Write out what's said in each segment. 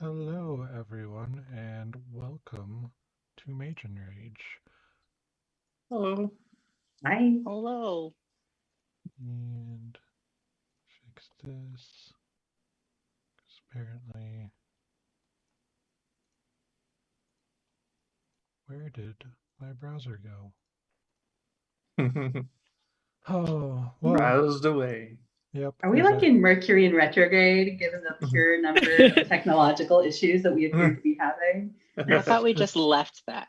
Hello, everyone, and welcome to Mage and Rage. Hello. Hi. Hello. And fix this, because apparently... Where did my browser go? Oh, well, Browsed away. yep. Are we like in Mercury in retrograde, given the pure number of technological issues that we appear to be having? I thought we just left that.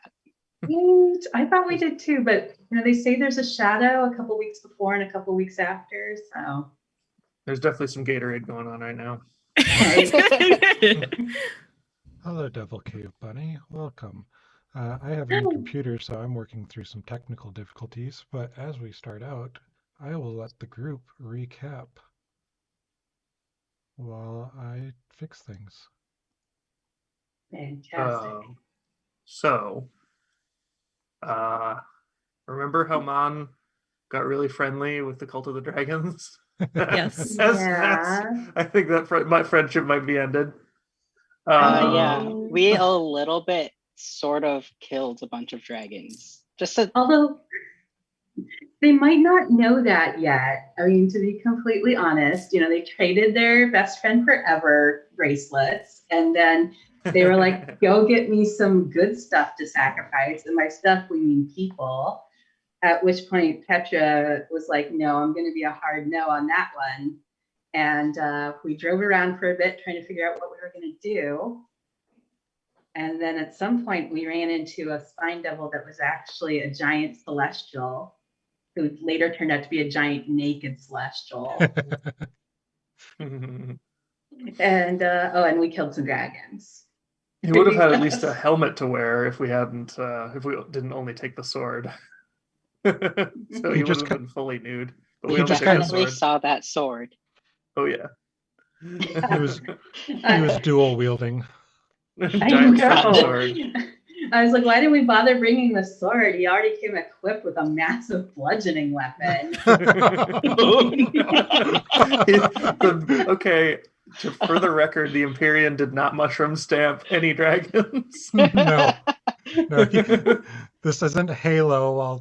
I thought we did too, but they say there's a shadow a couple weeks before and a couple weeks after, so. There's definitely some Gatorade going on right now. Hello, Devil Cave Bunny. Welcome. I have a new computer, so I'm working through some technical difficulties, but as we start out, I will let the group recap while I fix things. Fantastic. So, remember how Mon got really friendly with the Cult of the Dragons? Yes. I think that my friendship might be ended. Yeah, we a little bit sort of killed a bunch of dragons. Although they might not know that yet. I mean, to be completely honest, they traded their best friend forever bracelets, and then they were like, go get me some good stuff to sacrifice. And by stuff, we mean people. At which point Petra was like, no, I'm going to be a hard no on that one. And we drove around for a bit trying to figure out what we were going to do. And then at some point we ran into a spine devil that was actually a giant celestial who later turned out to be a giant naked celestial. And we killed some dragons. He would have had at least a helmet to wear if we didn't only take the sword. So he would have been fully nude. But we definitely saw that sword. Oh yeah. He was dual wielding. Giant sword. I was like, why didn't we bother bringing the sword? He already came equipped with a massive bludgeoning weapon. Okay, for the record, the Empyrean did not mushroom stamp any dragons. No. This isn't Halo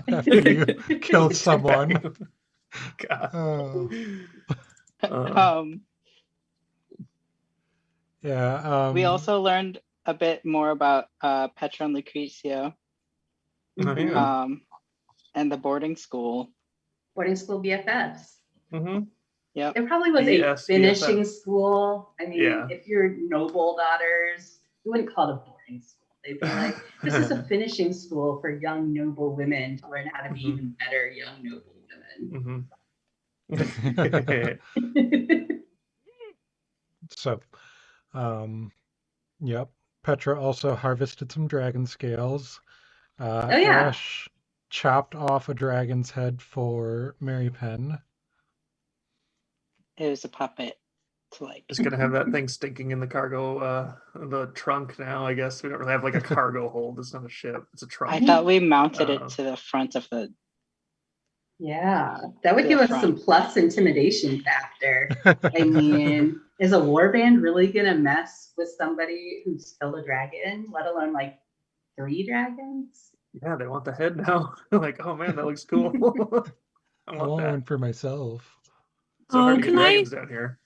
after you killed someone. God. We also learned a bit more about Petra and Lucrezia. And the boarding school. Boarding school BFFs. Mm-hmm. Yep. It probably was a finishing school. I mean, if you're noble daughters, you wouldn't call it a boarding school. They'd be like, this is a finishing school for young noble women to learn how to be even better young noble women. So, yep. Petra also harvested some dragon scales. Ash chopped off a dragon's head for Mary Penn. It was a puppet. Just gonna have that thing stinking in the cargo, the trunk now. I guess we don't really have like a cargo hold. It's not a ship; it's a trunk. I thought we mounted it to the front of the. Yeah, that would give us some plus intimidation factor. I mean, is a warband really gonna mess with somebody who's killed a dragon, let alone like 3 dragons? Yeah, they want the head now. Like, oh man, that looks cool. I want one for myself. So hard to get dragons down here.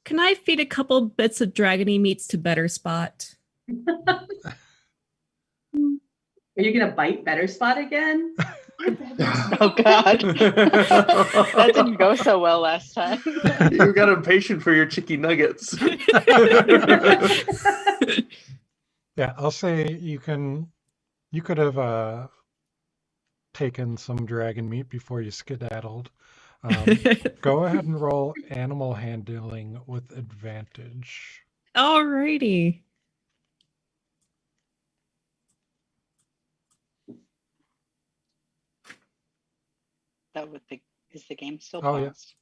Can I feed a couple bits of dragony meats to Better Spot? Are you gonna bite Better Spot again? Oh God, that didn't go so well last time. You got impatient for your chicky nuggets. Yeah, I'll say you could have taken some dragon meat before you skedaddled. Go ahead and roll animal handling with advantage. Alrighty. Is the game still paused?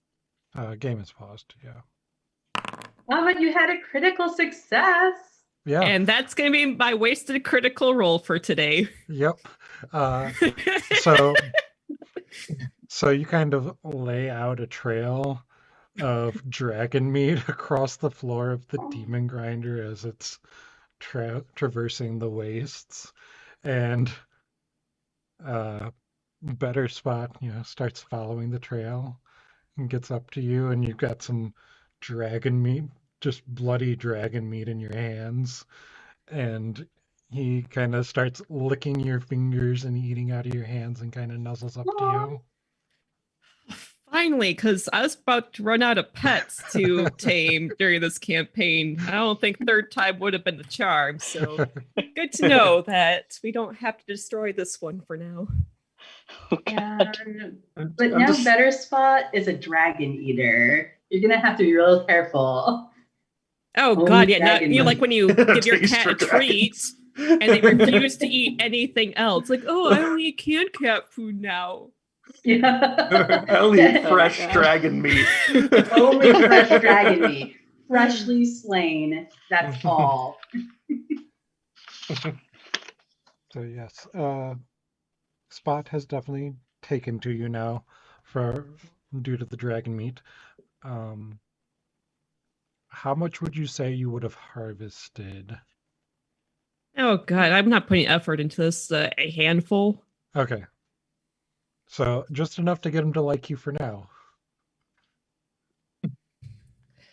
Yeah. Game is paused, yeah. Oh, but you had a critical success. Yeah. And that's going to be my wasted critical roll for today. Yep. So you kind of lay out a trail of dragon meat across the floor of the demon grinder as it's traversing the wastes. And Better Spot, starts following the trail and gets up to you, and you've got some dragon meat, just bloody dragon meat in your hands. And he kind of starts licking your fingers and eating out of your hands and kind of nuzzles up to you. Finally, because I was about to run out of pets to tame during this campaign. I don't think third time would have been the charm. So good to know that we don't have to destroy this one for now. Yeah, but now Better Spot is a dragon eater. You're gonna have to be real careful. Oh Only God, yeah. dragon Not, like when you give your Taste cat for a treat and they refuse to eat anything else. Like, oh, I only eat canned cat food now. Yeah. I only eat Oh my fresh God. dragon meat. Only fresh dragon meat, freshly slain. That's all. So yes, Spot has definitely taken to you now due to the dragon meat. How much would you say you would have harvested? Oh God, I'm not putting effort into this. A handful. Okay. So just enough to get him to like you for now.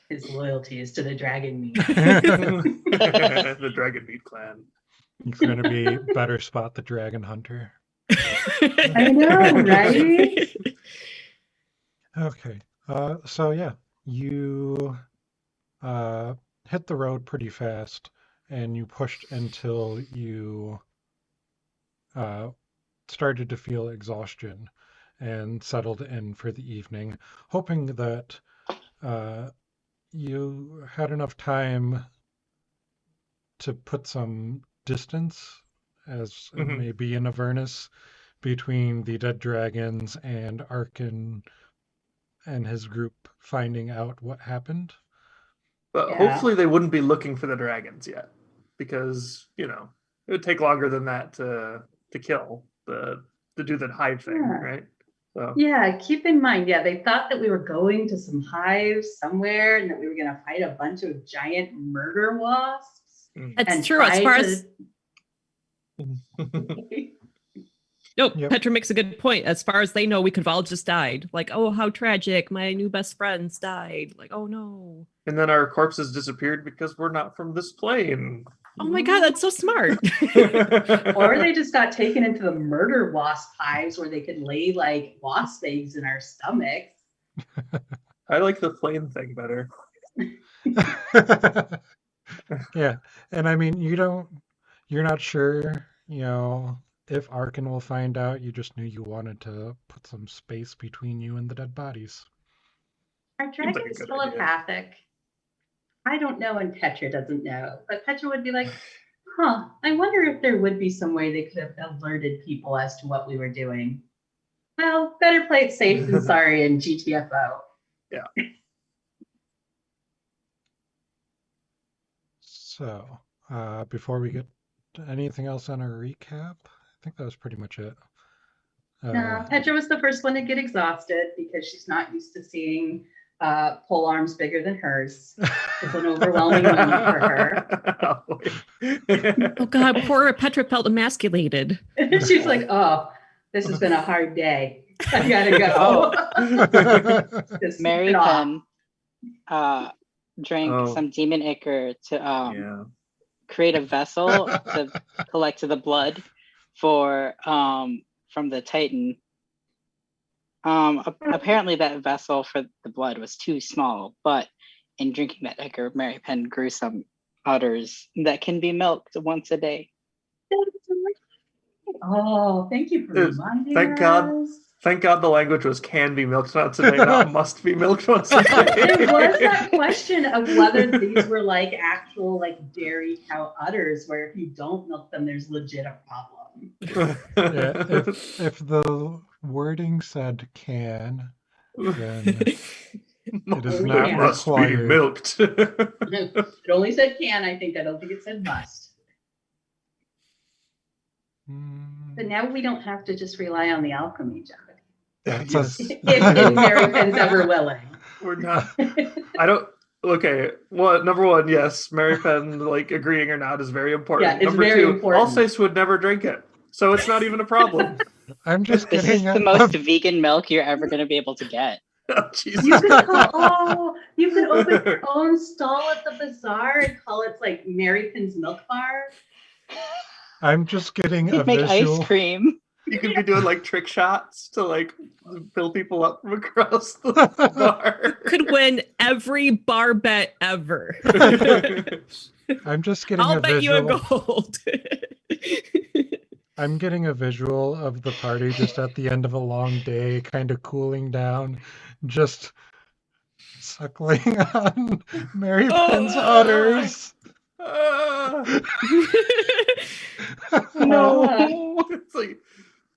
His loyalty is to the dragon meat. The dragon meat clan. He's going to be Better Spot the Dragon Hunter. I know, right? Okay. So yeah, you hit the road pretty fast, and you pushed until you started to feel exhaustion and settled in for the evening, hoping that you had enough time to put some distance, as it Mhm. may be in Avernus, between the dead dragons and Arkin and his group finding out what happened. But Yeah. hopefully they wouldn't be looking for the dragons yet, because it would take longer than that to kill the do the hive thing, Yeah. right? So Yeah, keep in mind, they thought that we were going to some hives somewhere and that we were going to fight a bunch of giant murder wasps. That's and true. As try far to- as nope, Yep. Petra makes a good point. As far as they know, we could have all just died. Like, oh, how tragic! My new best friends died. Like, oh no. and then our corpses disappeared because we're not from this plane. Oh my God, that's so smart. Or they just got taken into the murder wasp hives where they could lay like wasp eggs in our stomachs. I like the plane thing better. Yeah, and I mean, you're not sure, if Arkin will find out. You just knew you wanted to put some space between you and the dead bodies. Are Seems like a dragons good telepathic? I don't know, and Petra doesn't know. But Petra would be like, I wonder if there would be some way they could have alerted people as to what we were doing. Well, better play it safe than sorry in GTFO. So, before we get to anything else on our recap, I think that was pretty much it. No, Petra was the first one to get exhausted because she's not used to seeing pole arms bigger than hers. It's an overwhelming moment for her. Oh God, poor Petra felt emasculated. She's like, this has been a hard day. I gotta go. Just Mary get off. Penn drank Oh. some demon ichor to Yeah. create a vessel to collect the blood for from the Titan. Apparently that vessel for the blood was too small, but in drinking that ichor, Mary Penn grew some udders that can be milked once a day. Oh, thank you for Yes, reminding thank God. us. Thank God the language was can be milked once a day, not must be milked once a day. There was that question of whether these were like actual like dairy cow udders, where if you don't milk them, there's legit a problem. Yeah, if the wording said can, then it is Only not can. must be required. milked. It only said can, I think. I don't think it said must. But now we don't have to just rely on the alchemy, John. That Yes. says If Mary Penn's ever willing. We're not. I don't. Okay. Well, number one, yes, Mary Penn like agreeing or not is very important. Yeah, it's Number very two, important. Alsace would never drink it, so it's not even a problem. I'm just This getting is the most vegan milk you're ever going to be able to get. Oh, Jesus. You could you could open your own stall at the bazaar and call it like Mary Penn's Milk Bar. I'm just getting You a could make visual. ice cream. You could be doing like trick shots to like fill people up from across the bar. Could win every bar bet ever. I'm just getting I'll a bet you a visual. gold. I'm getting a visual of the party just at the end of a long day, kind of cooling down, just suckling on Mary Penn's udders. No,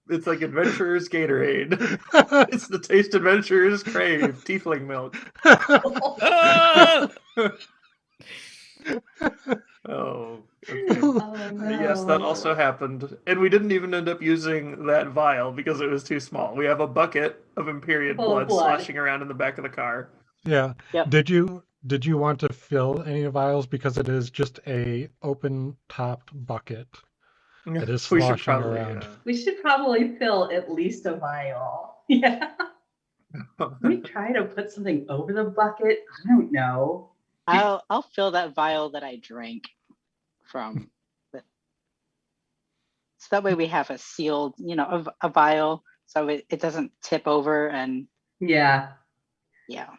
it's like Adventurers Gatorade. It's the taste adventurers crave. Tiefling milk. Oh! Oh, okay. Oh, no. Yes, that also happened, and we didn't even end up using that vial because it was too small. We have a bucket of Empyrean Full of blood blood. sloshing around in the back of the car. Yeah. Yep. Did you want to fill any vials because it is just a open topped bucket that is We should sloshing probably. around? We should probably fill at least a vial. Yeah. We try to put something over the bucket. I don't know. I'll fill that vial that I drank from. So that way we have a sealed, a vial, so it doesn't tip over and Yeah. yeah.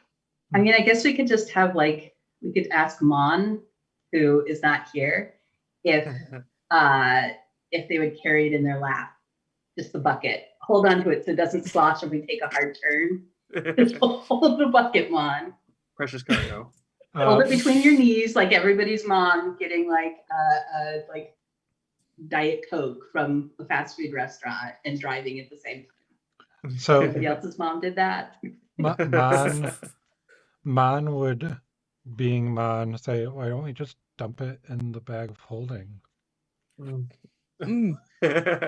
I mean, I guess we could just have we could ask Mon, who is not here, if they would carry it in their lap, just the bucket. Hold on to it so it doesn't slosh if we take a hard turn. Just hold the bucket, Mon. Precious cargo. Hold it between your knees, like everybody's mom getting a Diet Coke from a fast food restaurant and driving at the same time. So Somebody else's mom did that. Mon would, being Mon, say, why don't we just dump it in the bag of holding? Mm.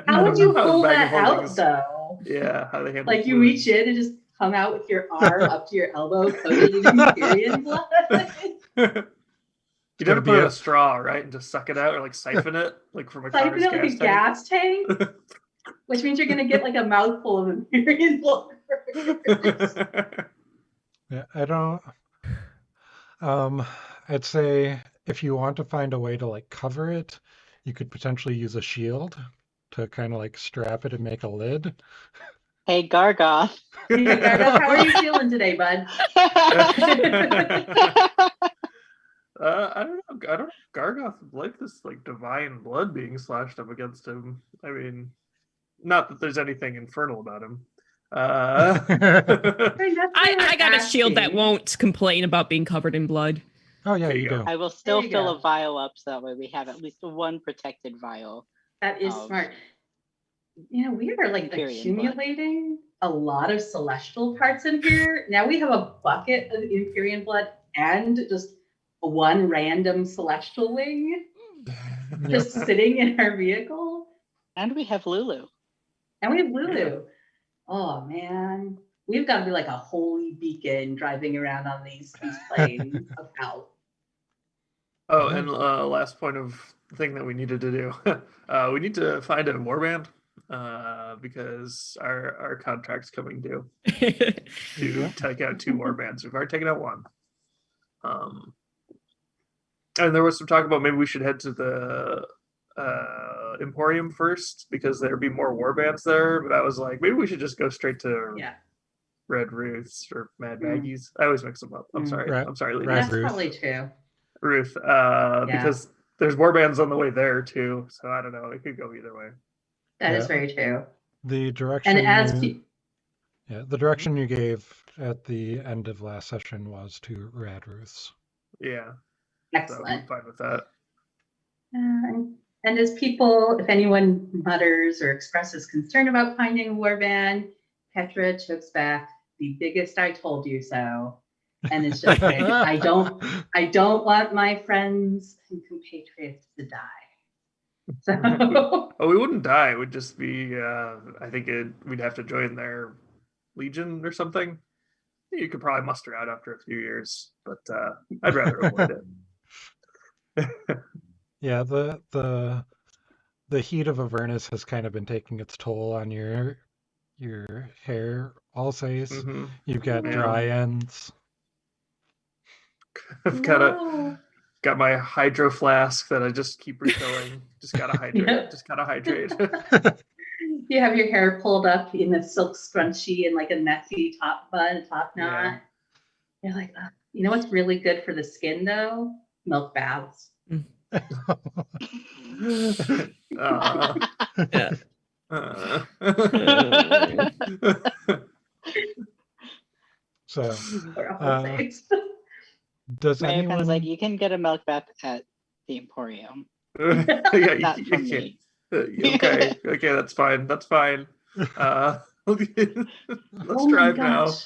How would you pull Bag of that holding out is- though? Yeah, how they handle Like you fluid. reach in and just come out with your arm up to your elbow coated in Empyrean blood. You never put it in a straw, right, and just suck it out or like siphon it, like from a Siphon car's it like a gas tank, which means you're gonna get like a mouthful of Empyrean blood. Yeah, I don't. I'd say if you want to find a way to like cover it, you could potentially use a shield to kind of like strap it and make a lid. Hey Gargoth. Yeah, Gargoth, how are you feeling today, bud? I don't know. I don't know if Gargoth like this like divine blood being slashed up against him. I mean, not that there's anything infernal about him. I mean, that's what I we're got a shield that asking. won't complain about being covered in blood. Oh yeah, There you you go. do. I will still you fill go. a vial up so that way we have at least one protected vial. That is smart. You know, we are like Empyrean blood. accumulating a lot of celestial parts in here. Now we have a bucket of Empyrean blood and just one random celestial wing just sitting in our vehicle. And we have Lulu. And we have Lulu. Oh man. We've got to be like a holy beacon driving around on these planes of hell. Oh, and last point of thing that we needed to do, we need to find a warband because our contract's coming due to take out 2 warbands. We've already taken out 1. And there was some talk about maybe we should head to the Emporium first because there'd be more warbands there. But I was like, maybe we should just go straight to Yeah. Red Ruths or Mad Maggies. I always mix them up. I'm sorry. Right. I'm sorry, Lena. Red That's Ruth. probably true. Ruth, because there's warbands on the way there too. So I don't know. It could go either way. That is Yeah. very true. The direction. And as the direction you gave at the end of last session was to Rad Ruths. Yeah. excellent. So I'm fine with that. And as people, if anyone mutters or expresses concern about finding a warband, Petra chokes back, the biggest I told you so. And it's just like, I don't want my friends and compatriots to die. So Oh, we wouldn't die. It would just be, I think we'd have to join their legion or something. you could probably muster out after a few years, but I'd rather avoid it. Yeah, the heat of Avernus has kind of been taking its toll on your hair, I'll say. Mhm. You've got Yeah. dry ends. I've No. got my hydro flask that I just keep refilling. Just gotta hydrate. Yeah. Just gotta hydrate. You have your hair pulled up in a silk scrunchie and like a messy top bun, top knot. Yeah. You're like, "Ugh." You know what's really good for the skin though? Milk baths. Uh, Yeah. uh. So, Or all things. does Mary Penn's like, anyone? you can get a milk bath at the Emporium. Yeah, Not you from can't. me. Okay, that's fine. That's fine. Let's Oh my drive now. gosh.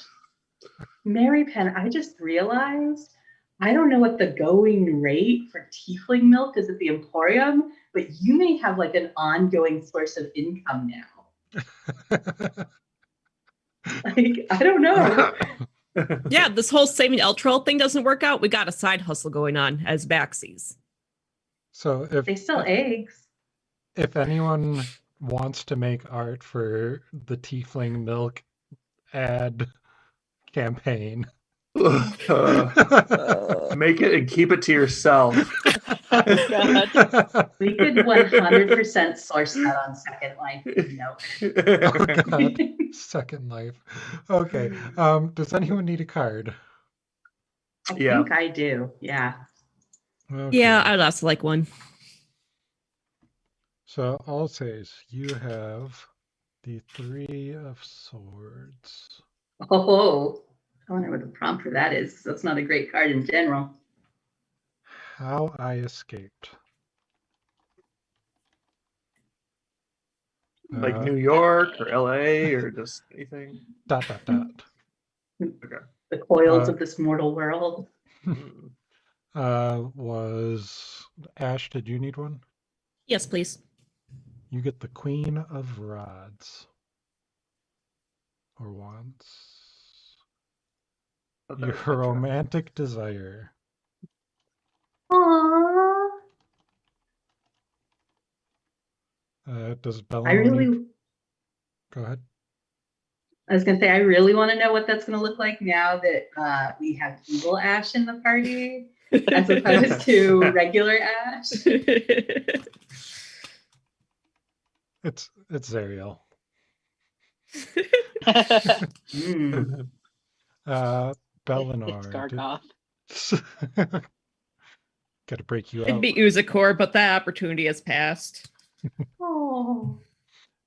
Mary Penn, I just realized I don't know what the going rate for tiefling milk is at the Emporium, but you may have like an ongoing source of income now. Like, I don't know. Yeah, this whole saving Eltrol thing doesn't work out. We got a side hustle going on as backsies. So They sell eggs. if anyone wants to make art for the Tiefling Milk ad campaign, Make it and keep it to yourself. Oh, God. We could 100% source that on Second Life. No. Oh God, Second Life. Okay. Does anyone need a card? I Yeah. think I do. Yeah. Okay. Yeah, I'd also like one. So I'll say is you have the Three of Swords. Oh, I wonder what the prompt for that is. That's not a great card in general. How I Escaped. Like New York or LA or just anything. ... The coils of this mortal world. Mm. Was Ash, did you need one? Yes, please. You get the Queen of Rods. Or Wands. Oh, that Your was Petra. romantic desire. Aww. Does I Bellinor need... really, Go ahead. I was gonna say, I really want to know what that's gonna look like now that we have evil Ash in the party, as opposed to regular Ash. It's Zariel. Mm. Bellinor. It's Gargoth. Gotta break you It'd out. be Uzakor, but that opportunity has passed. Oh.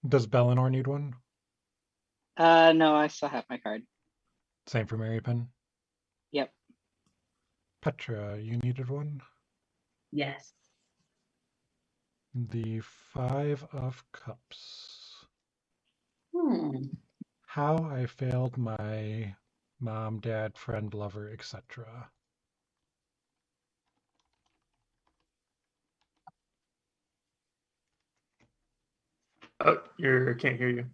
Does Bellinor need one? No, I still have my card. Same for Mary Penn. Yep. Petra, you needed one? Yes. The Five of Cups. Hmm. How I failed my mom, dad, friend, lover, etc. Oh, can't hear you.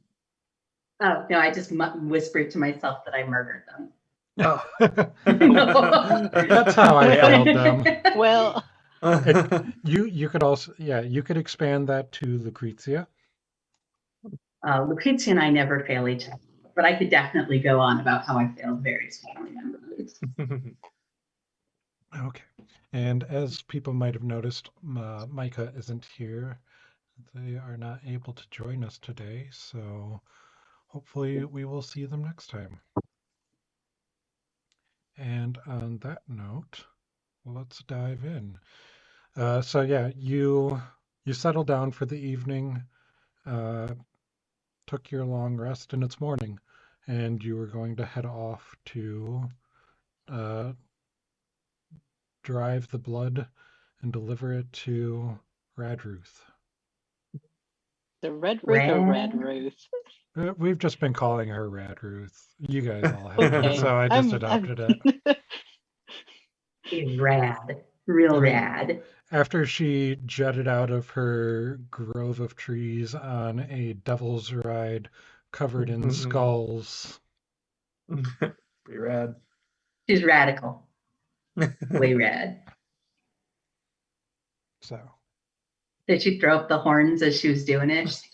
Oh no, I just whispered to myself that I murdered them. Oh. That's how I failed them. Well, You could also, yeah, you could expand that to Lucrezia. Lucrezia and I never fail each other, but I could definitely go on about how I failed various family members. Okay. And as people might have noticed, Micah isn't here. They are not able to join us today, so hopefully we will see them next time. And on that note, let's dive in. So yeah, you settled down for the evening, took your long rest, and it's morning, and you were going to head off to drive the blood and deliver it to Radruth. the Red Ruth or Red Ruth? We've just been calling her Radruth. You guys all have, Okay. so I just adopted it. It's rad, real I mean, rad. After she jetted out of her grove of trees on a devil's ride covered in skulls. Pretty rad. She's radical. Way rad. So Did she throw up the horns as she was doing it? She's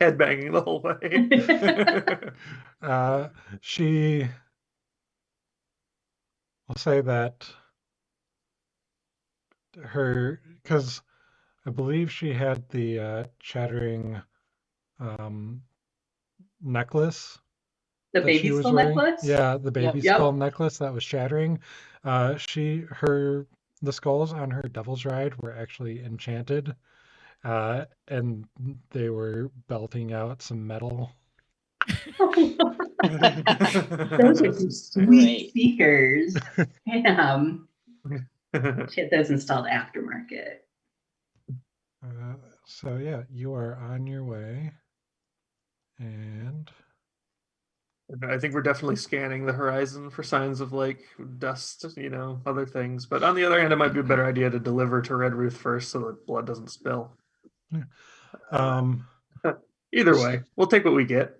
Headbanging the whole way. she, I'll say that because I believe she had the chattering necklace the that she baby was skull wearing. necklace? Yeah, the baby Yep. skull necklace that was shattering. The skulls on her Devil's Ride were actually enchanted, and they were belting out some metal. Those are some sweet Great. speakers. Damn. She had those installed aftermarket. So yeah, you are on your way, and I think we're definitely scanning the horizon for signs of like dust, other things. But on the other hand, it might be a better idea to deliver to Red Ruth first so that blood doesn't spill. um, Either way, we'll take what we get.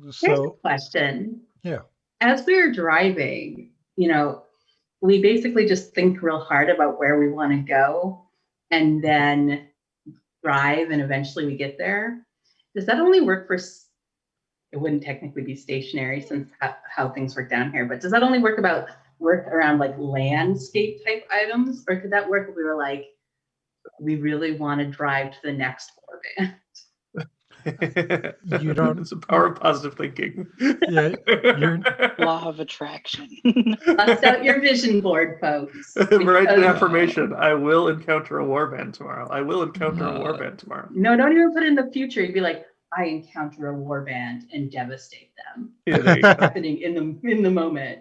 Here's a so question. yeah. As we were driving, we basically just think real hard about where we want to go and then drive and eventually we get there. Does that only work for, it wouldn't technically be stationary since how things work down here, but does that only work around like landscape type items? Or could that work if we were like, we really want to drive to the next orbit? You don't- It's a power of positive thinking. Yeah, you're Law of attraction. Bust out your vision board, folks. Write an Because- affirmation. I will encounter a warband tomorrow. I will encounter a warband tomorrow. No, don't even put it in the future. You'd be like, I encounter a warband and devastate them. Yeah, there you go. Happening in the moment.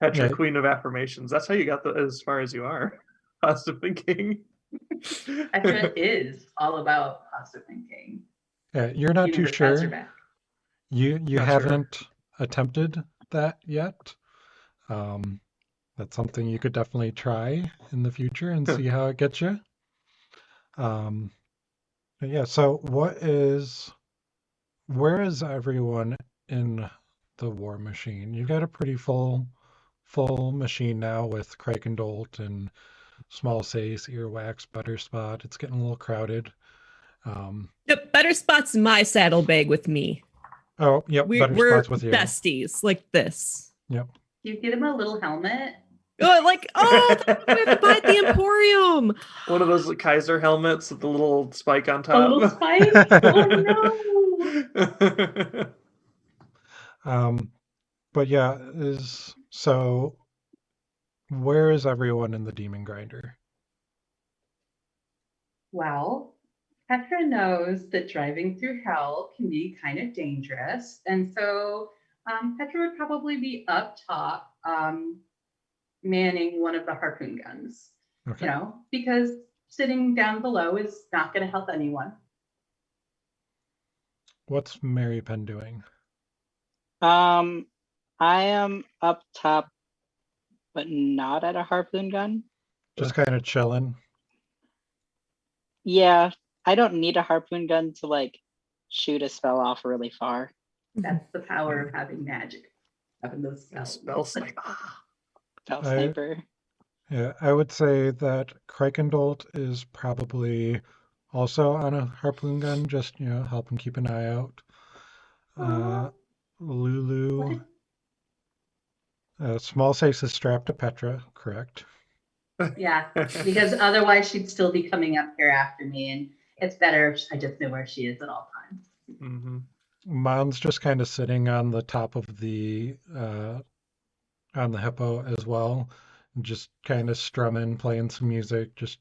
Petra, Yeah. Queen of Affirmations. That's how you got as far as you are. Positive thinking. Petra is all about positive thinking. yeah, you're not too Universe has sure. your back. You Not sure. haven't attempted that yet. That's something you could definitely try in the future and see how it gets you. But yeah, so where is everyone in the war machine? You've got a pretty full machine now with Krakendolt and Small Sace, Earwax, Butterspot. It's getting a little crowded. Yep, Better Spot's in my saddlebag with me. Oh, yep, We're Butterspot's with you. besties like this. Yep. You give him a little helmet. Oh, we have to buy at the Emporium. One of those Kaiser helmets with the little spike on A top. little spike. Oh no. But yeah, where is everyone in the Demon Grinder? Well, Petra knows that driving through hell can be kind of dangerous. And so Petra would probably be up top manning one of the harpoon guns, Okay. because sitting down below is not going to help anyone. What's Mary Penn doing? I am up top, but not at a harpoon gun. Just kind of chilling. Yeah, I don't need a harpoon gun to shoot a spell off really far. That's the power of having magic. Having those spells. Spell snipe. Spell I- sniper. Yeah, I would say that Krakendolt is probably also on a harpoon gun, just helping keep an eye out. Aw. Lulu, Small Sace is strapped to Petra, correct? Yeah, because otherwise she'd still be coming up here after me, and it's better if I just know where she is at all times. Mm-hmm. Mon's just kind of sitting on the top of the hippo as well, just kind of strumming, playing some music, just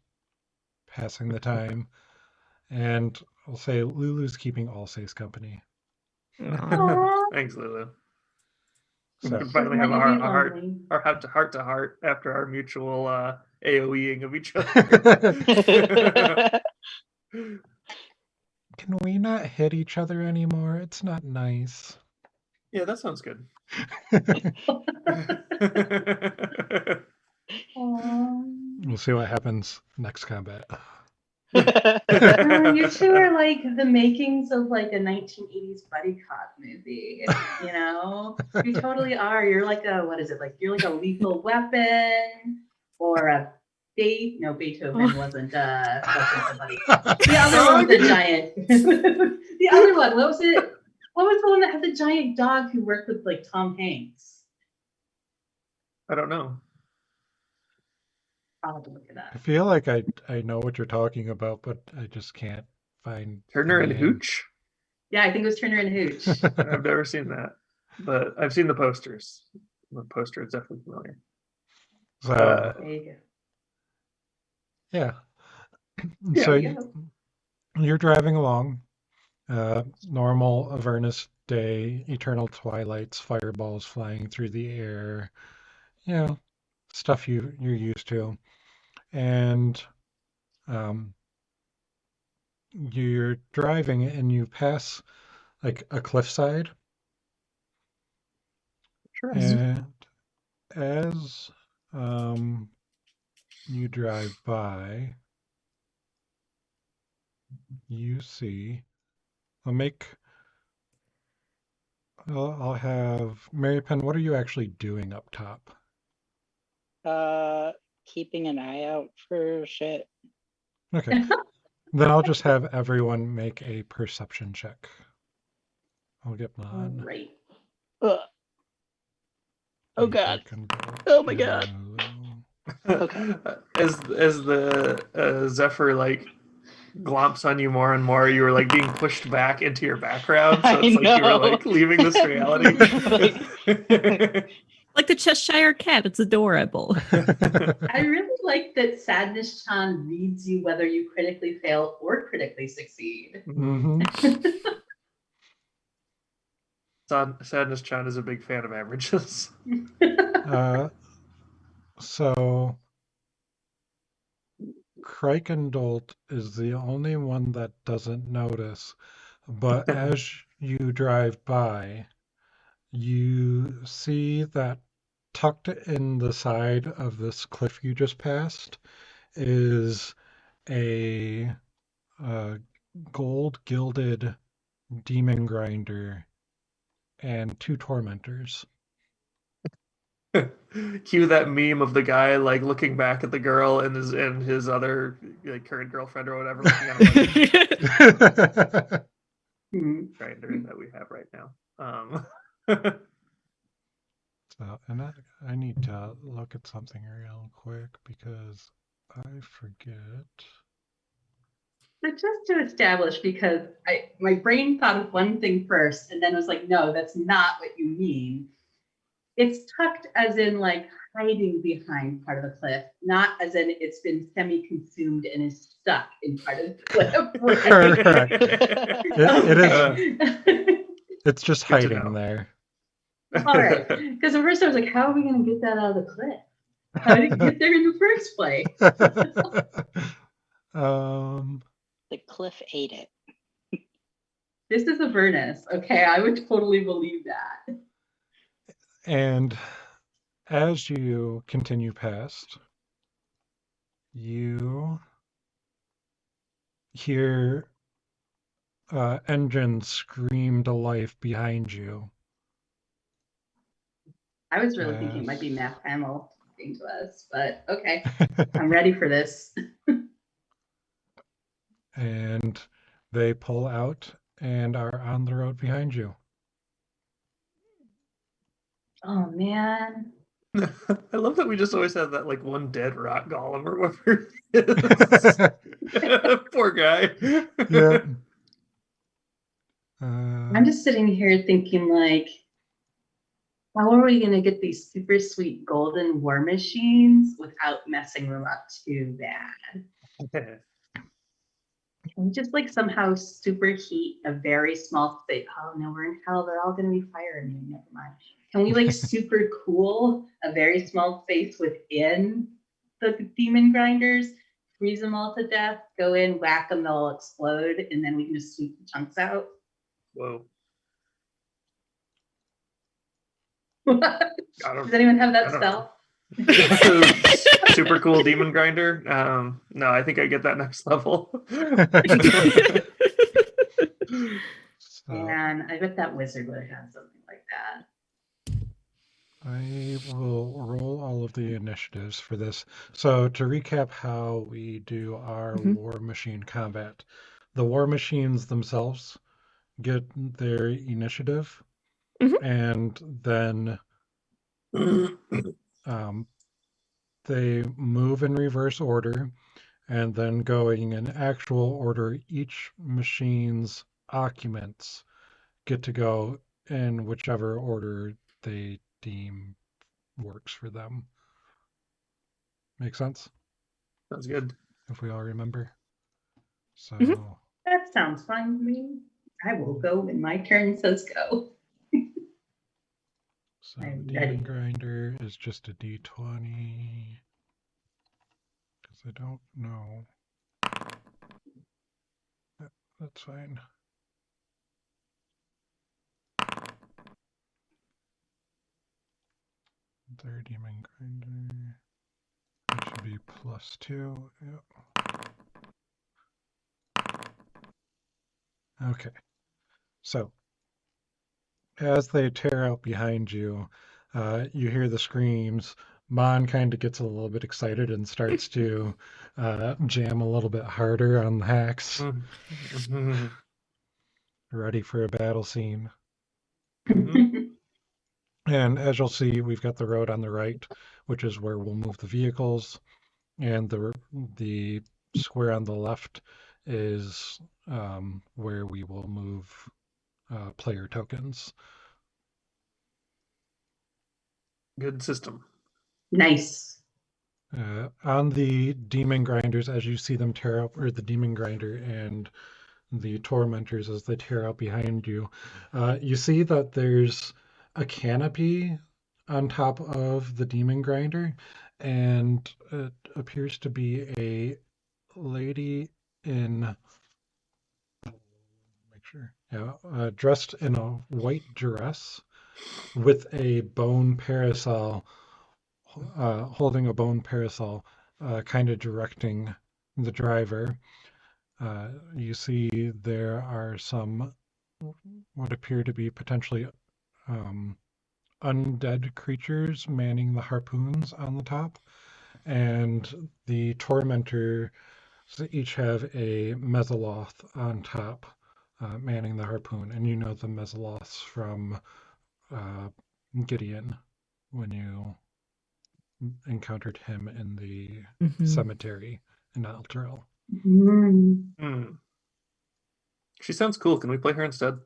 passing the time. And I'll say Lulu's keeping Alsace company. Aw. Thanks, Lulu. We So can finally have Wouldn't a you be heart lonely? or have to heart after our mutual AOEing of each other. can we not hit each other anymore? It's not nice. Yeah, that sounds good. Aw. We'll see what happens next combat. You two are like the makings of like a 1980s buddy cop movie. be. You know, you totally are. You're like a, what is it? Like you're like a lethal weapon or a no, Beethoven wasn't somebody. The other one with the giant. The other one, what was it? What was the one that had the giant dog who worked with like Tom Hanks? I don't know. I'll have to look it I up. feel like I know what you're talking about, but I just can't find the Turner and name. Hooch. Yeah, I think it was Turner and Hooch. I've never seen that, but I've seen the posters. The poster is definitely familiar. So There you go. yeah. Yeah. So Yeah. you're driving along, normal Avernus day, eternal twilights, fireballs flying through the air, you know, stuff you're used to, and you're driving and you pass like a cliffside, Sure. and as you drive by, you see. I'll have Mary Penn. What are you actually doing up top? Keeping an eye out for shit. Okay. Then I'll just have everyone make a perception check. I'll get All mine. right. Ugh. Oh If I god. can go Oh my god. to- Okay. As the Zephyr like glomps on you more and more, you were like being pushed back into your background. So I it's like you were know. like leaving this reality. Like the Cheshire Cat, it's adorable. I really like that Sadness Chan reads you whether you critically fail or critically succeed. Mhm. Sadness Chan is a big fan of averages. So Kraikendolt is the only one that doesn't notice, but as you drive by, you see that tucked in the side of this cliff you just passed is a gold gilded demon grinder and two tormentors. Cue that meme of the guy like looking back at the girl and his other like, current girlfriend or whatever looking at him like Hmm. grinder that we have right now. So, and I need to look at something real quick because I forget. But just to establish, because my brain thought of one thing first and then was like, no, that's not what you mean. It's tucked as in like hiding behind part of the cliff, not as in it's been semi-consumed and is stuck in part of the cliff. Correct. It is. Okay. It's just Good to hiding know. there. All right. Because at first I was like, how are we going to get that out of the cliff? How did it get there in the first place? The cliff ate it. This is Avernus. Okay, I would totally believe that. And as you continue past, you hear engines scream to life behind you. I was really thinking it might be Matt Hamill talking to us, but okay, I'm ready for this. And they pull out and are on the road behind you. Oh man. I love that we just always have that like one dead rock golem or whatever it is. Poor guy. Yeah. I'm just sitting here thinking like, how are we gonna get these super sweet golden war machines without messing them up too bad? Can we just like somehow superheat a very small space? Oh no, we're in hell. They're all gonna be fire immune. Never mind. Can we like super cool a very small space within the demon grinders, freeze them all to death, go in, whack them, they'll explode, and then we can just sweep the chunks out? Whoa. Does anyone have that I don't know. spell? Super cool demon grinder. No, I think I get that next level. So And I bet that wizard would have had something like that. I will roll all of the initiatives for this. So to recap how we do our Mhm. war machine combat, the war machines themselves get their initiative, Mhm. and then they move in reverse order, and then going in actual order, each machine's occupants get to go in whichever order they deem works for them. Make sense? Sounds good. If we all remember. So, Mhm. That sounds fine to me. I will go when my turn says go. so I'm the ready. demon grinder is just a d20 because I don't know. That's fine. Their demon grinder. It should be +2. Yep. Okay. So as they tear out behind you, you hear the screams. Mon kind of gets a little bit excited and starts to jam a little bit harder on the hacks, Mhm. ready for a battle scene. Mhm. And as you'll see, we've got the road on the right, which is where we'll move the vehicles, and the square on the left is where we will move player tokens. Good system. Nice. On the demon grinders, as you see them tear up, or the demon grinder and the tormentors as they tear out behind you, you see that there's a canopy on top of the demon grinder, and it appears to be a lady in, make sure, yeah, dressed in a white dress with a bone parasol, holding a bone parasol, kind of directing the driver. You see there are some what appear to be potentially um, undead creatures manning the harpoons on the top, and the tormentors each have a Mesoloth on top manning the harpoon. And you know the Mesoloths from uh, Gideon when you encountered him in the Mhm. cemetery in Elturel. Mm. Hmm. She sounds cool. Can we play her instead?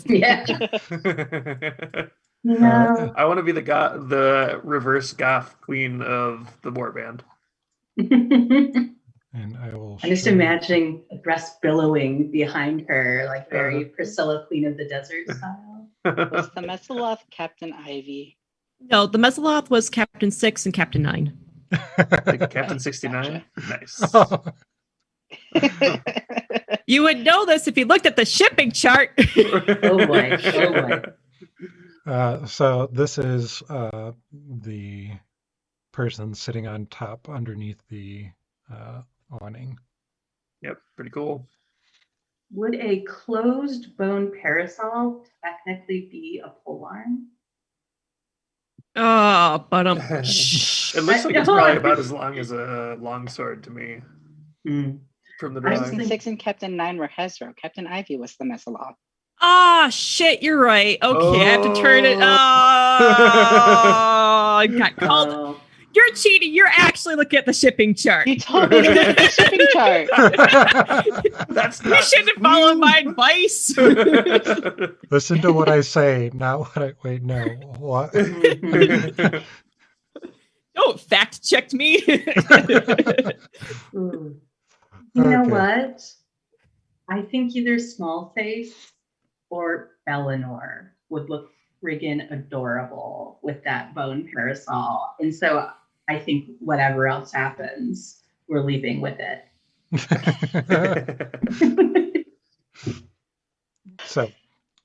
Yeah. I You know. want to be the reverse goth queen of the warband. And I will I'm just show you. imagining a breast billowing behind her, like very Priscilla, Queen of the Desert style. Was the Mesoloth Captain Ivy? No, the Mesoloth was Captain 6 and Captain 9. Like Captain Okay, 69. gotcha. Nice. You would know this if you looked at the shipping chart. Oh boy. Oh boy. So this is the person sitting on top underneath the awning. Yep, pretty cool. Would a closed bone parasol technically be a polearm? Oh, but It looks like it's probably about as long as a longsword to me from the I was drawing. thinking- 6 and Captain 9 were Hezro. Captain Ivy was the Mesoloth. Ah, shit, you're right. Okay, I have to turn it. Oh, I got called. Oh. You're cheating. You're actually looking at the shipping chart. You told me to look at the shipping chart. That's You not should have followed my advice. Listen to what I say, not what I wait. No, what? Mhm. Don't fact check me. Ooh. You know Okay. what? I think either Small Face or Eleanor would look friggin' adorable with that bone parasol. And so I think whatever else happens, we're leaving with it. So,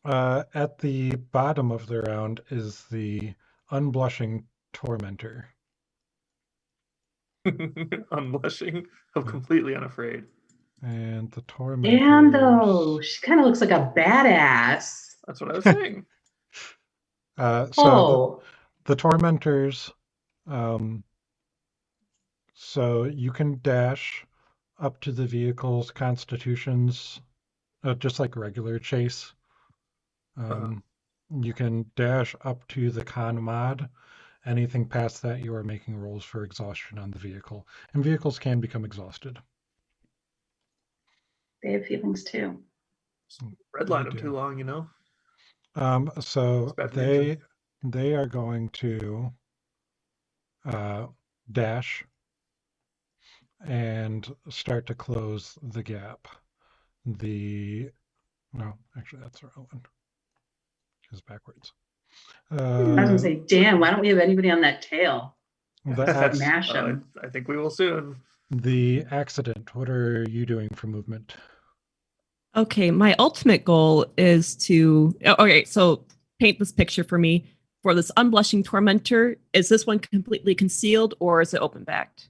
at the bottom of the round is the unblushing tormentor. Unblushing. I'm completely unafraid. And the tormentors. Damn, though. She kind of looks like a badass. That's what I was saying. So Oh, the tormentors. So you can dash up to the vehicle's constitutions, just like regular chase. You can dash up to the con mod. Anything past that, you are making rolls for exhaustion on the vehicle, and vehicles can become exhausted. they have feelings too. Redline They them do. too long, you know. So It's bad for the engine. they are going to dash and start to close the gap. No, actually that's the wrong one. It's backwards. I was gonna say, damn, why don't we have anybody on that tail? Smash them. I think we will soon. The accident. What are you doing for movement? Okay, my ultimate goal is to. Okay, so paint this picture for me. For this unblushing tormentor, is this one completely concealed or is it open backed?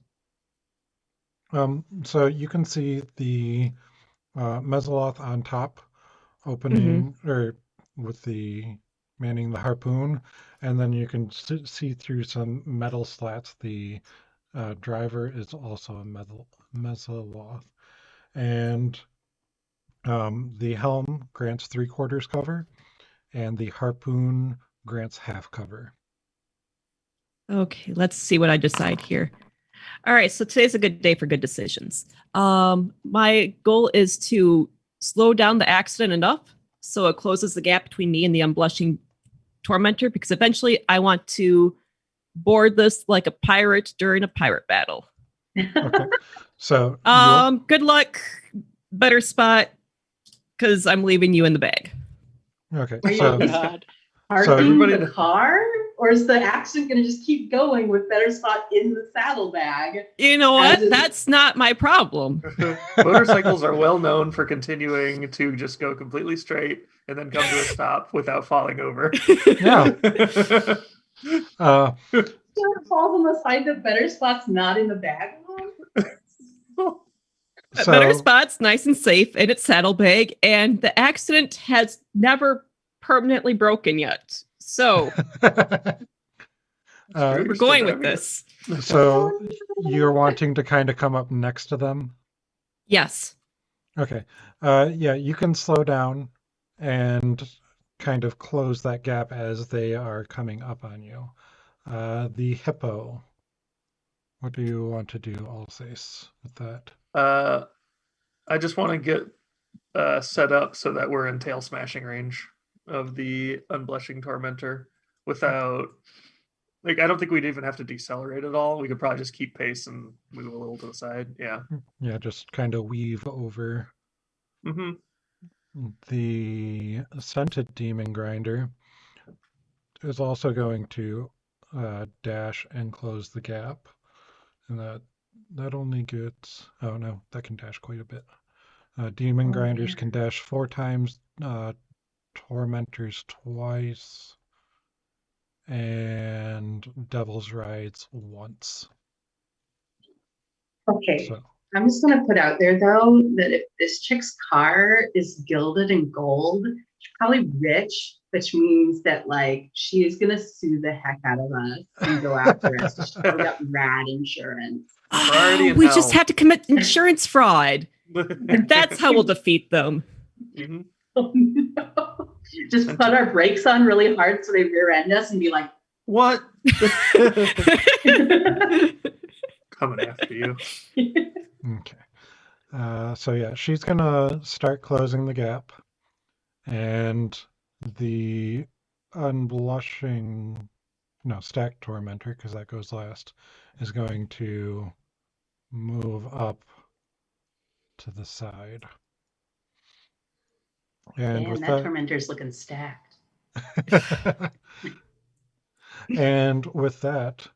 So you can see the Mezzoloth on top, opening or with the manning the harpoon, and then you can see through some metal slats. The driver is also a Mezzoloth, and the helm grants 3/4 cover, and the harpoon grants half cover. Okay, let's see what I decide here. All right, so today's a good day for good decisions. My goal is to slow down the accident enough so it closes the gap between me and the unblushing tormentor, because eventually I want to board this like a pirate during a pirate battle. Okay, so Good luck, better spot, because I'm leaving you in the bag. okay, Are you so God. parking everybody- the car? Or is the accident gonna just keep going with better spot in the saddlebag? You know As what? in- That's not my problem. Motorcycles are well known for continuing to just go completely straight and then come to a stop without falling over. yeah. It falls on the side that better spot's not in the bag. So Better spot's nice and safe in its saddlebag, and the accident has never permanently broken yet. So we're going with this. So you're wanting to kind of come up next to them? Yes. Okay. Yeah, you can slow down and kind of close that gap as they are coming up on you. The hippo. What do you want to do, Alsace, with that? I just want to get set up so that we're in tail smashing range of the unblushing tormentor without, like, I don't think we'd even have to decelerate at all. We could probably just keep pace and move a little to the side. Yeah. Yeah, just kind of weave over. Mm-hmm. The scented demon grinder is also going to dash and close the gap, and that only gets, oh no, that can dash quite a bit. Demon grinders can dash 4 times, tormentors twice, and devil's rides once. Okay, So I'm just gonna put out there though that if this chick's car is gilded in gold, she's probably rich, which means that like she is gonna sue the heck out of us and go after us. She's probably got rad insurance. We're already in We just hell. have to commit insurance fraud. And that's how we'll defeat them. Mhm. Oh, no. Just put our brakes on really hard so they rear end us and be like, What? Coming after you. Okay. So yeah, she's gonna start closing the gap, and the stacked tormentor, because that goes last, is going to move up to the side. And damn, with that tormentor's looking stacked. and with that,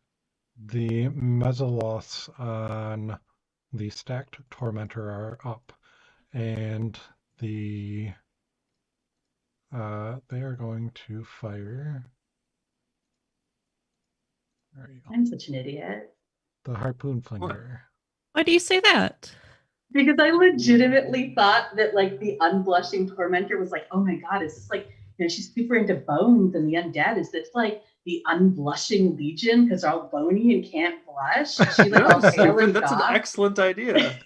the Mezzoloths on the stacked tormentor are up, and they are going to fire. There you go. I'm such an idiot. The harpoon flinger. Why do you say that? Because I legitimately thought that like the unblushing tormentor was like, oh my god, is this like, she's super into bones and the undead? Is this like the unblushing legion because they're all bony and can't blush? She like No, all pale stupid. and That's an soft. excellent idea.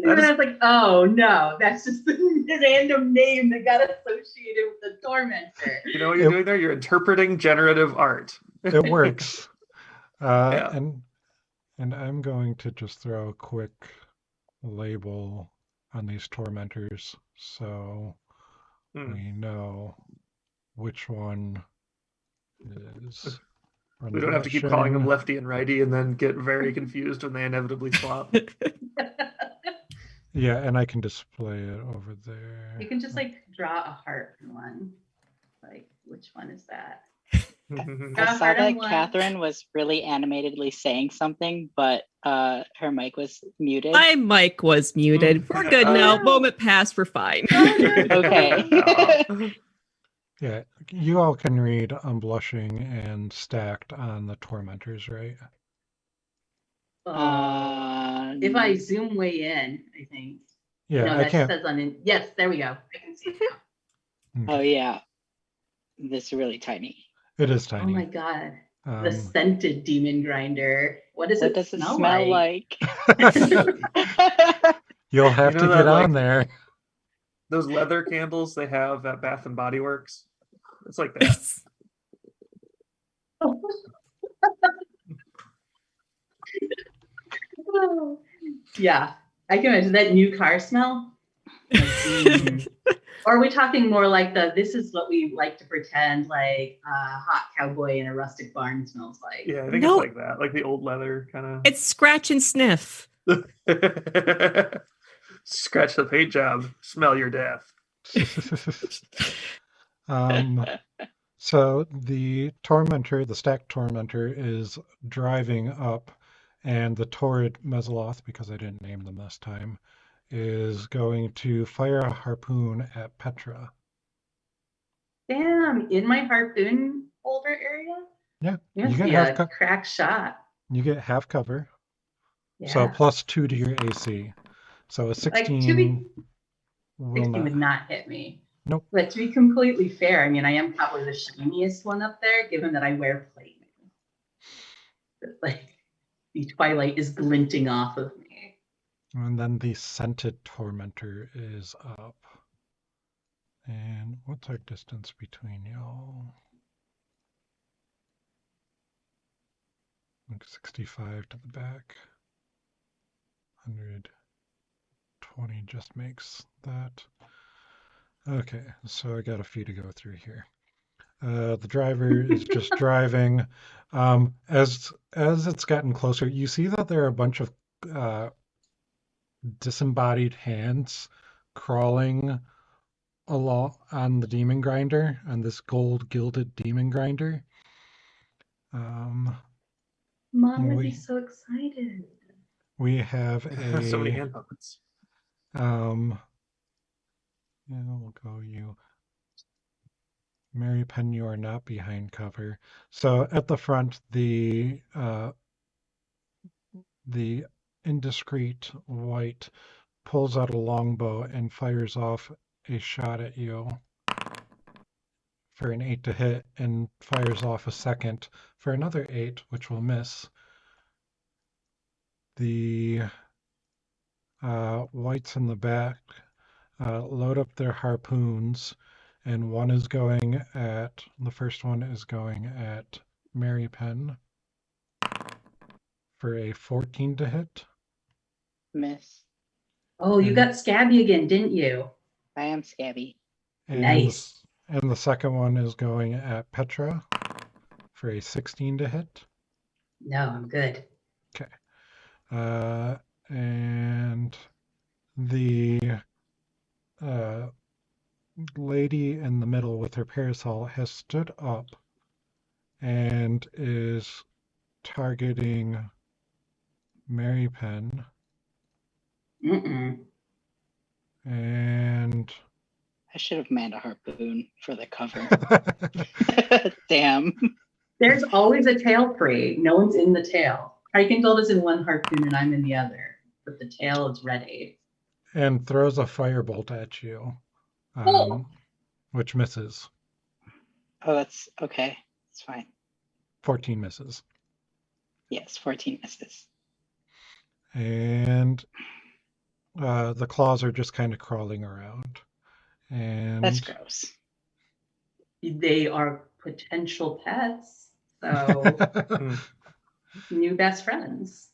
And then I was like, oh no, that's just the random name that got associated with the tormentor. You know what you're doing there? You're interpreting generative art. It works. Yeah. And I'm going to just throw a quick label on these tormentors so we know which one is. We don't have to keep calling them lefty and righty and then get very confused when they inevitably swap. Yeah, and I can display it over there. You can just like draw a heart in one. Like, which one is that? I saw that Catherine was really animatedly saying something, but her mic was muted. My mic was muted. We're good now. no. Moment passed. We're fine. Okay. Yeah, you all can read unblushing and stacked on the tormentors, right? If I zoom way in, I think. Yeah, No, I that can't. says on in. Yes, there we go. I can see it now. Oh yeah, this is really tiny. It is Oh tiny. my god. The scented demon grinder. What does What it does it smell smell like? You'll have You to know get that, on like- there. Those leather candles they have at Bath and Body Works. It's like that. Yeah, I can imagine that new car smell. Like, or are we talking more like this is what we like to pretend like a hot cowboy in a rustic barn smells like? Yeah, I think No. it's like that, like the old leather kind It's scratch and sniff. of. Scratch the paint job, smell your death. So the tormentor, the stacked tormentor, is driving up, and the torrid Mesoloth, because I didn't name them this time, is going to fire a harpoon at Petra. Damn, in my harpoon holder area? Yeah, You must get be half a crack shot. You get half cover, Yeah. so +2 to your AC. So a like 16 will 60 not. would not hit me. Nope. But to be completely fair, I mean, I am probably the shiniest one up there, given that I wear plate. Like the twilight is glinting off of me. And then the scented tormentor is up. And what's our distance between y'all? Like 65 to the back. 120 just makes that. Okay, so I got a few to go through here. The driver is just driving. As it's gotten closer, you see that there are a bunch of disembodied hands crawling along on the demon grinder, on this gold gilded demon grinder. Mom would be so excited. We have So many a hand puppets. yeah, we'll go you. Mary Penn, you are not behind cover. So at the front, the indiscreet white pulls out a longbow and fires off a shot at you for an 8 to hit, and fires off a second for another 8, which will miss. The whites in the back load up their harpoons, and the first one is going at Mary Penn for a 14 to hit. Miss. Oh, you got scabby again, didn't you? I am scabby. And Nice. And the second one is going at Petra for a 16 to hit. No, I'm good. Okay. And the lady in the middle with her parasol has stood up and is targeting Mary Penn. And I should have manned a harpoon for the cover. Damn. There's always a tail free. No one's in the tail. Reichengold is in one harpoon and I'm in the other. but the tail is ready. And throws a firebolt at you, Oh. which misses. Oh, that's okay. It's fine. 14 misses. Yes, 14 misses. And the claws are just kind of crawling around. And That's gross. They are potential pets, so Hmm. new best friends.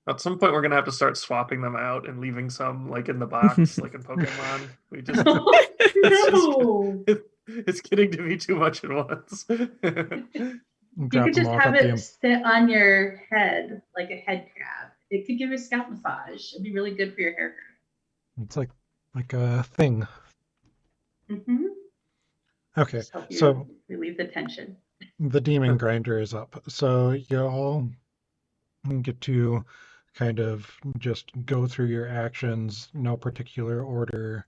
At some point, we're gonna have to start swapping them out and leaving some like in the box, like in Pokemon. We just No. it's getting to be too much at once. You drop could them just off have at the it sit on your head like a head crab. It could give you a scalp massage. It'd be really good for your hair. It's like a thing. Mm-hmm. Okay, Just help you so relieve the tension. the demon grinder is up. So you all get to kind of just go through your actions, no particular order.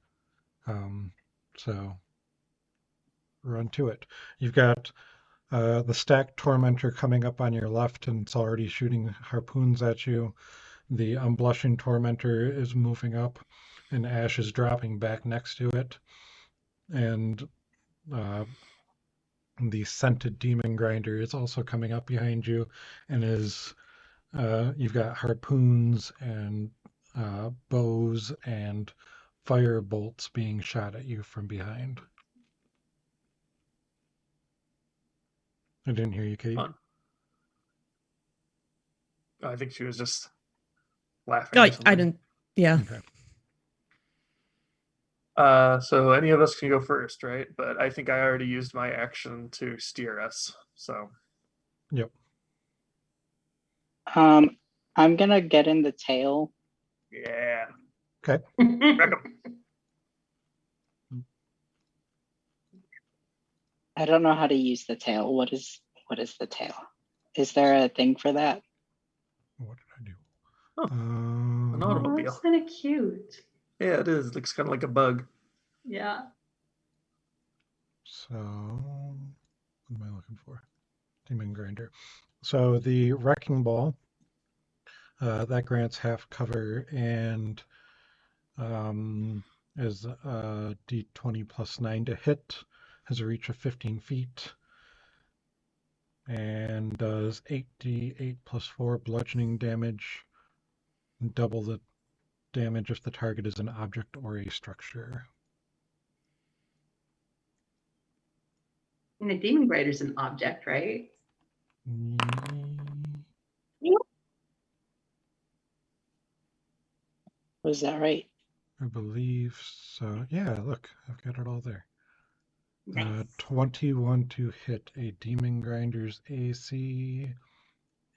So run to it. You've got the stacked tormentor coming up on your left, and it's already shooting harpoons at you. The unblushing tormentor is moving up, and Ash is dropping back next to it. And the scented demon grinder is also coming up behind you, and is you've got harpoons and bows and fire bolts being shot at you from behind. I didn't hear you, Kate. Fun. I think she was just laughing. No, or I something. didn't. Yeah. Okay. So any of us can go first, right? But I think I already used my action to steer us. So Yep. I'm gonna get in the tail. yeah, Okay. wreck 'em. I don't know how to use the tail. What is the tail? Is there a thing for that? What did I do? Oh, an Oh, automobile. that's kind of cute. Yeah, it is. It looks kind of like a bug. Yeah. So, what am I looking for? Demon grinder. So the wrecking ball that grants half cover and is d20 plus 9 to hit, has a reach of 15 feet, and does 8d8 plus 4 bludgeoning damage, and double the damage if the target is an object or a structure. And a demon grinder is an object, right? Was that right? I believe so. Yeah, look, I've got it all there. Nice. 21 to hit. A demon grinder's AC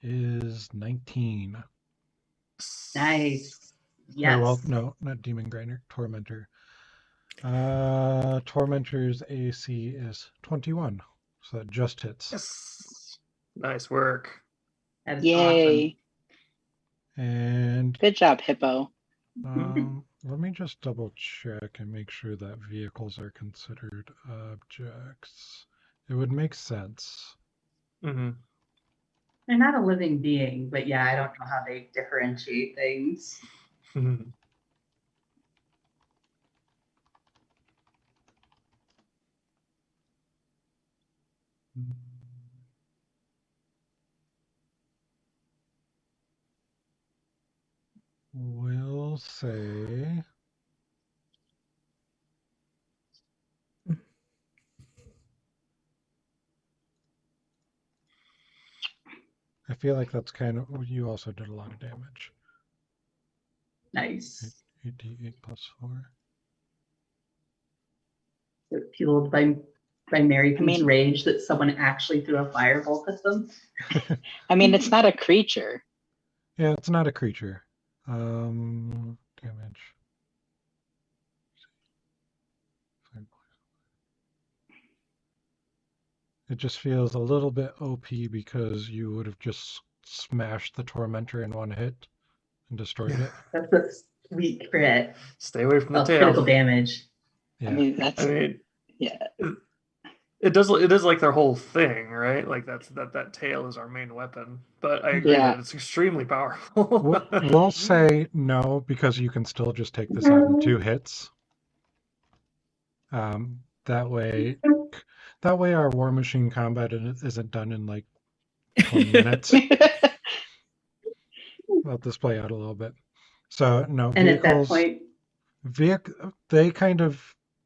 is 19. Nice. Or, Yes. well, no, not demon grinder, tormentor. Tormentor's AC is 21, so that just hits. Yes, nice work. That is Yay! And Good job, Hippo. let me just double check and make sure that vehicles are considered objects. It would make sense. Mm-hmm. They're not a living being, but yeah, I don't know how they differentiate things. We'll say I feel like that's kind of, you also did a lot of damage. Nice. 8d8 plus 4. Fueled by Mary P's mean- rage that someone actually threw a firebolt at them. I mean, it's not a creature. Yeah, it's not a creature. Damage. It just feels a little bit OP because you would have just smashed the Tormentor in one hit and destroyed it. That's a sweet crit. Stay away from the Oh, tail. critical damage. Yeah. I mean, that's I mean, yeah. It is like their whole thing, right? Like that tail is our main weapon. But I agree Yeah. that it's extremely powerful. We'll say no because you can still just take this out in 2 hits. That way our War Machine combat isn't done in like 20 minutes. Let this play out a little bit. So no, And at that vehicles. point,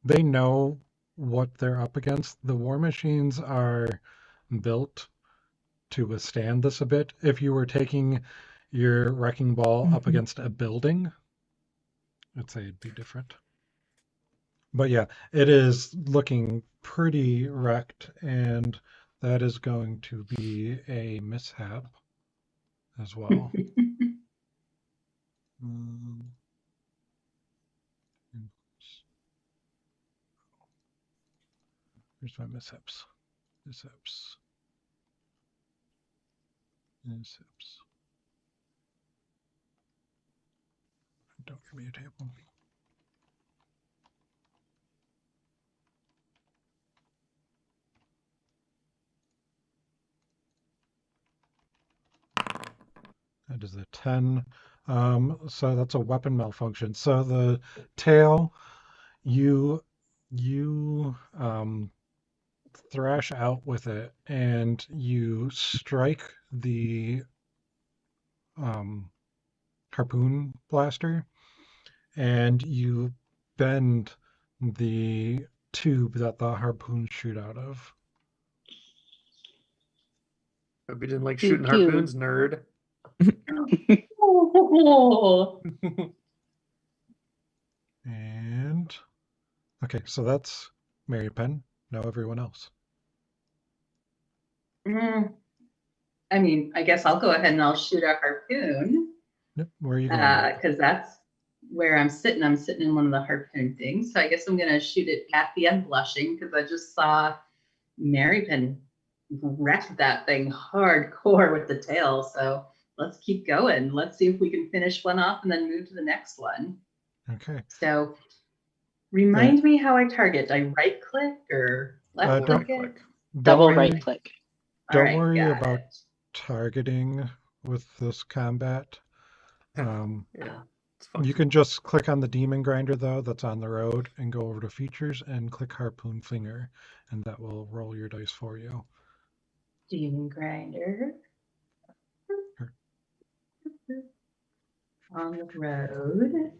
They know what they're up against. The War Machines are built to withstand this a bit. If you were taking your wrecking ball up against a building, I'd say it'd be different. But yeah, it is looking pretty wrecked, and that is going to be a mishap as well. Um, Here's my mishaps. Mishaps. Mishaps. Don't give me a table. That is a 10. So that's a weapon malfunction. So the tail, you thrash out with it, and you strike the harpoon blaster, and you bend the tube that the harpoons shoot out of. Hope you didn't like Pew, shooting pew. harpoons, nerd. oh, And okay, so that's Mary Penn. Now everyone else. I mean, I guess I'll go ahead and I'll shoot a harpoon Yep, where are you going? because that's where I'm sitting. I'm sitting in one of the harpoon things. So I guess I'm going to shoot it at the Unblushing because I just saw Mary Penn wreck that thing hardcore with the tail. So let's keep going. Let's see if we can finish one off and then move to the next one. Okay. So remind me how I target. I right click or left don't click it? Double worry- right click. Don't All right, worry got about it. targeting with this combat. Yeah, it's fun. You can just click on the demon grinder though that's on the road and go over to features and click harpoon flinger, and that will roll your dice for you. Demon grinder. Sure. On the road.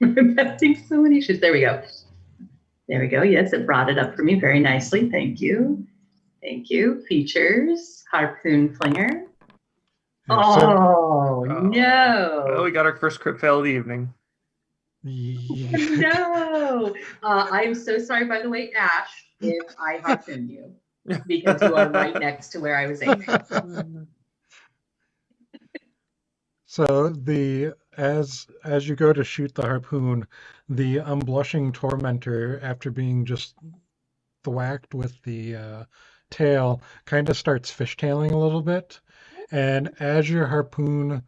I'm having so many issues. There we go. There we go. Yes, it brought it up for me very nicely. Thank you. Thank you. Features, harpoon flinger. Yeah, so- Oh, Well, no. we got our first crit fail of the evening. No. I'm so sorry, by the way, Ash, if I harpoon you because you are right next to where I was aiming. So as you go to shoot the harpoon, the unblushing tormentor, after being just thwacked with the tail, kind of starts fishtailing a little bit. And as your harpoon,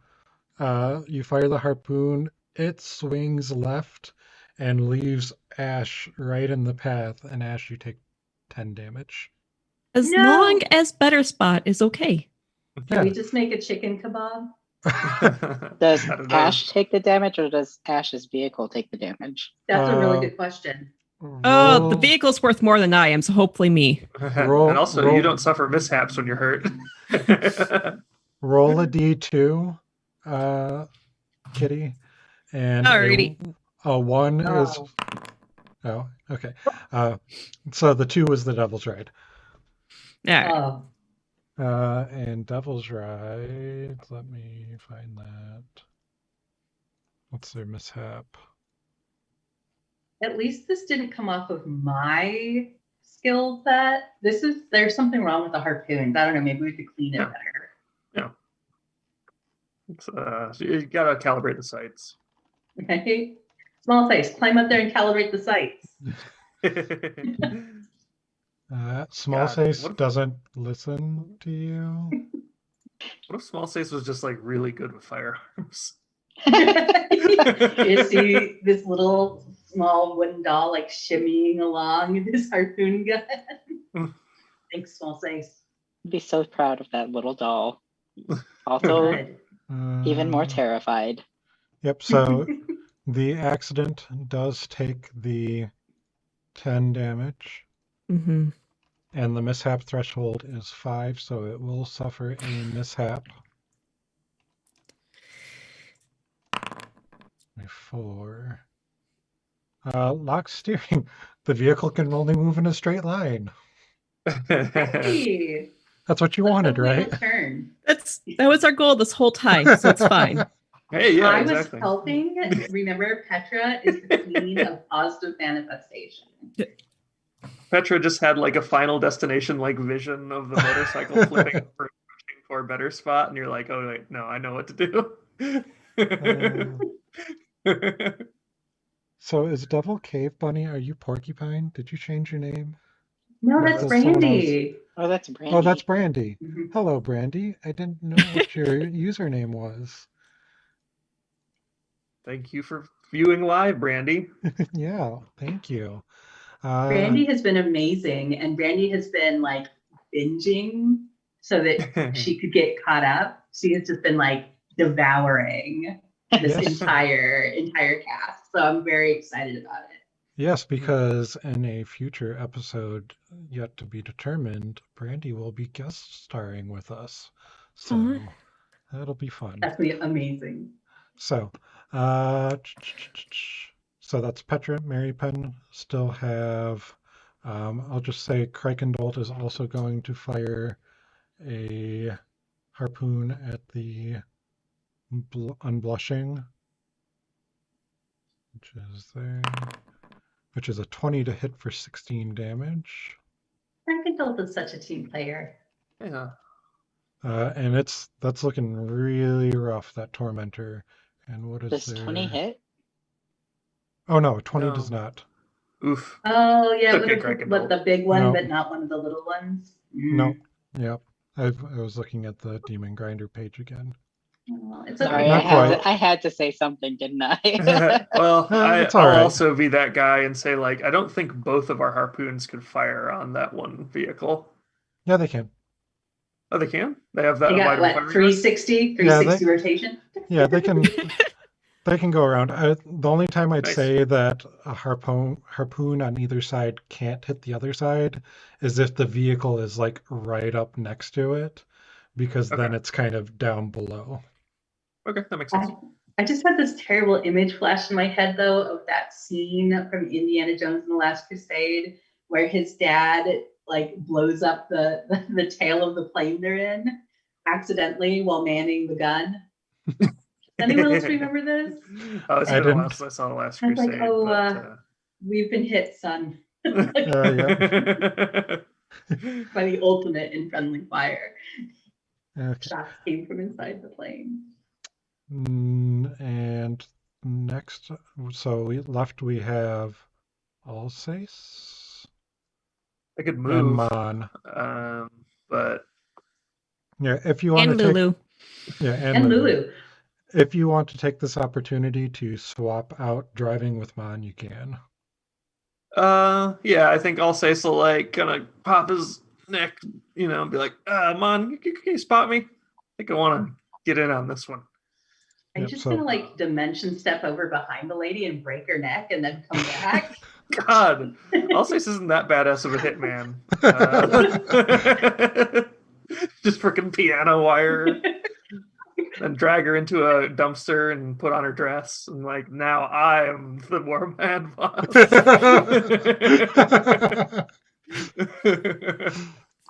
you fire the harpoon, it swings left and leaves Ash right in the path. And Ash, you take 10 damage. As No. long as Better Spot is okay. Can we just make a chicken kebab? Does I don't know. Ash take the damage or does Ash's vehicle take the damage? That's a really Uh, good question. Oh, the Roll- vehicle's worth more than I am, so hopefully me. Roll- And also, roll- you don't suffer mishaps when you're hurt. Roll a d2, Kitty, and Alrighty. a 1 is. Oh. Oh, okay. So the 2 is the Devil's Ride. All right. Oh, And Devil's Ride, let me find that. What's their mishap? at least this didn't come off of my skill set. There's something wrong with the harpoons. I don't know, maybe we could clean it Yeah. better. So you gotta calibrate the sights. Okay. Small face, climb up there and calibrate the sights. Small God, Face what if- doesn't listen to you. What if Small Face was just like really good with firearms? You see this little small wooden doll like shimmying along with his harpoon gun. Thanks, small size. I'd be so proud of that little doll. Also, Good. even more Uh, terrified. Yep, so the accident does take the 10 damage, Mm-hmm. and the mishap threshold is 5, so it will suffer a mishap. 4. Lock steering. The vehicle can only move in a straight line. Hey, That's what you let's wanted, hopefully right? it'll turn. That was our goal this whole time, so it's fine. Hey, yeah, I exactly. was helping. Remember, Petra is the queen of positive manifestation. Petra just had like a Final Destination like vision of the motorcycle flipping over and pushing for a better spot, and you're like, oh wait, no, I know what to do. So is Devil Cave Bunny, are you Porcupine? Did you change your name? No, No, that's that's someone else. Brandy. Oh, that's Brandy. Oh, that's Brandy. Mhm. Hello, Brandy. I didn't know what your username was. Thank you for viewing live, Brandy. Yeah, thank you. Brandy has been amazing, and Brandy has been like binging so that she could get caught up. She has just been like devouring this Yes. entire cast. So I'm very excited about it. Yes, because in a future episode yet to be determined, Brandy will be guest starring with us. So Aw. that'll be fun. That's gonna be amazing. So, so that's Petra, Mary Penn. Still have, I'll just say Krakendolt is also going to fire a harpoon at the Unblushing, which is there, which is a 20 to hit for 16 damage. Frankendolt is such a team player. Yeah. And that's looking really rough, that Tormentor. And what is Does 20 there? hit? Oh no, 20 does No. not. Oof. Oh yeah, It's okay, what Krakendolt. the big one, No. but not one of the little ones. No. Yep. I was looking at the Demon Grinder page again. Well, it's Sorry, okay. Not quite. I had to say something, didn't I? Well, It's all I'll right. also be that guy and say, like, I don't think both of our harpoons could fire on that one vehicle. Yeah, they can. Oh, they can? They have that They got wide what, firing 360 Yeah, 360 rotation? Yeah, they can. They can go around. The only time I'd Nice. say that a harpoon on either side can't hit the other side is if the vehicle is like right up next to it, because then Okay. it's kind of down below. Okay, that makes sense. I just had this terrible image flash in my head though of that scene from Indiana Jones and the Last Crusade where his dad like blows up the tail of the plane they're in accidentally while manning the gun. Does anyone else remember this? Oh, it's I been a while didn't. since I saw The Last I was like, Crusade. oh, we've been hit, son, Yeah. by the ultimate in friendly fire. Okay. Shots came from inside the plane. And next, so we have Alsace I could and move, Mon. but Yeah, if you want And to take. Lulu. Yeah, And Lulu. If you want to take this opportunity to swap out driving with Mon, you can. yeah, I think I'll say so. Like, kind of pop his neck, and be like, Mon, can you spot me? I think I want to get in on this one. Are you Yep, just so- gonna like dimension step over behind the lady and break her neck and then come back? God, Alsace isn't that badass of a hitman. Just freaking piano wire and drag her into a dumpster and put on her dress and like, now I am the Warband boss.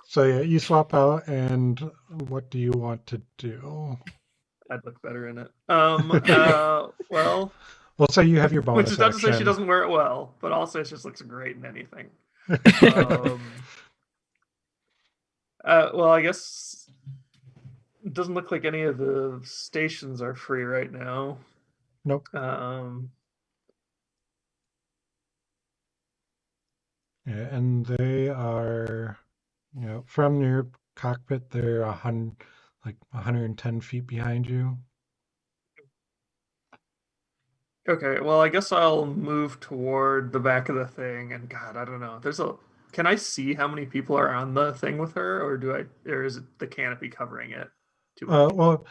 So yeah, you swap out, and what do you want to do? I'd look better in it. Well, Well, say you have your bonus which is not to say she action. doesn't wear it well, but also it just looks great in anything. Well, I guess it doesn't look like any of the stations are free right now. Nope. Yeah, and they are, from your cockpit, they're 110 feet behind you. Okay, well, I guess I'll move toward the back of the thing, and God, I don't know. There's a can I see how many people are on the thing with her, or is it the canopy covering it? Too much? Well,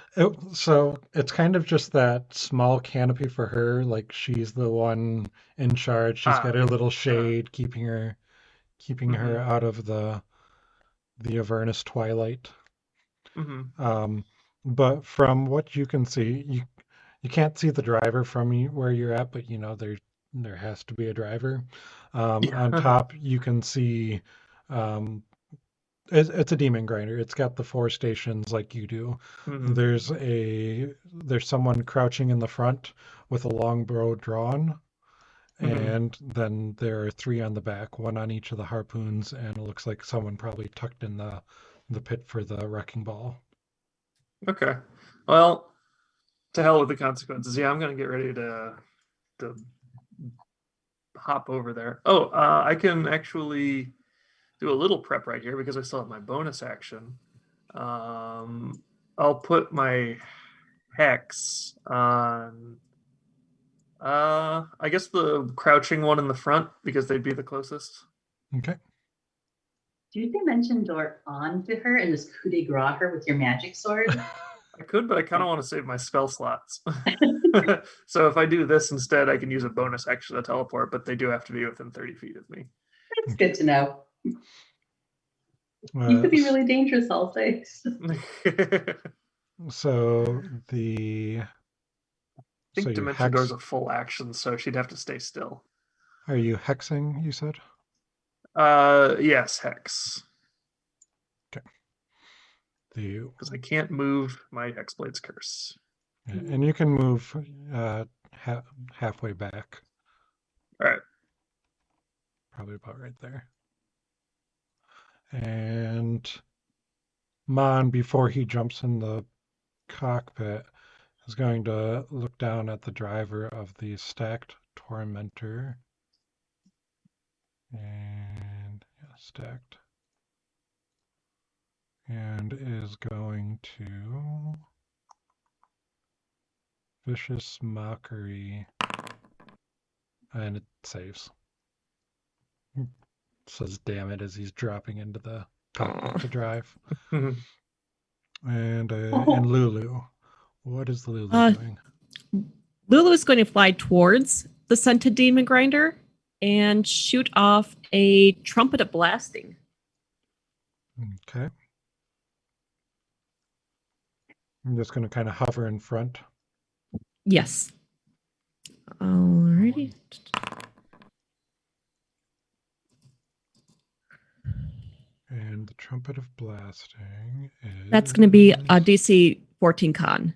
so it's kind of just that small canopy for her. Like she's the one in charge. She's got her little shade keeping her Mhm. out of the Avernus twilight. Mm-hmm. But from what you can see, you can't see the driver from where you're at, but there has to be a driver. On Yeah. top, you can see um, it's a demon grinder. It's got the 4 stations like you do. Mhm. There's someone crouching in the front with a longbow drawn, Mhm. and then there are 3 on the back, one on each of the harpoons, and it looks like someone probably tucked in the pit for the wrecking ball. Okay. Well, to hell with the consequences. Yeah, I'm gonna get ready to hop over there. Oh, I can actually do a little prep right here because I still have my bonus action. I'll put my hex on. I guess the crouching one in the front because they'd be the closest. Okay. Do you think mention door on to her and just coup de grace her with your magic sword? I could, but I kind of want to save my spell slots. So if I do this instead, I can use a bonus action to teleport, but they do have to be within 30 feet of me. That's good to know. You Uh, could be really dangerous all days. so the I think so you Dimension Door is hex. a full action, so she'd have to stay still. Are you hexing? You said. Yes, Hex. Okay. The Because I can't move my Hexblade's Curse. and you can move halfway back, All right. probably about right there. And Mon, before he jumps in the cockpit, is going to look down at the driver of the stacked Tormentor. And yeah, stacked. And is going to Vicious Mockery. And it saves. Says damn it as he's dropping into the cockpit to drive. And Lulu. What is Lulu doing? Lulu is going to fly towards the scented demon grinder and shoot off a trumpet of blasting. Okay. I'm just going to kind of hover in front. Yes. Alrighty. And the Trumpet of Blasting is... That's going to be a DC 14 con.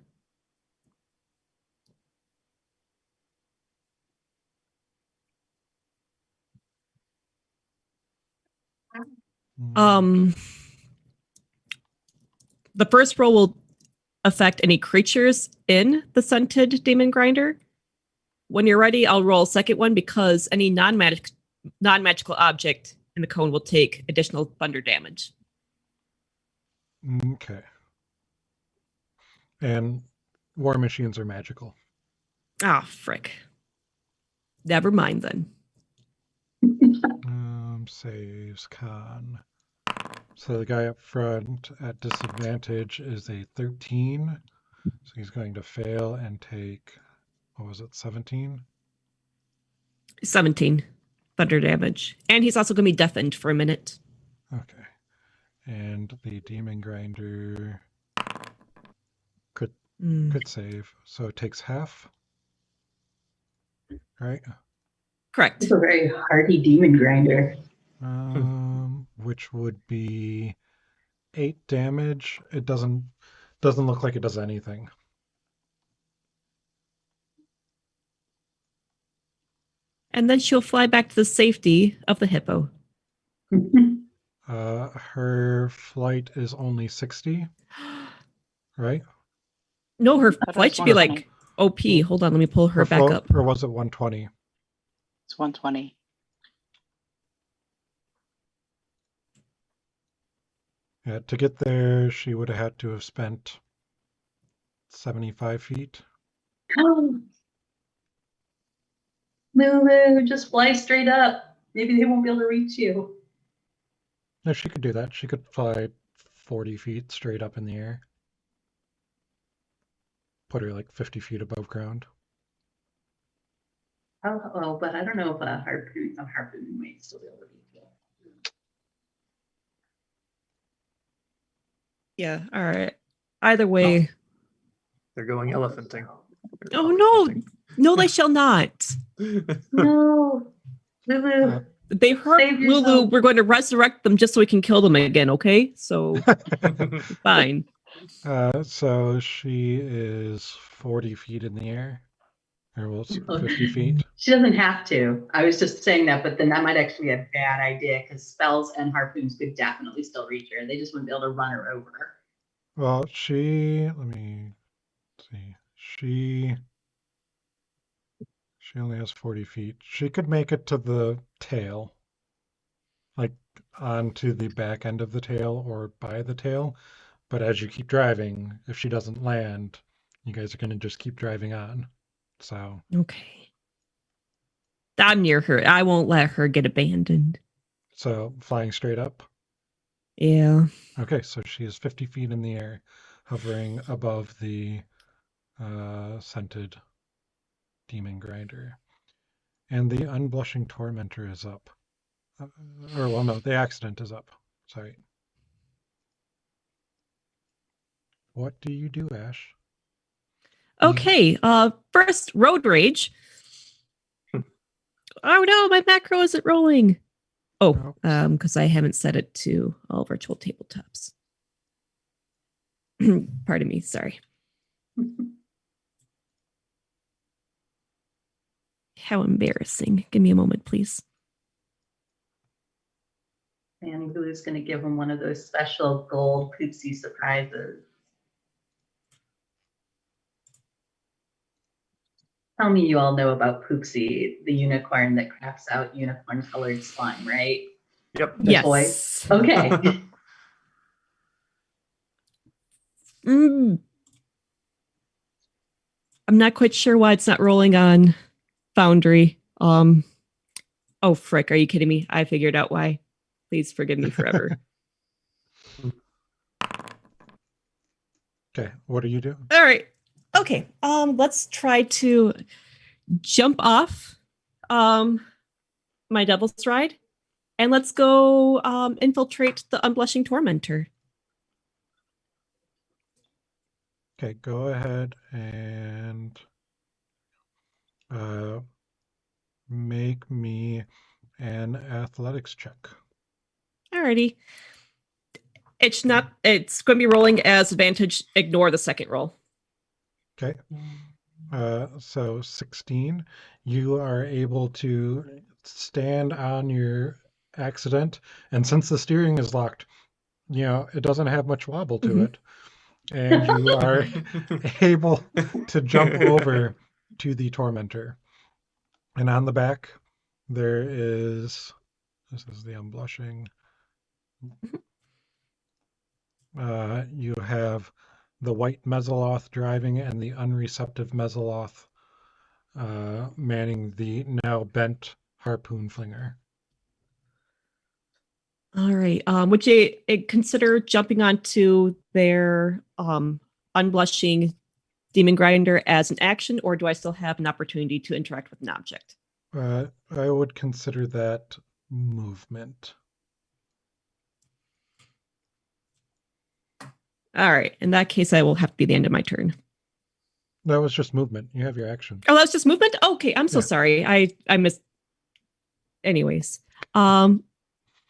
The first roll will affect any creatures in the scented demon grinder. When you're ready, I'll roll a second one because any non-magical object in the cone will take additional thunder damage. Okay. And war machines are magical. Ah, frick. Never mind then. Saves con. So the guy up front at disadvantage is a 13. So he's going to fail and take, what was it, 17? 17 thunder damage. And he's also going to be deafened for a minute. Okay. And the Demon Grinder could save. So it takes half. Right? Correct. It's a very hardy demon grinder. Which would be 8 damage. It doesn't look like it does anything. And then she'll fly back to the safety of the hippo. Her flight is only 60, right? No, her That flight is should be 120. like OP. Hold on, let me pull her back up. Or was it 120? It's 120. Yeah, to get there, she would have had to have spent 75 feet. Lulu, just fly straight up. Maybe they won't be able to reach you. No, she could do that. She could fly 40 feet straight up in the air. Put her like 50 feet above ground. Oh, but I don't know if a harpoon might still be able to reach it. Yeah. All right. Either way. They're going elephanting. Oh no! No, they shall not. No, Lulu. Uh, They hurt Save Lulu. yourself. We're going to resurrect them just so we can kill them again. Okay, so fine. So she is 40 feet in the air. Or well, it's 50 feet. She doesn't have to. I was just saying that, but then that might actually be a bad idea because spells and harpoons could definitely still reach her. They just wouldn't be able to run her over. Well, let me see. She only has 40 feet. She could make it to the tail, like onto the back end of the tail or by the tail. But as you keep driving, if she doesn't land, you guys are going to just keep driving on. So, Okay. I'm near her. I won't let her get abandoned. so flying straight up. Yeah. Okay, so she is 50 feet in the air, hovering above the scented demon grinder. And the unblushing tormentor is up. Or, well, no, the accident is up. Sorry. What do you do, Ash? Okay. First, road rage. Oh no, my macro isn't rolling. Oh, because I haven't set it to all virtual tabletops. Pardon me. Sorry. How embarrassing. Give me a moment, please. And Lulu's going to give him one of those special gold poopsie surprises. Tell me you all know about Poopsie, the unicorn that crafts out unicorn-colored slime, right? Yep. The toy? Yes. Okay. I'm not quite sure why it's not rolling on Foundry. Oh frick, are you kidding me? I figured out why. Please forgive me forever. Okay, what are you doing? All right. Okay. Let's try to jump off my Devil's Stride and let's go infiltrate the Unblushing Tormentor. Okay, go ahead and make me an athletics check. Alrighty. It's going to be rolling as advantage. Ignore the second roll. Okay. So 16, you are able to stand on your accident, and since the steering is locked, it doesn't have much wobble to it, and you are able to jump over to the tormentor. And on the back, this is the unblushing. You have the white Mesoloth driving and the unreceptive Mesoloth manning the now bent harpoon flinger. All right. Would you consider jumping onto their Unblushing Demon Grinder as an action, or do I still have an opportunity to interact with an object? I would consider that movement. All right. In that case, I will have to be the end of my turn. That was just movement. You have your action. Oh, that's just movement? Okay, I'm so Yeah. sorry. I missed. Anyways, what I'm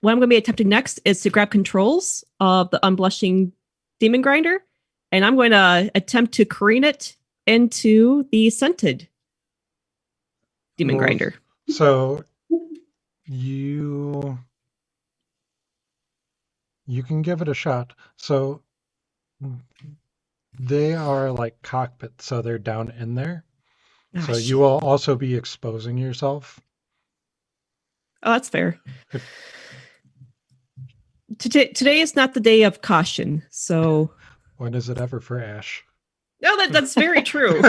going to be attempting next is to grab controls of the Unblushing Demon Grinder, and I'm going to attempt to careen it into the Scented Demon Well, Grinder. So you can give it a shot. So they are like cockpits, so they're down in there. So you will also be exposing yourself. Oh, that's fair. Today is not the day of caution, so. When is it ever for Ash? No, that's very true.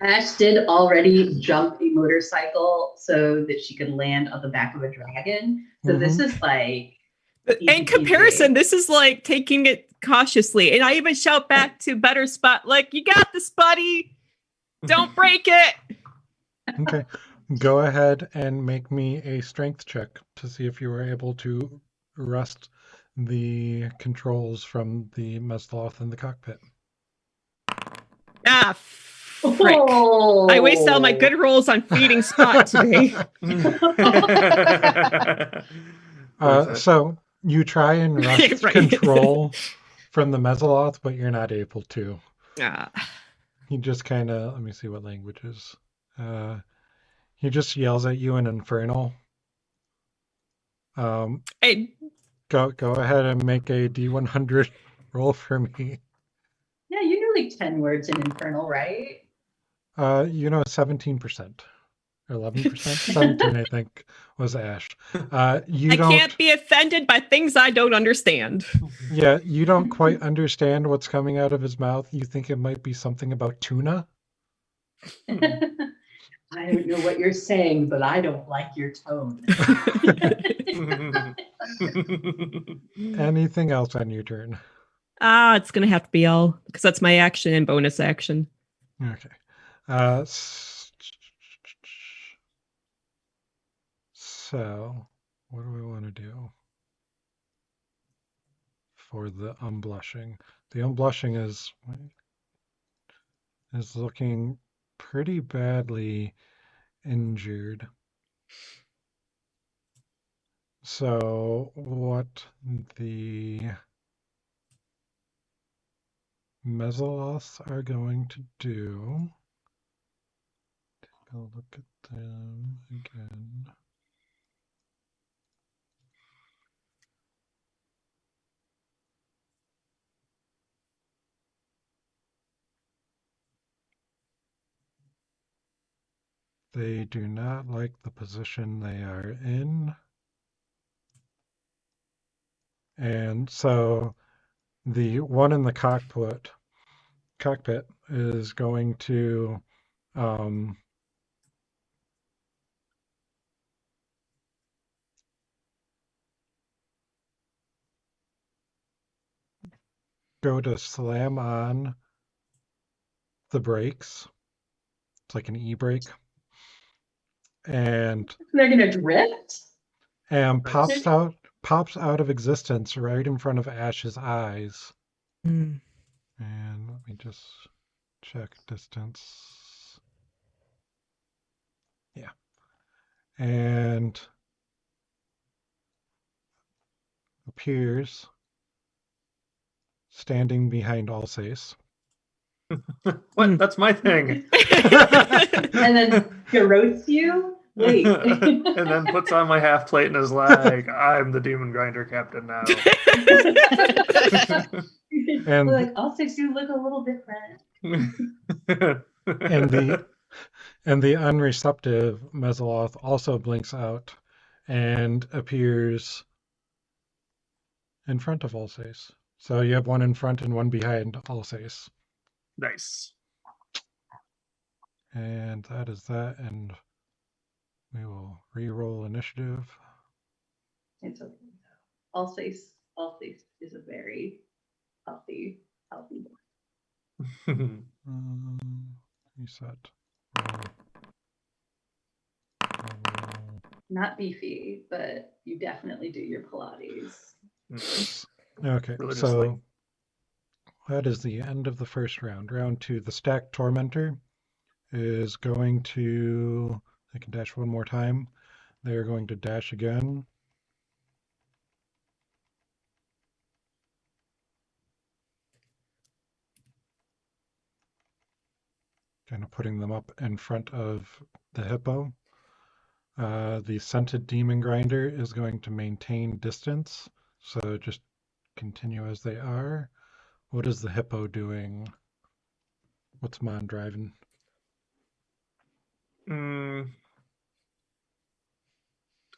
Ash did already jump a motorcycle so that she could land on the back of a dragon. So this is like In comparison, this is like taking it cautiously. And I even shout back to Better Spot, like, you got this, buddy. Don't break it. Okay. Go ahead and make me a strength check to see if you were able to wrest the controls from the Mesloth in the cockpit. Ah, frick. I waste all my good rolls on feeding Spot today. Worth it. So you try and wrest Right. control from the Mesloth, but you're not able to. Ah. He just kind of, let me see what languages. He just yells at you in Infernal. Hey, Go ahead and make a D100 roll for me. Yeah, you knew like 10 words in Infernal, right? 17%. 11%? 17, I think, was Ash. You I don't, can't be offended by things I don't understand. yeah, you don't quite understand what's coming out of his mouth. You think it might be something about tuna. I don't know what you're saying, but I don't like your tone. Anything else on your turn? It's gonna have to be all because that's my action and bonus action. Okay. So, what do we want to do for the unblushing? The unblushing is looking pretty badly injured. So, what the Mesoloths are going to do, take a look at them again. They do not like the position they are in. And so the one in the cockpit is going to go to slam on the brakes. It's like an e-brake. And They're gonna drift? pops out of existence right in front of Ash's eyes. Mm. And let me just check distance. Yeah. And appears standing behind Alsace. What? That's my thing. And then garrotes you? Wait. And then puts on my half plate and is like, I'm the demon grinder captain now. And- We're like, all six you look a little different. And the unreceptive Mesoloth also blinks out and appears in front of Alsace. So you have one in front and one behind Alsace. Nice. And that is that, and we will re-roll initiative. It's okay. Alsace is a very healthy boy. Reset. Roll. Not beefy, but you definitely do your Pilates. Okay, Religiously. so that is the end of the first round. Round two, the Stacked Tormentor is going to, they can dash one more time. They're going to dash again. Kind of putting them up in front of the hippo. The Scented Demon Grinder is going to maintain distance, so just continue as they are. What is the hippo doing? What's Mon driving? I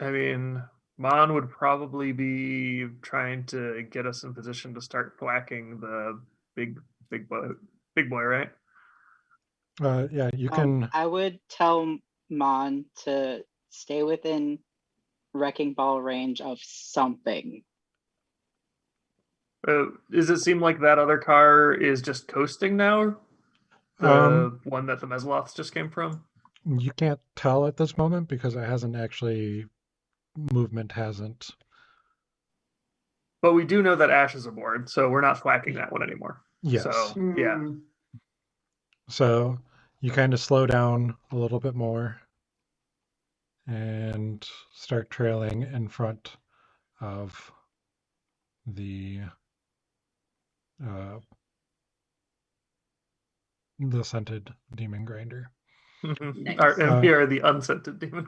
mean, Mon would probably be trying to get us in position to start whacking the big boy, right? Yeah, you can. I would tell Mon to stay within wrecking ball range of something. Does it seem like that other car is just coasting now? The one that the Mesloths just came from? You can't tell at this moment because it hasn't actually, movement hasn't. But we do know that Ash is aboard, so we're not thwacking that one anymore. Yes. So, yeah. Hmm. So you kind of slow down a little bit more and start trailing in front of uh, the scented demon grinder. Nice. And we are the unscented demon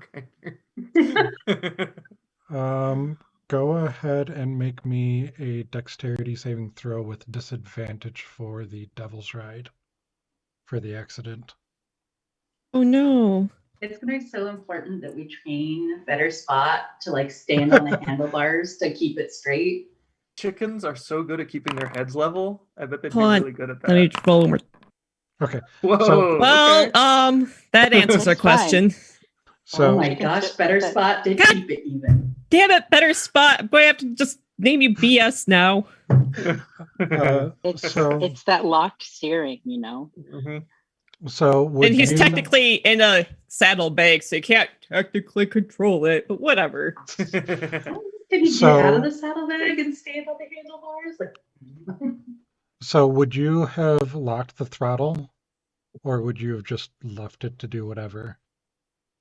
grinder. Go ahead and make me a dexterity saving throw with disadvantage for the Devil's Ride for the accident. Oh no. It's gonna be so important that we train Better Spot to like stand on the handlebars to keep it straight. Chickens are so good at keeping their heads level. I bet they'd be Hold on. really good at Let me that. roll one more. Okay, Whoa. Well, okay. that answers our It's fine. question. so Oh my Chicken gosh, shit Better like that. Spot did God. keep it even. Damn it, Better Spot. Boy, I have to just name you BS now. It's so it's that locked steering, you know. Mhm. so would And he's you, technically in a saddlebag, so you can't technically control it, but whatever. Can you So- get out of the saddlebag and stand on the handlebars? Like, so would you have locked the throttle, or would you have just left it to do whatever?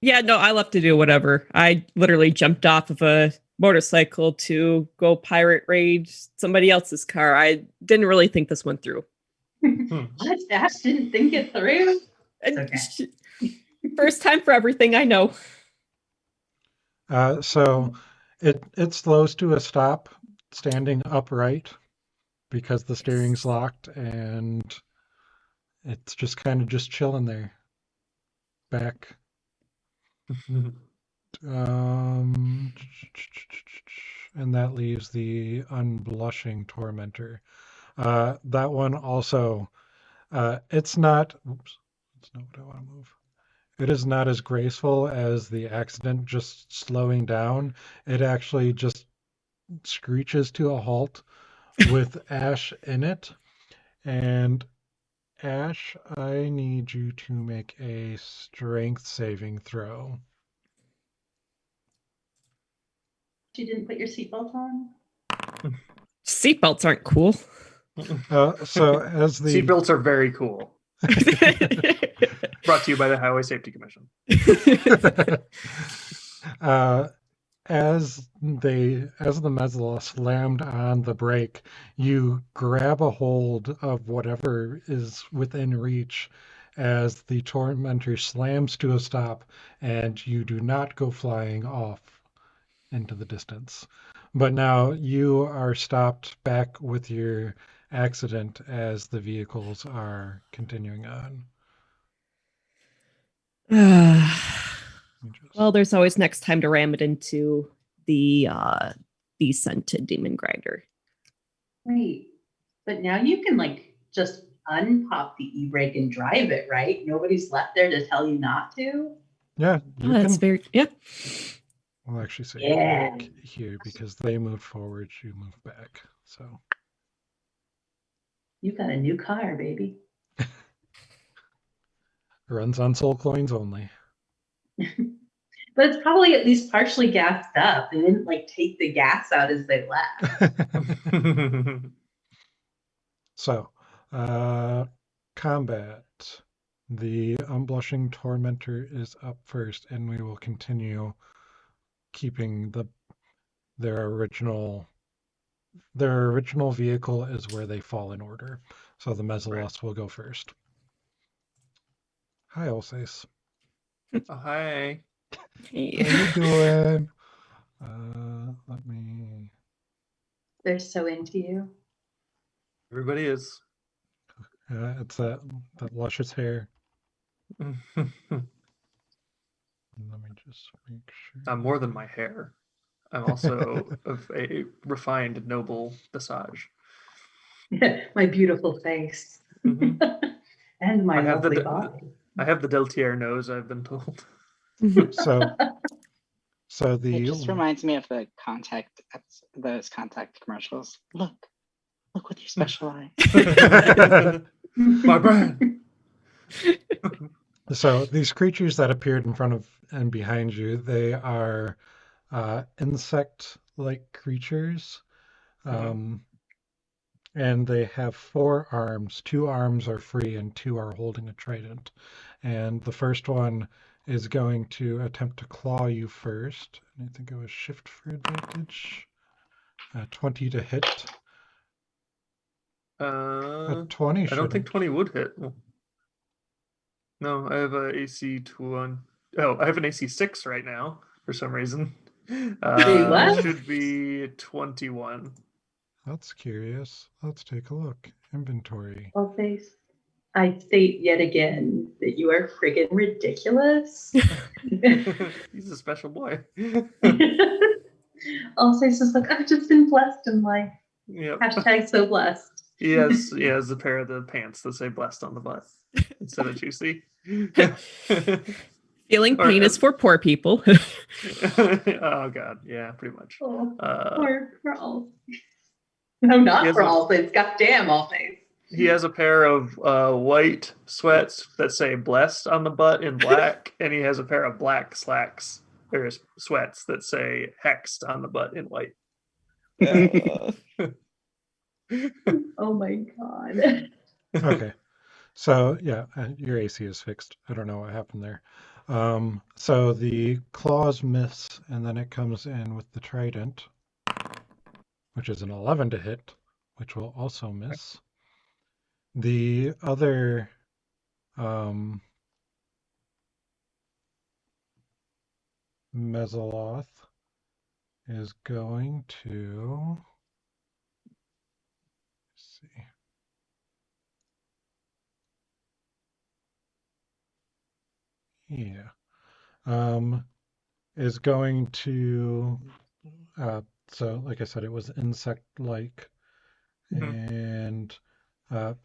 Yeah, no, I left to do whatever. I literally jumped off of a motorcycle to go pirate raid somebody else's car. I didn't really think this one through. what? Ash didn't think it through? And Okay. First time for everything, I know. So it slows to a stop, standing upright, because the steering's locked, and it's just kind of just chilling there. Back. And that leaves the unblushing tormentor. That one also, it's not. Oops, that's not what I want to move. It is not as graceful as the accident just slowing down. It actually just screeches to a halt with Ash in it. And Ash, I need you to make a strength saving throw. You didn't put your seatbelt on? Seatbelts aren't cool. So as the Seatbelts are very cool. Brought to you by the Highway Safety Commission. as the Mesla slammed on the brake, you grab a hold of whatever is within reach as the tormentor slams to a stop, and you do not go flying off into the distance. But now you are stopped back with your accident as the vehicles are continuing on. Well, there's always next time to ram it into the scented demon grinder. Right. But now you can like just unpop the e-brake and drive it, right? Nobody's left there to tell you not to. Yeah, you That's can. very yeah. We'll actually say Yeah. here because they moved forward, you move back. So You got a new car, baby. runs on soul coins only. But it's probably at least partially gassed up. They didn't like take the gas out as they left. So, combat. The unblushing tormentor is up first, and we will continue keeping their original vehicle is where they fall in order. So the Mesalos will go first. Hi, Ulsace. Oh, hi. How you doing? Let me. They're so into you. Everybody is. It's that luscious hair. Let me just make sure. I'm more than my hair. I'm also of a refined, noble visage. My beautiful face. Mhm. And my I have lovely the- body. I have the Deltier nose, I've been told. So It the just reminds me of those contact commercials. Look, Look with your special eye. My brand. So these creatures that appeared in front of and behind you, they are insect-like creatures. And they have 4 arms. 2 arms are free and 2 are holding a trident. And the first one is going to attempt to claw you first. And I think it was shift for advantage. 20 to hit. A 20 I don't think shouldn't. 20 would hit. No, I have a AC 1. Oh, I have an AC 6 right now for some reason. what? It should be 21. That's curious. Let's take a look. Inventory. I'll say, I state yet again that you are friggin' ridiculous. He's a special boy. Also, it's just like, I've just been blessed in life. Yep. Hashtag so blessed. He has a pair of the pants that say blessed on the butt instead of juicy. Feeling Or, pain is for poor people. Oh god, yeah, pretty much. Oh, Uh, for all. No, not Yes, for it- all things. Goddamn all things. He has a pair of white sweats that say blessed on the butt in black, and he has a pair of black slacks or sweats that say hexed on the butt in white. Oh my god. Okay. So yeah, your AC is fixed. I don't know what happened there. So the claws miss, and then it comes in with the trident, which is an 11 to hit, which will also miss. The other Mesoloth is going to let's see. Yeah. Is going to so like I said, it was insect-like, and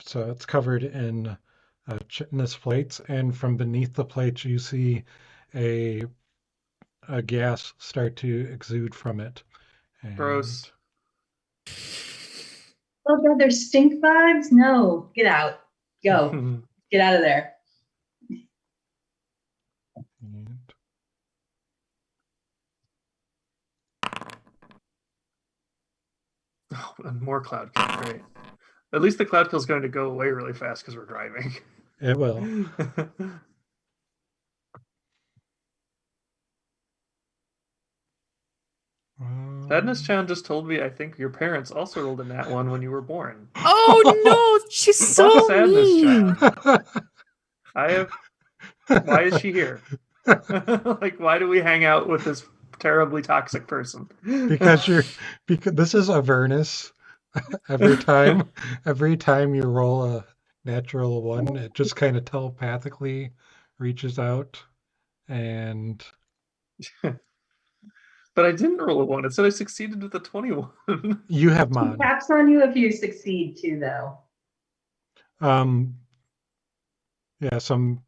so it's covered in chitinous plates, and from beneath the plates you see a gas start to exude from it. And Gross. Oh god, there's stink bugs? No, get out. Go. Get out of there. and Oh, and more cloud kill. Great. At least the cloud kill is going to go away really fast because we're driving. it will. Sadness Chan just told me I think your parents also rolled a nat 1 when you were born. Oh no, she's so Fuck Sadness mean. Chan. I have. Why is she here? Like, why do we hang out with this terribly toxic person? because this is Avernus. every time you roll a natural 1, it just kind of telepathically reaches out and But I didn't roll a 1. It said I succeeded with a 21. you have Mon. Taps on you if you succeed too, though. Yeah, some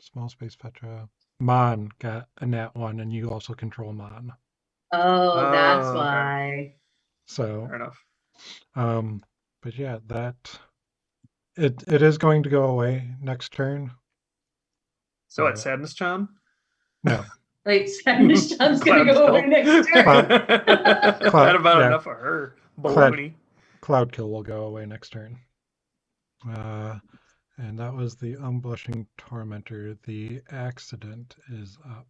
small space Petra. Mon got a nat 1, and you also control Mon. Oh, that's okay. why. So, Fair enough. but yeah, it is going to go away next turn. So what, Sadness Chan? No, Like, Spanish John's gonna Cloud go kill. away next turn. That about yeah. enough of her. Cloud- Baloney. Cloudkill will go away next turn. And that was the Unblushing Tormentor. The accident is up.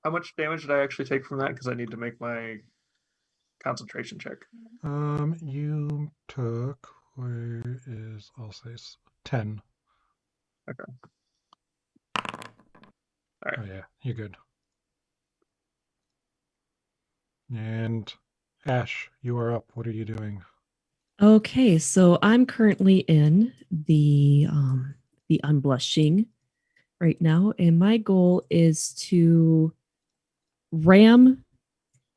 How much damage did I actually take from that? Because I need to make my concentration check. You took, where is, I'll say 10. Okay. All right. Oh yeah, you're good. And Ash, you are up. What are you doing? Okay, so I'm currently in the unblushing right now, and my goal is to ram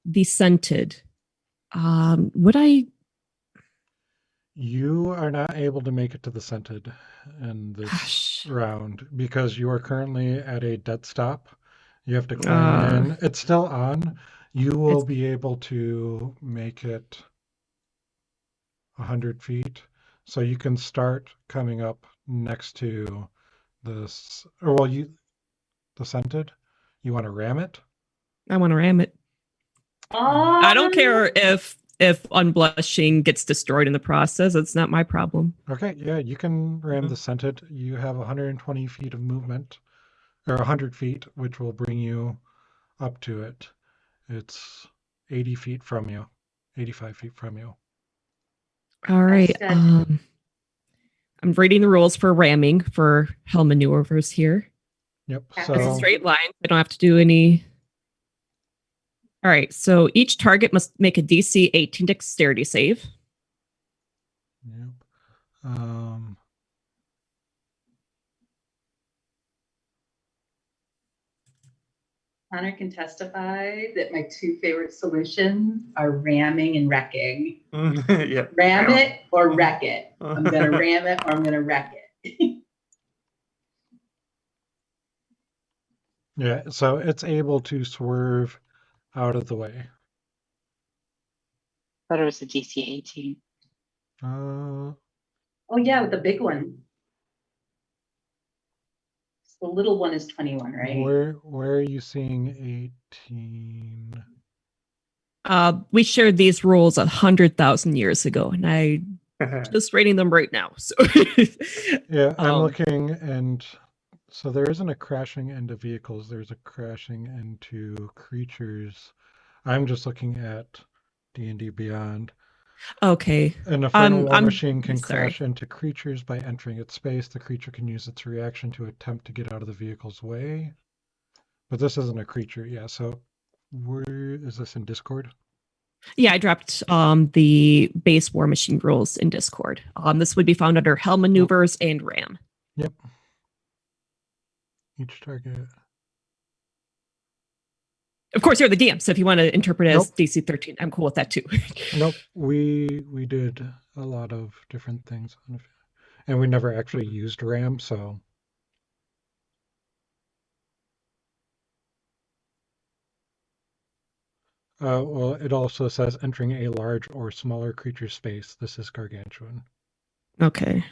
the scented. Would I? You are not able to make it to the scented in this Gosh. round because you are currently at a dead stop. You have to climb in. It's still on. You will It's- be able to make it 100 feet. So you can start coming up next to this, or well, the scented. You want to ram it? I want to ram it. I don't care if Unblushing gets destroyed in the process. It's not my problem. Okay, yeah, you can ram Mhm. the scented. You have 120 feet of movement, or 100 feet, which will bring you up to it. It's 80 feet from you, 85 feet from you. All right. said- I'm reading the rules for ramming for hell maneuvers here. Yep. It's It's a So straight line. I don't have to do any. All right. So each target must make a DC 18 dexterity save. yep. Um, Connor can testify that my two favorite solutions are ramming and wrecking. Yeah. Ram it or wreck it. I'm gonna ram it or I'm gonna wreck it. yeah. So it's able to swerve out of the way. Thought it was a DC 18. Oh yeah, with the big one. The little one is 21, right? Where are you seeing 18? We shared these rules 100,000 years ago, and I'm just reading them right now. So Yeah, I'm Um, looking, and so there isn't a crashing into vehicles. There's a crashing into creatures. I'm just looking at D&D Beyond. okay. An Infernal War I'm Machine can sorry. crash into creatures by entering its space. The creature can use its reaction to attempt to get out of the vehicle's way. But this isn't a creature, yeah. So where is this in Discord? Yeah, I dropped the base War Machine rules in Discord. This would be found under Hell Maneuvers and Ram. Yep. Each target. Of course, you're the DM, so if you want to interpret it as Nope. DC 13, I'm cool with that too. Nope. We did a lot of different things, and we never actually used RAM. So well, it also says entering a large or smaller creature space. This is gargantuan. Okay.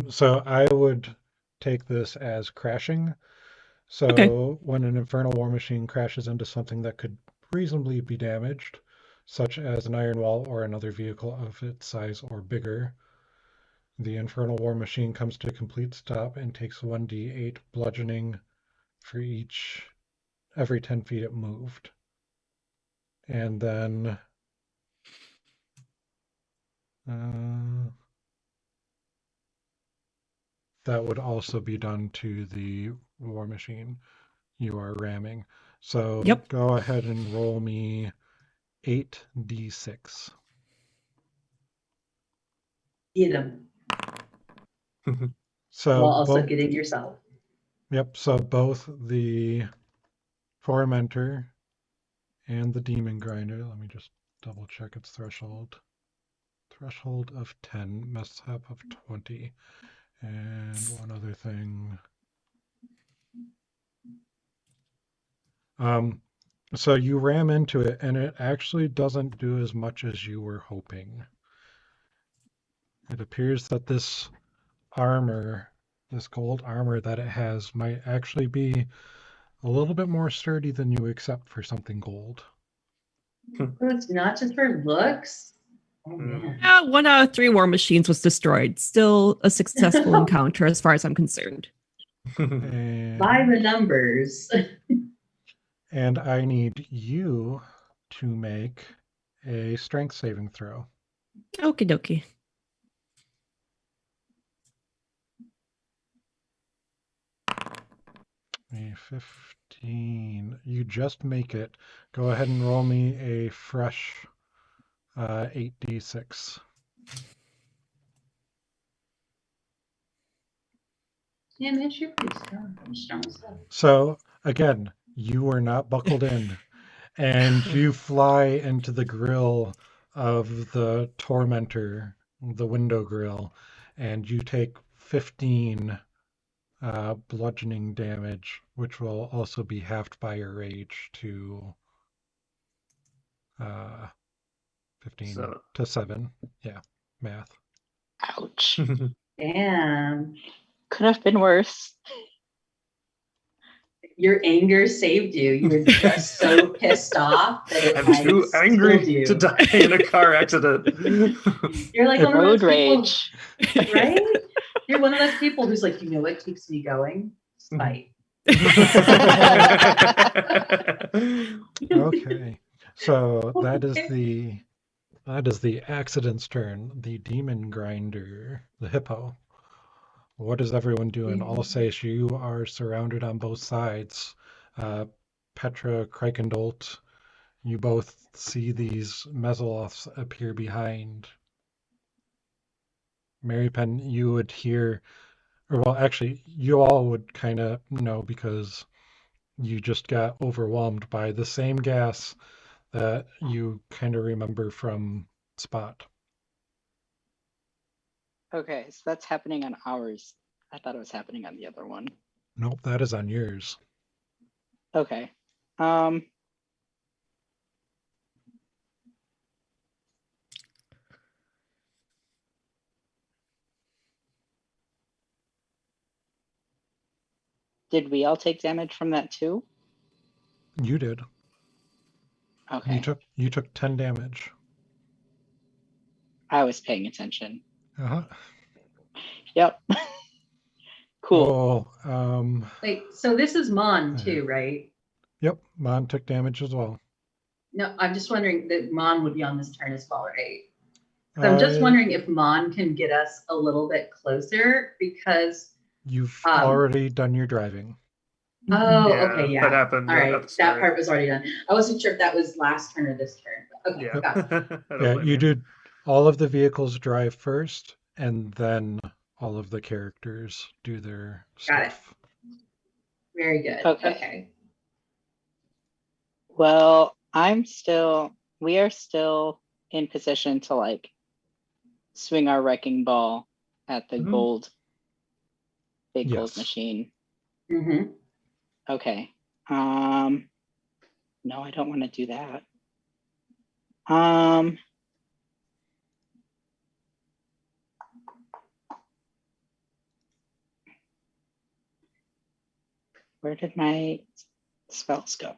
So I would take this as crashing. So Okay. when an Infernal War Machine crashes into something that could reasonably be damaged, such as an iron wall or another vehicle of its size or bigger, the Infernal War Machine comes to a complete stop and takes 1d8 bludgeoning for every 10 feet it moved. And then that would also be done to the War Machine you are ramming. So Yep. go ahead and roll me 8d6. Get them So while also both, getting yourself. yep. So both the Tormentor and the Demon Grinder. Let me just double check its threshold. Threshold of 10, mishap of 20, and one other thing. So you ram into it, and it actually doesn't do as much as you were hoping. It appears that this armor, this gold armor that it has, might actually be a little bit more sturdy than you accept for something gold. Oh, it's not just for looks. Oh Mm. man. Yeah, 1 out of 3 War Machines was destroyed. Still a successful encounter as far as I'm concerned. And, By the numbers. and I need you to make a strength saving throw. Okie dokie. A 15. You just make it. Go ahead and roll me a fresh 8d6. Yeah, man, you're pretty strong. You're strong as hell. So again, you were not buckled in, and you fly into the grill of the Tormentor, the window grill, and you take 15 bludgeoning damage, which will also be halved by your rage to 15 So- to 7. Yeah, math. Ouch. Damn. Could have been worse. Your anger saved you. You were just so pissed off that it I'm like too killed angry you. to die in a car accident. You're like one of Road those people, rage. right? You're one of those people who's like, you know what keeps me going? Spite. Okay. So that is the accident's turn. The demon grinder, the hippo. What is everyone doing? Alsace, you are surrounded on both sides. Petra, Kraikendolt, you both see these Mesoloths appear behind. Marypen, you would hear, or well, actually, you all would kind of know because you just got overwhelmed by the same gas that you kind of remember from Spot. Okay, so that's happening on ours. I thought it was happening on the other one. Nope, that is on yours. Okay. Did we all take damage from that too? You did. Okay. You took 10 damage. I was paying attention. Uh-huh. Yep. Cool. Oh, Wait, so this is Mon too, right? yep, Mon took damage as well. No, I'm just wondering that Mon would be on this turn as well, right? So I'm just wondering if Mon can get us a little bit closer because. You've already done your driving. Oh, Yeah, okay, yeah. that happened All at right, the that start. part was already done. I wasn't sure if that was last turn or this turn. But okay, Yeah. got it. I don't Yeah, blame you did all of the vehicles drive first, and then all of the characters do their Got it. stuff. Very good. Okay. Okay. Well, we are still in position to like swing our wrecking ball at the Mhm. big gold Yes. machine. Mm-hmm. Okay. No, I don't want to do that. Where did my spells go?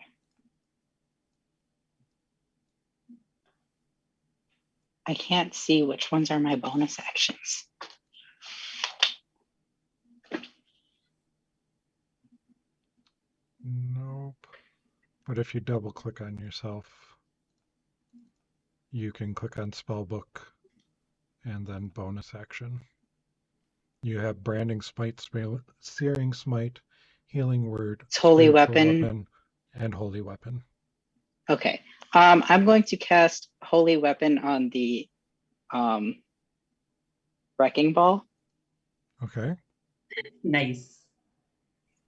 I can't see which ones are my bonus actions. Nope. But if you double click on yourself, you can click on spellbook and then bonus action. You have branding smite, searing smite, healing word, It's holy spiritual weapon. and holy weapon. Okay. I'm going to cast holy weapon on the wrecking ball. Okay. Nice.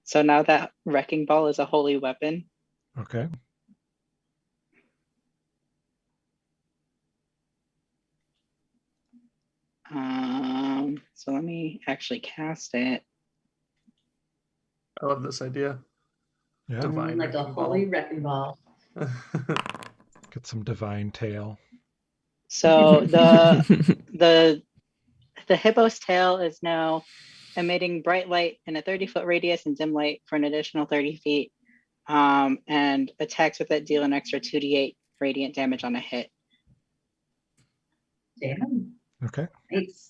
So now that wrecking ball is a holy weapon. Okay. So let me actually cast it. I love this idea. Yeah. Divine Like a wrecking ball. holy wrecking ball. Get some divine tail. So the hippo's tail is now emitting bright light in a 30-foot radius and dim light for an additional 30 feet. And attacks with it deal an extra 2d8 radiant damage on a hit. Damn. Okay. Nice.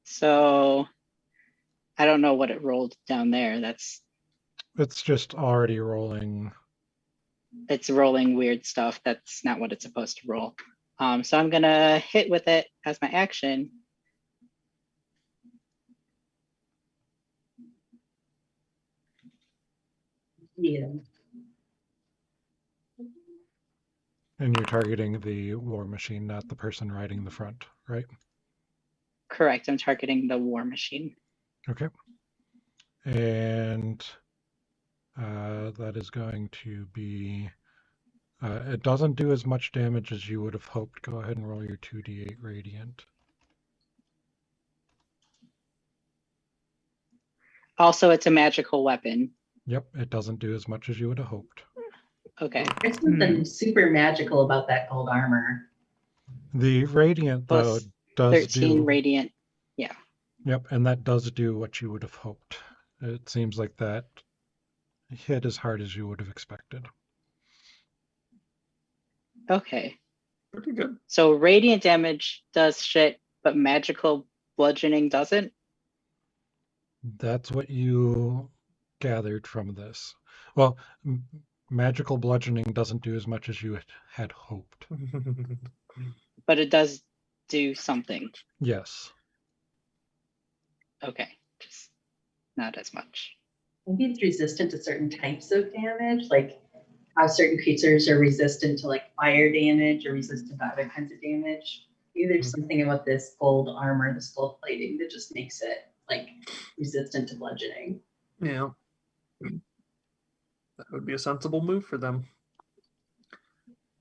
So I don't know what it rolled down there. It's just already rolling. It's rolling weird stuff. That's not what it's supposed to roll. So I'm gonna hit with it as my action. Yeah. And you're targeting the war machine, not the person riding the front, right? Correct. I'm targeting the war machine. Okay. And that is going to be, it doesn't do as much damage as you would have hoped. Go ahead and roll your 2d8 radiant. Also, it's a magical weapon. Yep, it doesn't do as much as you would have hoped. Okay. There's something super magical about that gold armor. The radiant though Plus does 13 do. radiant. Yep, and that does do what you would have hoped. It seems like that hit as hard as you would have expected. Okay. Pretty good. So radiant damage does shit, but magical bludgeoning doesn't? That's what you gathered from this. Well, magical bludgeoning doesn't do as much as you had hoped. But it does do something. Yes. Okay. Just not as much. Maybe it's resistant to certain types of damage, like how certain creatures are resistant to like fire damage or resistant to other kinds of damage. Maybe there's something about this gold armor, this gold plating that just makes it like resistant to bludgeoning. Yeah. That would be a sensible move for them.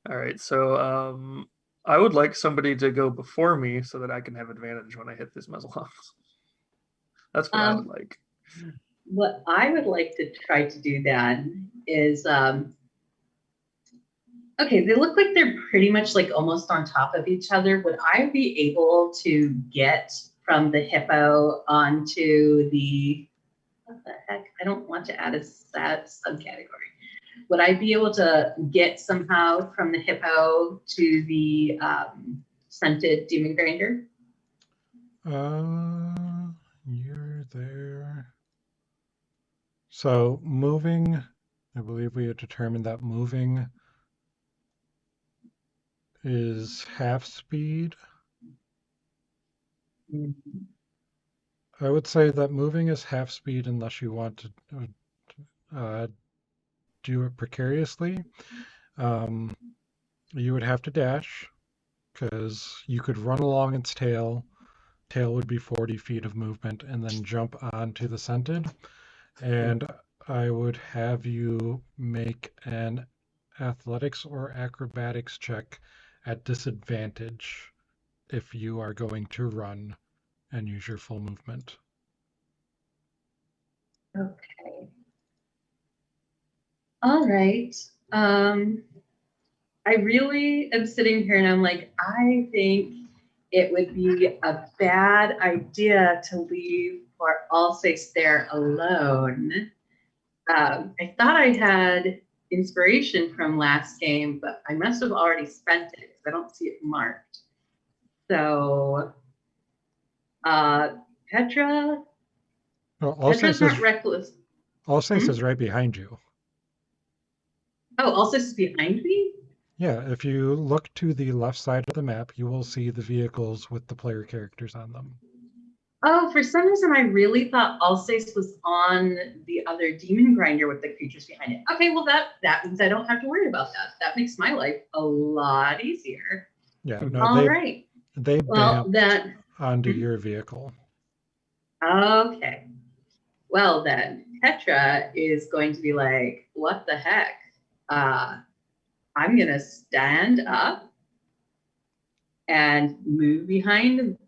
All right, so I would like somebody to go before me so that I can have advantage when I hit these muzzle That's what I would like. What I would like to try to do then is, okay, they look like they're pretty much like almost on top of each other. Would I be able to get from the hippo onto the, what the heck? I don't want to add a subcategory. Would I be able to get somehow from the hippo to the scented demon grinder? You're there. So moving, I believe we had determined that moving is half speed. I would say that moving is half speed unless you want to do it precariously. You would have to dash because you could run along its tail. Tail would be 40 feet of movement and then jump onto the scented. And I would have you make an athletics or acrobatics check at disadvantage if you are going to run and use your full movement. Okay. All right. I really am sitting here and I'm like, I think it would be a bad idea to leave for Alsace there alone. I thought I had inspiration from last game, but I must have already spent it because I don't see it marked. So, Petra, Well, Petra's not reckless. Alsace is right behind you. Oh, Alsace is behind me? Yeah, if you look to the left side of the map, you will see the vehicles with the player characters on them. Oh, for some reason, I really thought Alsace was on the other demon grinder with the creatures behind it. Okay, well, that means I don't have to worry about that. That makes my life a lot easier. Yeah, no, All right. they Well, bamped onto your vehicle. Okay. Well, then, Petra is going to be like, what the heck? I'm going to stand up and move behind.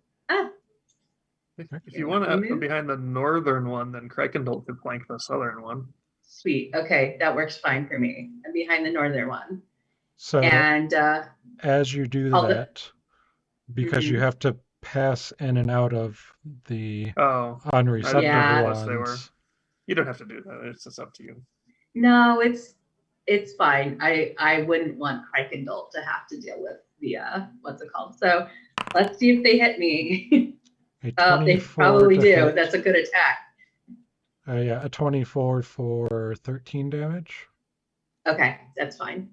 If you want to go behind the northern one, then Krekendall could flank the southern one. Sweet. Okay, that works fine for me. I'm behind the northern one. So, and as you do that, because you have to pass in and out of the unreceptive ones. You don't have to do that. It's just up to you. No, it's fine. I wouldn't want Krekendall to have to deal with the what's it called? So let's see if they hit me. They probably do. Hit. That's a good attack. Yeah, a 24 for 13 damage. Okay, that's fine.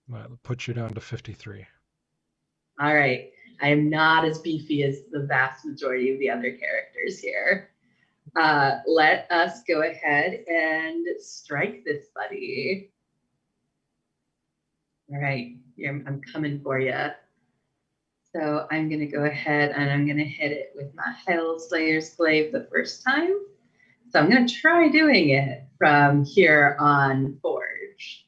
That'll put you down to 53. All right. I am not as beefy as the vast majority of the other characters here. Let us go ahead and strike this buddy. All right, I'm coming for you. So I'm going to go ahead and I'm going to hit it with my Hellslayer's Glaive the first time. So I'm going to try doing it from here on Forge.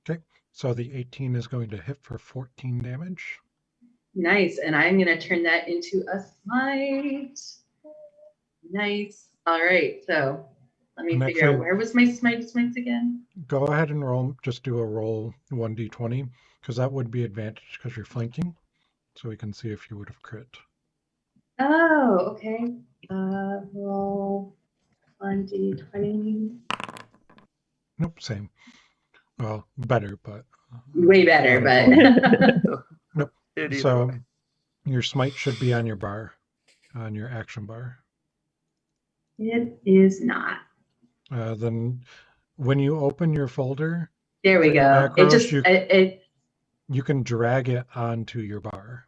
Okay, so the 18 is going to hit for 14 damage. Nice. And I'm going to turn that into a smite. Nice. All right. So let me And figure out actually- where was my smites again? Go ahead and roll, just do a roll 1d20, because that would be advantage because you're flanking. So we can see if you would have crit. Oh, okay. Roll 1d20. Nope, same. Well, better, but. Way better, but Nope. It either So way. your smite should be on your bar, on your action bar. it is not. Then when you open your folder, There we go. Macros, It just, you- it, you can drag it onto your bar.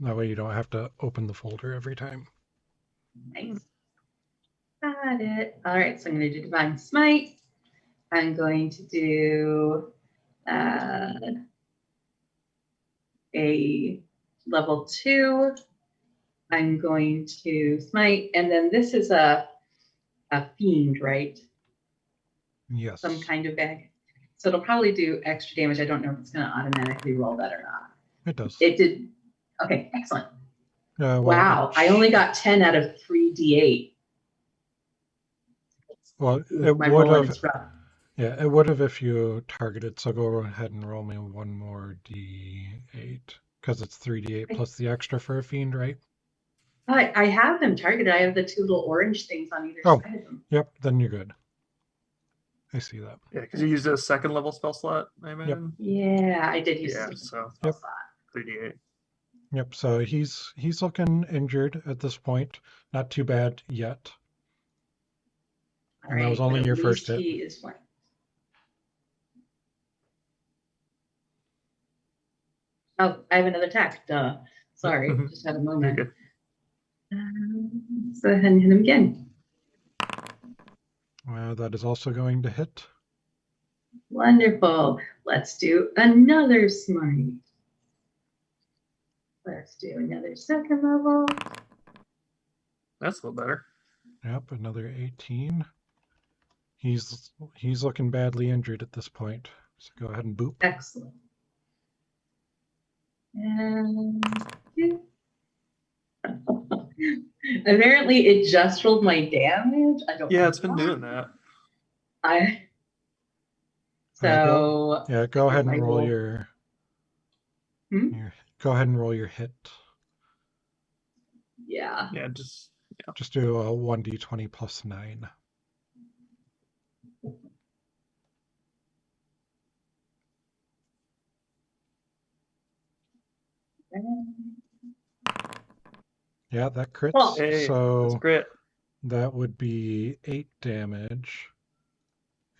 That way you don't have to open the folder every time. nice. Got it. All right, so I'm going to do Divine Smite. I'm going to do a level 2. I'm going to smite, and then this is a fiend, right? Yes. Some kind of bag. So it'll probably do extra damage. I don't know if it's going to automatically roll that or not. It does. It did. Okay, excellent. Well, Wow, I only got 10 out of 3d8. Well, it My would rolling have. is rough. Yeah, it would have if you targeted. So go ahead and roll me one more d8 because it's 3d8 plus the extra for a fiend, right? I have them targeted. I have the 2 little orange things on either Oh. side of them. Yep, then you're good. I see that. Yeah, because you used a second level spell slot, I imagine. Yeah, I did use Yeah, the so Yep. 3d8. Yep. So he's looking injured at this point. Not too bad yet. All And that was right, only but your at first least hit. He is fine. Oh, I have another attack. Duh. Sorry, Mhm. just had a You're moment. good. Let's go ahead and hit him again. That is also going to hit. Wonderful. Let's do another smite. Let's do another second level. That's a little better. Yep, another 18. He's looking badly injured at this point. So go ahead and boop. Excellent. And two. Apparently, it just rolled my damage. I don't. Yeah, know it's been why. doing that. So Yeah, go ahead and I roll will- your, Hmm? go ahead and roll your hit. yeah. Yeah, just Just do a 1d20 plus 9. Yeah, that crits. Well, hey, that's So great. that would be 8 damage.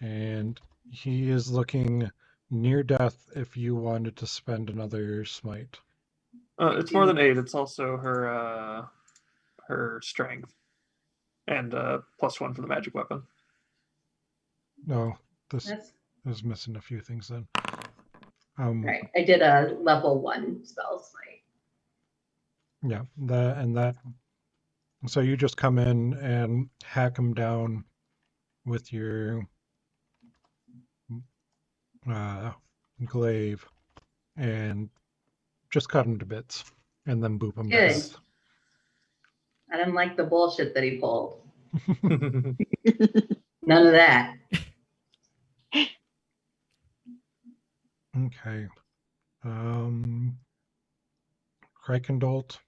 And he is looking near death if you wanted to spend another smite. It's more than 8. It's also her strength and +1 for the magic weapon. No, this That's is missing a few things then. right. I did a level 1 spell smite. Yeah, that. So you just come in and hack him down with your glaive and just cut him to bits and then boop him to Good. death. I didn't like the bullshit that he pulled. None of that. Okay. Krakendolt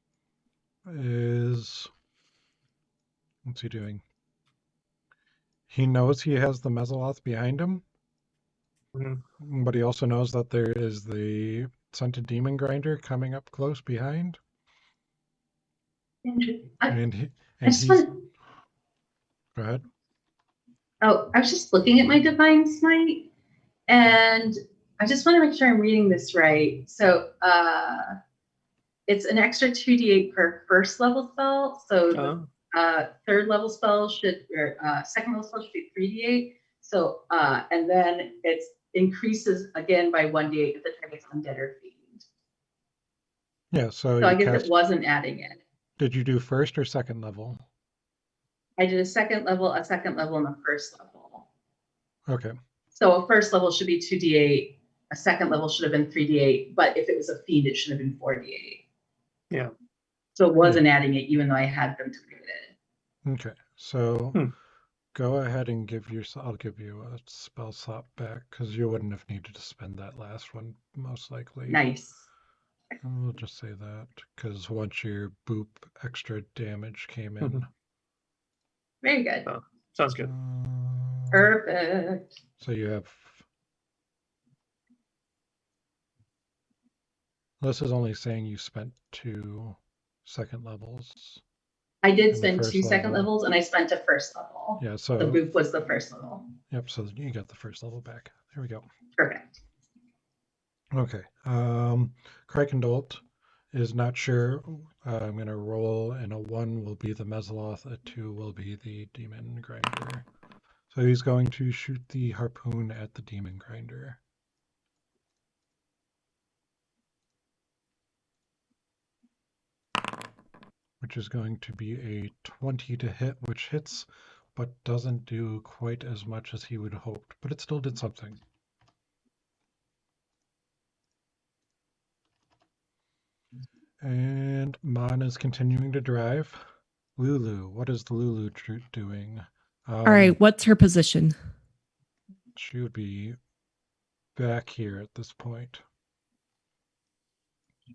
is, what's he doing? He knows he has the Mesoloth behind him, Mhm. but he also knows that there is the Scented Demon Grinder coming up close behind. I And just he's, want. go ahead. Oh, I was just looking at my Divine Smite, and I just want to make sure I'm reading this right. So it's an extra 2d8 per first level spell. So Oh, third level spell should, or second level spell should be 3d8. So, and then it increases again by 1d8 if the target's undead or fiend. Yeah, so So I you guess cast, it wasn't adding it. did you do first or second level? I did a second level, and a first level. Okay. So a first level should be 2d8, a second level should have been 3d8, but if it was a feat, it should have been 4d8. Yeah. So it wasn't adding it, even though I had them to read it. Okay, so Hmm. go ahead and give yourself. I'll give you a spell slot back because you wouldn't have needed to spend that last one most likely. Nice. And we'll just say that because once your boop extra damage came in. Very good. Oh, sounds good. Perfect. So you have. This is only saying you spent 2 second levels. I did the spend first 2 second level. levels and I spent a first level. Yeah, The so boop was the first level. yep, so you got the first level back. There we go. Perfect. Okay. Krakendolt is not sure. I'm gonna roll, and a 1 will be the Mesaloth, a 2 will be the Demon Grinder. So he's going to shoot the harpoon at the Demon Grinder. Which is going to be a 20 to hit, which hits, but doesn't do quite as much as he would have hoped, but it still did something. And Mon is continuing to drive. Lulu, what is the Lulu doing? All right, what's her position? She would be back here at this point.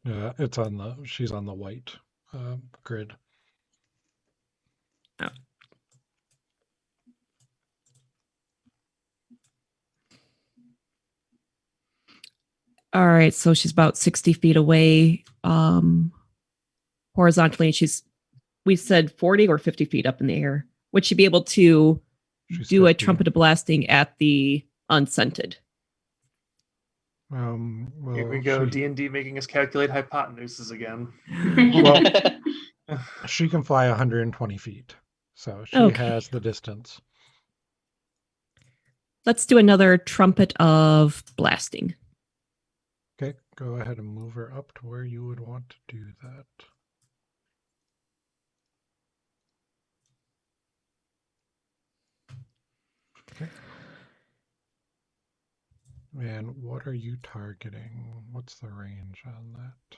It's on the. She's on the white grid. Oh. All right, so she's about 60 feet away, horizontally. And we said 40 or 50 feet up in the air. Would she be able to She's do a 50. trumpet of blasting at the unscented? Well, Here we go, she, D&D making us calculate hypotenuses again. well, she can fly 120 feet, so she Okay. has the distance. Let's do another trumpet of blasting. Okay, go ahead and move her up to where you would want to do that. Okay. And what are you targeting? What's the range on that?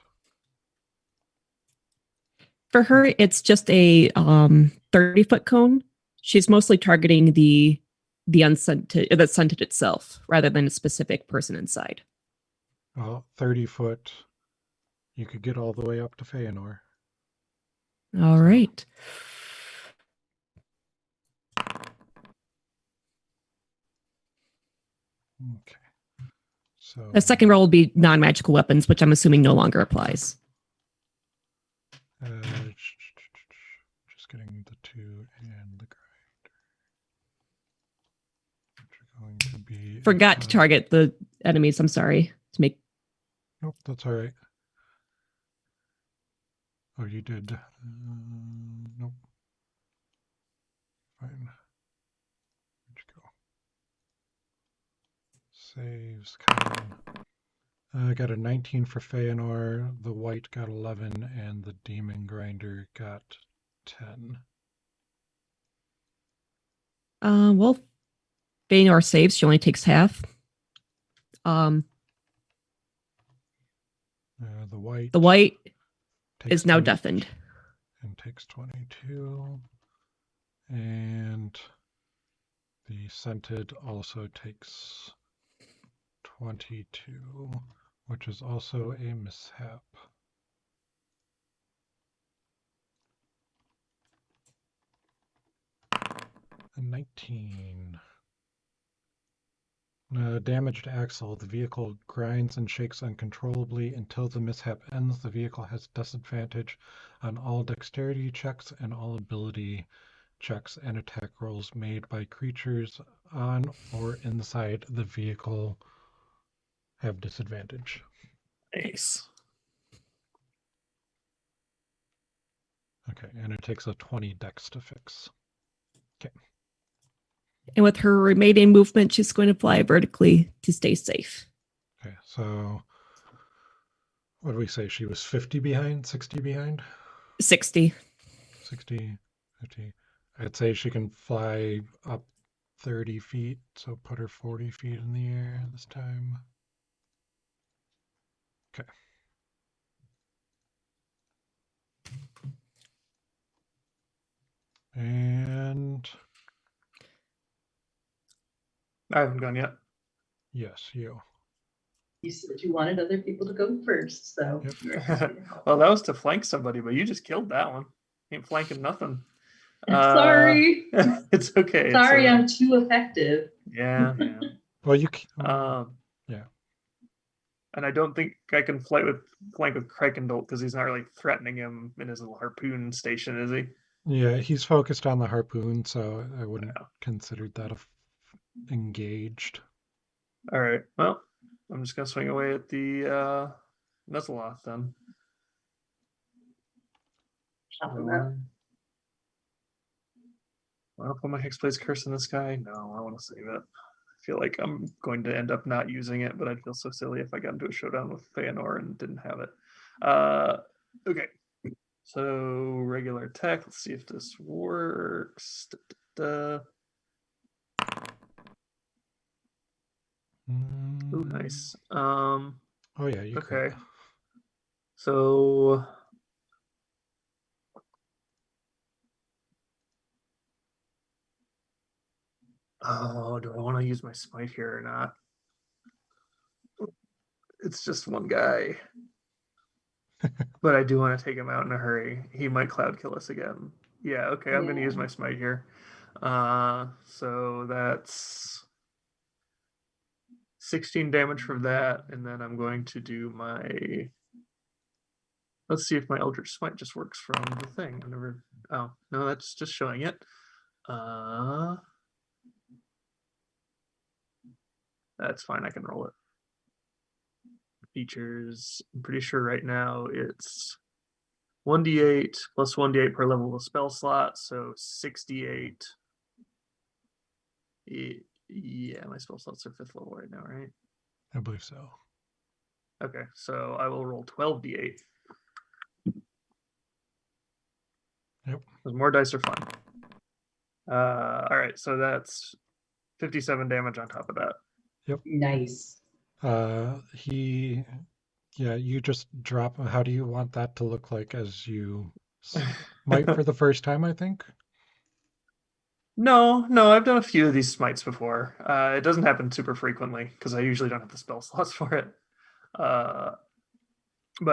For her, it's just a 30-foot cone. She's mostly targeting the unscented, the scented itself, rather than a specific person inside. Well, 30 foot. You could get all the way up to Feanor. All right. Okay. So The second roll will be non-magical weapons, which I'm assuming no longer applies. Just getting the 2 and the grinder. Which are going to be. Forgot to target the enemies. I'm sorry. To make. Nope, that's all right. Oh, you did. Nope. Fine. Where'd you go? Saves. Come on. I got a 19 for Feanor. The white got 11, and the Demon Grinder got 10. Well, Feanor saves. She only takes half. The white. The white takes is now 20 deafened. And takes 22. And the scented also takes 22, which is also a mishap. A 19. Damaged axle. The vehicle grinds and shakes uncontrollably. Until the mishap ends, the vehicle has disadvantage on all dexterity checks and all ability checks and attack rolls made by creatures on or inside the vehicle have disadvantage. Nice. Okay, and it takes a 20 dex to fix. Okay. And with her remaining movement, she's going to fly vertically to stay safe. Okay, so what do we say? She was 50 behind, 60 behind? 60. 60, 50. I'd say she can fly up 30 feet, so put her 40 feet in the air this time. Okay. And I haven't gone yet. yes, you. You said you wanted other people to go first, so Yep. you're happy to help. Well, that was to flank somebody, but you just killed that one. Ain't flanking nothing. Sorry. It's okay. Sorry, it's, I'm too effective. yeah, yeah. Well, you can. Yeah. And I don't think I can flank with Krakendolt because he's not really threatening him in his little harpoon station, is he? Yeah, he's focused on the harpoon, so I wouldn't Yeah. consider that engaged. All right. Well, I'm just gonna swing away at the Nuzlocke then. Chop him up. Want to put my Hexblade's Curse in this guy? No, I want to save it. I feel like I'm going to end up not using it, but I'd feel so silly if I got into a showdown with Feanor and didn't have it. Okay. So regular attack. Let's see if this works. Ooh, nice. Oh yeah, you Okay. could. So oh, do I want to use my smite here or not? It's just one guy. But I do want to take him out in a hurry. He might cloud kill us again. Yeah, okay, I'm gonna use Yeah. my smite here. So that's 16 damage for that, and then I'm going to do my. Let's see if my Eldritch Smite just works from the thing. I've never. Oh no, that's just showing it. That's fine. I can roll it. Features. I'm pretty sure right now it's 1d8 plus 1d8 per level of spell slot, so 68. Yeah, my spell slots are 5th level right now, right? I believe so. Okay, so I will roll 12d8. Yep. Because more dice are fun. All right, so that's 57 damage on top of that. Nice. Yeah, you just drop. How do you want that to look like as you smite for the first time, I think? No, I've done a few of these smites before. It doesn't happen super frequently because I usually don't have the spell slots for it. But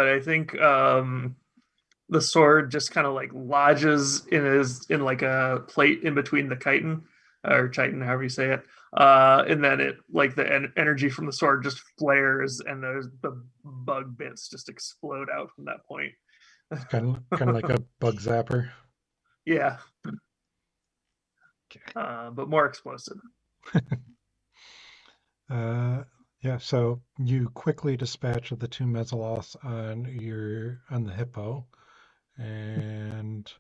I think the sword just kind of like lodges in like a plate in between the chitin or chitin, however you say it. And then it like the energy from the sword just flares, and the bug bits just explode out from that point. Kind of like a bug zapper. Yeah, but more explosive. Yeah, so you quickly dispatch of the two Mezzaloths on the hippo, and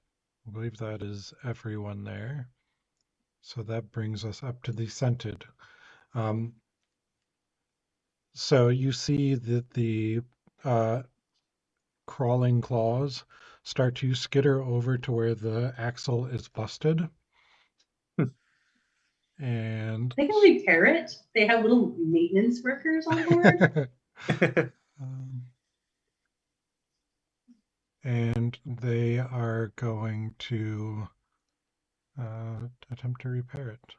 I believe that is everyone there. So that brings us up to the scented. So you see that the crawling claws start to skitter over to where the axle is busted. And They can repair it. They have little maintenance workers on board. and they are going to attempt to repair it.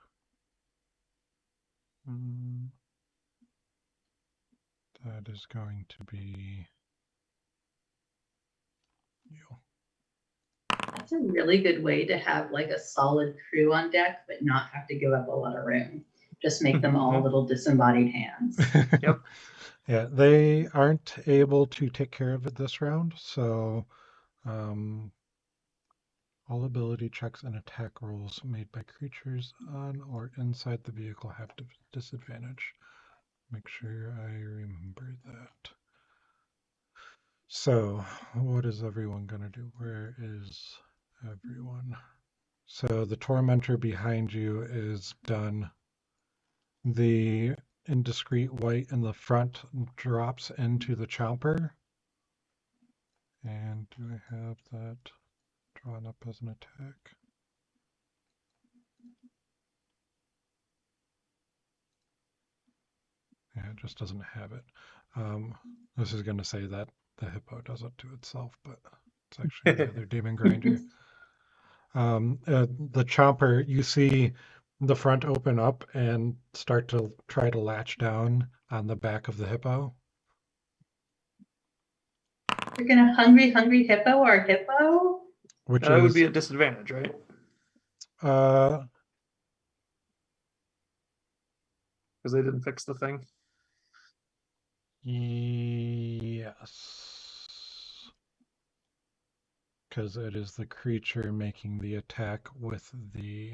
That is going to be you. That's a really good way to have like a solid crew on deck, but not have to give up a lot of room. Just make them all little disembodied hands. Yep. Yeah, they aren't able to take care of it this round, so all ability checks and attack rolls made by creatures on or inside the vehicle have disadvantage. Make sure I remember that. So, what is everyone going to do? Where is everyone? So, the tormentor behind you is done. The indiscreet white in the front drops into the chomper. And do I have that drawn up as an attack? Yeah, it just doesn't have it. This is going to say that the hippo does it to itself, but it's actually the other demon grinder. The chomper, you see the front open up and start to try to latch down on the back of the hippo. You're gonna hungry hippo or hippo? Which That would is be a disadvantage, right? uh Because they didn't fix the thing. yes. Because it is the creature making the attack with the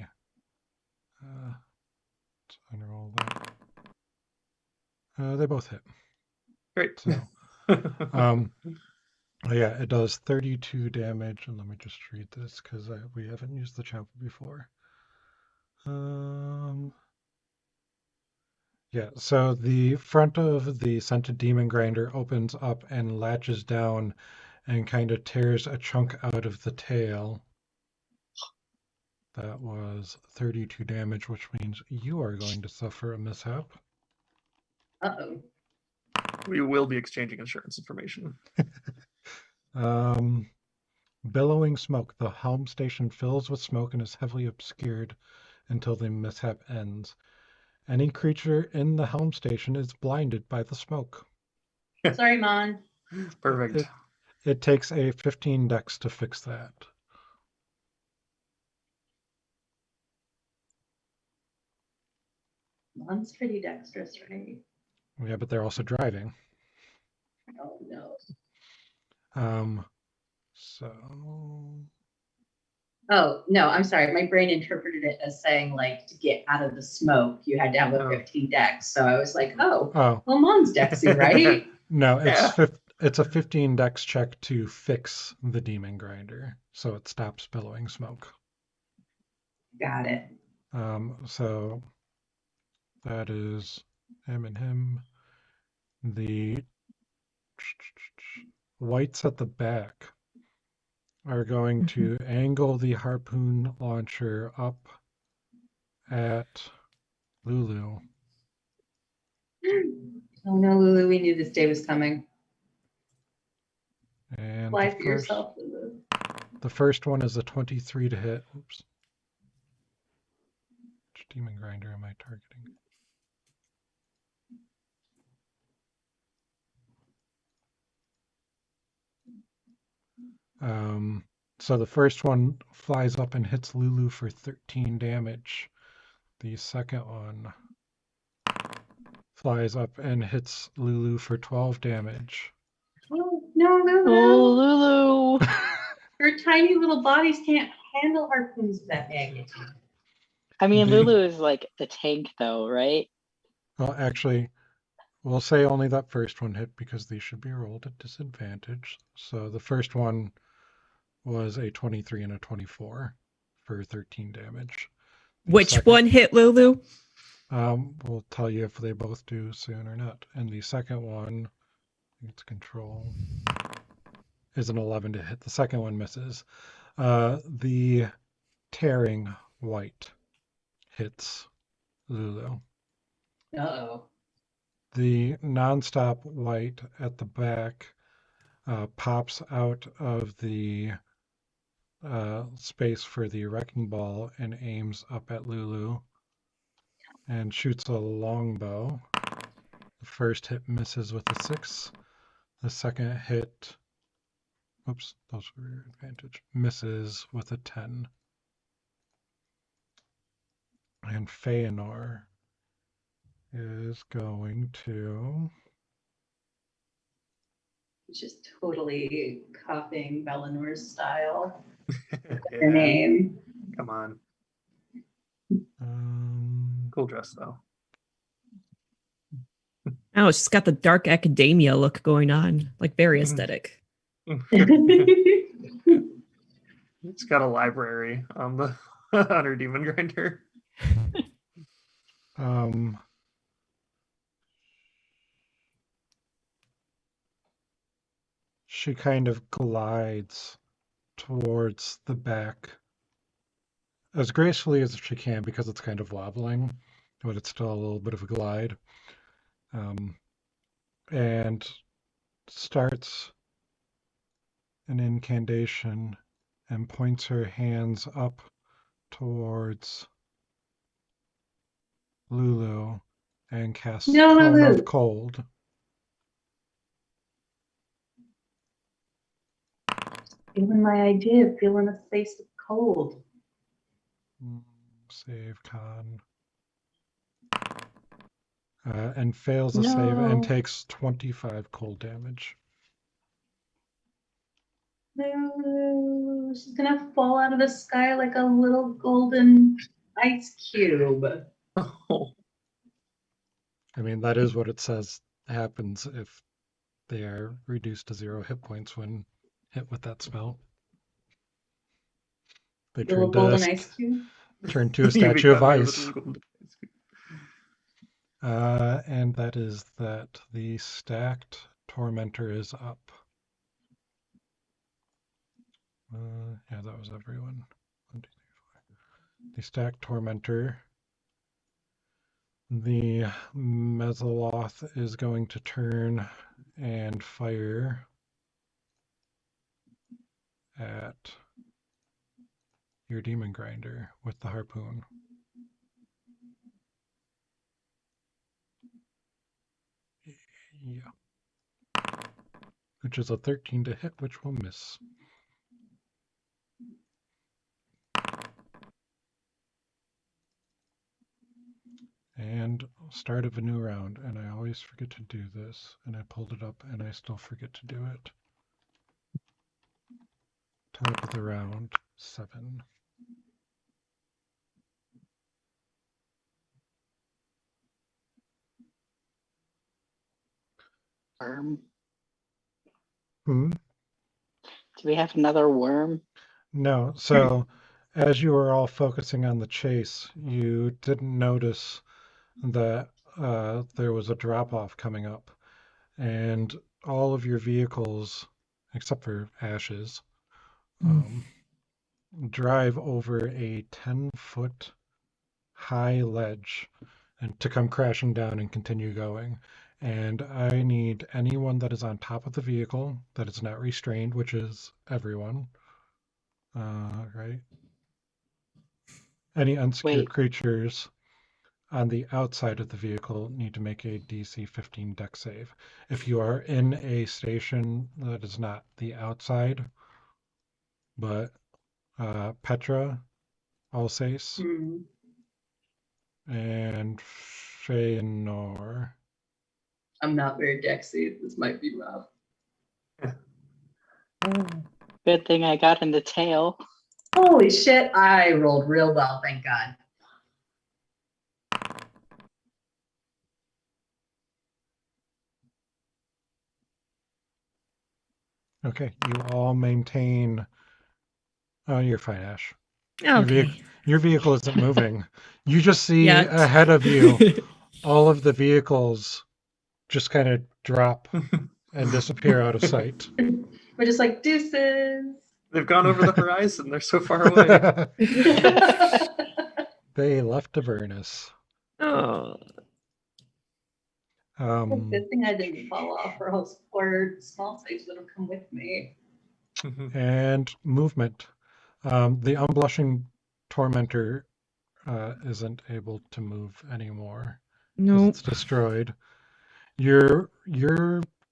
let's unroll that. They both hit. Great. So yeah, it does 32 damage, and let me just read this because we haven't used the chomper before. Yeah, so the front of the scented demon grinder opens up and latches down and kind of tears a chunk out of the tail. That was 32 damage, which means you are going to suffer a mishap. Uh-oh. We will be exchanging insurance information. Billowing smoke. The helm station fills with smoke and is heavily obscured until the mishap ends. Any creature in the helm station is blinded by the smoke. Sorry, Mon. Perfect. It takes a 15 dex to fix that. Mon's pretty dexterous, right? Yeah, but they're also driving. Oh no. So Oh no, I'm sorry. My brain interpreted it as saying like to get out of the smoke, you had to have a Oh. 15 dex. So I was like, oh, oh well, Mon's dexy, right? no, it's Yeah. it's a 15 dex check to fix the demon grinder, so it stops billowing smoke. Got it. So that is him and him. The whites at the back are going to angle the harpoon launcher up at Lulu. Oh no, Lulu, we knew this day was coming. And Fly the for yourself, Lulu. first one is a 23 to hit. Oops. Which demon grinder am I targeting? So the first one flies up and hits Lulu for 13 damage. The second one flies up and hits Lulu for 12 damage. Oh no, Lulu. Oh, Lulu. Her tiny little bodies can't handle harpoons of that magnitude. I mean, The- Lulu is like the tank, though, right? Well, actually, we'll say only that first one hit because these should be rolled at disadvantage. So the first one was a 23 and a 24 for 13 damage. The Which second- one hit Lulu? We'll tell you if they both do soon or not. And the second one, it's control, is an 11 to hit. The second one misses. The tearing white hits Lulu. Uh-oh. The nonstop white at the back pops out of the space for the wrecking ball and aims up at Lulu and shoots a longbow. The first hit misses with a 6. The second hit, oops, those were your advantage, misses with a 10. And Feanor is going to... Just totally copying Belenor's style. Yeah. The name. Come on. Um, Cool dress though. Oh, she's got the dark academia look going on, like very aesthetic. It's got a library on the on her demon grinder. She kind of glides towards the back as gracefully as she can because it's kind of wobbling, but it's still a little bit of a glide. and starts an incantation and points her hands up towards Lulu and casts No, Cone Lulu. of Cold. Even my idea of feeling a face of cold. Save con. And fails the save and No. takes 25 cold damage. No, she's gonna fall out of the sky like a little golden ice cube. Oh, I mean, that is what it says happens if they are reduced to 0 hit points when hit with that spell. They The little turn golden to, ice cube. turn to a You statue of become your ice. little golden ice cube. And that is that. The stacked tormentor is up. Yeah, that was everyone. 1, 2, 3, 4. The stacked tormentor. The Mesoloth is going to turn and fire at your demon grinder with the harpoon. Yeah. Which is a 13 to hit, which will miss. And start of a new round, and I always forget to do this, and I pulled it up and I still forget to do it. Top of the round, 7. Worm. Hmm? Do we have another worm? No, so as you were all focusing on the chase, you didn't notice that there was a drop-off coming up, and all of your vehicles, except for Ash's, drive over a 10-foot high ledge and to come crashing down and continue going. And I need anyone that is on top of the vehicle that is not restrained, which is everyone. Right? Any unsecured Wait. creatures on the outside of the vehicle need to make a DC 15 dex save. If you are in a station that is not the outside, but Petra, Alsace, Hmm. and Feanor. I'm not very dexy. This might be rough. Good thing I got in the tail. Holy shit, I rolled real well, thank God. Okay, you all maintain. Oh, you're fine, Ash. Okay. Your vehicle isn't moving. You just see Yet. ahead of you all of the vehicles just kind of drop and disappear out of sight. We're just like deuces. They've gone over the horizon. They're so far away. They left Avernus. Oh. Good thing I didn't fall off, or else poor small saves would have come with me. And movement. The unblushing tormentor isn't able to move anymore because Nope. it's destroyed. Your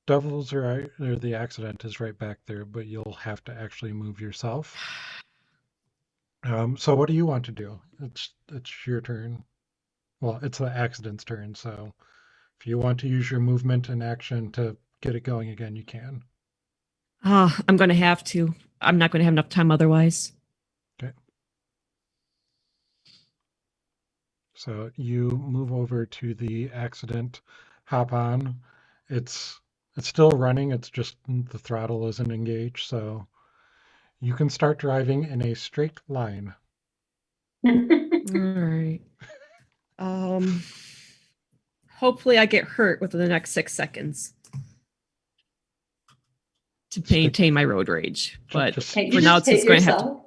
devils are or the accident is right back there, but you'll have to actually move yourself. So what do you want to do? It's your turn. Well, it's the accident's turn, so if you want to use your movement and action to get it going again, you can. I'm going to have to. I'm not going to have enough time otherwise. Okay. So you move over to the accident, hop on. It's still running. It's just the throttle isn't engaged, so you can start driving in a straight line. All right. Hopefully I get hurt within the next 6 seconds to maintain my road rage. But Just- Can't for you now, just it's hit going to have to. yourself?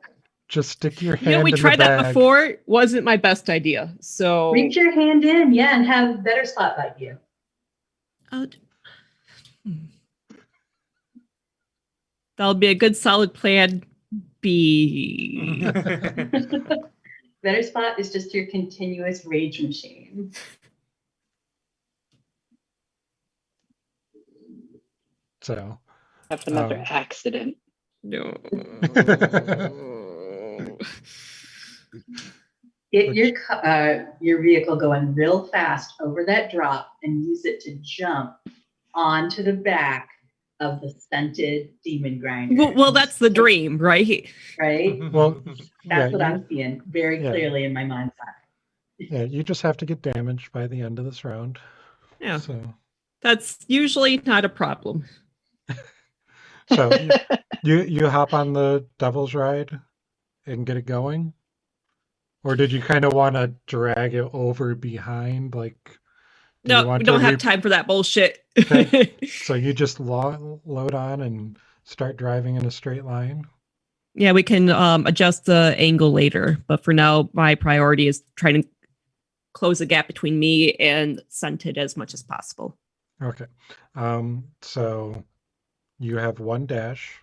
Just stick your hand You know, we in tried the that bag. before. It wasn't my best idea. So Reach your hand in, yeah, and have better spot bite you. Hmm. That'll be a good solid plan B. Better spot is just your continuous rage machine. So, Have another Um, accident. No. Get your vehicle going real fast over that drop and use it to jump onto the back of the scented demon grinder. Well, that's the dream, right? Right? well, That's yeah, what I'm seeing very yeah. clearly in my mind's eye. yeah, you just have to get damaged by the end of this round. Yeah, So, that's usually not a problem. so you hop on the Devil's Ride and get it going, or did you kind of want to drag it over behind? Like, do you No, want we to don't have time for that bullshit. Okay. So you just load on and start driving in a straight line? Yeah, we can adjust the angle later, but for now, my priority is trying to close the gap between me and Scented as much as possible. Okay. So you have one dash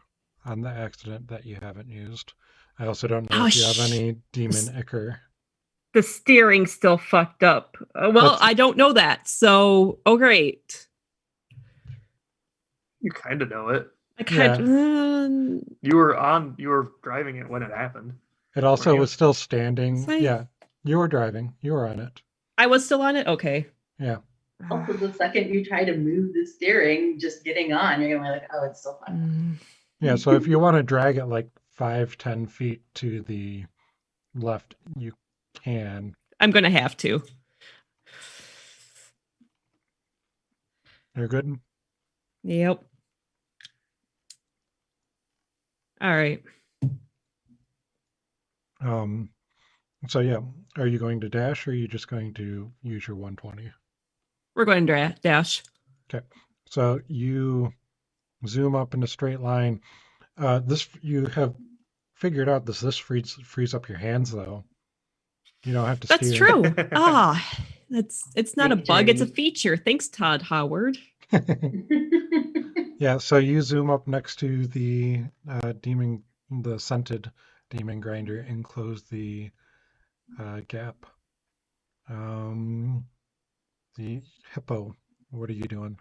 on the accident that you haven't used. I also don't know Oh, if you have any demon ichor. The steering's still fucked up. Well, That's- I don't know that, so great. You kind of know it. I kind You were driving it when it happened. It also Were you? was still standing. Was I? Yeah, you were driving. You were on it. I was still on it. Okay. Yeah. Also, the second you try to move the steering, just getting on, you're gonna be like, oh, it's still fun. Yeah. So if you want to drag it like 5-10 feet to the left, you can. I'm gonna have to. You're good. Yep. All right. So yeah, are you going to dash or are you just going to use your 120? We're going to dash. Okay. So you zoom up in a straight line. This you have figured out this frees up your hands though. You don't have to That's steer. true. It's not a bug, it's a Victory. feature. Thanks, Todd Howard. Yeah, so you zoom up next to the the scented demon grinder and close the gap. The hippo, what are you doing?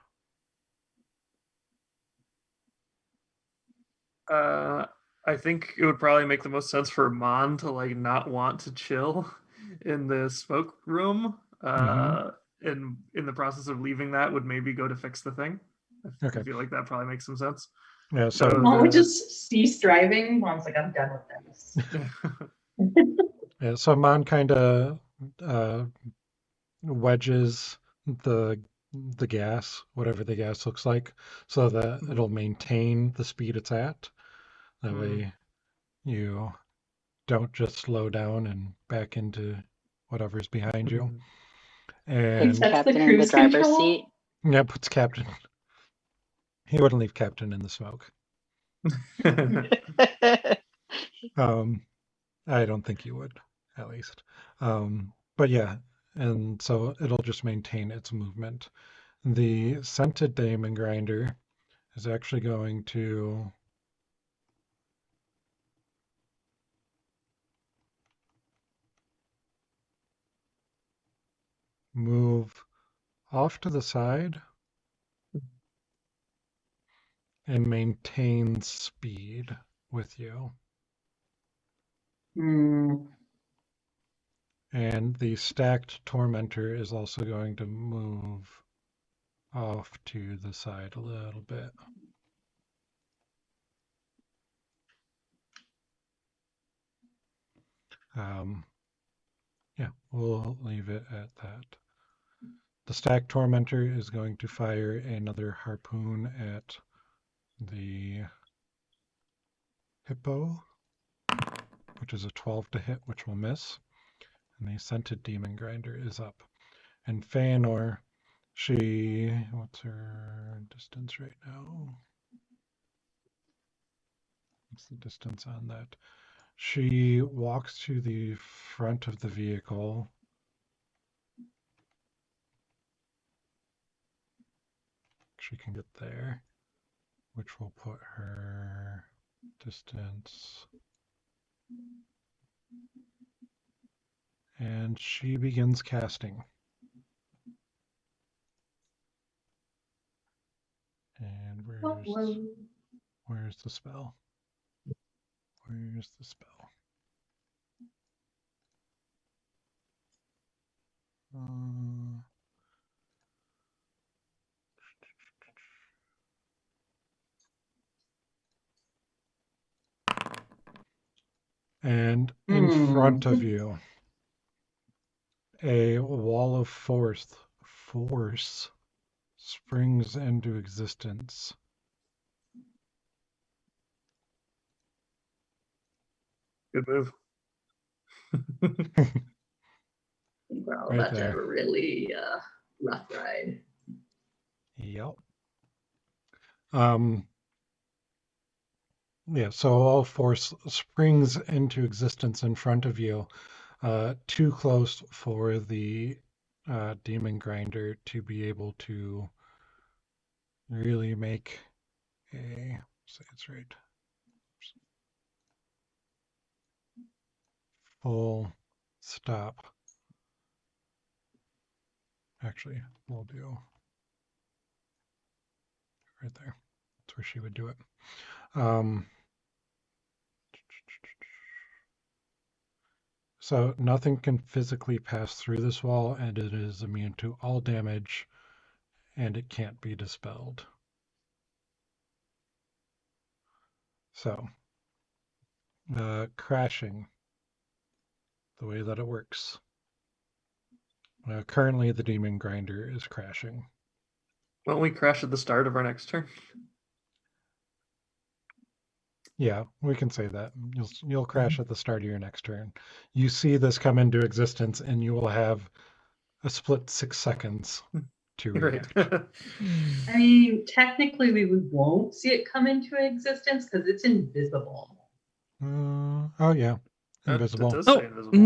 I think it would probably make the most sense for Mon to like not want to chill in the smoke room. And in the process of leaving that would maybe go to fix the thing. Okay. I feel like that probably makes some sense. Yeah, so Mom would just cease driving. Mom's like, I'm done with this. yeah, so Mon kind of wedges the gas, whatever the gas looks like, so that it'll maintain the speed it's at. That way you don't just slow down and back into whatever's behind you. And Puts That's the Captain in the cruise driver's control? seat. yeah, puts Captain. He wouldn't leave Captain in the smoke. I don't think he would, at least. But yeah, and so it'll just maintain its movement. The scented demon grinder is actually going to move off to the side and maintain speed with you. And the stacked tormentor is also going to move off to the side a little bit. Yeah, we'll leave it at that. The stacked tormentor is going to fire another harpoon at the hippo, which is a 12 to hit, which will miss. And the scented demon grinder is up. And Feanor, what's her distance right now? What's the distance on that? She walks to the front of the vehicle. she can get there, which will put her distance. And she begins casting. And where's the spell? Where's the spell? And in front of you, a wall of force springs into existence. Good move. We're all Right about to have there. a really rough ride. Yep. Yeah, so all force springs into existence in front of you, too close for the demon grinder to be able to really make a, say it's right, full stop. Actually, we'll do right there. That's where she would do it. So nothing can physically pass through this wall, and it is immune to all damage, and it can't be dispelled. So, crashing, the way that it works. Currently, the demon grinder is crashing. Won't we crash at the start of our next turn? Yeah, we can say that. You'll crash at the start of your next turn. You see this come into existence, and you will have a split 6 seconds to Right. react. I mean, technically, we won't see it come into existence because it's invisible. Oh yeah, invisible. It does say Oh, invisible.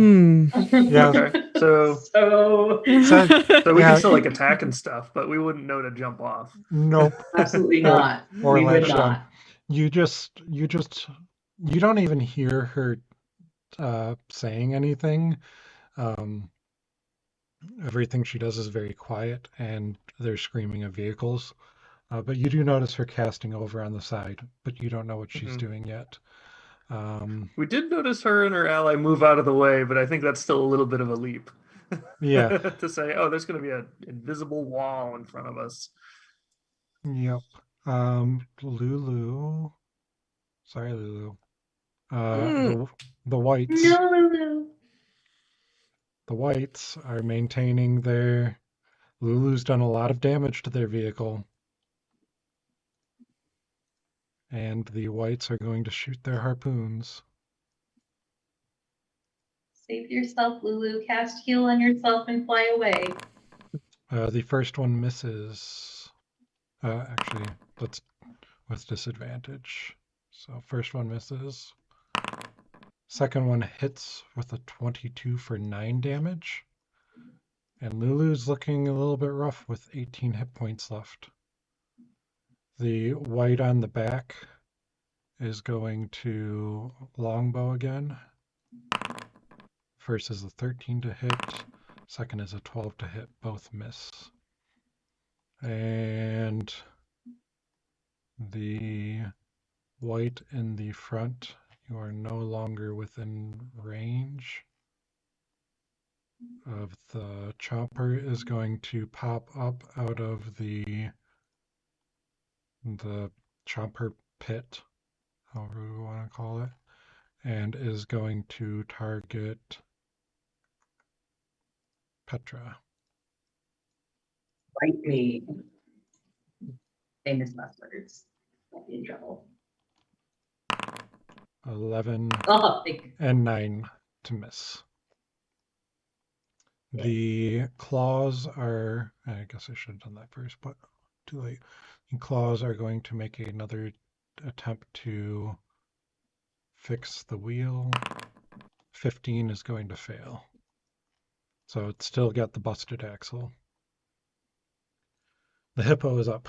Yeah. Okay, so So we Yeah. can still like attack and stuff, but we wouldn't know to jump off. Nope. absolutely not. Or We would latch on. not. You don't even hear her saying anything. Everything she does is very quiet, and they're screaming of vehicles. But you do notice her casting over on the side, but you don't know what she's doing yet. We did notice her and her ally move out of the way, but I think that's still a little bit of a leap. Yeah. To say, oh, there's going to be an invisible wall in front of us. Yep. Lulu. Sorry, Lulu. The whites. No, Lulu. The whites are maintaining their. Lulu's done a lot of damage to their vehicle. And the whites are going to shoot their harpoons. Save yourself, Lulu. Cast heal on yourself and fly away. The first one misses. Actually, let's with disadvantage. So first one misses. Second one hits with a 22 for 9 damage. And Lulu's looking a little bit rough with 18 hit points left. The white on the back is going to longbow again. First is a 13 to hit. Second is a 12 to hit. Both miss. And the white in the front, you are no longer within range of the chopper, is going to pop up out of the chopper pit, however we want to call it, and is going to target Petra. Bite me. Famous last words. I'll be in trouble. 11 Oh, thank and 9 to miss. The claws are, I guess I should have done that first, but too late. The claws are going to make another attempt to fix the wheel. 15 is going to fail. So it's still got the busted axle. The hippo is up.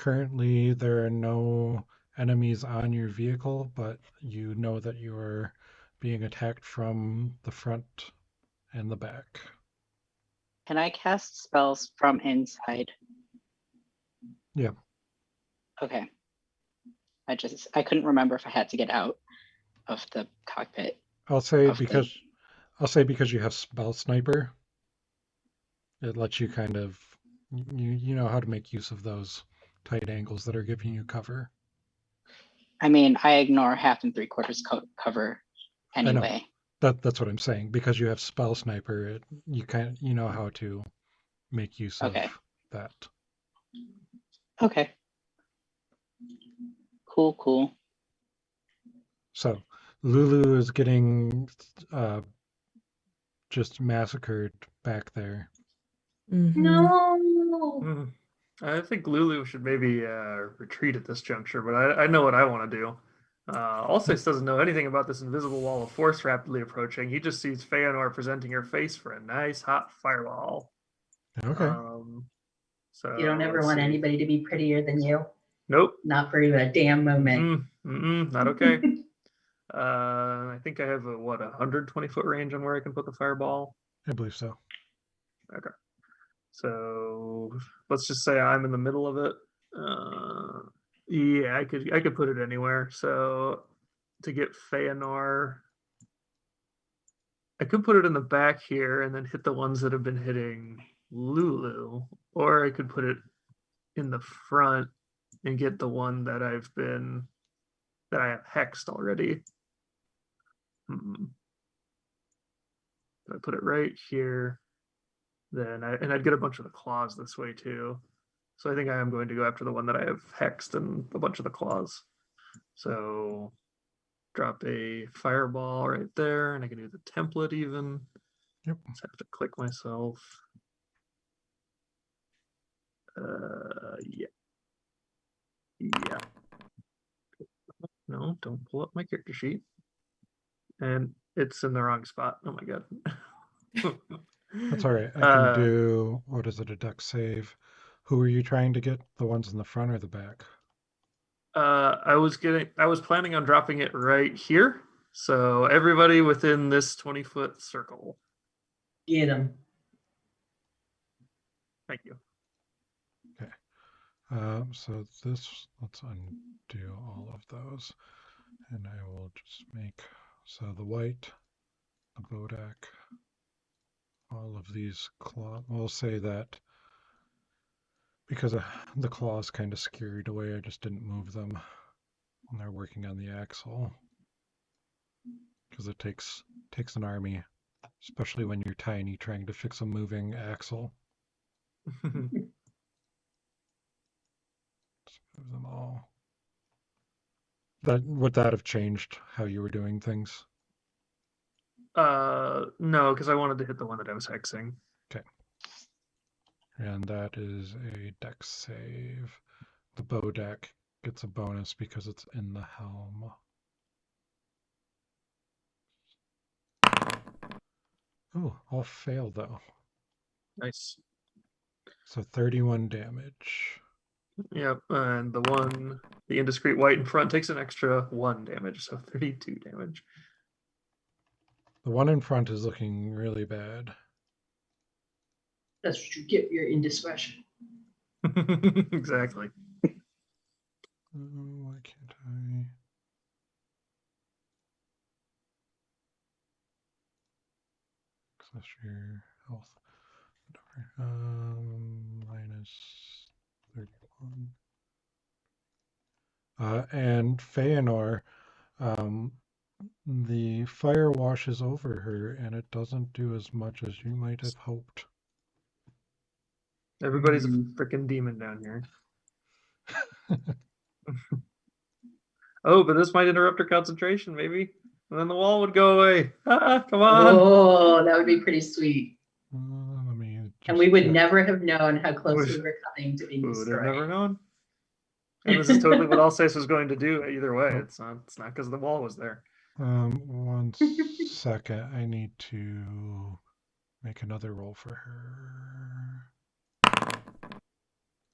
currently there are no enemies on your vehicle, but you know that you are being attacked from the front and the back. Can I cast spells from inside? Yeah. Okay. I couldn't remember if I had to get out of the cockpit. I'll say Of the- because you have spell sniper, it lets you kind of you know how to make use of those tight angles that are giving you cover. I mean, I ignore 1/2 and 3/4 cover know. anyway. That's what I'm saying. Because you have spell sniper, you know how to make use Okay. of that. Okay. Cool. So Lulu is getting just massacred back there. Mhm. No. Hmm. I think Lulu should maybe retreat at this juncture, but I know what I want to do. Alsace doesn't know anything about this invisible wall of force rapidly approaching. He just sees Feanor presenting her face for a nice hot fireball. Okay. So You don't ever let's want see. anybody to be prettier than you. Nope. Not for even a damn moment. Not okay. I think I have a 120-foot range on where I can put the fireball. I believe so. Okay. So let's just say I'm in the middle of it. Yeah, I could put it anywhere. So to get Feanor, I could put it in the back here and then hit the ones that have been hitting Lulu, or I could put it in the front and get the one that I have hexed already. If I put it right here, then I'd get a bunch of the claws this way too. So I think I am going to go after the one that I have hexed and a bunch of the claws. So drop a fireball right there, and I can do the template even. Yep. Just have to click myself. Yeah. No, don't pull up my character sheet. And it's in the wrong spot. Oh my god. That's all right. I can do, what is it, a dex save? Who are you trying to get? The ones in the front or the back? I was planning on dropping it right here. So everybody within this 20-foot circle. Get him. Thank you. So this, let's undo all of those. And I will just make, so the white, the Bodak, all of these claw, we'll say that because the claws kind of scurried away, I just didn't move them when they're working on the axle. Because it takes an army, especially when you're tiny, trying to fix a moving axle. Let's move them all. Would that have changed how you were doing things? No, because I wanted to hit the one that I was hexing. And that is a dex save. The Bodak gets a bonus because it's in the helm. Oh, all fail though. Nice. So 31 damage. Yep, and the indiscreet white in front takes an extra 1 damage, so 32 damage. The one in front is looking really bad. That's what you get for your indiscretion. Exactly. Why can't I? Access your health. Minus 31. And Feanor, the fire washes over her and it doesn't do as much as you might have hoped. Everybody's a freaking demon down here. Oh, but this might interrupt her concentration, maybe. And then the wall would go away. Ah, come on. Oh, that would be pretty sweet. Let me And we would check. never have known how close Would- we were coming to being Who would have never destroyed. known? And this is totally what Alsace was going to do either way. It's not because the wall was there. 1 second. I need to make another roll for her.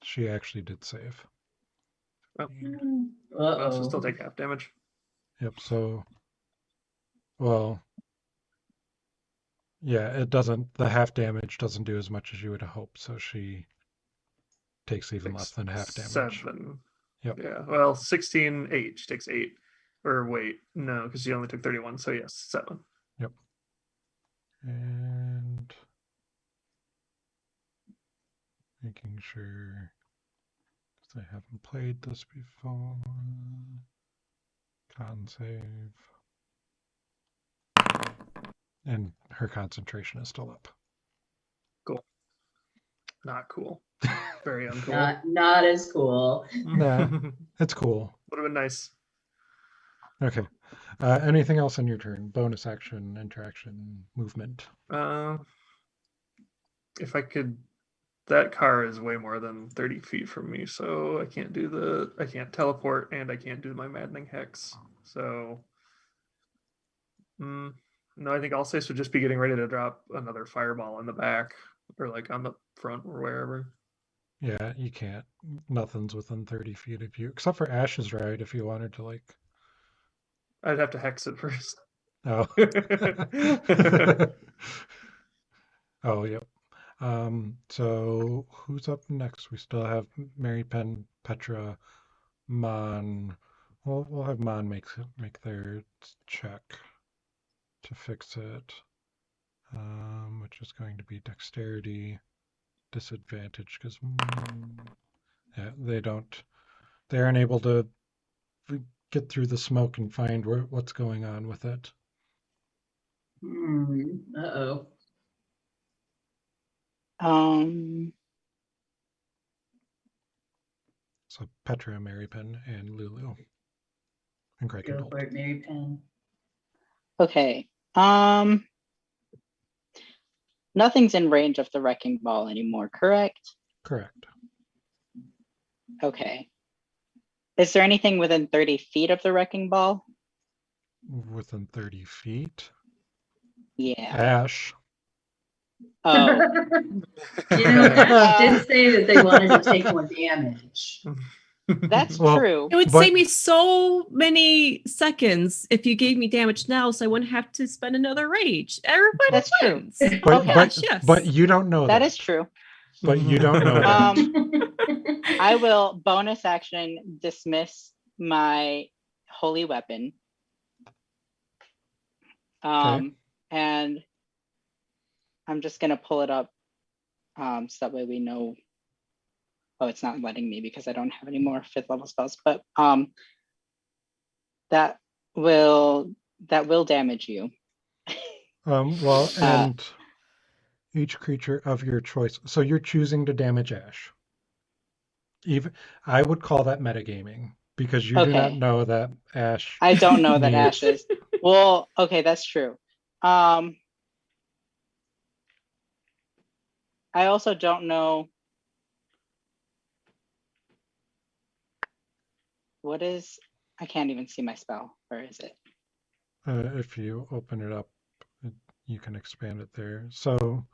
She actually did save. Oh, Uh well, she'll still oh. take half damage. Yep. So, well, yeah, it doesn't. The half damage doesn't do as much as you would hope. So she takes even less than half damage. 7. Yep. Yeah. Well, 16, 8. She takes 8. Or wait, no, because she only took 31. So yes, 7. Yep. And making sure, because I haven't played this before. Con save. And her concentration is still up. Not cool. Very uncool. Not as cool. Nah. It's cool. Would have been nice. Okay. Anything else on your turn? Bonus action, interaction, movement. If I could, that car is way more than 30 feet from me, so I can't teleport and I can't do my maddening hex. So, no, I think Alsace would just be getting ready to drop another fireball in the back or like on the front or wherever. Yeah, you can't. Nothing's within 30 feet of you, except for Ash's ride if you wanted to, like. I'd have to hex it first. Oh. Oh, yep. So who's up next? We still have Mary Penn, Petra, Mon. We'll have Mon make their check to fix it. Which is going to be dexterity disadvantage because yeah, they're unable to get through the smoke and find what's going on with it. Uh-oh. So Petra, Mary Penn, and Lulu. And Go Krakenbolt. for it, Mary Penn. Okay. Nothing's in range of the wrecking ball anymore, correct? Correct. Okay. Is there anything within 30 feet of the wrecking ball? Within 30 feet. Yeah. Ash. Oh, You know, Ash did say that they wanted to take more damage. that's Well, true. It would But- save me so many seconds if you gave me damage now, so I wouldn't have to spend another rage. Everybody That's true. wins. But, Okay. but, Yes. but you don't know that. That is true. But you don't know that. I will bonus action dismiss my holy weapon. And I'm just gonna pull it up so that way we know. Oh, it's not letting me because I don't have any more 5th level spells, but that will damage you. Well, and each creature of your choice. So you're choosing to damage Ash. Even I would call that metagaming because you do not Okay. know that Ash. I don't know that needs- Ash is. Well, okay, that's true. I also don't know what is. I can't even see my spell. Where is it? If you open it up, you can expand it there. So,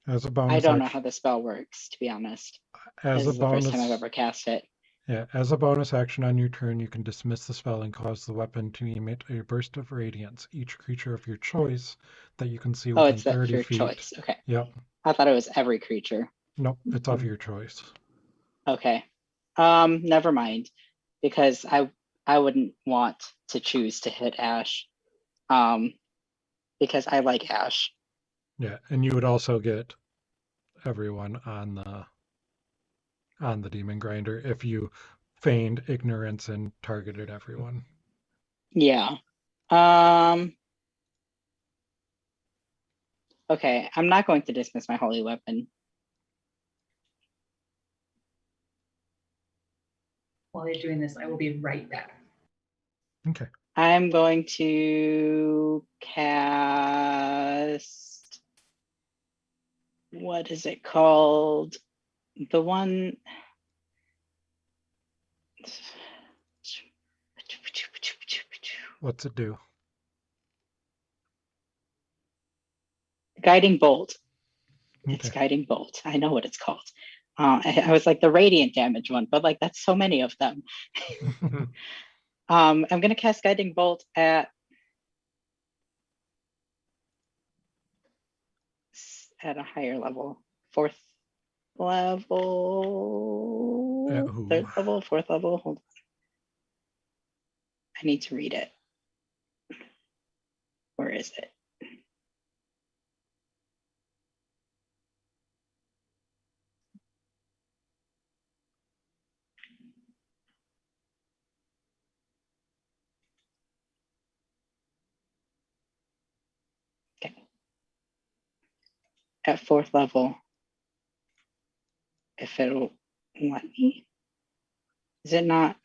as a bonus, I don't know how the spell works, to be honest. as This a is the bonus, first time I've ever cast it. yeah, as a bonus action on your turn, you can dismiss the spell and cause the weapon to emit a burst of radiance. Each creature of your choice that you can see Oh, within it's that 30 your feet. choice. Okay. Yep. I thought it was every creature. Nope, it's of your choice. Okay. Never mind. Because I wouldn't want to choose to hit Ash. Because I like Ash. Yeah, and you would also get everyone on the demon grinder if you feigned ignorance and targeted everyone. Yeah. Okay, I'm not going to dismiss my holy weapon. While you're doing this, I will be right back. Okay. I'm going to cast. What is it called? The one. What's it do? Guiding Bolt. It's Okay. Guiding Bolt. I know what it's called. I was like the radiant damage one, but like that's so many of them. I'm gonna cast Guiding Bolt at a higher level, 4th level, At who? 3rd level, 4th level. Hold on. I need to read it. Where is it? Okay. At 4th level, if it'll let me. Is it not?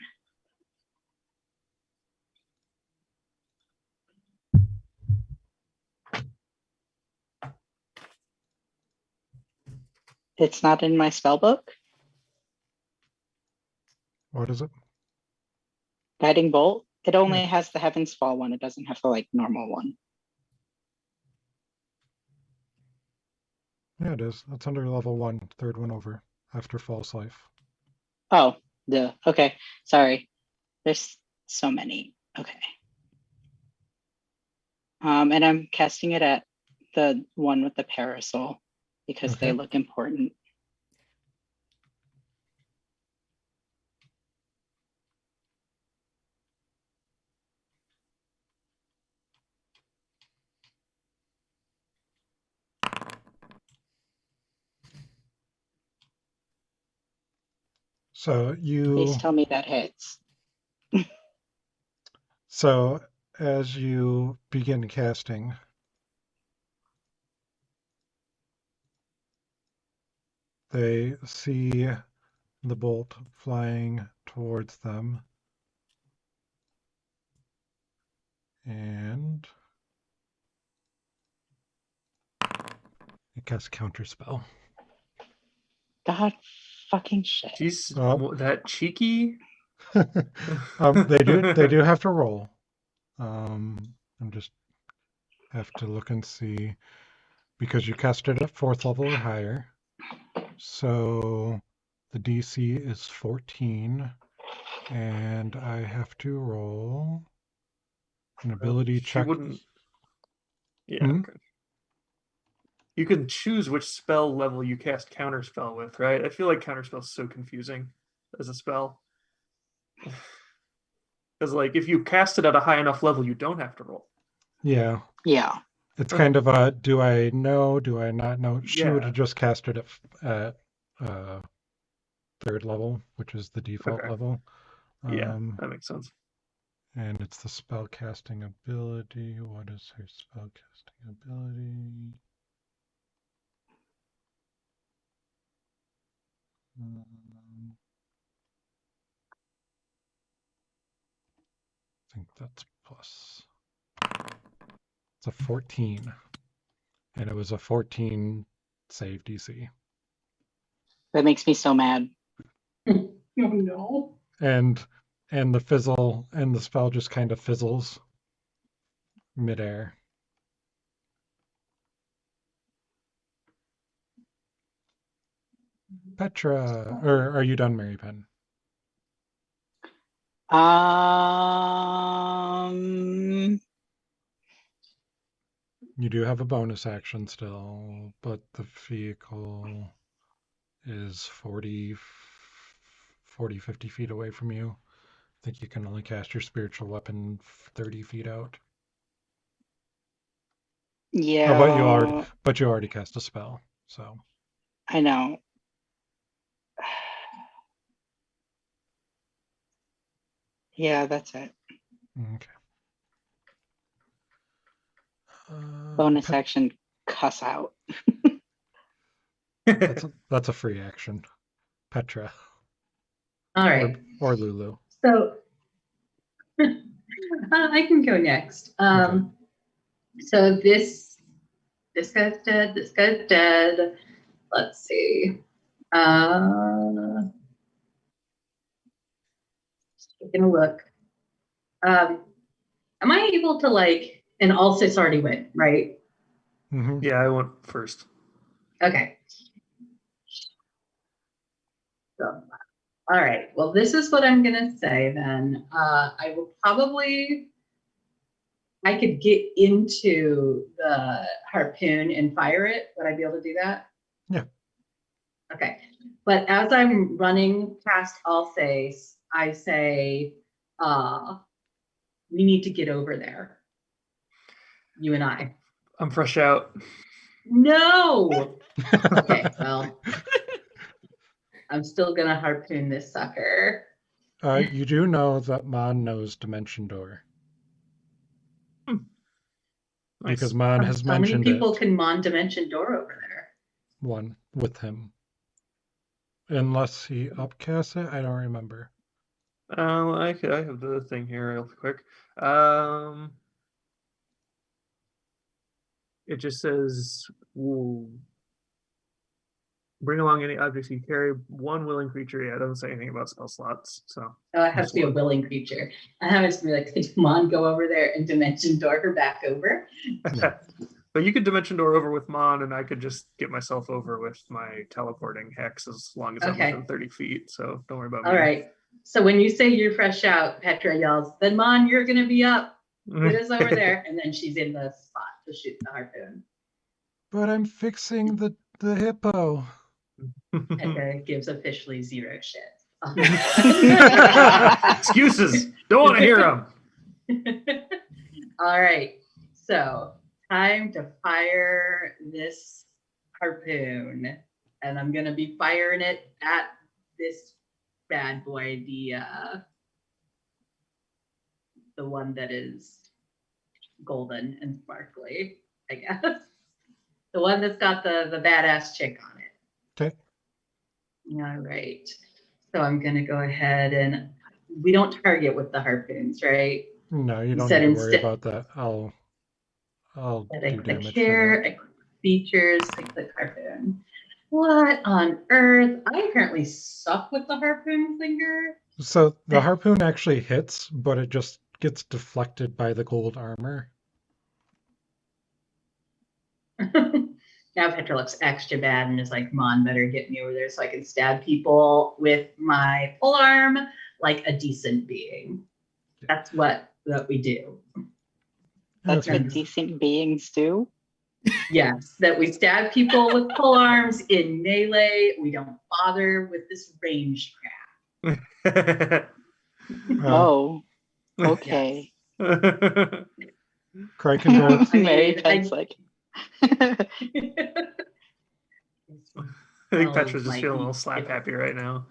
It's not in my spell book. What is it? Guiding Bolt. It only has the Heaven's Fall one. It doesn't have the like normal one. Yeah, it is. That's under level 1, 3rd one over after False Life. Oh, duh. Okay. Sorry. There's so many. Okay. And I'm casting it at the one with the parasol because they Okay. look important. So Please tell me that hits. So as you begin casting, they see the bolt flying towards them. And it casts Counterspell. God fucking shit. She's Oh. that cheeky. They do have to roll. I'm just have to look and see because you cast it at 4th level or higher. So the DC is 14 and I have to roll an ability She check. wouldn't. Yeah. Hmm? Okay. You can choose which spell level you cast Counterspell with, right? I feel like Counterspell is so confusing as a spell. Because, like, if you cast it at a high enough level, you don't have to roll. Yeah. Yeah. It's kind of a do I know, do I not know? She would Yeah. have just cast it at 3rd level, which is the default Okay. level. Yeah, that makes sense. And it's the spell casting ability. What is her spell casting ability? I think that's plus. It's a 14. And it was a 14 save DC. That makes me so mad. Oh no. And the fizzle and the spell just kind of fizzles midair. Petra, or are you done, Mary Penn? You do have a bonus action still, but the vehicle is 40, 50 feet away from you. I think you can only cast your spiritual weapon 30 feet out. Yeah. Oh, but you already cast a spell, so. I know. Yeah, that's it. Okay. Bonus action, cuss out. That's a free action. Petra. All right. Or Lulu. So I can go next. Okay. So this guy's dead. This guy's dead. Let's see. Just taking a look. Am I able to like? And all six already went, right? Mm-hmm. Yeah, I went first. Okay. So, all right. Well, this is what I'm gonna say then. I will probably. I could get into the harpoon and fire it. Would I be able to do that? Yeah. Okay. But as I'm running past Alsace, I say, we need to get over there. You and I. I'm fresh out. No. Okay, well, I'm still gonna harpoon this sucker. You do know that Mon knows Dimension Door because Nice. Mon has How many mentioned people it can Mon Dimension Door over there? one with him. Unless he upcasts it, I don't remember. I have the thing here real quick. It just says, "Ooh, bring along any objects you carry. One willing creature." Yeah, it doesn't say anything about spell slots. So Oh, it has to be a willing creature. I have to be like, could Mon go over there and Dimension Door her back over? Yeah. But you could Dimension Door over with Mon, and I could just get myself over with my teleporting hex as long as I'm Okay. within 30 feet. So don't worry about All me. right. So when you say you're fresh out, Petra yells, then Mon, you're gonna be up. Get us over there. And then she's in the spot to shoot the harpoon. But I'm fixing the hippo. Petra gives officially 0 shit. Excuses. Don't want to hear them. All right. So time to fire this harpoon. And I'm gonna be firing it at this bad boy, the one that is golden and sparkly, I guess. The one that's got the badass chick on it. Okay. All right. So I'm gonna go ahead and we don't target with the harpoons, right? No, you You don't said need to worry instead- about that. I'll And I do click damage here, for that. I click features, I click harpoon. What on earth? I apparently suck with the harpoon finger. So the harpoon actually hits, but it just gets deflected by the gold armor. Now Petra looks extra bad and is like, Mon, better get me over there so I can stab people with my pole arm like a decent being. That's what we do. That's Okay. what decent beings do. Yes, that we stab people with pole arms in melee. We don't bother with this range crap. Oh, okay. Krakendorf, I Very mean, tense, like. I think Oh, Petra's just feeling a little Mikey. slap happy right now.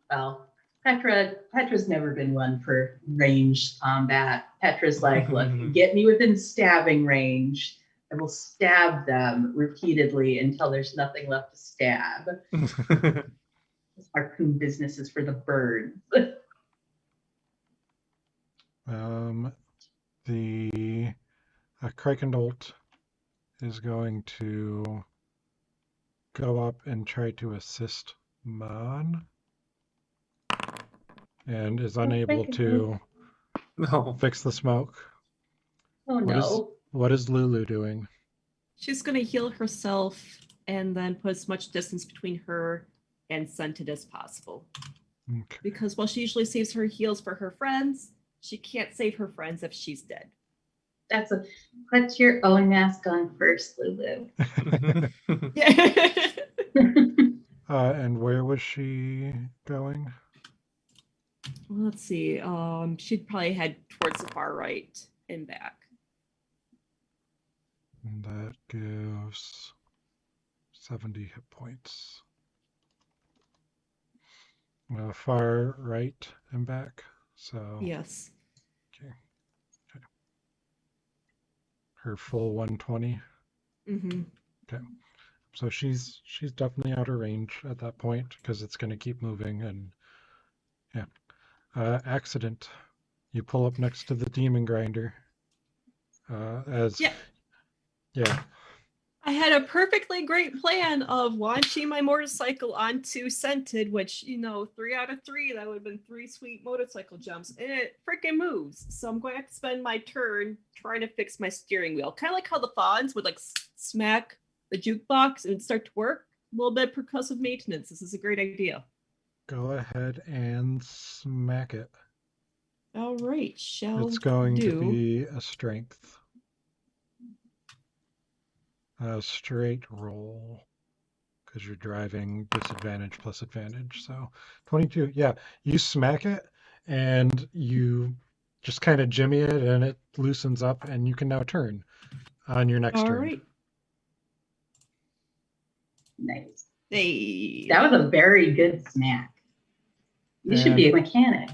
Well, Petra's never been one for ranged combat. Petra's like, look, get me within stabbing range. I will stab them repeatedly until there's nothing left to stab. This harpoon business is for the birds. the Krakendolt is going to go up and try to assist Mon, and is unable to No. fix the smoke. Oh What is- no. What is Lulu doing? She's gonna heal herself and then put as much distance between her and Scented as possible. Okay. Because while she usually saves her heals for her friends, she can't save her friends if she's dead. Put your own mask on first, Lulu. And where was she going? Let's see. She'd probably head towards the far right and back. And that gives 70 hit points. Far right and back. So Yes. her full 120. Mm-hmm. So she's definitely out of range at that point because it's going to keep moving. And yeah, accident. You pull up next to the demon grinder. Yeah. I had a perfectly great plan of launching my motorcycle onto Scented, which, 3 out of 3, that would have been 3 sweet motorcycle jumps, and it freaking moves. So I'm going to have to spend my turn trying to fix my steering wheel. Kind of like how the Fonz would smack the jukebox and it'd start to work. little bit of percussive maintenance. This is a great idea. Go ahead and smack it. All right, shall It's going do. to be a strength. A straight roll. Because you're driving disadvantage plus advantage. So 22. Yeah, you smack it and you just kind of jimmy it and it loosens up and you can now turn on your next All turn. right. Nice. Hey. That was a very good smack. You should be a mechanic.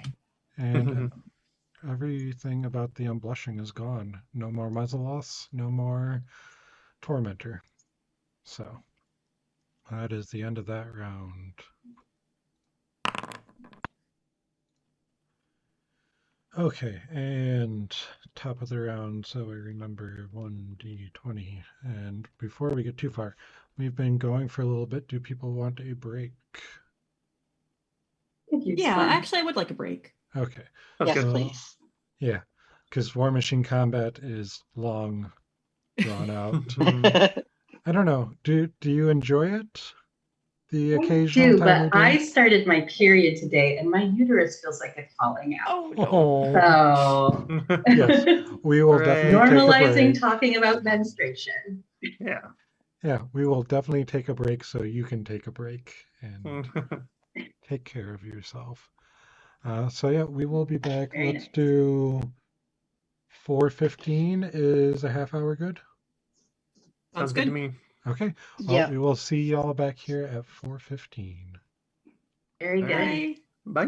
And everything about the unblushing is gone. No more muzzle loss, no more tormentor. So that is the end of that round. Okay, and top of the round, so we remember 1d20. And before we get too far, we've been going for a little bit. Do people want a break? Yeah, actually, I would like a break. Okay. Yes, So, please. yeah, because War Machine combat is long, drawn out. I don't know. Do you enjoy it? The I occasional do, time we but do? I started my period today and my uterus feels like it's falling out. Oh no. Oh, So yes, we will Hooray. definitely take a normalizing break. talking about menstruation. Yeah. Yeah, we will definitely take a break so you can take a break and take care of yourself. So yeah, we will be back. Very Let's nice. do 4:15 is a half hour good? Sounds good to me. Okay. Well, Yeah. we will see y'all back here at 4:15. Very All good. right. Bye.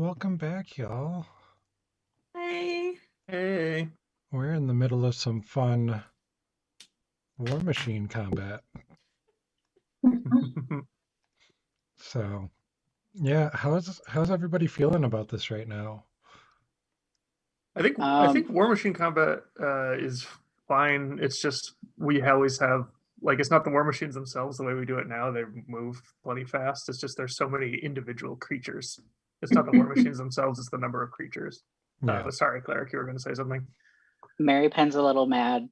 welcome back, y'all. Hey. Hey. We're in the middle of some fun War Machine combat. So, yeah, how's everybody feeling about this right now? I think War Machine combat is fine. It's just we always have like it's not the War Machines themselves the way we do it now. They move plenty fast. It's just there's so many individual creatures. It's not the War Machines themselves. It's the number of creatures. Yeah. But sorry, Cleric, you were going to say something. Mary Penn's a little mad.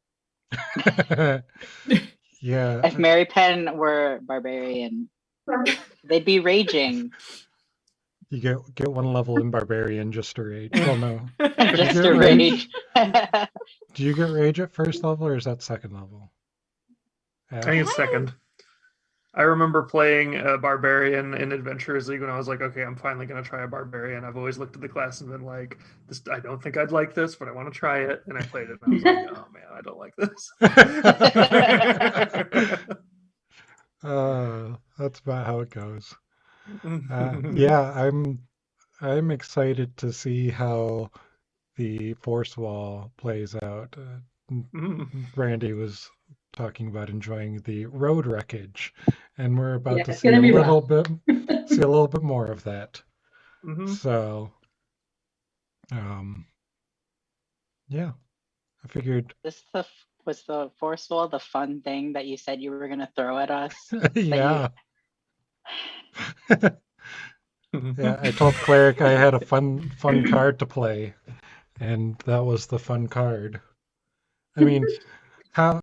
Yeah. If Mary Penn were barbarian, they'd be raging. You get one level in Barbarian just to rage. Well, no. Just you to get rage. Do you get rage at first level or is that second level? I think it's second. I remember playing a Barbarian in Adventurers League when I was like, okay, I'm finally going to try a Barbarian. I've always looked at the class and been like, this, I don't think I'd like this, but I want to try it. And I played it and I was like, oh man, I don't like this. That's about how it goes. Yeah, I'm excited to see how the force wall plays out. Randy was talking about enjoying the road wreckage, and we're about Yeah, to it's see a gonna be little rough. bit more of that. So, yeah, I figured. Was the force wall the fun thing that you said you were going to throw at us? Yeah. Yeah, I told Cleric I had a fun card to play, and that was the fun card. I mean, how?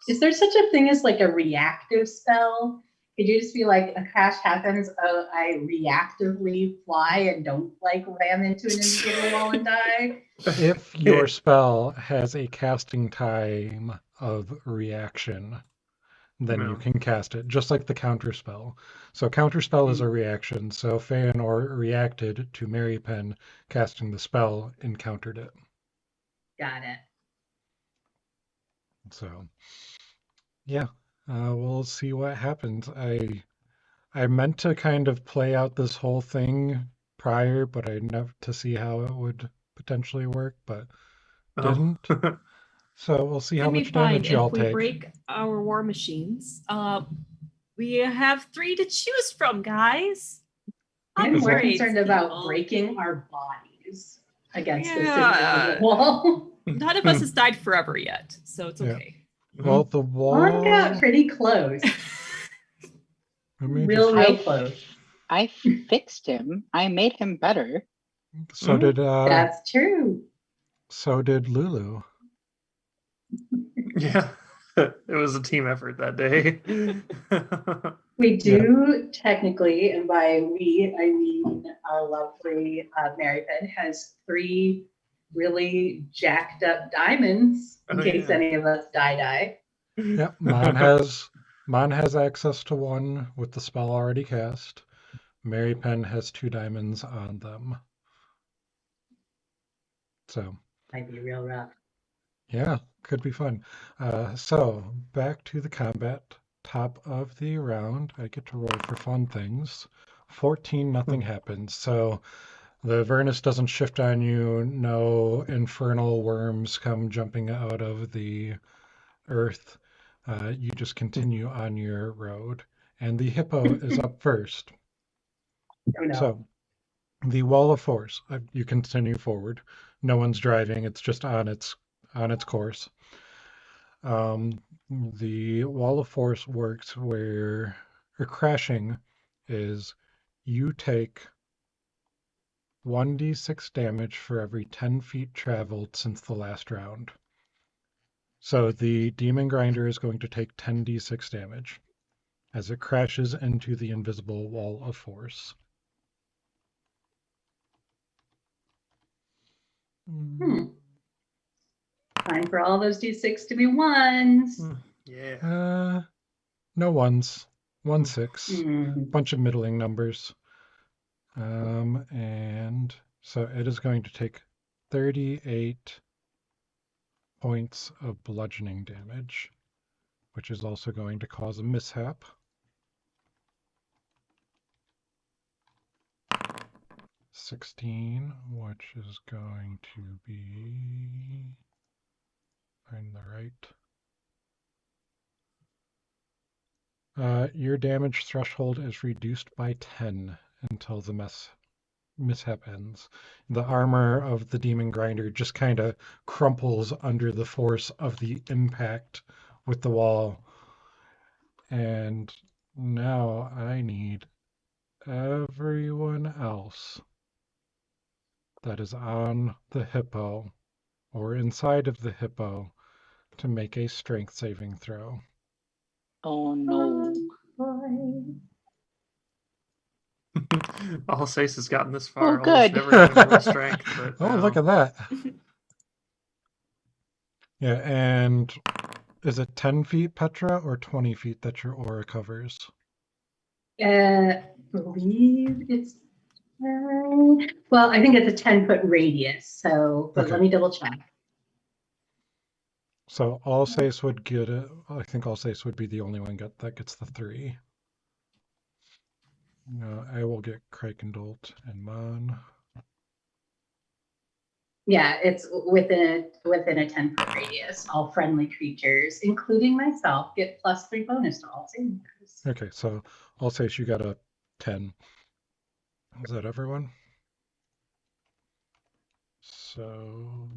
Is there such a thing as like a reactive spell? Could you just be like, a crash happens, oh, I reactively fly and don't like ram into an individual wall and die? If your spell has a casting time of reaction, then you can cast it, just like the counter spell. So counter spell is a reaction. So Feanor reacted to Mary Penn casting the spell and countered it. Got it. So, yeah, we'll see what happens. I meant to kind of play out this whole thing prior, but I never to see how it would potentially work, but didn't. So we'll see how It'll be much fine damage y'all if we take. break our war machines. We have 3 to choose from, guys. I'm more Upgrades, concerned about people. breaking our bodies against this Yeah. individual wall. None of us has died forever yet, so it's Yeah. okay. Well, the wall. Mine got pretty close. Real close. I fixed him. I made him better. So did That's true. So did Lulu. Yeah, it was a team effort that day. We do technically, and by we, I mean our lovely Mary Penn has 3 really jacked up diamonds in case any of us die. Yep, Mon has access to 1 with the spell already cast. Mary Penn has 2 diamonds on them. So Might be real rough. yeah, could be fun. So back to the combat. Top of the round, I get to roll for fun things. 14, nothing happens. So the Avernus doesn't shift on you. No infernal worms come jumping out of the earth. You just continue on your road. And the hippo is up first. Oh, no. So the wall of force, you continue forward. No one's driving. It's just on its course. The wall of force works where crashing is you take 1d6 damage for every 10 feet traveled since the last round. So the demon grinder is going to take 10d6 damage as it crashes into the invisible wall of force. Time for all those d6 to be 1s. Yeah. No 1s. 1 6. Bunch of middling numbers. And so it is going to take 38 points of bludgeoning damage, which is also going to cause a mishap. 16, which is going to be find the right. Your damage threshold is reduced by 10 until the mishap ends. The armor of the demon grinder just kind of crumples under the force of the impact with the wall. And now I need everyone else that is on the hippo or inside of the hippo to make a strength saving throw. Oh no. Boy. Alsace has gotten this far. Oh, Almost good. never having to roll strength, but Oh, now- look at that. Yeah, and is it 10 feet, Petra, or 20 feet that your aura covers? Believe it's well, I think it's a 10-foot radius. So, but Okay. let me double check. So Alsace would get it. I think Alsace would be the only one that gets the 3. I will get Krakendolt and Mon. Yeah, it's within a 10-foot radius. All friendly creatures, including myself, get +3 bonus to all saving throws. Okay, so Alsace, you got a 10. Is that everyone? So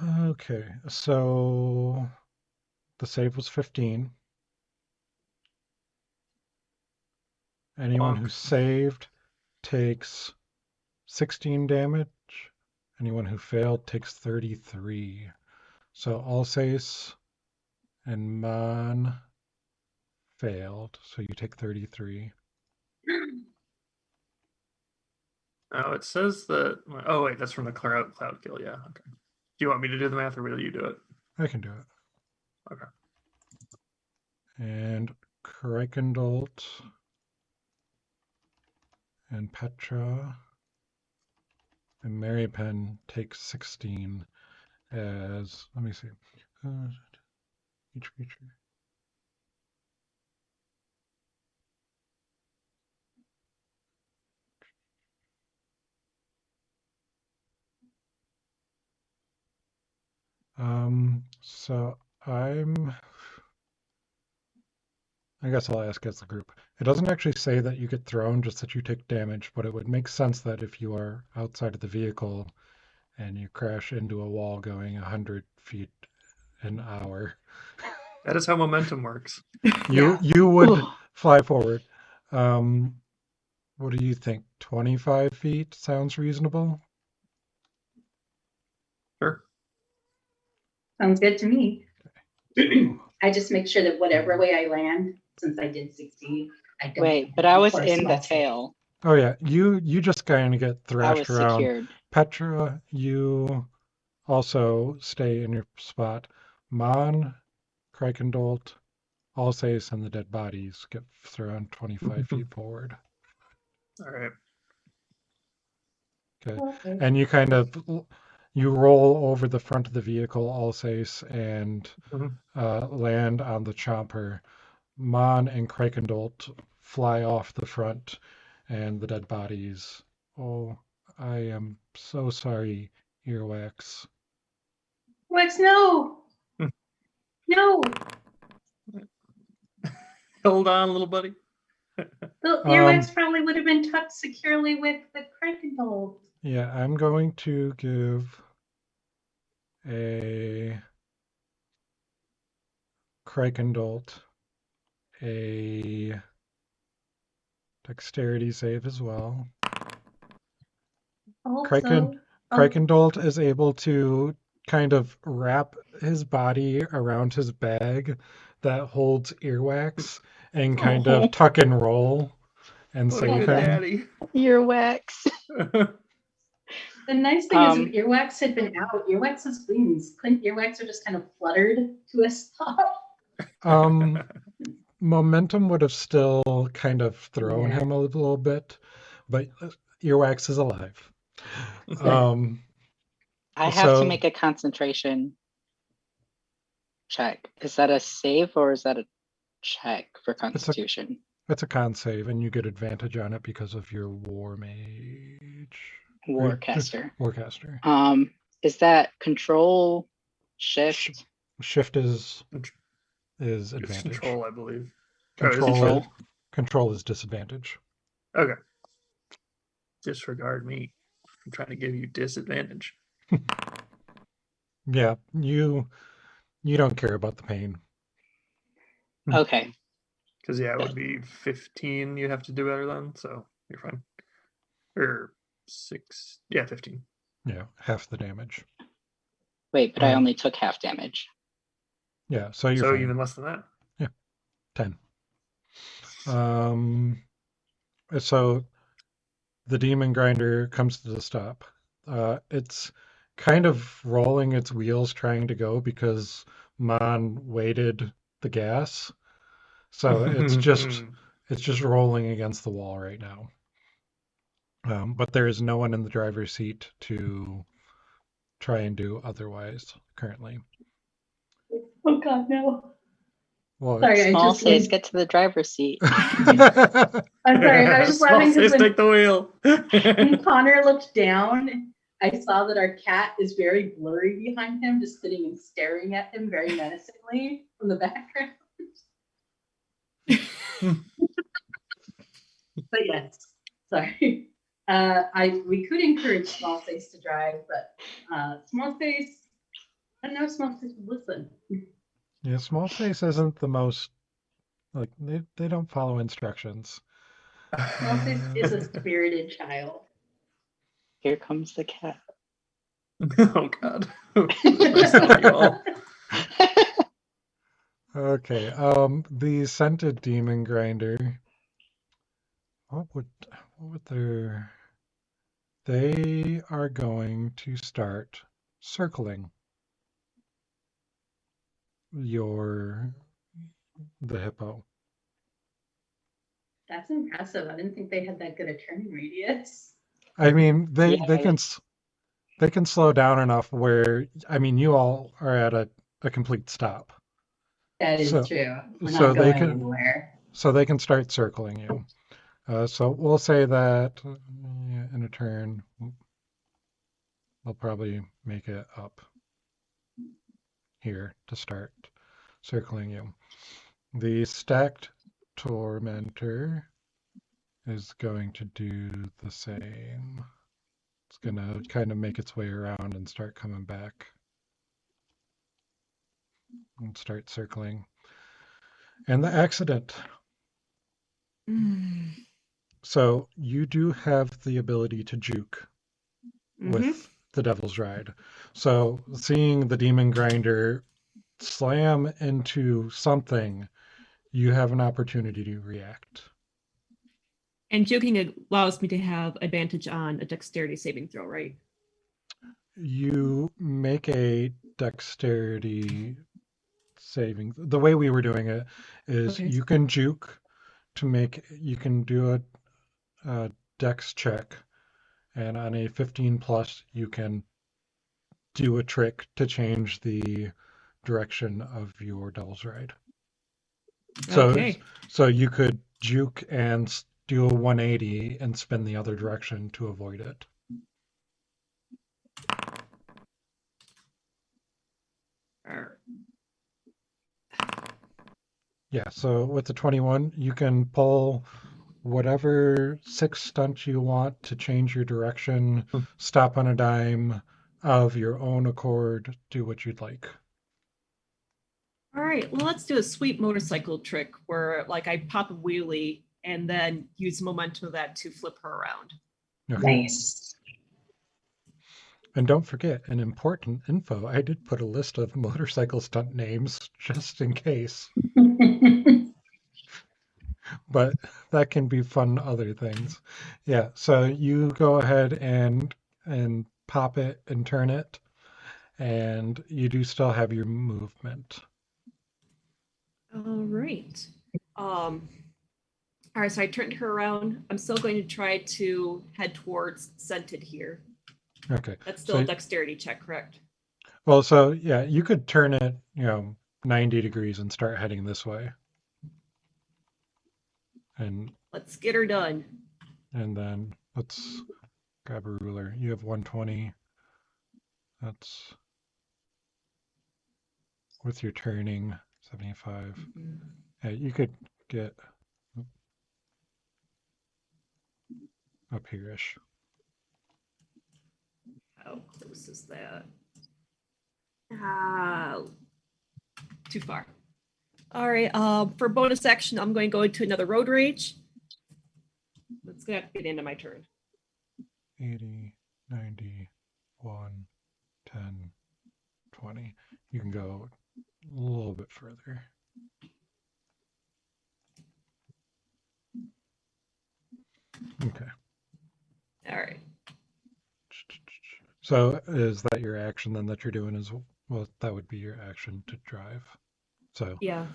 okay, so the save was 15. Anyone who Bonk. saved takes 16 damage. Anyone who failed takes 33. So Alsace and Mon failed, so you take 33. Oh, it says that. Oh wait, that's from the cloud kill. Yeah. Okay. Do you want me to do the math, or will you do it? I can do it. Okay. And Krakendolt and Petra and Mary Penn takes 16 as, let me see, each creature. So I guess I'll ask as a group. It doesn't actually say that you get thrown, just that you take damage, but it would make sense that if you are outside of the vehicle and you crash into a wall going 100 feet an hour, That is how momentum works. you would Ooh. fly forward. What do you think? 25 feet sounds reasonable? Sure. Sounds good to me. So, I just make sure that whatever way I land, since I did 16, I don't. Wait, but I was for a in the small save. tail. oh yeah, you just kind of get I thrashed was around. secured. Petra, you also stay in your spot. Mon, Krakendolt, Alsace, and the dead bodies get thrown 25 feet forward. All right. Okay. Okay. And you kind of you roll over the front of the vehicle, Alsace, and Mhm. land on the chopper. Mon and Krakendolt fly off the front, and the dead bodies. Oh, I am so sorry, Earwax. Lex, no, Hmm. no. Hold on, little buddy. The earwax probably would have been tucked securely with the Krakendolt. Yeah, I'm going to give a Krakendolt a dexterity save as well. Also, Krakendolt is able to kind of wrap his body around his bag that holds Earwax and kind Oh. of tuck and roll and Look save at him. Daddy. Earwax. the nice thing is, Um, if earwax had been out, earwax's wings couldn't earwax are just kind of fluttered to a stop. Momentum would have still kind of thrown Yeah. him a little bit, but Earwax is alive. Um, I have to So- make a concentration check. Is that a save or is that a check for Constitution? It's a con save, and you get advantage on it because of your War Mage. Warcaster. Warcaster. Is that Control, Shift? Shift is It's advantage. control, I believe. Control, Oh, control is disadvantage. okay. Disregard me. I'm trying to give you disadvantage. Yeah, you don't care about the pain. Okay. Because it would be 15 you'd have to do better than, so you're fine. Or 6. Yeah, 15. Yeah, half the damage. Wait, but I only took half damage. Yeah, so you're So fine. even less than that. 10. So the demon grinder comes to the stop. It's kind of rolling its wheels trying to go because Mon weighted the gas. So it's just rolling against the wall right now. But there is no one in the driver's seat to try and do otherwise currently. Oh God, no. Well, Sorry, I Small just says like, get to the driver's seat. I'm sorry, I was just Small laughing says because take the wheel. when Connor looked down, I saw that our cat is very blurry behind him, just sitting and staring at him very menacingly from the background. But yes, sorry. We could encourage Small Face to drive, but Small Face, I don't know if Small Face would listen. Yeah, Small Face isn't the most, like, they don't follow instructions. Small Face is a spirited child. Here comes the cat. Oh God. Nice to meet you all. Okay, the scented demon grinder. What would they are going to start circling the hippo. That's impressive. I didn't think they had that good a turning radius. I mean, they Yeah. can slow down enough where, I mean, you all are at a complete stop. That is So- true. We're so not they going can- anywhere. So they can start circling you. So we'll say that in a turn, we'll probably make it up here to start circling you. The stacked tormentor is going to do the same. It's going to kind of make its way around and start coming back and start circling. And the accident. So you do have the ability to juke with the Devil's Ride. So seeing the demon grinder slam into something, you have an opportunity to react. And joking allows me to have advantage on a dexterity saving throw, right? You make a dexterity saving. The way we were doing it is Okay. you can juke you can do a dex check, and on a 15 plus, you can do a trick to change the direction of your Devil's Ride. Okay. So you could juke and do a 180 and spin the other direction to avoid it. Yeah, so with the 21, you can pull whatever 6 stunt you want to change your direction, stop on a dime of your own accord, do what you'd like. All right. Well, let's do a sweet motorcycle trick where, like, I pop a wheelie and then use momentum of that to flip her around. Okay. Nice. And don't forget, an important info, I did put a list of motorcycle stunt names just in case, but that can be fun other things. Yeah, so you go ahead and pop it and turn it, and you do still have your movement. All right. All right, so I turned her around. I'm still going to try to head towards Scented here. Okay. That's still So- a dexterity check, correct? Well, so yeah, you could turn it, 90 degrees and start heading this way. And Let's get her done. then let's grab a ruler. You have 120. That's with your turning 75. Yeah, you could get up here-ish. How close is that? Ah, too far. All right. For bonus action, I'm going to go into another road rage. That's gonna have to get into my turn. 80, 90, 1, 10, 20. You can go a little bit further. Okay. All right. So is that your action then that you're doing as well? That would be your action to drive. So Yeah.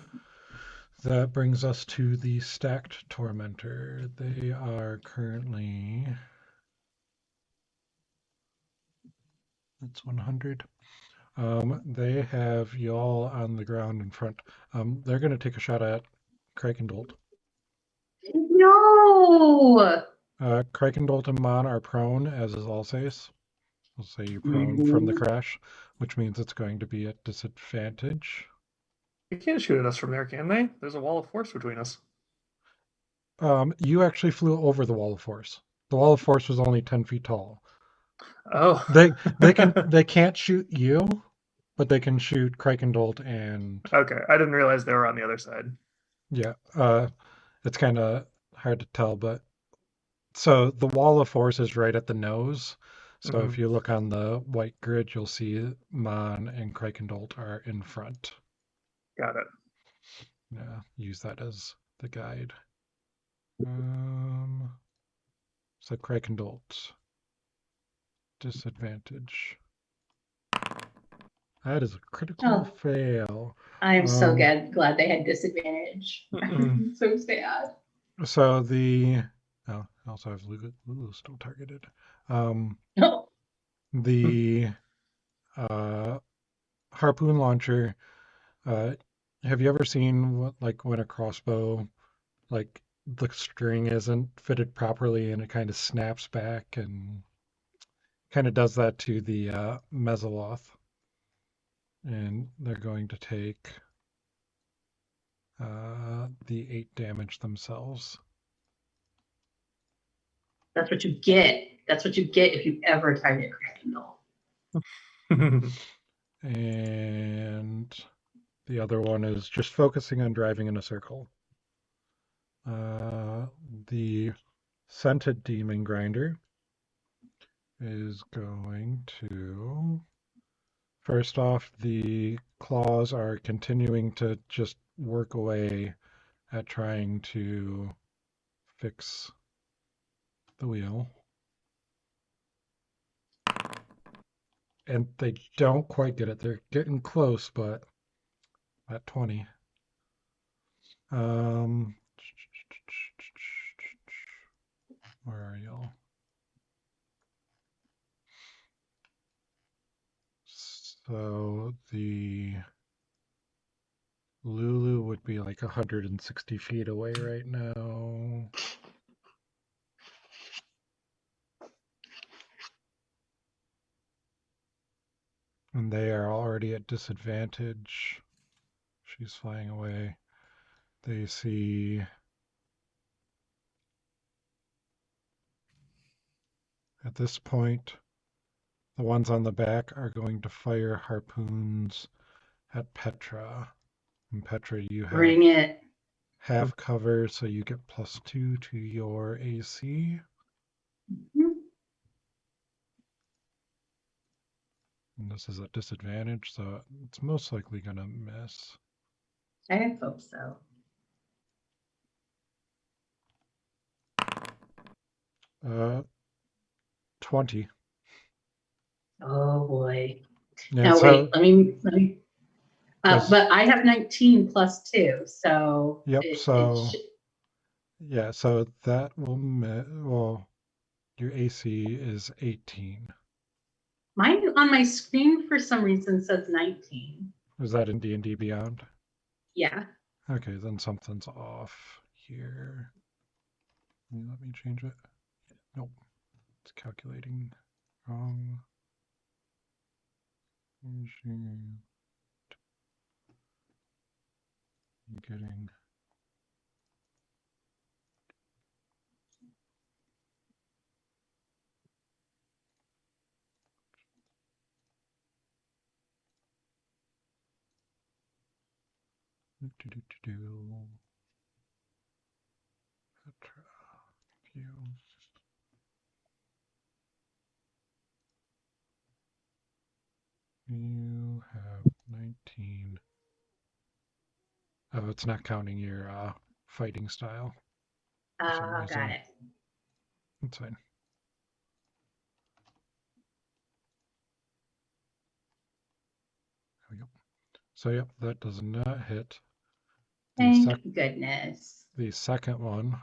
that brings us to the stacked tormentor. They are currently, that's 100. They have y'all on the ground in front. They're going to take a shot at Krakendolt. No. Krakendolt and Mon are prone, as is Alsace. We'll say you're prone from the crash, which means it's going to be at disadvantage. They can't shoot at us from there, can they? There's a wall of force between us. You actually flew over the wall of force. The wall of force was only 10 feet tall. Oh. They can't shoot you, but they can shoot Krakendolt and Okay, I didn't realize they were on the other side. yeah. It's kind of hard to tell, but so the wall of force is right at the nose. So if you look on the white grid, you'll see Mon and Krakendolt are in front. Got it. Yeah, use that as the guide. So Krakendolt. Disadvantage. That is a critical Oh. fail. I'm so glad they had disadvantage. I'm so sad. So the I also have Lulu still targeted. No. The harpoon launcher. Have you ever seen what, like when a crossbow, like the string isn't fitted properly and it kind of snaps back and kind of does that to the Mesoloth. And they're going to take the 8 damage themselves. That's what you get. That's what you get if you ever target Krakendolt. And the other one is just focusing on driving in a circle. The scented demon grinder is going to, first off, the claws are continuing to just work away at trying to fix the wheel. And they don't quite get it. They're getting close, but at 20. Where are y'all? So the Lulu would be like 160 feet away right now. And they are already at disadvantage. She's flying away. They see at this point, the ones on the back are going to fire harpoons at Petra. And Petra, you have Bring it. half cover, so you get +2 to your AC. And this is a disadvantage, so it's most likely going to miss. I hope so. 20. Oh boy. Yeah, Now so, wait, let me. Yes. But I have 19 + 2, so. Yep, yeah, so that will well, your AC is 18. Mine on my screen for some reason says 19. Is that in D&D Beyond? Yeah. Okay, then something's off here. Let me change it. Nope. It's calculating wrong. Getting do Petra view. You have 19. Oh, it's not counting your fighting style. For some Got reason. it. That's fine. There we go. So yep, that does not hit. Thank goodness. The second one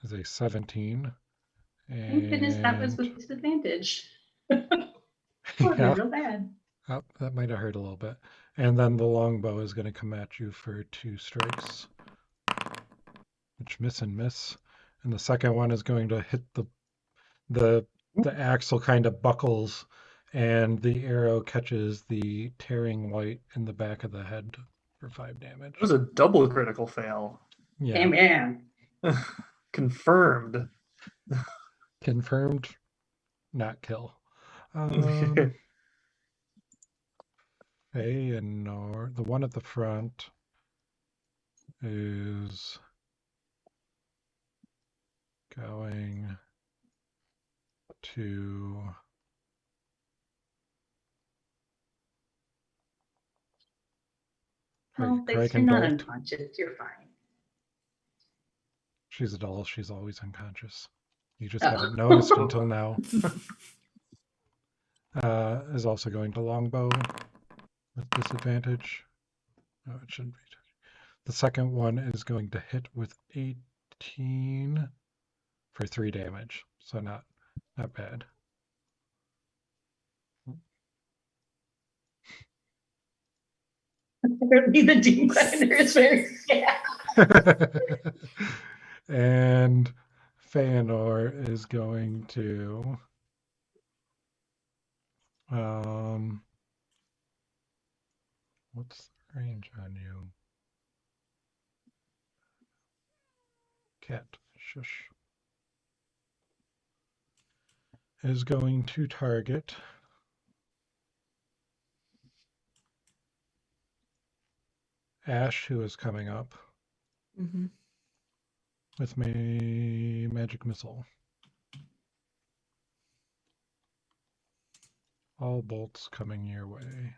is a 17. Thank goodness that was And with disadvantage. That would be yeah, real bad. that might have hurt a little bit. And then the longbow is going to come at you for 2 strikes, which miss and miss. And the second one is going to hit the axle kind of buckles, and the arrow catches the tearing white in the back of the head for 5 damage. It was a double critical fail. Yeah, Bam. Confirmed. confirmed, not kill. Feanor, the one at the front is going to Oh, thanks. Kraken You're not Bolt. unconscious. You're fine. She's a doll. She's always unconscious. You just Oh. haven't noticed until now. Is also going to longbow with disadvantage. No, it shouldn't be. The second one is going to hit with 18 for 3 damage. So not bad. Apparently the Dean Grinder is very scared. And Feanor is going to what's the range on you? Cat, shush. Is going to target Ash, who is coming up Mhm. with me magic missile. All bolts coming your way.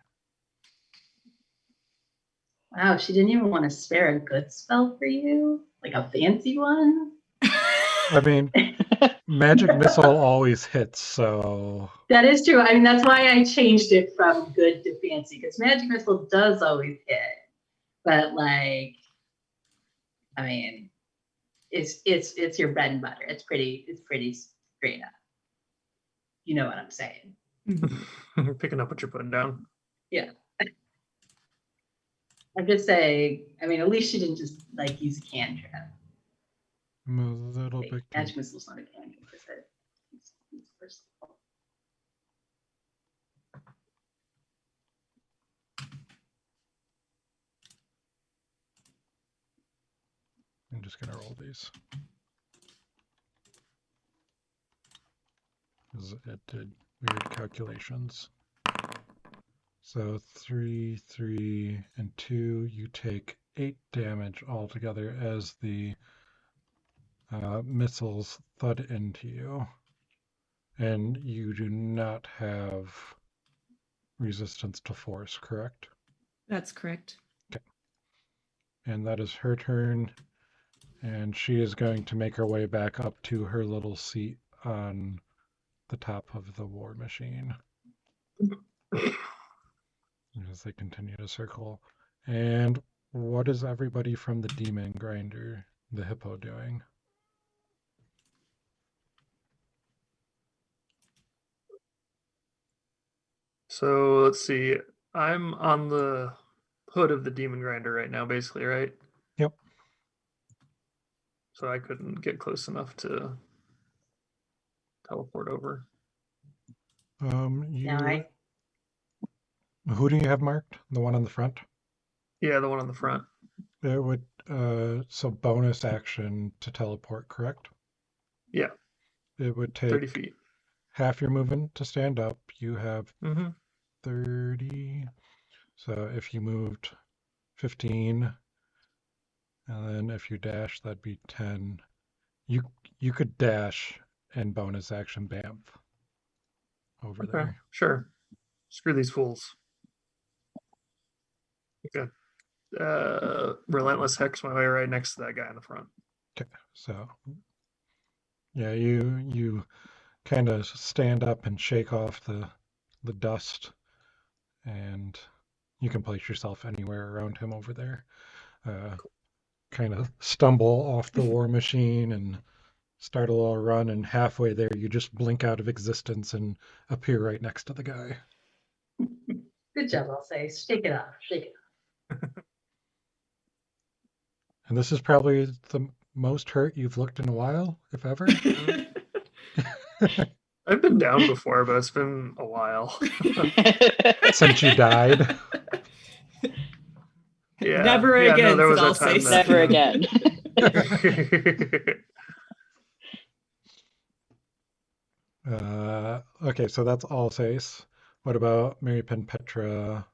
Wow, she didn't even want to spare a good spell for you? Like a fancy one? I mean, magic missile always hits, so That is true. I mean, that's why I changed it from good to fancy, because Magic Missile does always hit. But like, I mean, it's your bread and butter. It's pretty straight up. You know what I'm saying? Picking up what you're putting down. Yeah. I'm just saying, I mean, at least she didn't just like use a cantrip. I'm a little bit Magic Missile's not a cantrip, is it? It's versatile. I'm just gonna roll these. Because it did weird calculations. So 3, 3, and 2, you take 8 damage altogether as the missiles thud into you. And you do not have resistance to force, correct? That's correct. And that is her turn. And she is going to make her way back up to her little seat on the top of the war machine. As they continue to circle. And what is everybody from the Demon Grinder, the hippo, doing? So let's see. I'm on the hood of the demon grinder right now, basically, right? Yep. So I couldn't get close enough to teleport over. You, who do you have marked? The one on the front? Yeah, the one on the front. It would, so bonus action to teleport, correct? Yeah, It would 30 take feet. half your movement to stand up. You have Mm-hmm. 30. So if you moved 15, and then if you dash, that'd be 10. You could dash and bonus action Bamf over Okay, there. sure. Screw these fools. Okay. Relentless Hex my way right next to that guy in the front. Okay, so yeah, you kind of stand up and shake off the dust, and you can place yourself anywhere around him over there. Kind of stumble off the war machine and start a little run, and halfway there you just blink out of existence and appear right next to the guy. Good job, I'll say. Shake it off. Shake it off. And this is probably the most hurt you've looked in a while, if ever. I've been down before, but it's been a while. Since you died. Yeah. Never yeah, again, No, there was I'll that time say that, Never again. Okay, so that's Alsace. What about Mary Penn Petra,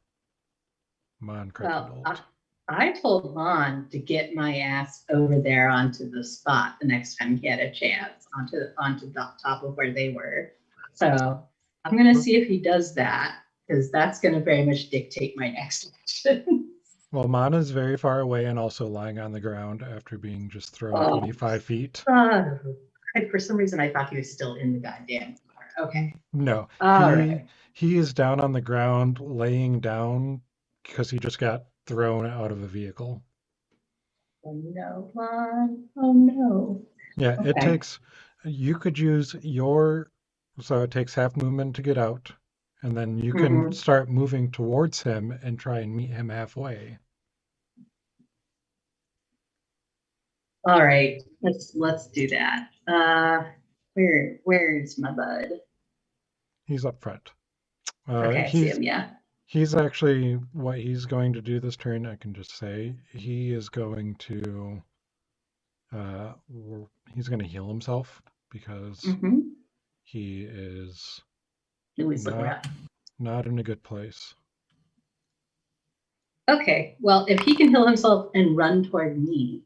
Mon Well, Crichtonbolt? I told Lon to get my ass over there onto the spot the next time he had a chance, onto the top of where they were. So I'm gonna see if he does that, because that's gonna very much dictate my next action. Well, Mon is very far away and also lying on the ground after being just thrown Oh. 25 feet. For some reason, I thought he was still in the goddamn car. Okay. No, All he right. he is down on the ground, laying down because he just got thrown out of a vehicle. Oh no, Lon. Oh no. Yeah, it Okay. takes, you could use your, so it takes half movement to get out, and then you can Mhm. start moving towards him and try and meet him halfway. All right. Let's do that. Where's my bud? He's up front. Okay, I see him. Yeah. He's actually, what he's going to do this turn, I can just say, he is going to, he's going to heal himself because Mm-hmm. he is He's looking around. not in a good place. Okay. Well, if he can heal himself and run toward me,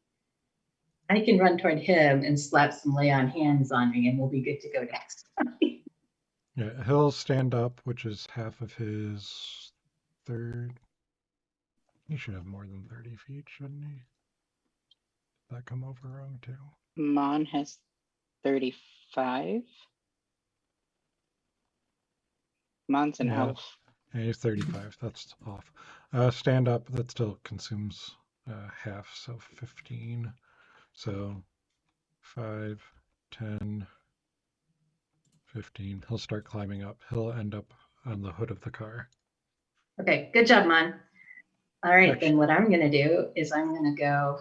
I can run toward him and slap some lay on hands on me, and we'll be good to go next. Yeah, he'll stand up, which is half of his third. He should have more than 30 feet, shouldn't he? Did that come over wrong too? Mon has 35. Mon's an Yeah. elf. Yeah, he's 35. That's off. Stand up, that still consumes half, so 15. So 5, 10, 15. He'll start climbing up. He'll end up on the hood of the car. Okay. Good job, Mon. All right. Actually- Then what I'm going to do is I'm going to go.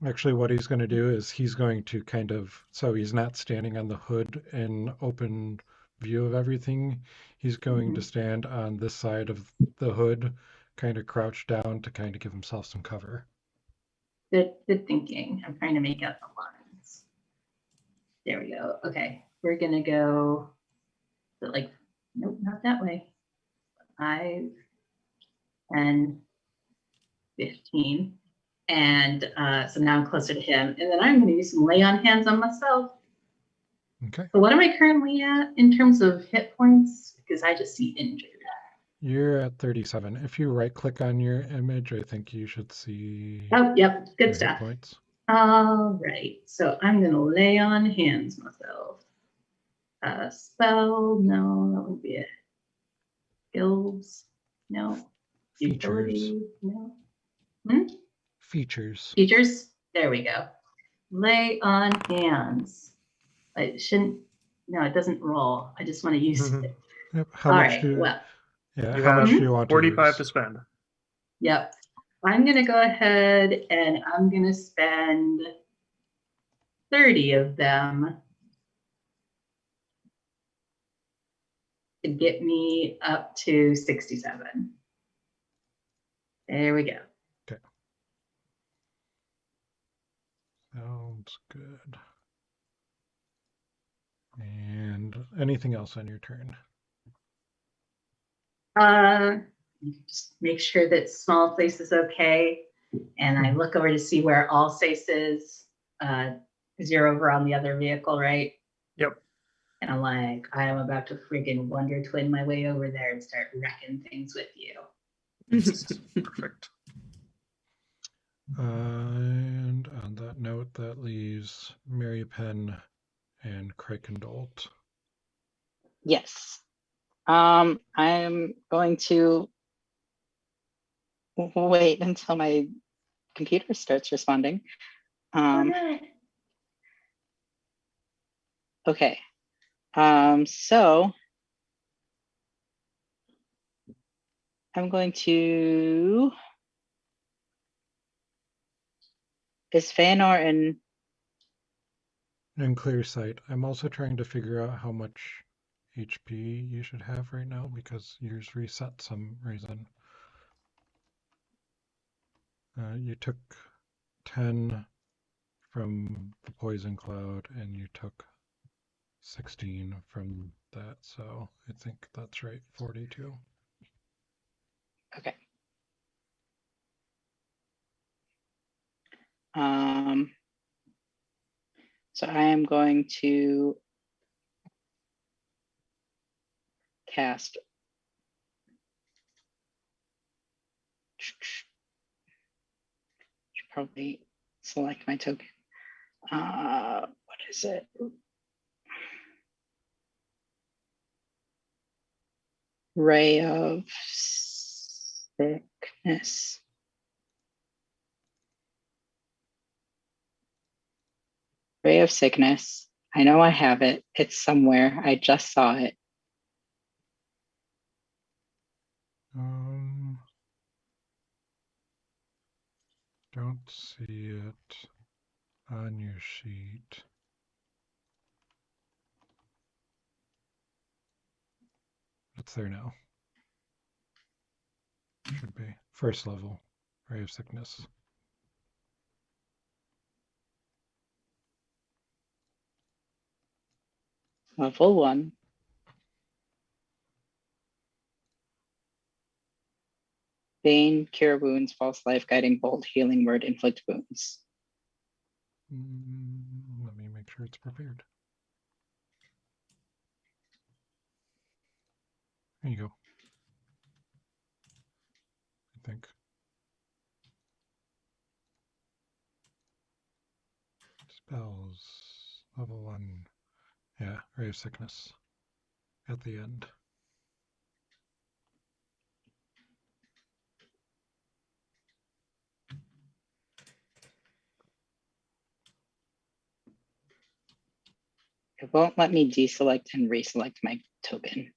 Actually, what he's going to do is he's going to kind of, so he's not standing on the hood in open view of everything. He's going to stand on this side of the hood, kind of crouch down to kind of give himself some cover. Good thinking. I'm trying to make out the lines. There we go. Okay. We're going to go, like, nope, not that way. 5, 10, 15. And so now I'm closer to him. And then I'm going to use some lay on hands on myself. Okay. So what am I currently at in terms of hit points? Because I just see injured. You're at 37. If you right click on your image, I think you should see Oh, yep. your Good hit stuff. points. All right. So I'm going to lay on hands myself. Spell. No, that would be it. Skills. No. Features. Utility. No. Features. Features. There we go. Lay on hands. I shouldn't. No, it doesn't roll. I just want to use it. Yep. How All much right. do you, Well, yeah, You how much have do you want to 45 use? to spend. yep. I'm going to go ahead and I'm going to spend 30 of them to get me up to 67. There we go. Sounds good. And anything else on your turn? Just make sure that small place is okay. And I look over to see where all safe is. You're over on the other vehicle, right? Yep. And I'm like, I am about to friggin' Wonder Twin my way over there and start wrecking things with you. Perfect. And on that note, that leaves Mary Penn and Krakendolt. Yes. I'm going to wait until my computer starts responding. Okay. So I'm going to. Is Feanor in? In clear sight. I'm also trying to figure out how much HP you should have right now because yours reset some reason. You took 10 from the poison cloud and you took 16 from that, so I think that's right, 42. Okay. So I am going to cast. Should probably select my token. What is it? Ray of Sickness. Ray of Sickness. I know I have it. It's somewhere. I just saw it. Don't see it on your sheet. It's there now. Should be. First level, Ray of Sickness. Level 1. Bane, cure wounds, false life, guiding bolt, healing word, inflict wounds. Let me make sure it's prepared. There you go. I think. Spells, level 1. Yeah, Ray of Sickness at the end. It won't let me deselect and reselect my token.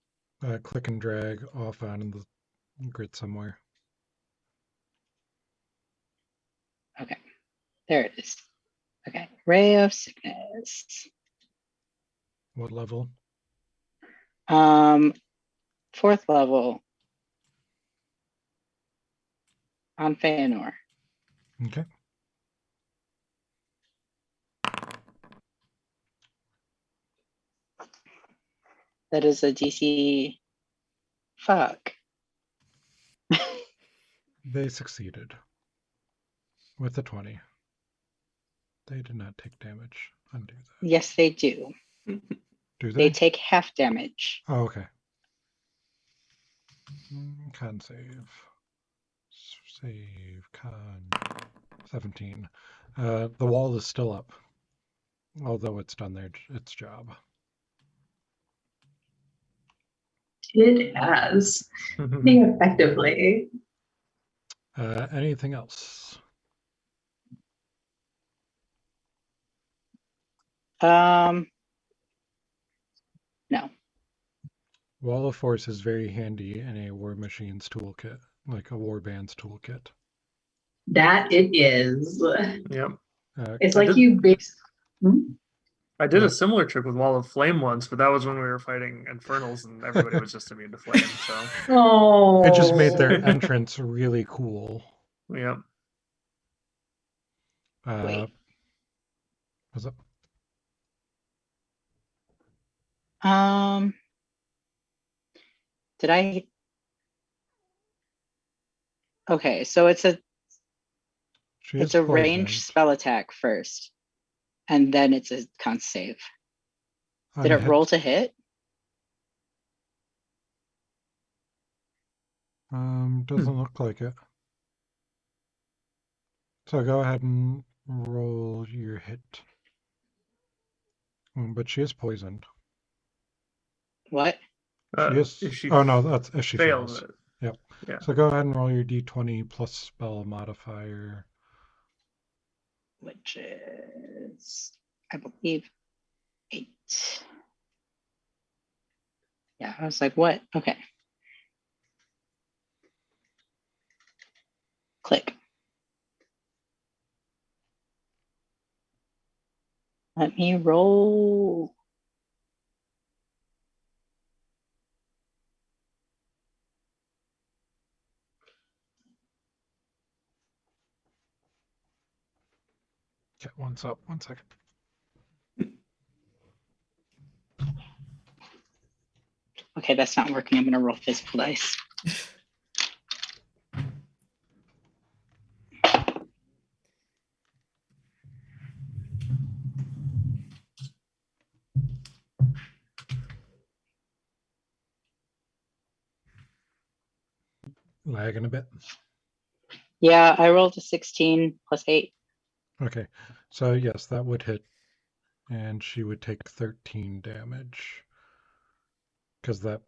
Click and drag off on the grid somewhere. Okay, there it is. Okay, Ray of Sickness. What level? 4th level on Feanor. Okay. That is a DC. Fuck. They succeeded with a 20. They did not take damage. Undo that. Yes, they do. Do They they? take half damage. Oh, okay. Con save. Save con 17. The wall is still up, although it's done its job. It has. Pretty effectively. Anything else? No. Wall of Force is very handy in a War Machines toolkit, like a Warband's toolkit. That it is. Yep. It's I like did- you base. Hmm? I did Yeah. a similar trick with Wall of Flame once, but that was when we were fighting Infernals and everybody was just immune to flame. So, Oh. It just made their entrance really cool. yep. Wait. What's up? Did I? Okay, so it's a She it's is a ranged poisoned. spell attack first, and then it's a con save. Did On it hit- roll to hit? Doesn't look like it. So go ahead and roll your hit. But she is poisoned. What? She is. If she Oh no, that's if she fails fails. it. Yep. Yeah. So go ahead and roll your d20 plus spell modifier. Which is, I believe, 8. Yeah, I was like, what? Okay. Click. Let me roll. Okay, one's up. 1 second. Okay, that's not working. I'm gonna roll physical dice. Lagging a bit. Yeah, I rolled a 16 plus 8. Okay, so yes, that would hit, and she would take 13 damage because that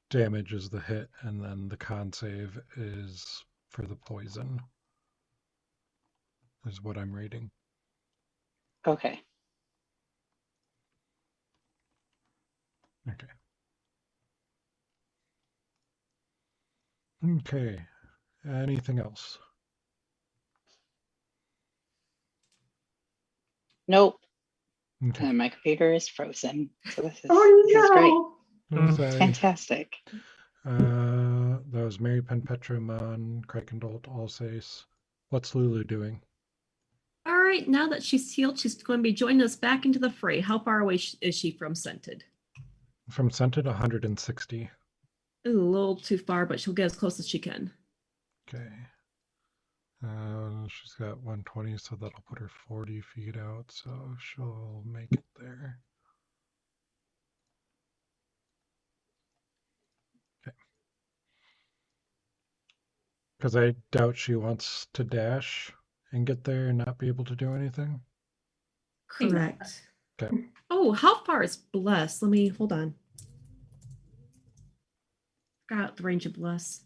damage is the hit, and then the con save is for the poison. Is what I'm reading. Okay. Okay. Okay. Anything else? Nope. Okay. And my computer is frozen. So this is, Oh this is great. no. I'm Mm. sorry. Fantastic. That was Mary Pen Petramon, Krakendolt, Alsace. What's Lulu doing? All right, now that she's healed, she's going to be joining us back into the fray. How far away is she from Scented? From Scented, 160. A little too far, but she'll get as close as she can. Okay. She's got 120, so that'll put her 40 feet out, so she'll make it there. Okay. Because I doubt she wants to dash and get there and not be able to do anything. Correct. Okay. Oh, how far is Bless? Let me hold on. Got the range of Bless.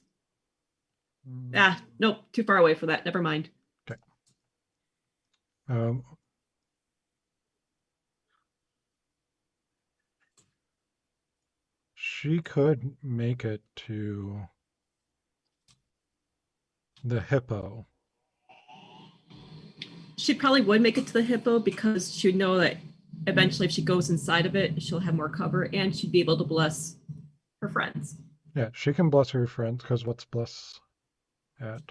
Nope, too far away for that. Never mind. Um, she could make it to the hippo. She probably would make it to the hippo because she would know that eventually if she goes inside of it, she'll have more cover and she'd be able to bless her friends. Yeah, she can bless her friends, because what's bless at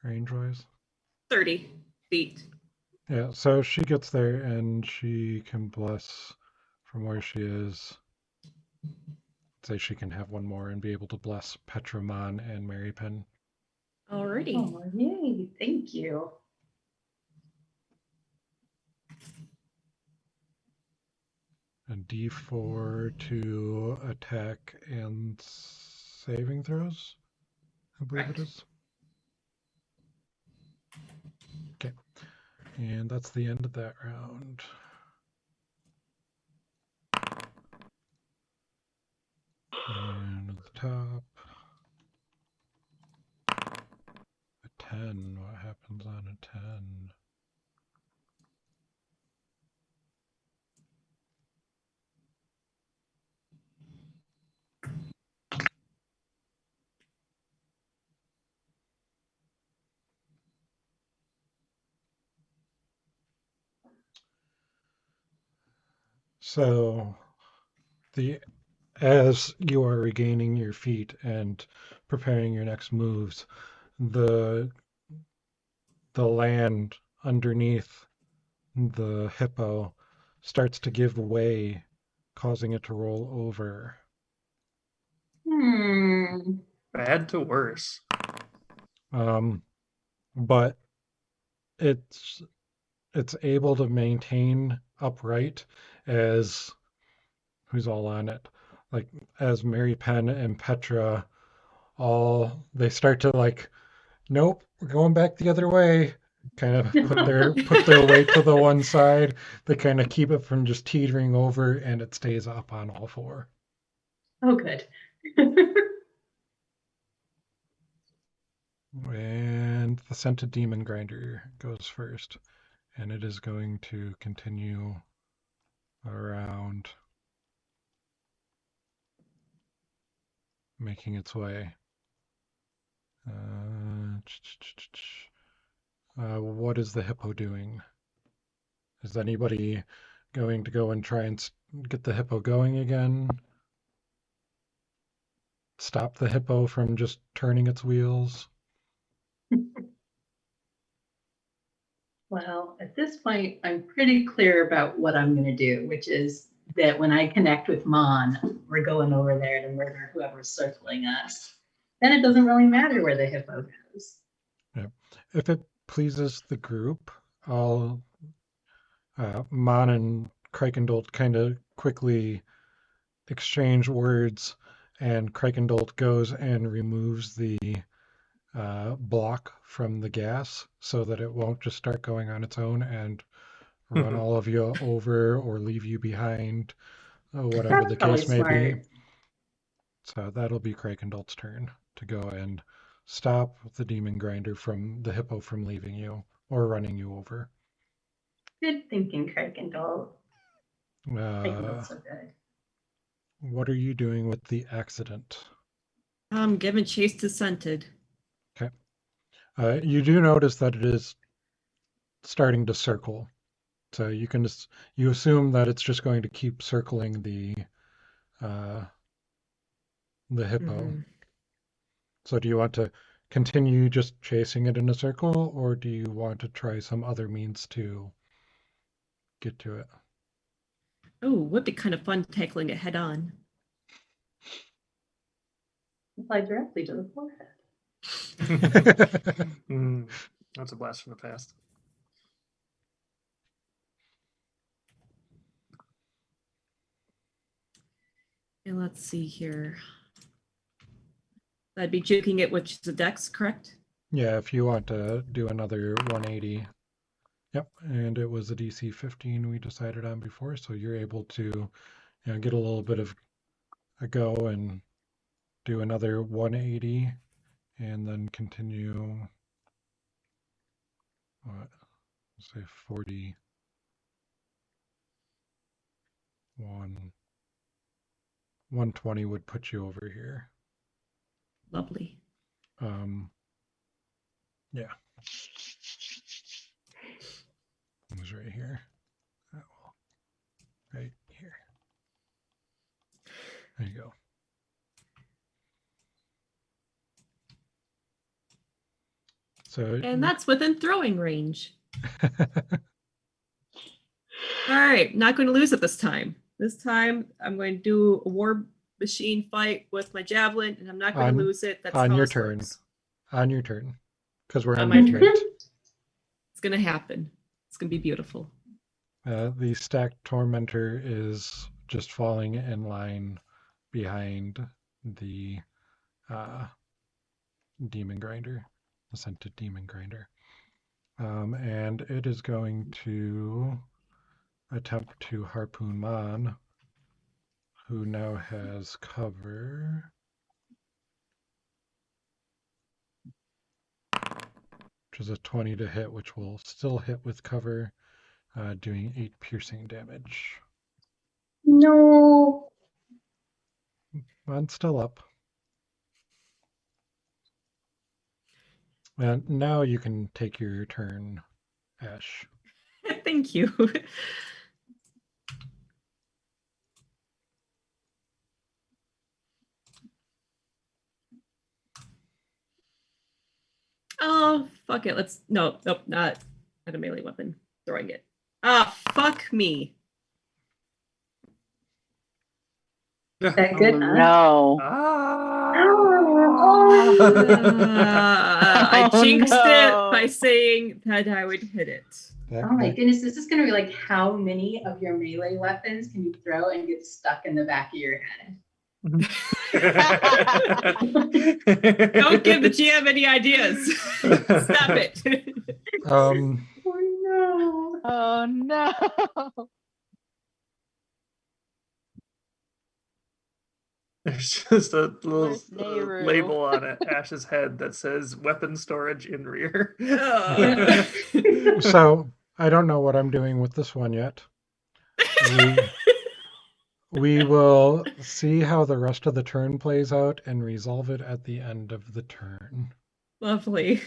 range-wise? 30 feet. Yeah, so she gets there and she can bless from where she is. Say she can have one more and be able to bless Petramon and Mary Pen. Alrighty. Oh, yay. Thank you. A D4 to attack and saving throws, I believe it is. Okay, and that's the end of that round. And at the top, a 10. What happens on a 10? So as you are regaining your feet and preparing your next moves, the land underneath the hippo starts to give way, causing it to roll over. Bad to worse. But it's able to maintain upright as who's all on it, like as Mary Penn and Petra they start to like, nope, we're going back the other way. Kind of put their weight to the one side. They kind of keep it from just teetering over, and it stays up on all four. Oh, good. And the scented demon grinder goes first, and it is going to continue around, making its way. What is the hippo doing? Is anybody going to go and try and get the hippo going again? Stop the hippo from just turning its wheels? Well, at this point, I'm pretty clear about what I'm going to do, which is that when I connect with Mon, we're going over there to murder whoever's circling us. Then it doesn't really matter where the hippo goes. Yeah. If it pleases the group, I'll Mon and Kraikendolt kind of quickly exchange words, and Kraikendolt goes and removes the block from the gas so that it won't just start going on its own and run all of you over or leave you behind, whatever That's the probably case may be. smart. So that'll be Krakendolt's turn to go and stop the demon grinder the hippo from leaving you or running you over. Good thinking, Kraikendolt. Uh, Kraikendolt so good. what are you doing with the accident? Giving chase to scented. Okay. You do notice that it is starting to circle. So you assume that it's just going to keep circling the hippo. Mhm. So do you want to continue just chasing it in a circle, or do you want to try some other means to get to it? Oh, would be kind of fun tackling it head on. Apply directly to the forehead. That's a blast from the past. And let's see here. That'd be juking it, which is a dex, correct? Yeah, if you want to do another 180. Yep, and it was a DC 15 we decided on before, so you're able to get a little bit of a go and do another 180 and then continue, what, say 41. 120 would put you over here. Lovely. Yeah. It was right here. Oh, right here. There you go. So And that's within throwing range. All right, not going to lose it this time. This time I'm going to do a war machine fight with my javelin, and I'm not going to lose it. That's on how your this turn. works. On your turn. Because we're On on my your turn. turn. It's going to happen. It's going to be beautiful. The stacked tormentor is just falling in line behind the demon grinder, the scented demon grinder. And it is going to attempt to harpoon Mon, who now has cover. Which is a 20 to hit, which will still hit with cover, doing 8 piercing damage. No. Mon's still up. And now you can take your turn, Ash. Thank you. Oh, fuck it. Let's nope, not a melee weapon. Throwing it. Ah, fuck me. That good, Oh, huh? no. Oh. I Oh, jinxed no. it by saying that I would hit it. That- Oh my that- goodness, this is gonna be like how many of your melee weapons can you throw and get stuck in the back of your head? Don't give the GM any ideas. Stop it. Um, Oh no. Oh, no. There's just a little Where's Nehru? label on it, Ash's head, that says weapon storage in rear. Ugh. so I don't know what I'm doing with this one yet. We will see how the rest of the turn plays out and resolve it at the end of the turn. Lovely.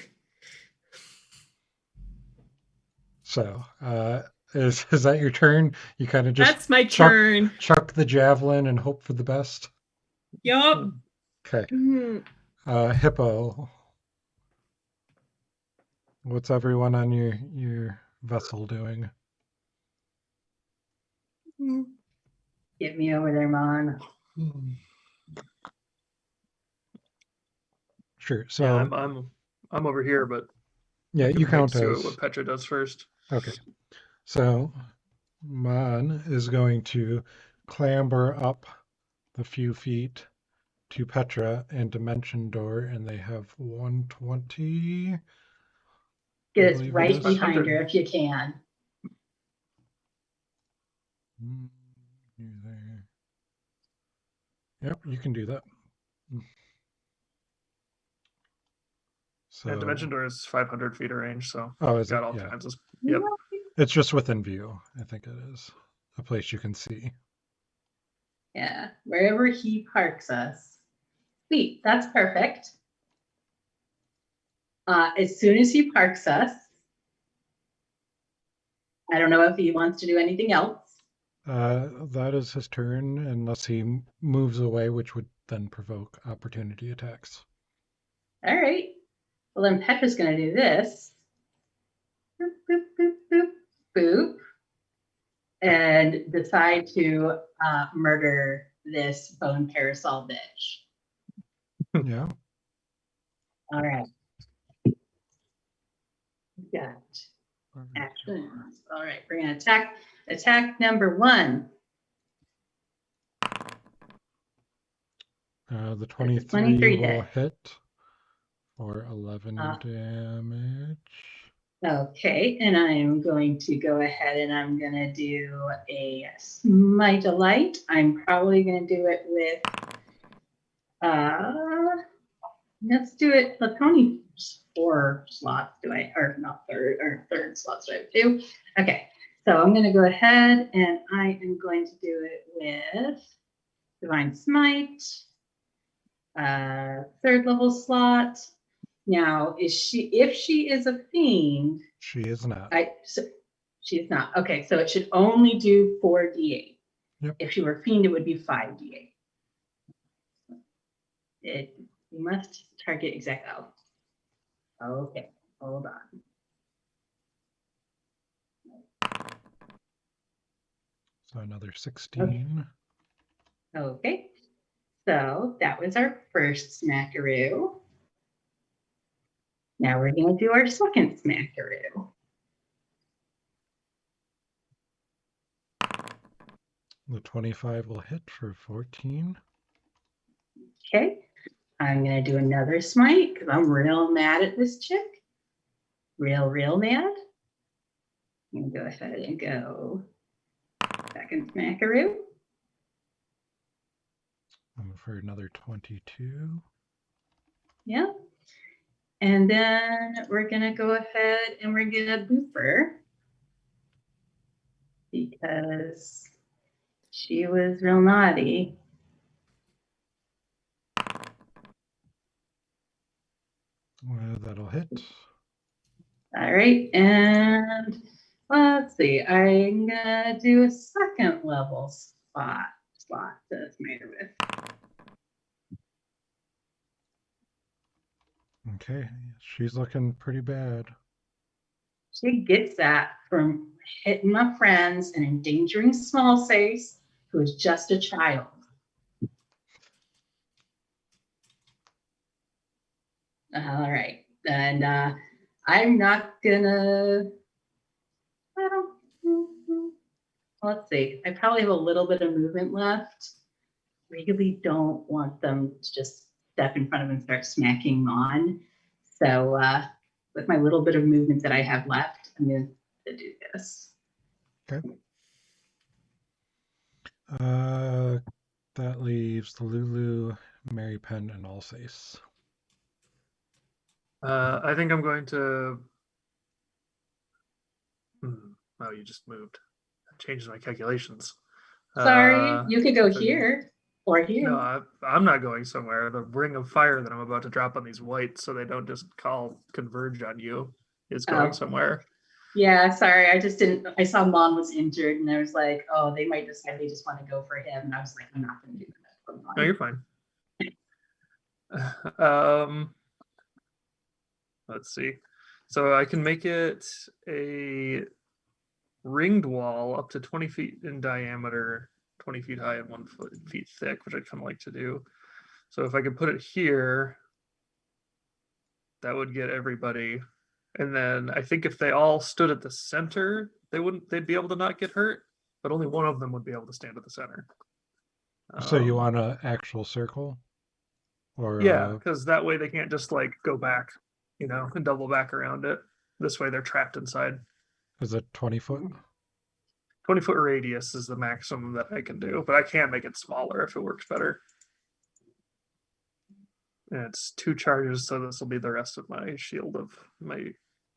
So, is that your turn? You kind of just That's my chuck- turn. chuck the javelin and hope for the best. Yup. Okay. Mm. Hippo. What's everyone on your vessel doing? Get me over there, Mon. Sure. So Yeah, I'm over here, but yeah, you count see as what Petra does first. okay. So Mon is going to clamber up the few feet to Petra and Dimension Door, and they have 120. Get believe us it right is. behind 500. her if you can. You there. Yep, you can do that. So, Yeah, Dimension Door is 500 feet of range, so oh, is it? got all Yeah, kinds of. Yep. it's just within view. I think it is a place you can see. Yeah, wherever he parks us. Sweet, that's perfect. As soon as he parks us, I don't know if he wants to do anything else. That is his turn, unless he moves away, which would then provoke opportunity attacks. All right. Well, then Petra's going to do this. Boop, boop, boop, boop, boop. And decide to murder this bone parasol bitch. Yeah. All right. Got actions. All right, we're going to attack number 1. The 23 23 will hit. hit for 11 Uh, damage. Okay, and I am going to go ahead and I'm going to do a Smite of Light. I'm probably going to do it with, let's do it, let's how many 4 slots do I, or not third, or third slots do I have 2? Okay, so I'm going to go ahead and I am going to do it with Divine Smite, 3rd level slot. Now, if she is a fiend, She is not. so she's not. Okay, so it should only do 4d8. Yep. If she were fiend, it would be 5d8. You must target exact. Oh, okay. Hold on. So another 16. Okay. So that was our first smackaroo. Now we're going to do our second smackaroo. The 25 will hit for 14. Okay. I'm going to do another smite because I'm real mad at this chick. Real mad. I'm going to go ahead and go second smackaroo. And for another 22. Yeah. And then we're going to go ahead and we're going to boop her because she was real naughty. That'll hit. All right. And let's see. I'm going to do a second level slot that's made with. Okay, she's looking pretty bad. She gets that from hitting my friends and endangering Small Face, who is just a child. All right. And I'm not gonna. Well, let's see. I probably have a little bit of movement left. Really don't want them to just step in front of him and start smacking him on. So with my little bit of movement that I have left, I'm going to do this. That leaves the Lulu, Mary Penn, and Alsace. I think I'm going to. Oh, you just moved. I changed my calculations. Sorry, you could go so here or here. No, I'm not going somewhere. The ring of fire that I'm about to drop on these whites, so they don't just converge on you, is going Oh. somewhere. Yeah, sorry. I just didn't. I saw Mom was injured, and I was like, oh, they might decide they just want to go for him. And I was like, I'm not going to do that. No, you're fine. um, let's see. So I can make it a ringed wall up to 20 feet in diameter, 20 feet high and 1 feet thick, which I'd kind of like to do. So if I could put it here, that would get everybody. And then I think if they all stood at the center, they'd be able to not get hurt, but only one of them would be able to stand at the center. So you Um, want an actual circle? Or Yeah, because that way they can't just like go back, and double back around it. This way they're trapped inside. is it 20 foot? 20-foot radius is the maximum that I can do, but I can make it smaller if it works better. And it's 2 charges, so this will be the rest of my shield of my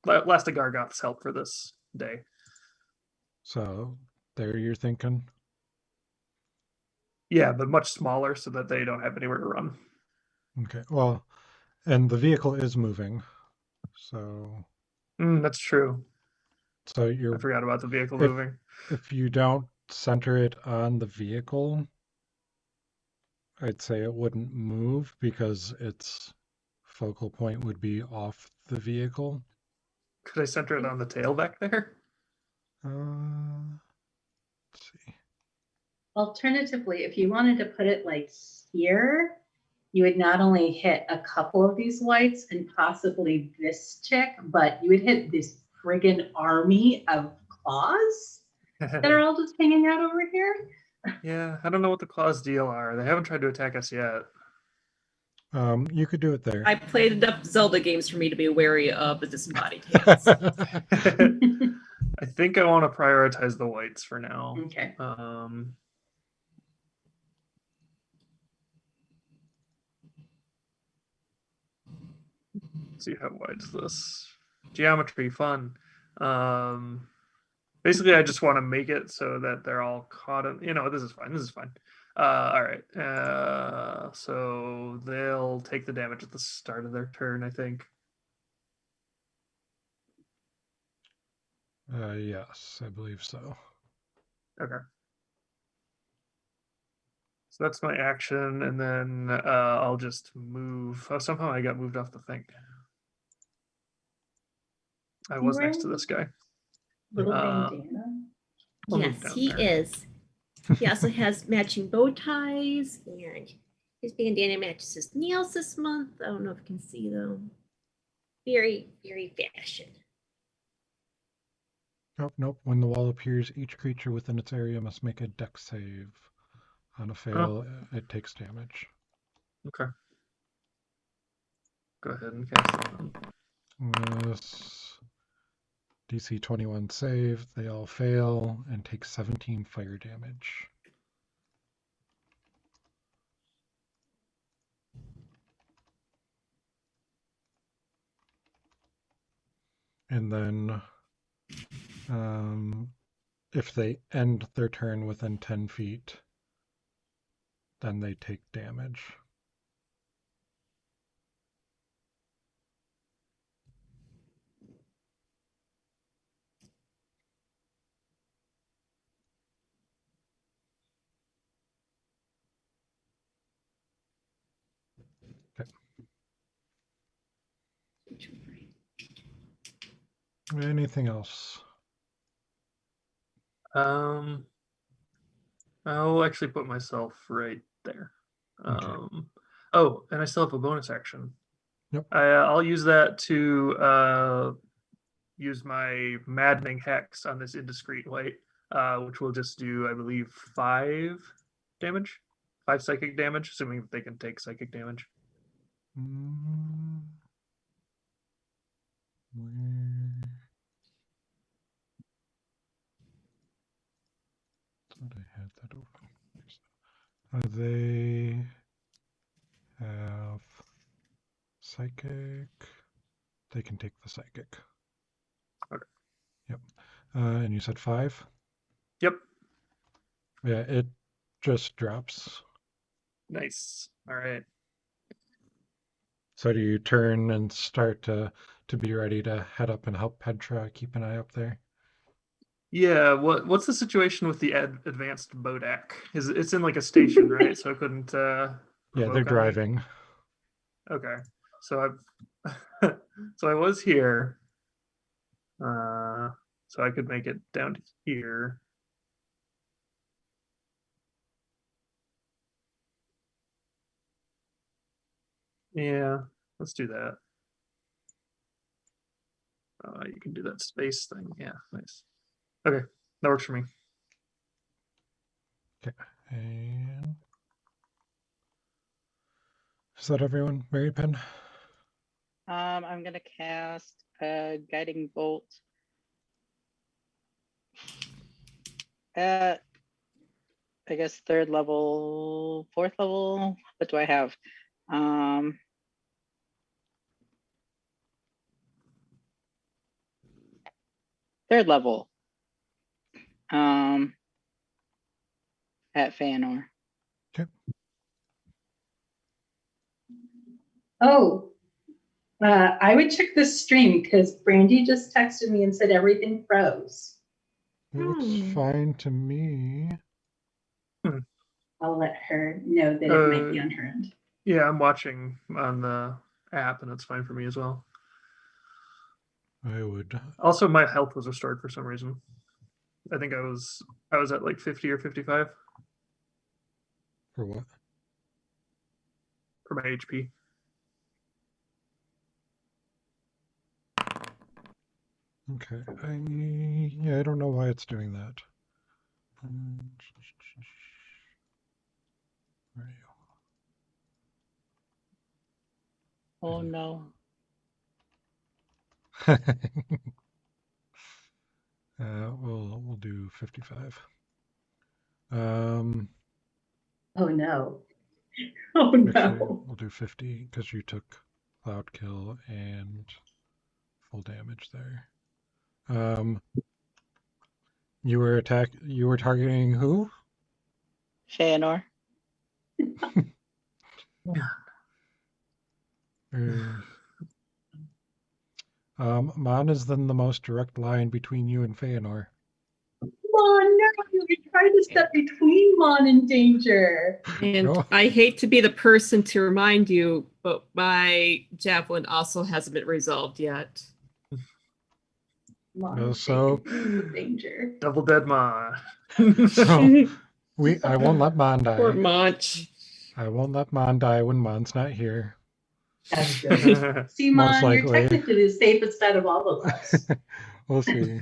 Elastic Gargoth's help for this day. So there you're thinking? Yeah, but much smaller so that they don't have anywhere to run. Okay, well, and the vehicle is moving. So That's true. so I you're forgot about the vehicle if, moving. if you don't center it on the vehicle, I'd say it wouldn't move because its focal point would be off the vehicle. Could I center it on the tail back there? Let's see. Alternatively, if you wanted to put it like here, you would not only hit a couple of these whites and possibly this chick, but you would hit this friggin' army of claws that are all just hanging out over here. Yeah, I don't know what the claws deal are. They haven't tried to attack us yet. You could do it there. I played enough Zelda games for me to be wary of the disembodied hands. I think I want to prioritize the whites for now. Okay. Let's see, how wide is this? Geometry, fun. Basically, I just want to make it so that they're all caught in. This is fine. This is fine. All right. So they'll take the damage at the start of their turn, I think. Yes, I believe so. Okay. So that's my action, and then I'll just move. Oh, somehow I got moved off the thing. I was next to this guy. Little Uh, bandana. I'll move Yes, down he there. is. He also has matching bow ties, and his bandana matches his nails this month. I don't know if you can see them. Very, very fashion. Nope. When the wall appears, each creature within its area must make a dex save. On a fail, it takes damage. Okay. Go ahead and cast it on. This DC 21 save, they all fail and take 17 fire damage. And then if they end their turn within 10 feet, then they take damage. Okay. Anything else? I'll actually put myself right there. Okay. Oh, and I still have a bonus action. Yep. I'll use that to use my maddening hex on this indiscreet white, which will just do, I believe, 5 damage, 5 psychic damage, assuming that they can take psychic damage. Mm, where- Thought I had that open. They have psychic. They can take the psychic. Okay. Yep. And you said 5? Yep. Yeah, it just drops. Nice. All right. So do you turn and start to be ready to head up and help Petra keep an eye up there? Yeah. What's the situation with the advanced Bodak? It's in like a station, right? So I couldn't. Yeah, they're provoke on me? driving. Okay. So I've so I was here. So I could make it down to here. Yeah, let's do that. You can do that space thing. Yeah, nice. Okay, that works for me. And is that everyone? Mary Penn? I'm gonna cast a guiding bolt at, I guess, 3rd level, 4th level. What do I have? 3rd level. At Feanor. Oh, I would check the stream because Brandy just texted me and said everything froze. It looks Hmm. fine to me. I'll let her know that it might be on her end. Yeah, I'm watching on the app, and it's fine for me as well. I would. Also, my health was restored for some reason. I think I was at like 50 or 55 For what? for my HP. Okay. I don't know why it's doing that. Where are Oh no. you? We'll do 55. Oh no. Oh Actually, no. we'll do 50 because you took cloud kill and full damage there. You were targeting who? Feanor. Mon is then the most direct line between you and Feanor. Mon, no, you tried to step between Mon and danger. And No. I hate to be the person to remind you, but my javelin also hasn't been resolved yet. Mon No, is so- taking the danger. Double dead ma. So I won't let Mon Poor die. Munch. I won't let Mon die when Mon's not here. That's good. See, Most Mon, you're likely. technically the safest out of all of us. We'll see.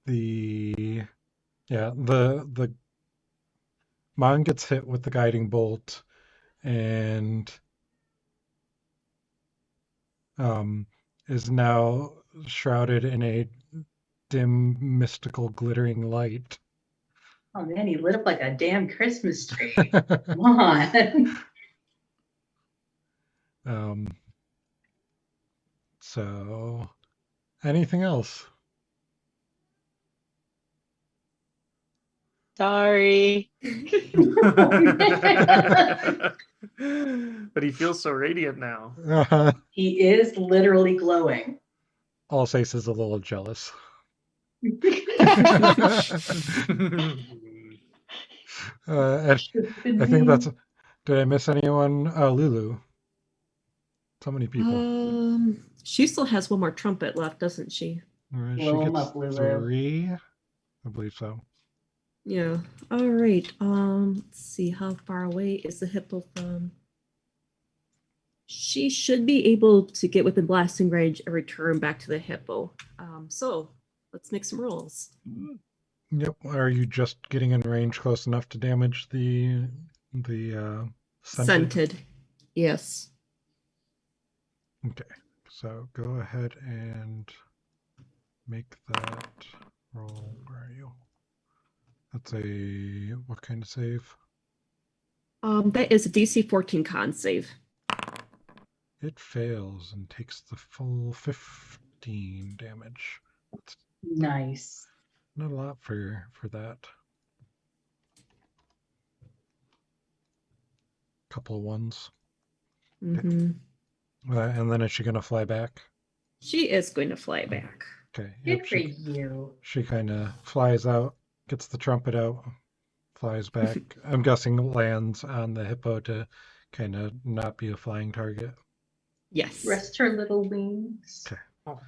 The Mon gets hit with the guiding bolt and is now shrouded in a dim, mystical, glittering light. Oh man, he lit up like a damn Christmas tree. Come on. So anything else? Sorry. But he feels so radiant now. He is literally glowing. Alsace is a little jealous. I think that's. Did I miss anyone? Lulu. So many people. She still has one more trumpet left, doesn't she? She Blow 'em gets up, Lulu. 3. I believe so. Yeah. All right. Let's see, how far away is the hippo from? She should be able to get within blasting range and return back to the hippo. So let's make some rolls. Yep. Are you just getting in range close enough to damage the scented? Scented. Yes. Okay. So go ahead and make that roll. Where are you? That's a what kind of save? That is a DC 14 con save. It fails and takes the full 15 damage. That's Nice. not a lot for that. Couple of ones. Mhm. And then is she gonna fly back? She is going to fly back. Okay. Good Yep. for you. She kind of flies out, gets the trumpet out, flies back. I'm guessing lands on the hippo to kind of not be a flying target. Yes. Rest her little wings. Okay.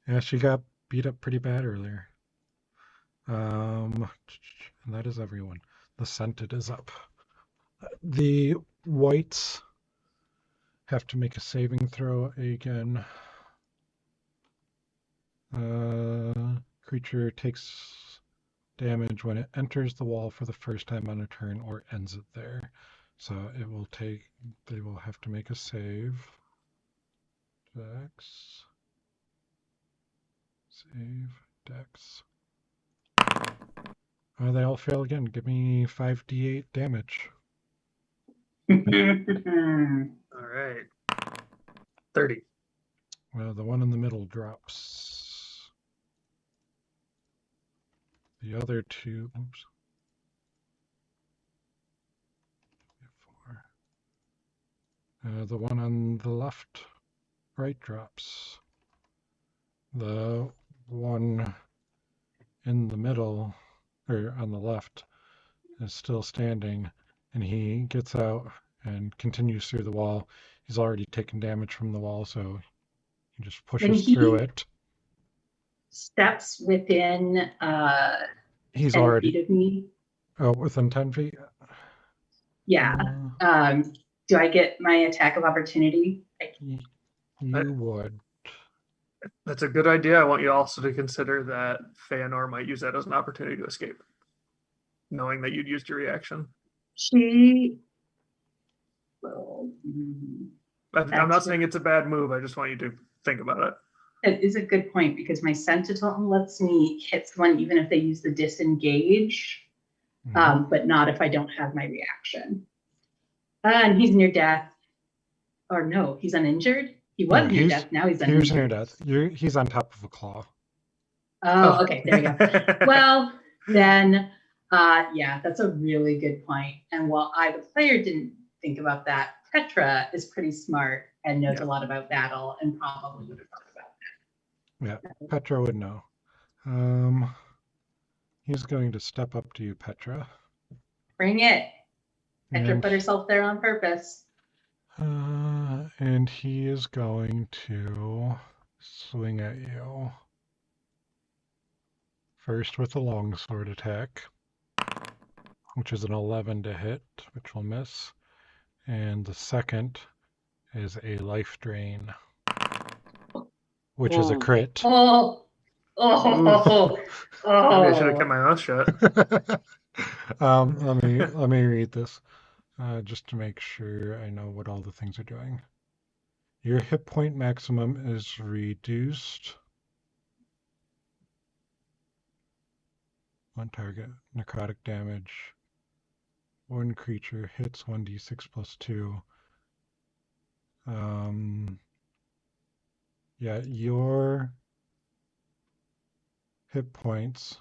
Yeah, she got beat up pretty bad earlier. And that is everyone. The scented is up. The whites have to make a saving throw again. Creature takes damage when it enters the wall for the first time on a turn or ends it there. So it will take, they will have to make a save. Dex. Save. Dex. They all fail again. Give me 5d8 damage. All right. 30. The one in the middle drops. The other two, oops. 4. The one on the left, right drops. The one in the middle, or on the left, is still standing, and he gets out and continues through the wall. He's already taken damage from the wall, so he just pushes through it. Steps within He's 10 already feet of me. within 10 feet. Yeah. Do I get my attack of opportunity? You would. That's a good idea. I want you also to consider that Feanor might use that as an opportunity to escape, knowing that you'd used your reaction. She will. I'm not saying it's a bad move. I just want you to think about it. That is a good point because my sentinel lets me hit someone even if they use the disengage, but not if I don't have my reaction. And he's near death. Or no, he's uninjured. He was near death. Now he's uninjured. He's near death. He's on top of a claw. Oh, okay. There we go. Well, then, yeah, that's a really good point. And while I, the player, didn't think about that, Petra is pretty smart and knows a lot about battle and probably would have thought about that. Yeah, Petra would know. He's going to step up to you, Petra. Bring it. Petra And, put herself there on purpose. and he is going to swing at you. First with a longsword attack, which is an 11 to hit, which will miss. And the second is a life drain, which is a crit. Oh, I should have kept my mouth shut. Let me read this, just to make sure I know what all the things are doing. Your hit point maximum is reduced. One target, necrotic damage. One creature hits 1d6 plus 2. Yeah, your hit points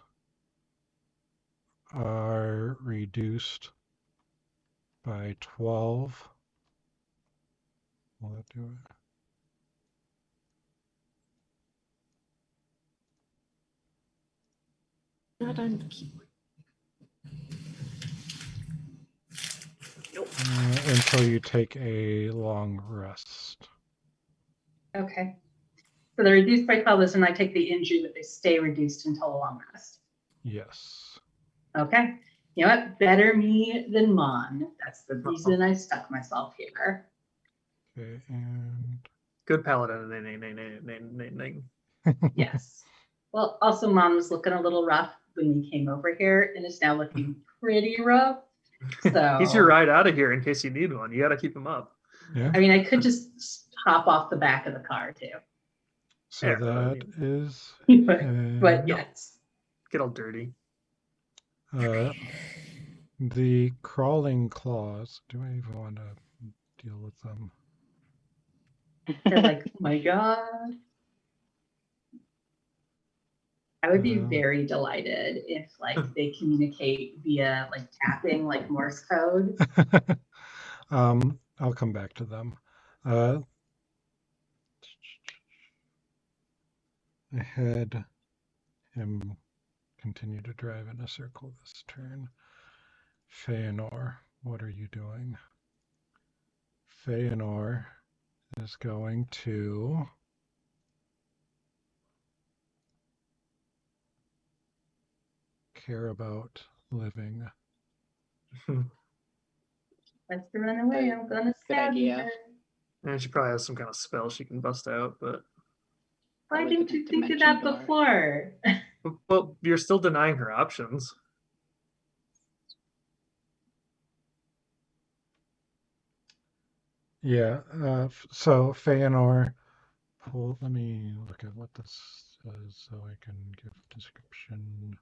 are reduced by 12. Will that do it? Not on the keyboard. Nope. Until you take a long rest. Okay. So they're reduced by 12 is when I take the injury, but they stay reduced until a long rest. Yes. Okay. You know what? Better me than Mon. That's the reason I stuck myself here. Okay, and Good paladin. Ning. Yes. Well, also Mon was looking a little rough when we came over here and is now looking pretty rough. So He's your ride out of here in case you need one. You got to keep him up. yeah. I mean, I could just hop off the back of the car too. So Yeah, but I that is but yes. Get all dirty. the crawling claws. Do I even want to deal with them? They're like, oh my God. I would be very delighted if like they communicate via like tapping, like Morse code. I'll come back to them. I had him continue to drive in a circle this turn. Feanor, what are you doing? Feanor is going to care about living. Let's run away. I'm gonna stab idea. her. And she probably has some kind of spell she can bust out, but Why Probably didn't the you think of dimension that door. before? well, you're still denying her options. Yeah, so Feanor, let me look at what this says so I can give description.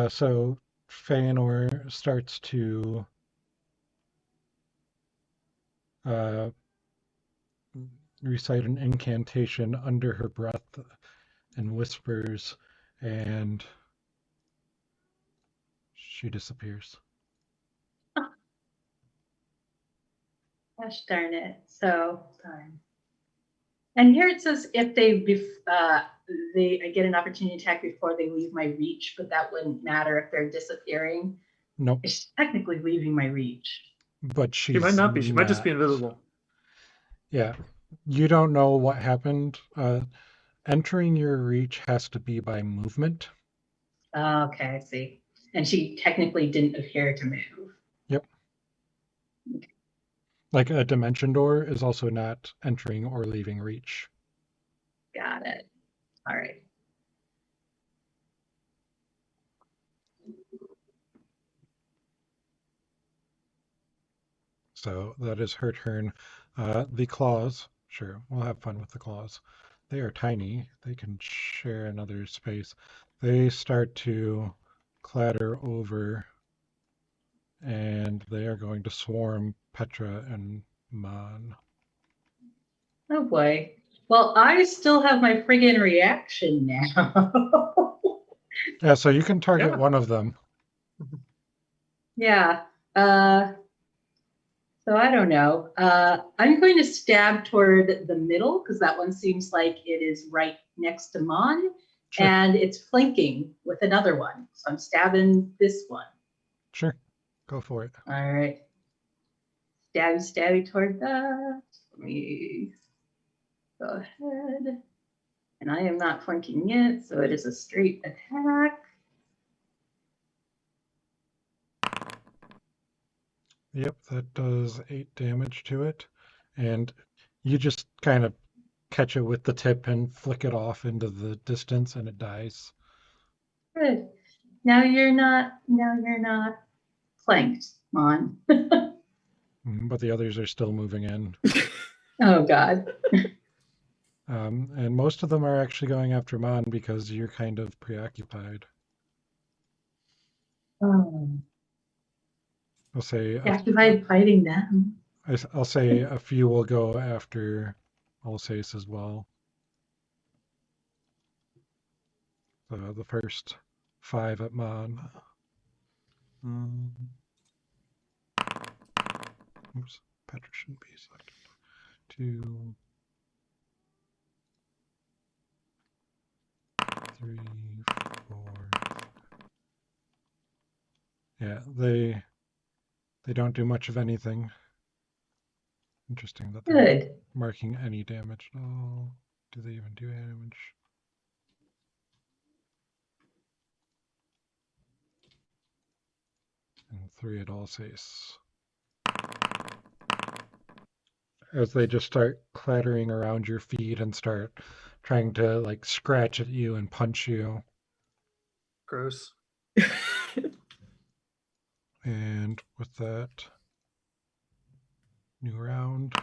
So Feanor starts to recite an incantation under her breath and whispers, and she disappears. Gosh darn it. So, darn. And here it says if they I get an opportunity attack before they leave my reach, but that wouldn't matter if they're disappearing. Nope, It's technically leaving my reach. but she's She might not be. She might just be not. invisible. Yeah, you don't know what happened. Entering your reach has to be by movement. Okay, I see. And she technically didn't appear to move. Yep. Like a dimension door is also not entering or leaving reach. Got it. All right. So that is her turn. The claws, sure, we'll have fun with the claws. They are tiny. They can share another space. They start to clatter over, and they are going to swarm Petra and Mon. Oh boy. Well, I still have my friggin' reaction now. Yeah, so you can target Yeah. one of them. Yeah. So I don't know. I'm going to stab toward the middle because that one seems like it is right next to Mon, Sure. and it's flanking with another one. So I'm stabbing this one. Sure, go for it. All right. Stabby toward that. Let me go ahead. And I am not flanking yet, so it is a straight attack. Yep, that does 8 damage to it. And you just kind of catch it with the tip and flick it off into the distance and it dies. Good. Now you're not flanked, Mon. But the others are still moving in. Oh God. And most of them are actually going after Mon because you're kind of preoccupied. Oh. I'll say Occupied fighting them. I'll say a few will go after Alsace as well. So the first 5 at Mon. Oops, Petra shouldn't be selected. 2, 3, 4. Yeah, they don't do much of anything. Interesting that they're Good. marking any damage. Oh, do they even do damage? And 3 at all sace. As they just start clattering around your feet and start trying to like scratch at you and punch you. Gross. And with that, new round.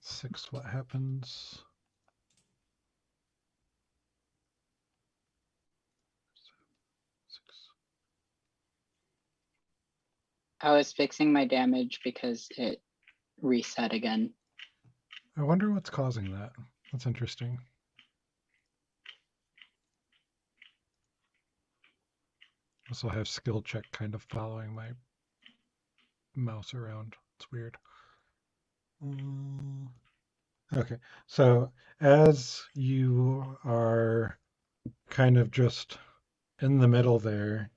Six, what happens? Six. I was fixing my damage because it reset again. I wonder what's causing that. That's interesting. Also have skill check kind of following my mouse around. It's weird. Okay, so as you are kind of just in the middle there,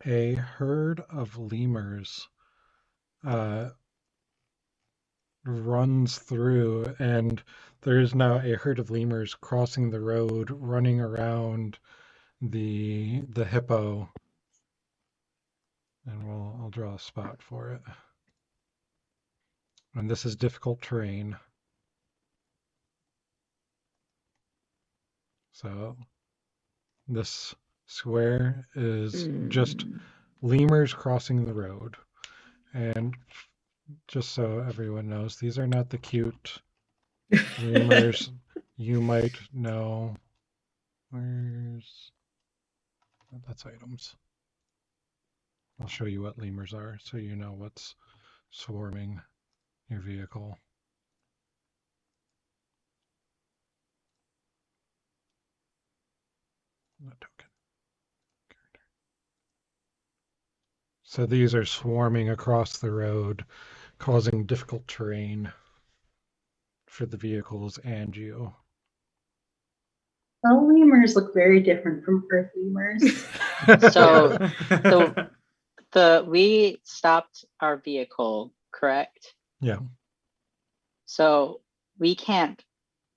a herd of lemurs runs through, and there is now a herd of lemurs crossing the road, running around the hippo. And I'll draw a spot for it. And this is difficult terrain. So this square is just lemurs crossing the road. And just so everyone knows, these are not the cute lemurs you might know. That's items. I'll show you what lemurs are so you know what's swarming your vehicle. Not token. Character. So these are swarming across the road, causing difficult terrain for the vehicles and you. Well, lemurs look very different from earth lemurs. So we stopped our vehicle, correct? Yeah. So we can't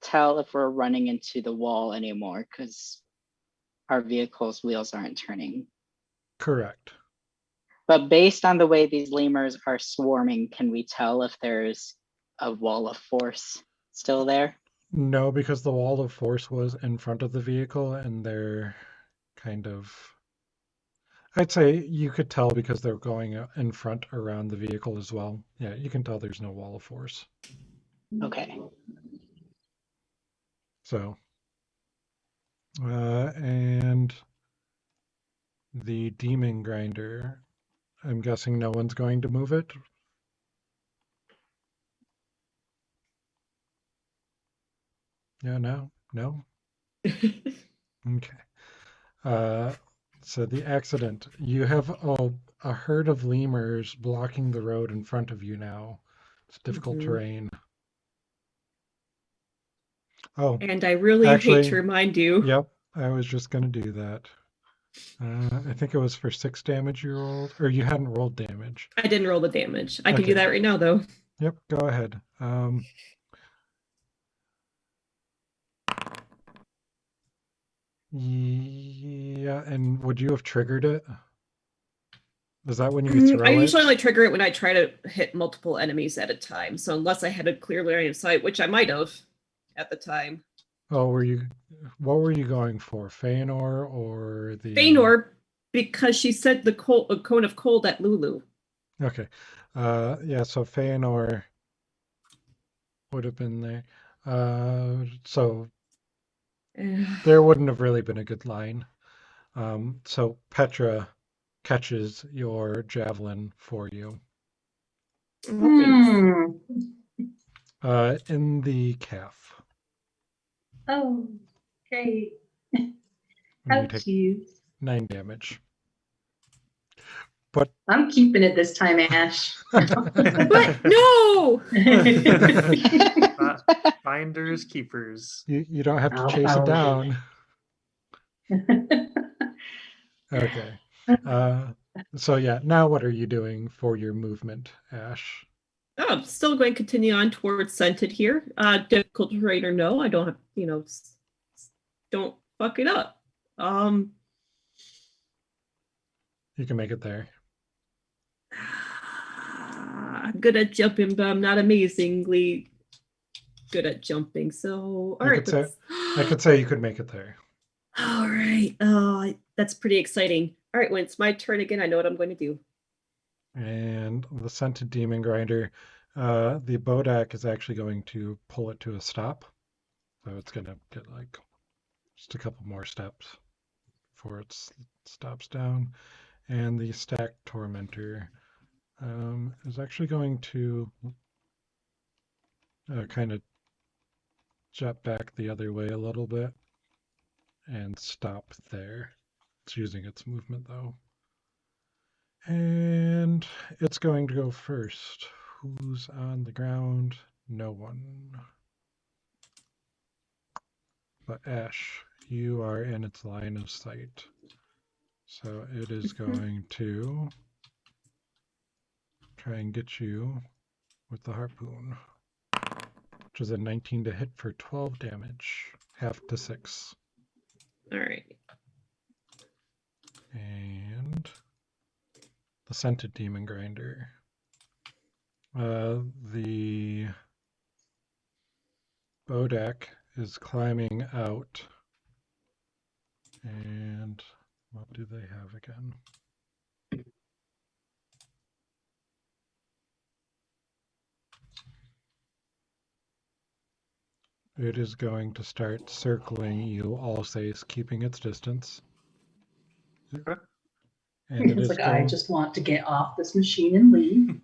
tell if we're running into the wall anymore because our vehicle's wheels aren't turning. Correct. But based on the way these lemurs are swarming, can we tell if there's a wall of force still there? No, because the wall of force was in front of the vehicle and they're kind of, I'd say you could tell because they're going in front around the vehicle as well. Yeah, you can tell there's no wall of force. Okay. So, and the demon grinder, I'm guessing no one's going to move it. Yeah, no. Okay. So the accident, you have a herd of lemurs blocking the road in front of you now. It's difficult terrain. Oh, And I really actually, hate to remind you. yep, I was just going to do that. I think it was for 6 damage you rolled, or you hadn't rolled damage. I didn't roll the damage. I can Okay. do that right now, though. Yep, go ahead. Yeah, and would you have triggered it? Is that when you throw I it? usually only trigger it when I try to hit multiple enemies at a time. So unless I had a clear line of sight, which I might have at the time. Oh, what were you going for? Feanor or the... Feanor, because she said the cone of cold at Lulu. Okay. Yeah, so Feanor would have been there. So there wouldn't have really been a good line. So Petra catches your javelin for you. Oh, In the calf. Oh, great. And How you take cute. 9 damage. I'm keeping it this time, Ash. But no! Finders keepers. You don't have to I'll chase it follow down. Okay. So yeah, now what are you doing for your movement, Ash? Oh, I'm still going to continue on towards Scented here. Difficult terrain or no, I don't have, don't fuck it up. You can make it there. I'm good at jumping, but I'm not amazingly good at jumping. So, all You right. could say- I could say you could make it there. All right. That's pretty exciting. All right, when it's my turn again, I know what I'm going to do. And the Scented Demon Grinder, the Bodak is actually going to pull it to a stop. So it's going to get like just a couple more steps before it stops down. And the Stacked Tormentor is actually going to kind of jet back the other way a little bit and stop there. It's using its movement though. And it's going to go first. Who's on the ground? No one. But Ash, you are in its line of sight. So it is going to try and get you with the harpoon, which is a 19 to hit for 12 damage, half to 6. All right. And the Scented Demon Grinder. The Bodak is climbing out. And what do they have again? It is going to start circling you, Alsace, keeping its distance. Okay. And it It's is like, I going, just want to get off this machine and leave.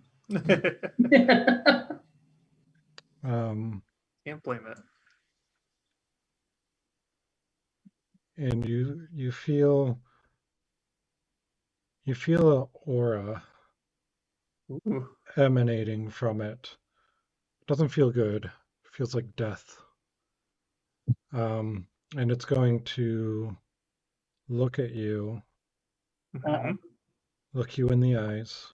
Can't blame it. and you feel an aura Ooh. emanating from it. Doesn't feel good. It feels like death. And it's going to look at you, Mhm. look you in the eyes,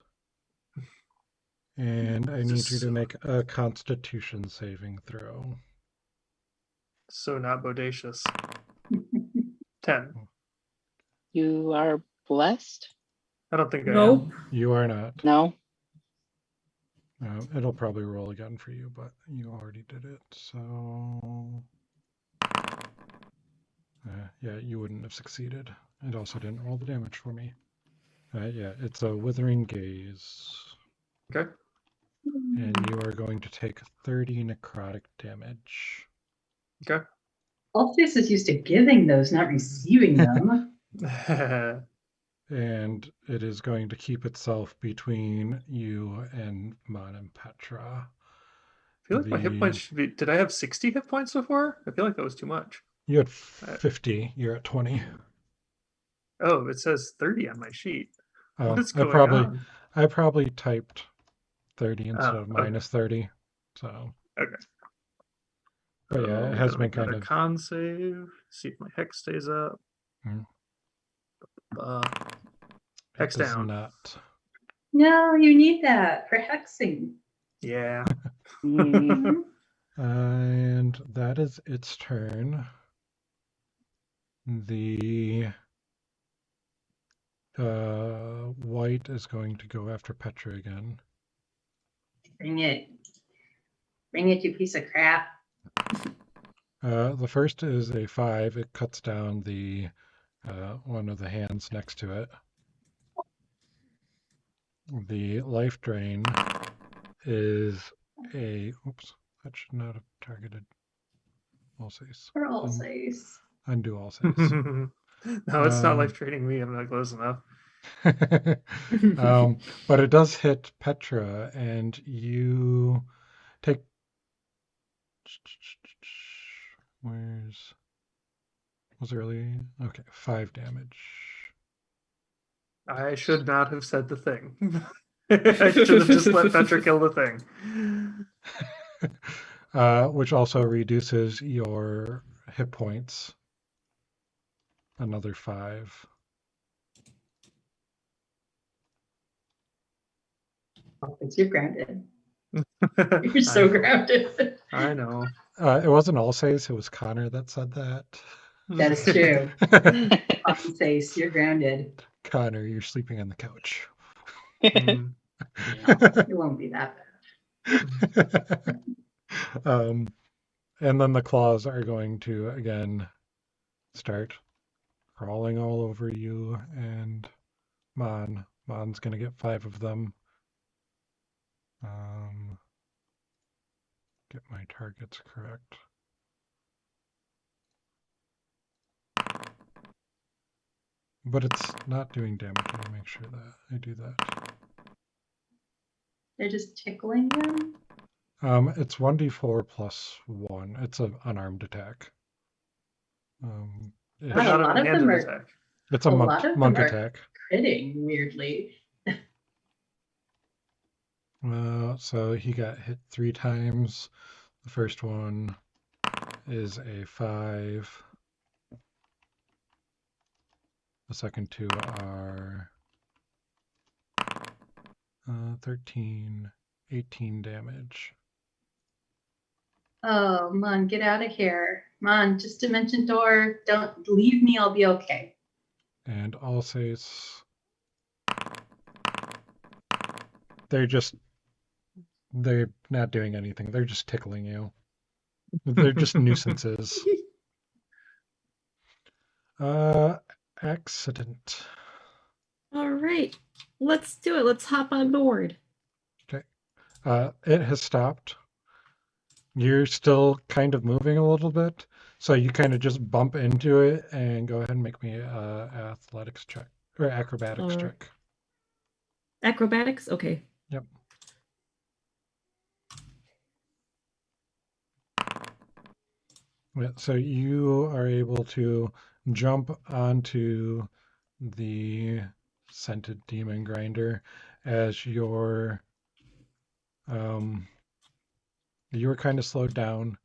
and I need you to make a Constitution saving throw. So not bodacious. 10. You are blessed? I don't think I Nope. am. You are not. No? It'll probably roll again for you, but you already did it, so... yeah, you wouldn't have succeeded. It also didn't roll the damage for me. Yeah, it's a Withering Gaze. Okay. And you are going to take 30 necrotic damage. Okay. Alsace is used to giving those, not receiving them. And it is going to keep itself between you and Mon and Petra. I feel like my hit points should be. Did I have 60 hit points before? I feel like that was too much. You had 50, you're at 20. Oh, it says 30 on my sheet. Oh, What is going on? I probably typed 30 instead Oh, of minus 30. So. Okay. But yeah, it has been kind a of. con save. See if my hex stays up. Mhm. Hex It does down. not. No, you need that for hexing. Yeah. Mm, And that is its turn. The white is going to go after Petra again. Bring it. Bring it, you piece of crap. The first is a 5. It cuts down the one of the hands next to it. The life drain is a. Oops, that should not have targeted Alsace. For Alsace. Undo Alsace. No, it's not life training me. I'm not close enough. But it does hit Petra, and you take. Where's. Was early? Okay, 5 damage. I should not have said the thing. I should have just let Petra kill the thing. Which also reduces your hit points. Another 5. Oh, it's you're grounded. You're so grounded. I know. It wasn't Alsace, it was Connor that said that. That is true. Face, you're grounded. Connor, you're sleeping on the couch. Mm. It won't be that bad. And then the claws are going to again start crawling all over you and Mon. Mon's gonna get 5 of them. Get my targets correct. But it's not doing damage. Let me make sure that I do that. They're just tickling them. It's 1d4 plus 1. It's an unarmed attack. But Wow, Ish. not a lot a of them handed are- attack. It's a a monk, lot of them monk are- attack. Critting weirdly. So he got hit 3 times. The first one is a 5. The second 2 are 13, 18 damage. Oh, Mon, get out of here. Mon, just dimension door. Don't leave me. I'll be okay. And Alsace, they're not doing anything. They're just tickling you. They're just nuisances. Accident. All right, let's do it. Let's hop on board. It has stopped. You're still kind of moving a little bit, so you kind of just bump into it and go ahead and make me a athletics check or acrobatics Alright. check. Acrobatics? Okay. Yep. Yeah, so you are able to jump onto the scented demon grinder as your you were kind of slowed down.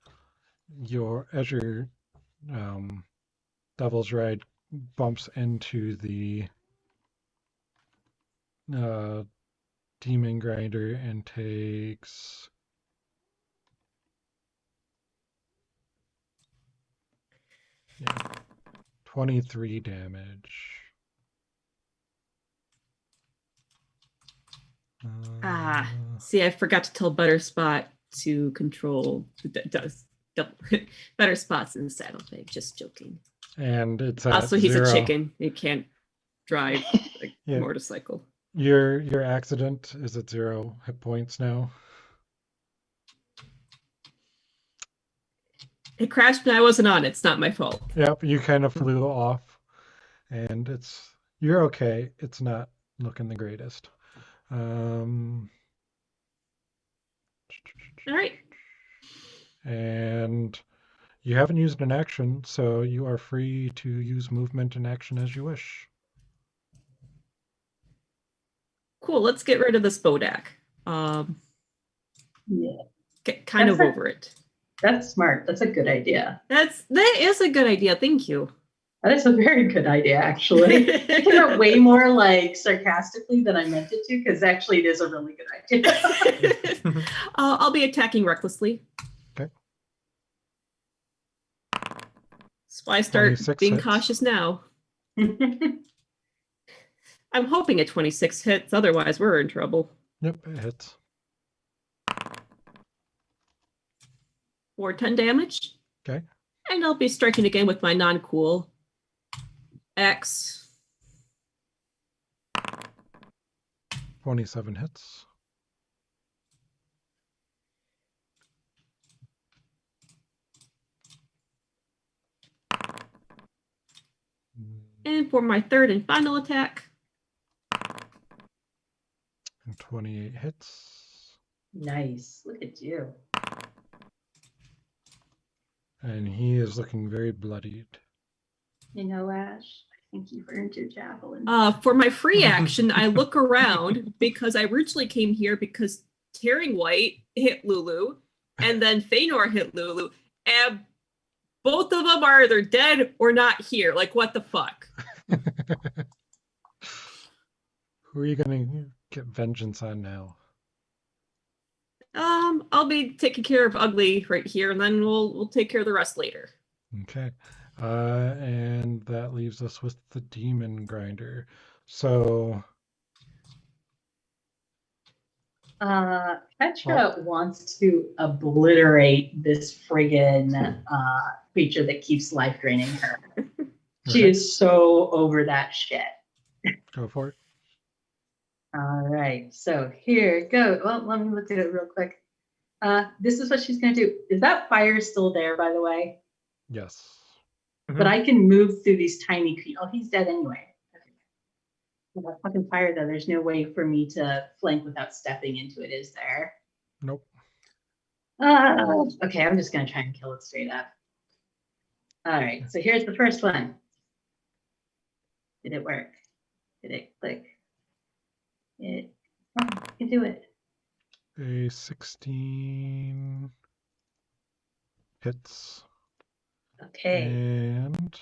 As your Devil's Ride bumps into the demon grinder and takes 23 damage. See, I forgot to tell Butterspot to control does Better Spot's in the saddlebag. Just joking. And it's at Also, he's 0. a chicken. He can't drive a Yeah. motorcycle. Your accident is at 0 hit points now. It crashed and I wasn't on it. It's not my fault. Yep, you kind of flew off, and you're okay. It's not looking the greatest. All right. And you haven't used an action, so you are free to use movement and action as you wish. Cool. Let's get rid of this Bodak. Yeah, Get kind of That's over it. that's smart. That's a good idea. That is a good idea. Thank you. That is a very good idea, actually. I came out way more like sarcastically than I meant it to, because actually it is a really good idea. I'll be attacking recklessly. Okay. That's why I start 26 being hits. cautious now. I'm hoping a 26 hits, otherwise we're in trouble. Yep, it hits. For 10 damage. Okay. And I'll be striking again with my non-cool X. 27 hits. And for my third and final attack, And 28 hits. Nice. Look at you. And he is looking very bloodied. You know, Ash, I Thank you for your javelin. For my free action, I look around because I originally came here because Tearing White hit Lulu, and then Feanor hit Lulu, and both of them are either dead or not here. Like, what the fuck? Who are you gonna get vengeance on now? I'll be taking care of Ugly right here, and then we'll take care of the rest later. Okay. And that leaves us with the demon grinder. So Petra wants to obliterate this friggin' creature that keeps life draining her. She okay, is so over that shit. go for it. All right, so here go. Well, let me look at it real quick. This is what she's gonna do. Is that fire still there, by the way? Yes. But I can move through these tiny creatures. Oh, he's dead anyway. Okay. Well, that fucking fire, though, there's no way for me to flank without stepping into it, is there? Nope. Okay, I'm just gonna try and kill it straight up. All right, so here's the first one. Did it work? Did it click? It can do it. A 16 hits. Okay. And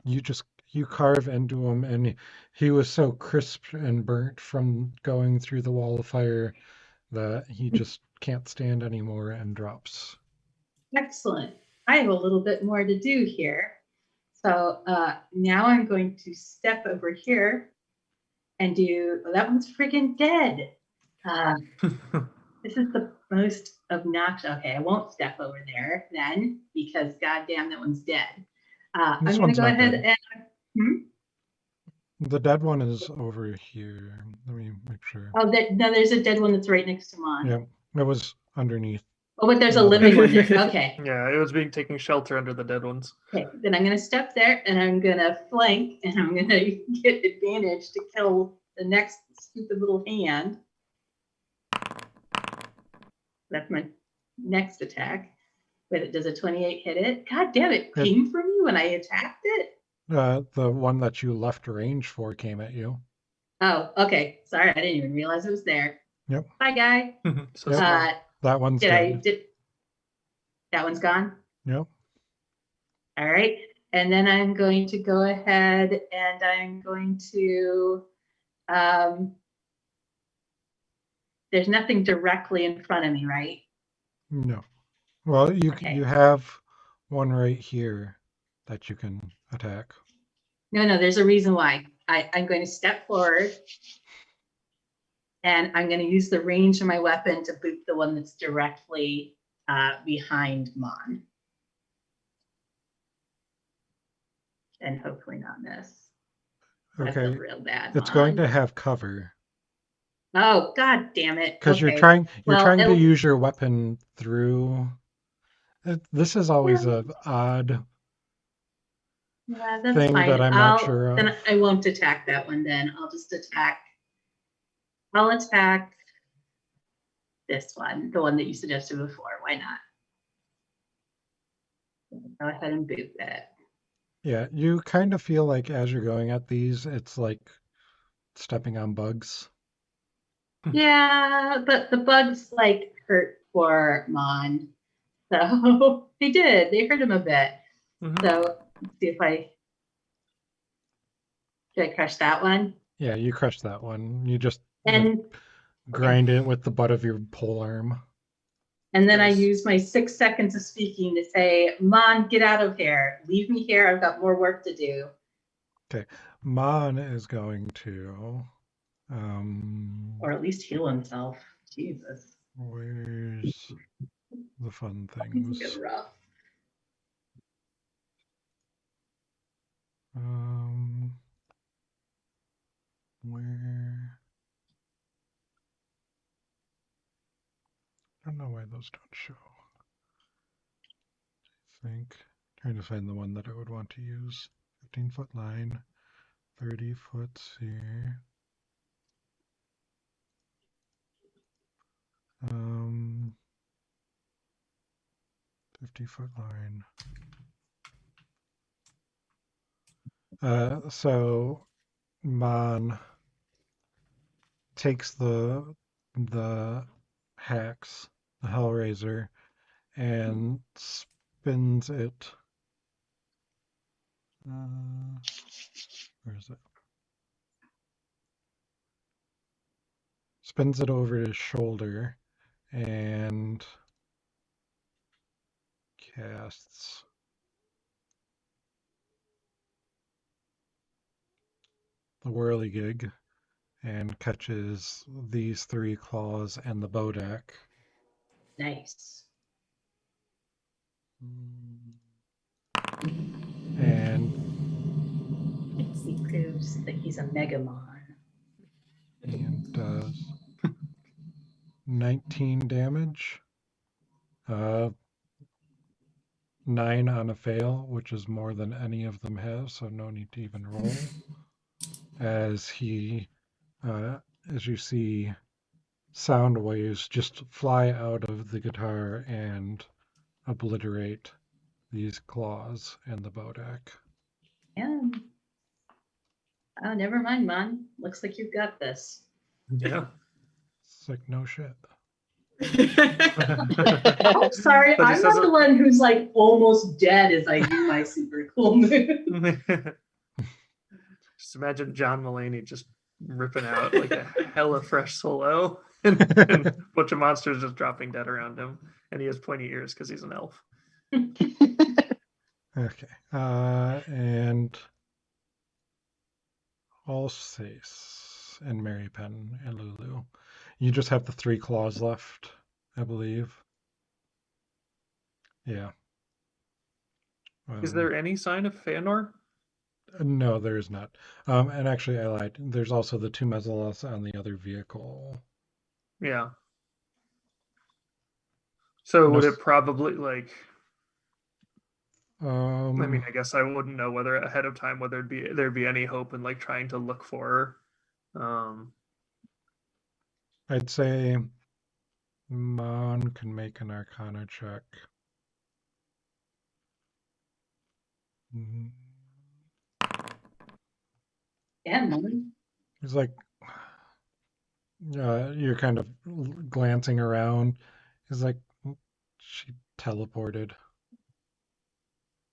you carve into him, and he was so crisp and burnt from going through the wall of fire that he just can't stand anymore and drops. Excellent. I have a little bit more to do here. So now I'm going to step over here and do, oh, that one's freaking dead. This is the most obnoxious. Okay, I won't step over there then because goddamn, that one's dead. I'm This going to one's go not ahead dead. and, The dead one is over here. Let me make sure. oh, no, there's a dead one that's right next to mine. Yeah, it was underneath. Oh, but there's a Another living one there. Okay. Yeah, it was taking shelter under the dead ones. Okay, then I'm going to step there and I'm going to flank and I'm going to get advantage to kill the next stupid little hand. That's my next attack. But does a 28 hit it? God damn it, came for me when I attacked it? The one that you left range for came at you. Oh, okay. Sorry, I didn't even realize it was there. Yep. Bye, guy. So Yep. small. That one's dead. That one's gone? Yep. All right. And then I'm going to go ahead and I'm going to, there's nothing directly in front of me, right? No. Well, you Okay. you have one right here that you can attack. No, there's a reason why. I'm going to step forward and I'm going to use the range of my weapon to boot the one that's directly behind Mon. And hopefully not miss. That's a Okay. real bad It's Mon. going to have cover Oh, god damn it. because Okay. you're trying Well, to it'll- use your weapon through. This is always Yeah. a odd Yeah, that's thing fine. that I'm not sure of. Then I won't attack that one then. I'll attack this one, the one that you suggested before. Why not? Go ahead and boot that. Yeah, you kind of feel like as you're going at these, it's like stepping on bugs. Yeah, but the bugs like hurt poor Mon. So they did. They hurt him a bit. Mhm. So let's see if did I crush that one? Yeah, you crush that one. You just And grind it with the butt of your pole arm. and then I Nice. use my 6 seconds of speaking to say, Mon, get out of here. Leave me here. I've got more work to do. Mon is going to Or at least heal himself. Jesus. where's the fun It's things? getting rough. Where I don't know why those don't show. I think trying to find the one that I would want to use. 15-foot line, 30 foot here. 50-foot line. So Mon takes the Hax, the Hellraiser, and spins it. Where is it? Spins it over his shoulder and casts the Whirligig and catches these 3 claws and the Bodak. Nice. And He proves that he's a Megamon. does 19 damage. 9 on a fail, which is more than any of them have, so no need to even roll. As he, as you see, sound waves just fly out of the guitar and obliterate these claws and the Bodak. Yeah. Oh, never mind, Mon. Looks like you've got this. Yeah. It's like, no shit. Oh, sorry, But he I'm says not it- the one who's like almost dead as I do my super cool move. Just imagine John Mulaney just ripping out like a hella fresh solo and a bunch of monsters just dropping dead around him. And he has pointy ears because he's an elf. Okay. And Alsace and Mary Penn and Lulu. You just have the 3 claws left, I believe. Yeah. Is there any sign of Feanor? No, there is not. And actually, I lied. There's also the 2 Mezzoloths on the other vehicle. Yeah. So would No it probably like I Um, mean, I guess I wouldn't know whether ahead of time whether there'd be any hope in like trying to look for her. I'd say Mon can make an Arcana check. Mm, Yeah, Mon. He's like, you're kind of glancing around. He's like, she teleported.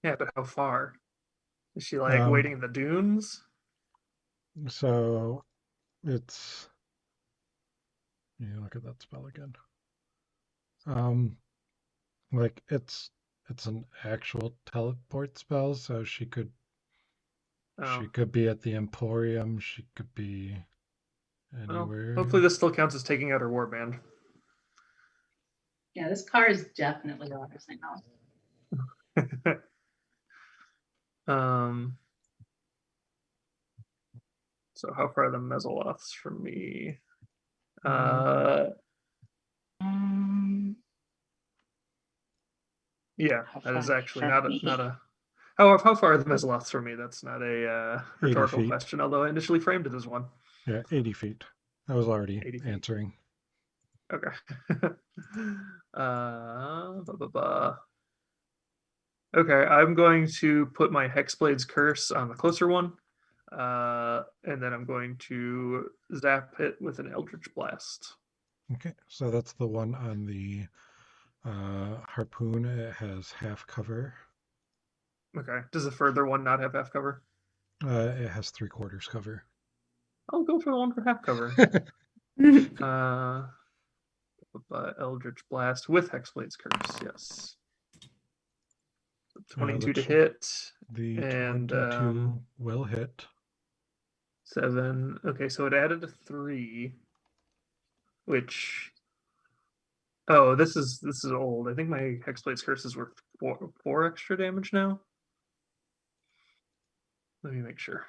Yeah, but how far? Is she like Um, waiting in the dunes? So it's, yeah, look at that spell again. Like it's an actual teleport spell, so she could Oh, be at the Emporium, she could be well, anywhere. hopefully this still counts as taking out her warband. Yeah, this car is definitely ours now. um. So how far are the Mezzoloths from me? Um, Yeah, How that is far actually from not me? a. How far are the Mezzoloths from me? That's not a 80 rhetorical feet. question, although I initially framed it as one. Yeah, 80 feet. I was already 80 feet. answering. Okay. Ba, ba, ba. Okay, I'm going to put my Hexblade's Curse on the closer one. And then I'm going to zap it with an Eldritch Blast. Okay, so that's the one on the harpoon. It has half cover. Okay. Does the further one not have half cover? It has 3/4 cover. I'll go for the one for half cover. Eldritch Blast with Hexblade's Curse, yes. So 22 to the hit. The And 22 will hit. 7. Okay, so it added a 3, which oh, this is old. I think my Hexblade's Curse is worth 4 extra damage now. Let me make sure.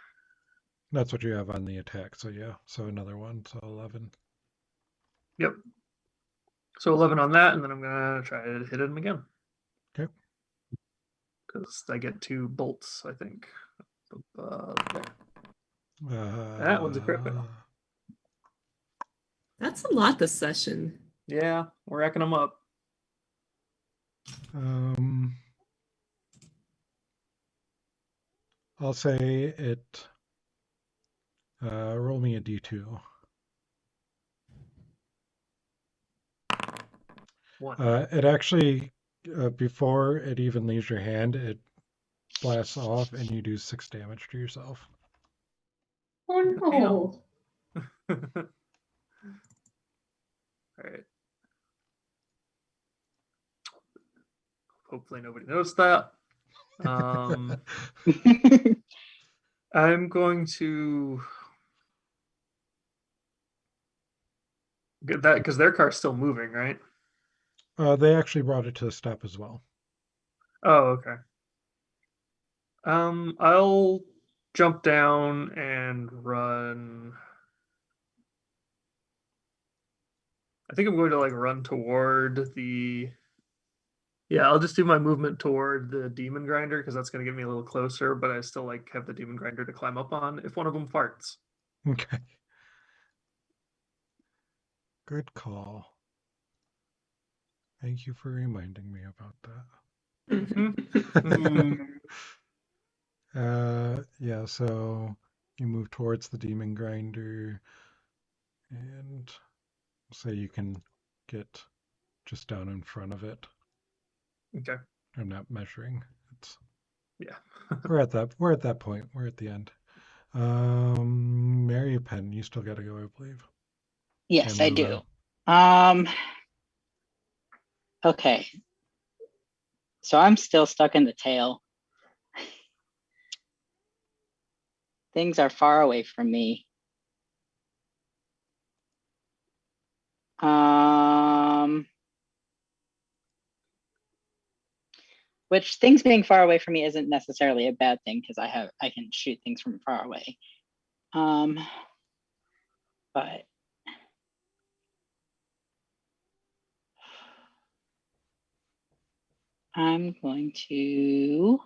That's what you have on the attack. So yeah, so another one. So 11. Yep. So 11 on that, and then I'm gonna try to hit him again. Okay. Because I get 2 bolts, I think. That one's a crit fail. That's a lot this session. Yeah, we're racking them up. I'll say it. Roll me a d2. One. It actually, before it even leaves your hand, it blasts off, and you do 6 damage to yourself. Oh no. All right. Hopefully nobody noticed that. I'm going to get that because their car's still moving, right? They actually brought it to a stop as well. Oh, okay. I'll jump down and run. I think I'm going to like run toward the. Yeah, I'll just do my movement toward the demon grinder because that's going to get me a little closer, but I still like have the demon grinder to climb up on if one of them farts. Okay. Good call. Thank you for reminding me about that. Yeah, so you move towards the demon grinder, and say you can get just down in front of it. Okay. I'm not measuring. It's Yeah. we're at that point. We're at the end. Mary Penn, you still gotta go, I believe. Yes, And I Lula. do. Okay. So I'm still stuck in the tail. Things are far away from me. Which things being far away from me isn't necessarily a bad thing because I can shoot things from far away. But I'm going to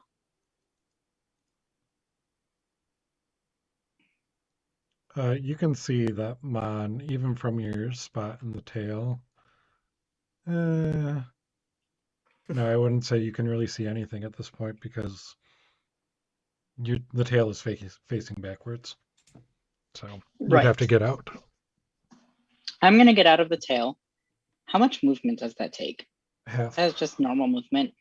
You can see that Mon, even from your spot in the tail. No, I wouldn't say you can really see anything at this point because the tail is facing backwards. So you'd have to get out. I'm gonna get out of the tail. How much movement does that take? Half That's just normal movement.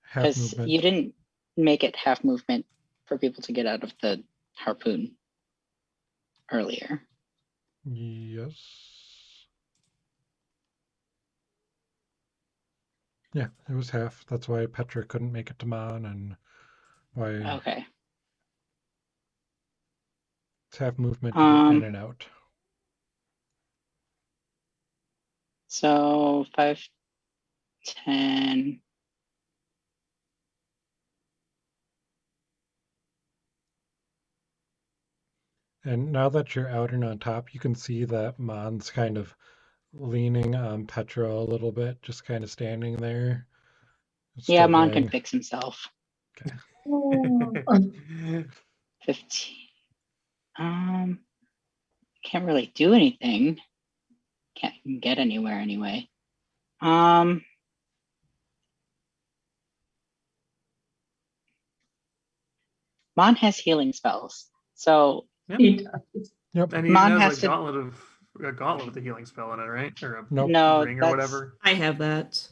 Because movement. you didn't make it half movement for people to get out of the harpoon earlier. Yes. Yeah, it was half. That's why Petra couldn't make it to Mon, and why Okay. it's half movement to get in and out. So 5, 10. And now that you're out and on top, you can see that Mon's kind of leaning on Petra a little bit, just kind of standing there. Yeah, Mon struggling. can fix himself. Okay. Oh. 15. Can't really do anything. Can't get anywhere anyway. Mon has healing spells. So He does. Yep. And he Mon has has a to- gauntlet with the healing spell in it, right? Or a Nope. no, ring or that's whatever. I have that.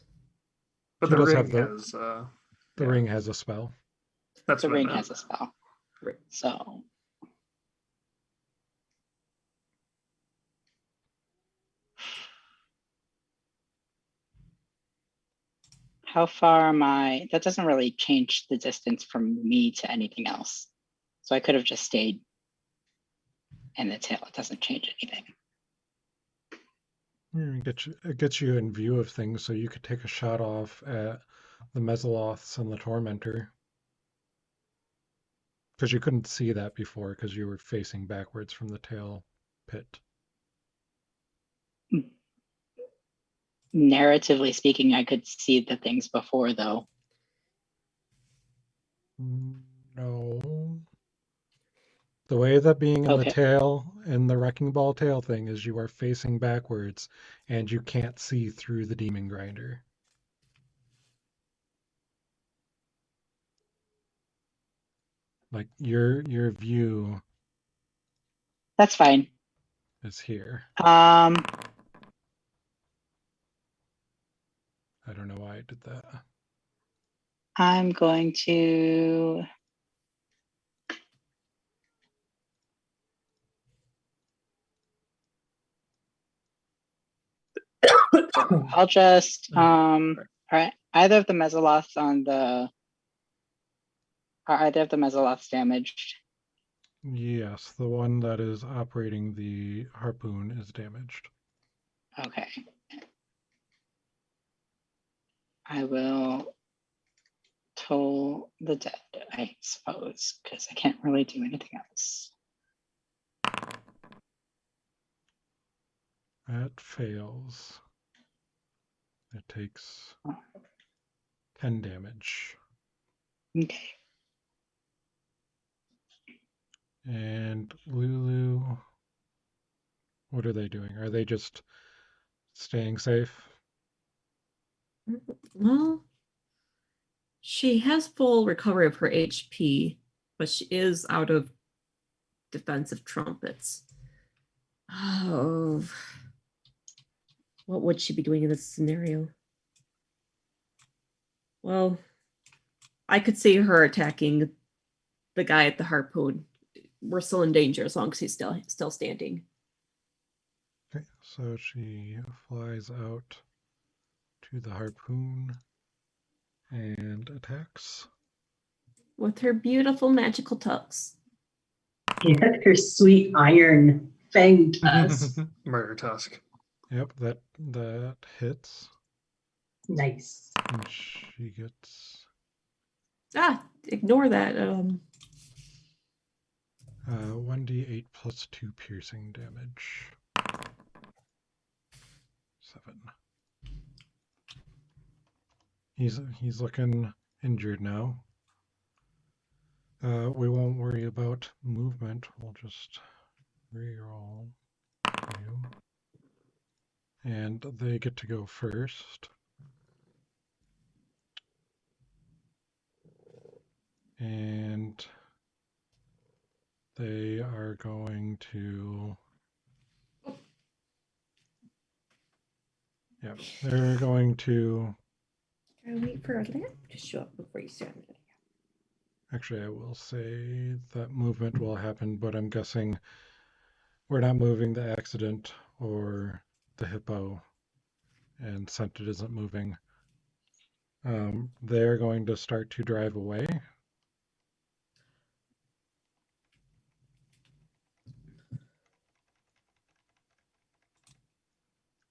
But He the does ring have the- has The yeah, ring has a spell. that's the what I ring meant. has a spell. Right. So how far am I? That doesn't really change the distance from me to anything else. So I could have just stayed in the tail. It doesn't change anything. It gets you in view of things, so you could take a shot off at the Mesaloths and the Tormentor. Because you couldn't see that before because you were facing backwards from the tail pit. Narratively speaking, I could see the things before though. No. The way that being in the Okay. tail and the wrecking ball tail thing is you are facing backwards and you can't see through the demon grinder. Like your view That's fine. is here. Um, I don't know why I did that. I'm going to. I'll just all right. Either of the Mezzoloths on the are either of the Mezzoloths damaged? Yes, the one that is operating the harpoon is damaged. Okay. I will toll the dead, I suppose, because I can't really do anything else. That fails. It takes 10 damage. Okay. And Lulu, what are they doing? Are they just staying safe? Well, she has full recovery of her HP, but she is out of defensive trumpets. Oh, what would she be doing in this scenario? Well, I could see her attacking the guy at the harpoon. We're still in danger as long as he's still standing. Okay, so she flies out to the harpoon and attacks. With her beautiful magical tucks. Yeah, her sweet iron fang tusk. Murder tusk. Yep, that hits. Nice. And she gets Ignore that. 1d8 plus 2 piercing damage. 7. He's looking injured now. We won't worry about movement. We'll just reroll you. And they get to go first. And they are going to... Yeah, they're going to... Gotta wait for a lamp to show up before you start. Actually, I will say that movement will happen, but I'm guessing we're not moving the accident or the hippo, and Scented isn't moving. They're going to start to drive away.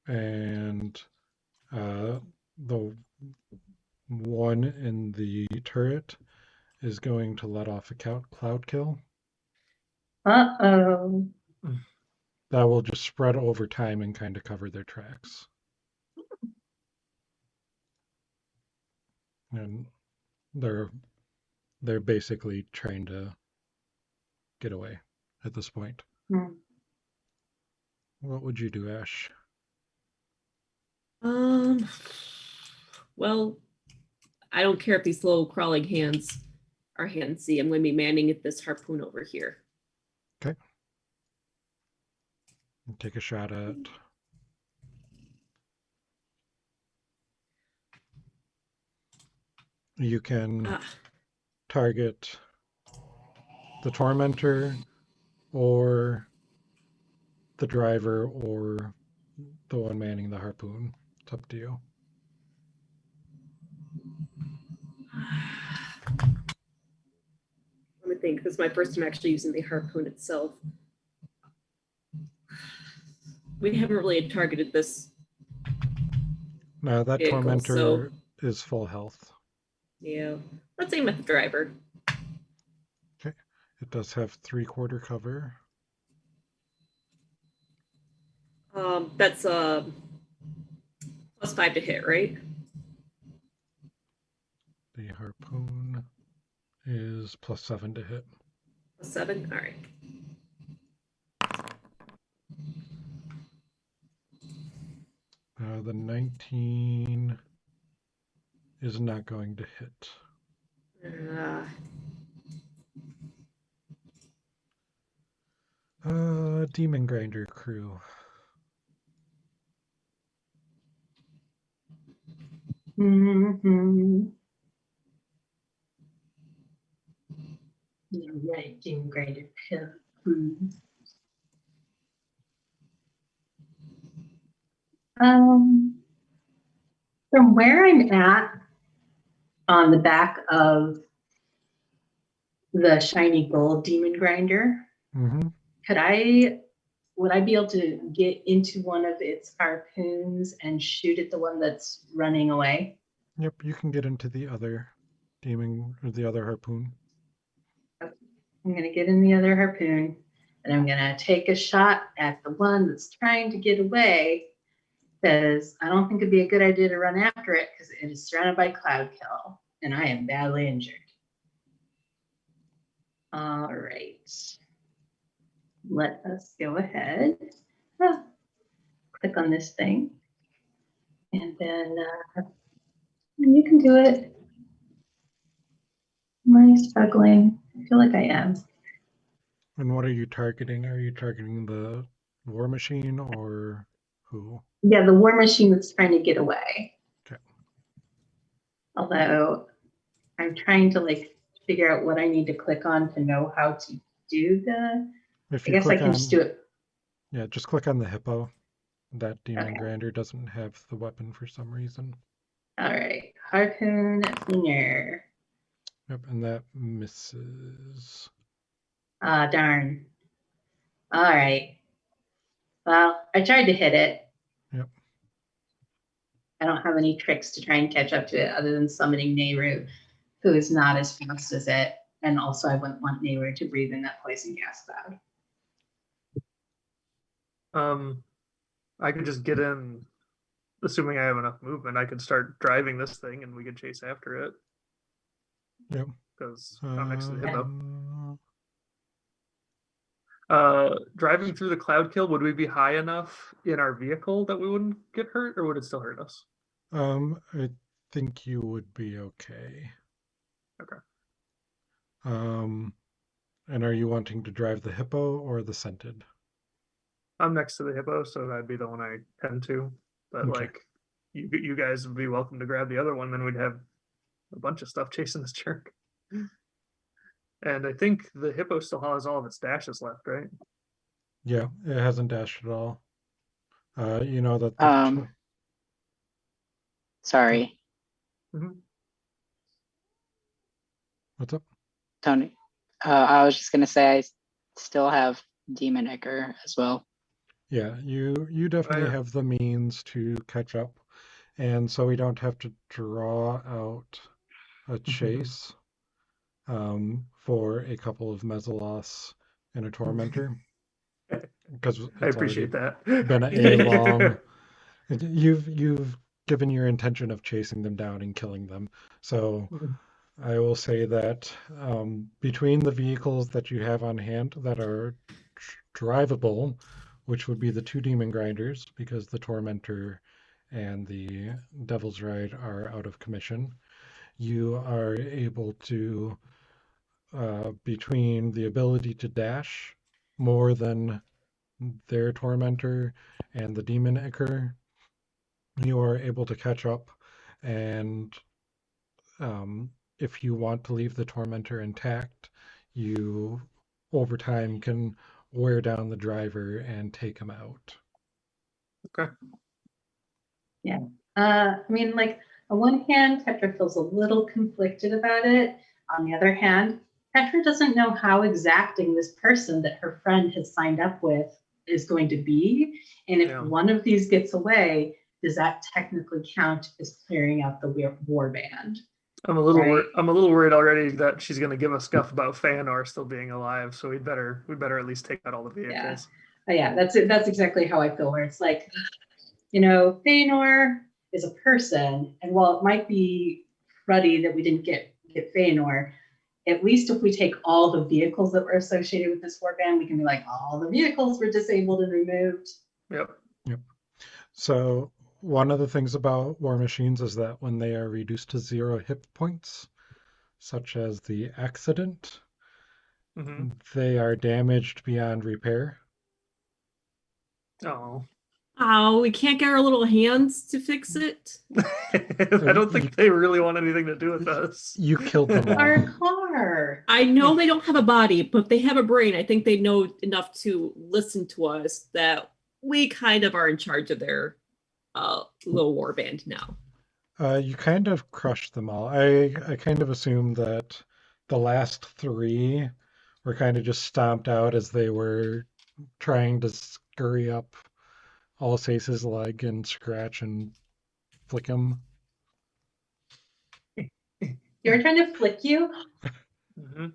And the one in the turret is going to let off a cloud kill. Uh-oh. That will just spread over time and kind of cover their tracks. And they're basically trying to get away at this point. Hmm. What would you do, Ash? Well, I don't care if these little crawling hands are handsy. I'm going to be manning at this harpoon over here. Okay. Take a shot at... You can target the tormentor or the driver or the one manning the harpoon. It's up to you. Let me think. This is my first time actually using the harpoon itself. We haven't really targeted this. Now that Vehicle, tormentor is full health. Yeah. Let's aim at the driver. Okay. It does have 3/4 cover. That's +5 to hit, right? The harpoon is +7 to hit. +7? All right. The 19 is not going to hit. Demon Grinder crew. Mm-hmm. Right, Demon Grinder pill. From where I'm at on the back of the shiny gold demon grinder, Mm-hmm. would I be able to get into one of its harpoons and shoot at the one that's running away? Yep, you can get into the other demon or the other harpoon. I'm gonna get in the other harpoon and I'm gonna take a shot at the one that's trying to get away, because I don't think it'd be a good idea to run after it because it is surrounded by cloud kill and I am badly injured. All right. Let us go ahead. Click on this thing. And then you can do it. Am I struggling? I feel like I am. And what are you targeting? Are you targeting the war machine or who? Yeah, the war machine that's trying to get away. Okay. Although I'm trying to like figure out what I need to click on to know how to do the. If I you guess I click can on, just do it. yeah, just click on the hippo. That demon Okay. grinder doesn't have the weapon for some reason. All right, harpoon finger. Yep, and that misses. Ah, darn. All right. Well, I tried to hit it. Yep. I don't have any tricks to try and catch up to it other than summoning Nehru, who is not as fast as it. And also, I wouldn't want Nehru to breathe in that poison gas cloud. I could just get in, assuming I have enough movement. I could start driving this thing, and we could chase after it. Yep. Because I'm next to the hippo. Um, Driving through the cloud kill, would we be high enough in our vehicle that we wouldn't get hurt, or would it still hurt us? I think you would be okay. Okay. And are you wanting to drive the hippo or the scented? I'm next to the hippo, so that'd be the one I tend to. But Okay. like, you guys would be welcome to grab the other one. Then we'd have a bunch of stuff chasing this jerk. And I think the hippo still has all of its dashes left, right? Yeah, it hasn't dashed at all. You know that. Sorry, What's up? Tony. I was just gonna say I still have Demon Ichor as well. Yeah, you definitely yeah. have the means to catch up, and so we don't have to draw out a chase for a couple of Mezalos and a Tormentor, because I it's appreciate already that. been a long. You've given your intention of chasing them down and killing them, so I will say that between the vehicles that you have on hand that are drivable, which would be the two demon grinders, because the Tormentor and the Devil's Ride are out of commission, you are able to, between the ability to dash more than their Tormentor and the Demon Ichor, you are able to catch up, and if you want to leave the Tormentor intact, you over time can wear down the driver and take him out. Okay. Yeah. I mean, like, on one hand, Tetra feels a little conflicted about it. On the other hand, Tetra doesn't know how exacting this person that her friend has signed up with is going to be. And if one of these gets away, does that technically count as clearing out the war band? I'm a little worried already that she's going to give us guff about Feanor still being alive. So we'd better at least take out all the vehicles. Yeah, that's it. That's exactly how I feel. Where it's like, you know, Feanor is a person, and while it might be cruddy that we didn't get Feanor, at least if we take all the vehicles that were associated with this warband, we can be like, all the vehicles were disabled and removed. Yep. So one of the things about war machines is that when they are reduced to 0 hit points, such as the accident, they are damaged beyond repair. Oh. Oh, we can't get our little hands to fix it. I don't think they really want anything to do with us. You killed them all. Our car. I know they don't have a body, but they have a brain. I think they know enough to listen to us that we kind of are in charge of their little war band now. You kind of crushed them all. I kind of assumed that the last three were kind of just stomped out as they were trying to scurry up Alsace's leg and scratch and flick him. You were trying to flick you? Mhm.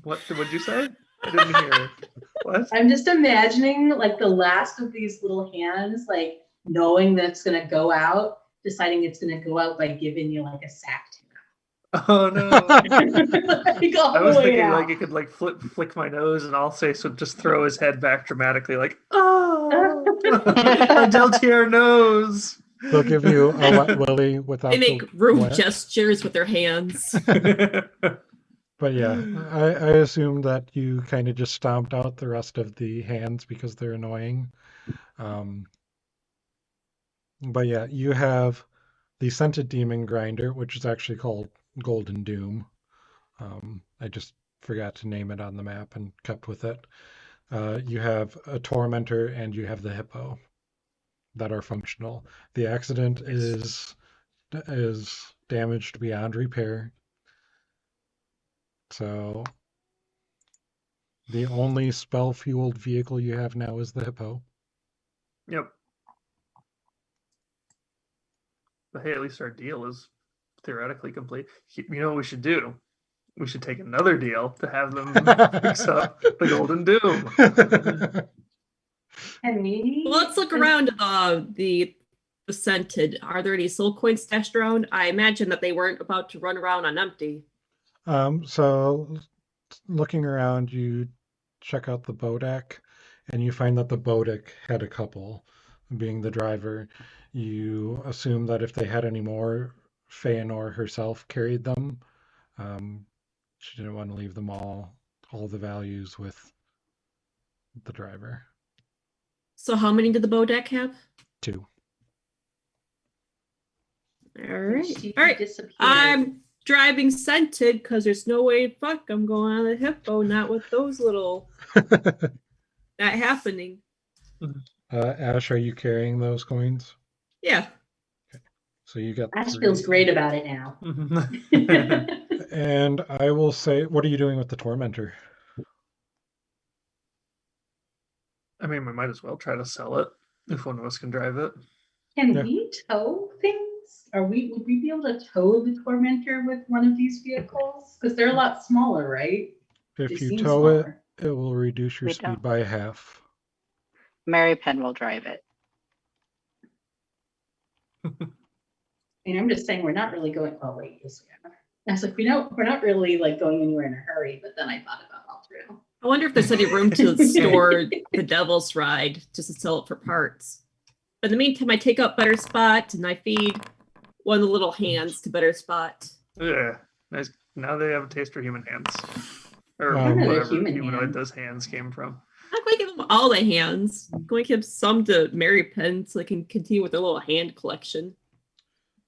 What'd you say? I didn't hear. What? I'm just imagining like the last of these little hands, like knowing that it's gonna go out, deciding it's gonna go out by giving you like a sack Oh no. like all I was the way thinking out. like it could like flick my nose and Alsace would just throw his head back dramatically like, oh, I dealt to your nose. They'll give you a wet willy without They make the rude wet. gestures with their hands. But yeah, I assumed that you kind of just stomped out the rest of the hands because they're annoying. But yeah, you have the Scented Demon Grinder, which is actually called Golden Doom. I just forgot to name it on the map and kept with it. You have a Tormentor and you have the Hippo that are functional. The accident is damaged beyond repair. So the only spell-fueled vehicle you have now is the Hippo. Yep. But hey, at least our deal is theoretically complete. You know what we should do? We should take another deal to have them fix up the Golden Doom. Can we? Well, let's look around the scented. Are there any soul coins stashed around? I imagine that they weren't about to run around on empty. So looking around, you check out the Bodak, and you find that the Bodak had a couple, being the driver. You assume that if they had any more, Feanor herself carried them. She didn't want to leave them all the values with the driver. So how many did the Bodak have? 2. All right. She All right. disappeared. I'm driving scented because there's no way fuck I'm going on the Hippo, not with those little not happening. Ash, are you carrying those coins? Yeah. So you got Ash 3. feels great about it now. And I will say, what are you doing with the Tormentor? I mean, we might as well try to sell it if one of us can drive it. Can Yeah. we tow things? Would we be able to tow the Tormentor with one of these vehicles? Because they're a lot smaller, right? If They you seem tow it, smaller. it will reduce your We speed don't. by half. Mary Penn will drive it. And I'm just saying we're not really going. Oh wait, yes we are. I was like, we're not really like going anywhere in a hurry. But then I thought about all three. I wonder if there's any room to store the Devil's Ride just to sell it for parts. But in the meantime, I take up Better Spot and I feed one of the little hands to Better Spot. Yeah, nice. Now they have a taste for human hands, or What are the whatever human humanoid hands? those hands came from. I'm going to give them all the hands. I'm going to give some to Mary Penn so they can continue with their little hand collection.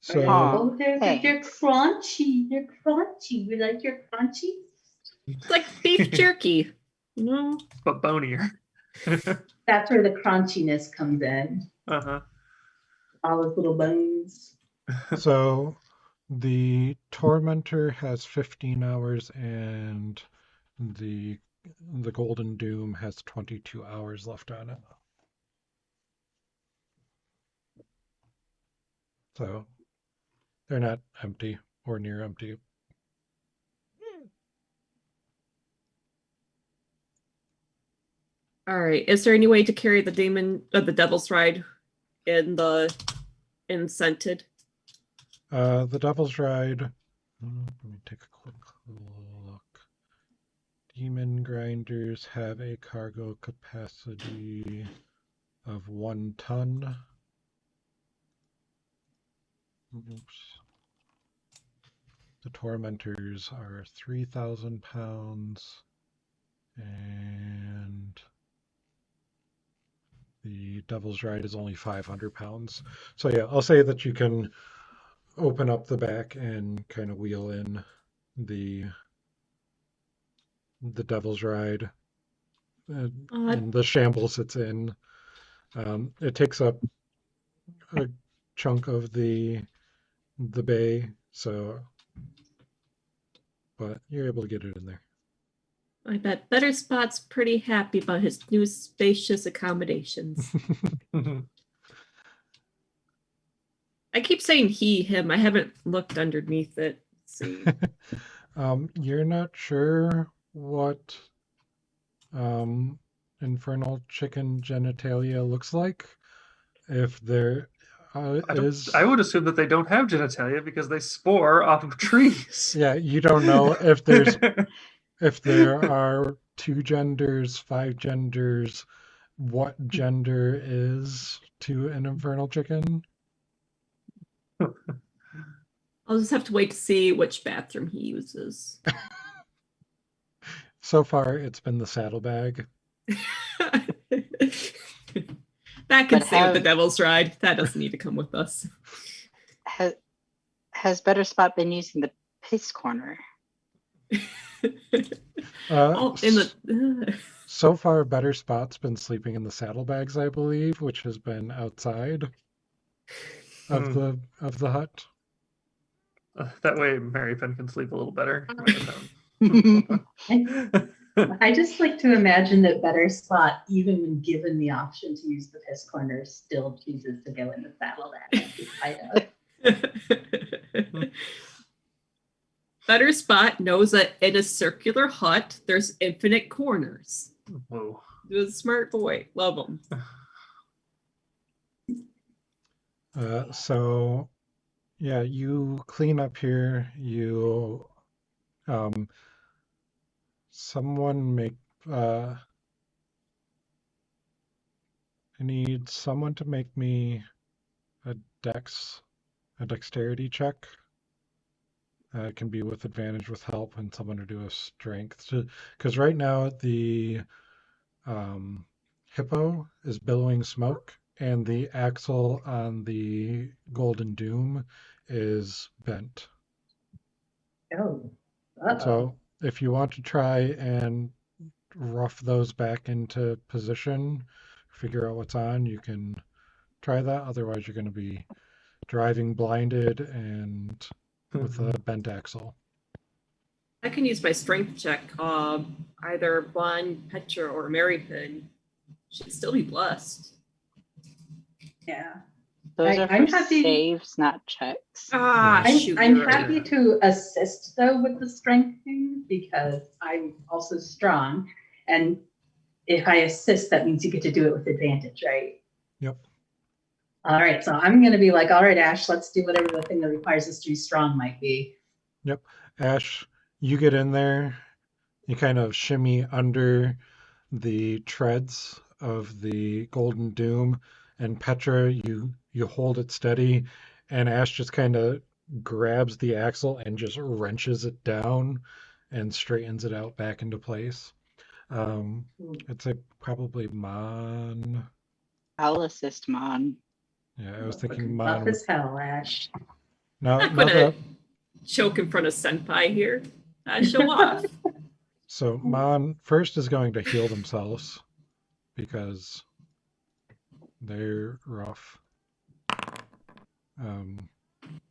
So Aw. Oh, they're Thanks. crunchy. They're crunchy. We like your crunchy. It's like beef jerky. You know? But bonier. That's where the crunchiness comes in. Uh-huh. All those little bones. So the Tormentor has 15 hours and the Golden Doom has 22 hours left on it. So they're not empty or near empty. All right. Is there any way to carry the the Devil's Ride in scented? The Devil's Ride. Let me take a quick look. Demon Grinders have a cargo capacity of 1 ton. Oops. The Tormentors are 3,000 pounds and The Devil's Ride is only 500 pounds. So yeah, I'll say that you can open up the back and kind of wheel in the Devil's Ride and the shambles it's in. It takes up a chunk of the bay, so but you're able to get it in there. I bet Better Spot's pretty happy about his new spacious accommodations. I keep saying he, him. I haven't looked underneath it. Let's see. You're not sure what infernal chicken genitalia looks like. If there is, I would assume that they don't have genitalia because they spore off of trees. yeah, you don't know if there's if there are 2 genders, 5 genders, what gender is to an infernal chicken. I'll just have to wait to see which bathroom he uses. So far, it's been the saddlebag. That can But stay with the have- Devil's Ride. That doesn't need to come with us. Has Better Spot been using the piss corner? Oh, in the So far, Better Spot's been sleeping in the saddlebags, I believe, which has been outside of the hut. That way Mary Penn can sleep a little better. I just like to imagine that Better Spot, even when given the option to use the piss corner, still chooses to go in the saddlebag. Better Spot knows that in a circular hut, there's infinite corners. Whoa. He's a smart boy. Love him. So, yeah, you clean up here. You, someone make, I need someone to make me a dexterity check. It can be with advantage with help, and someone to do a strength. Because right now the hippo is billowing smoke, and the axle on the Golden Doom is bent. Oh, uh-oh. So if you want to try and rough those back into position, figure out what's on, you can try that. Otherwise, you're going to be driving blinded and with a bent axle. I can use my strength check. Either Juan, Petra, or Mary Penn should still be blessed. Yeah. Those are I'm for happy- saves, not checks. Ah, shoot. I'm you're right. happy to assist though with the strength thing because I'm also strong. And if I assist, that means you get to do it with advantage, right? Yep. All right. So I'm going to be like, all right, Ash, let's do whatever the thing that requires us to be strong might be. Yep. Ash, you get in there, you kind of shimmy under the treads of the Golden Doom, and Petra, you hold it steady, and Ash just kind of grabs the axle and just wrenches it down and straightens it out back into place. I'd say probably Mon. I'll assist Mon. Yeah, I was thinking Looking Mon. tough as hell, Ash. Now, Not now gonna that, choke in front of Senpai here. Show off. so Mon first is going to heal themselves because they're rough.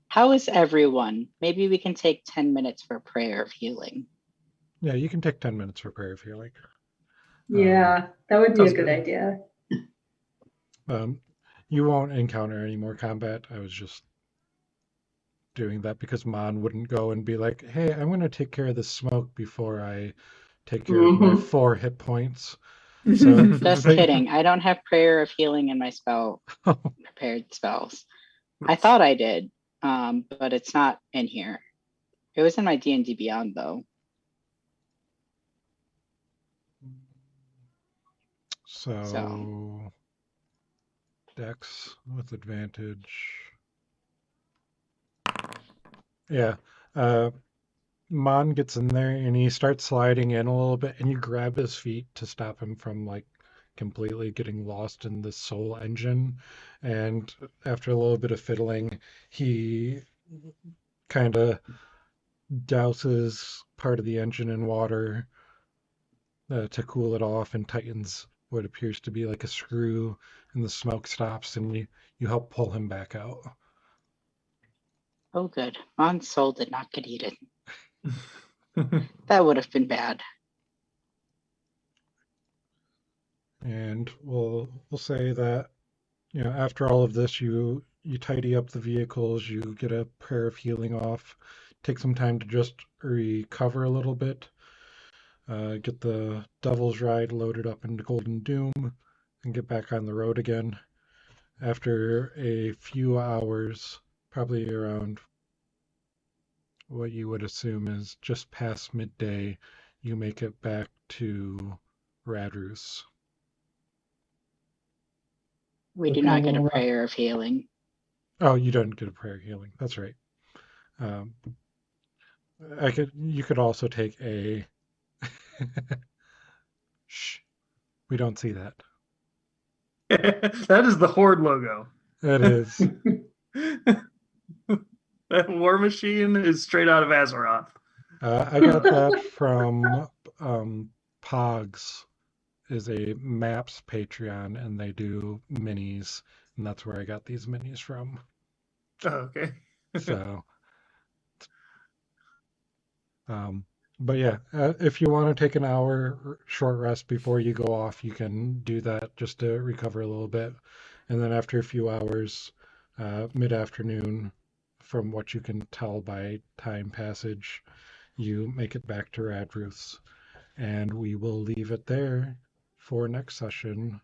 How is everyone? Maybe we can take 10 minutes for prayer of healing. Yeah, you can take 10 minutes for prayer of healing. Yeah, that would be a sounds good good. idea. You won't encounter any more combat. I was just doing that because Mon wouldn't go and be like, hey, I'm going to take care of the smoke before I take care of my 4 hit points. So Just kidding. I don't have prayer of healing in my spell prepared spells. I thought I did, but it's not in here. It was in my D&D Beyond though. So Dex with advantage. Yeah. Mon gets in there and he starts sliding in a little bit, and you grab his feet to stop him from like completely getting lost in the Soul engine. And after a little bit of fiddling, he kind of douses part of the engine in water to cool it off and tightens what appears to be like a screw, and the smoke stops, and you help pull him back out. Oh, good. Mon's soul did not get eaten. That would have been bad. And we'll say that, you know, after all of this, you tidy up the vehicles, you get a prayer of healing off, take some time to just recover a little bit, get the Devil's Ride loaded up into Golden Doom, and get back on the road again. After a few hours, probably around what you would assume is just past midday, you make it back to Radrus. We do Okay, not get a well, prayer of healing. Oh, you don't get a prayer of healing. That's right. You could also take a shh. We don't see that. That is the Horde logo. It is. That war machine is straight out of Azeroth. I got that from Pogs, is a Maps Patreon, and they do minis, and that's where I got these minis from. Oh, okay. So, but yeah, if you want to take an hour short rest before you go off, you can do that just to recover a little bit. And then after a few hours, mid-afternoon, from what you can tell by time passage, you make it back to Radruth's. And we will leave it there for next session.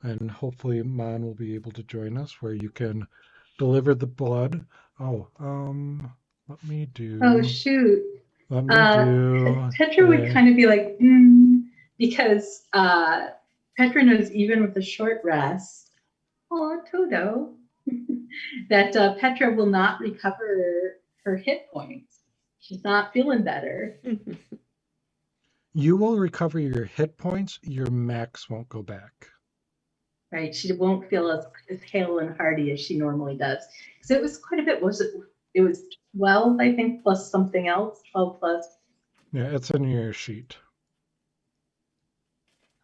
And hopefully Mon will be able to join us where you can deliver the blood. Oh, let me do. Oh shoot. Let me do. Petra would a- kind of be like, because Petra knows even with a short rest, oh Toto, that Petra will not recover her hit points. She's not feeling better. You will recover your hit points. Your max won't go back. Right, she won't feel as hale and hearty as she normally does. So it was quite a bit. It was 12, I think, plus something else. 12 plus. Yeah, it's in your sheet.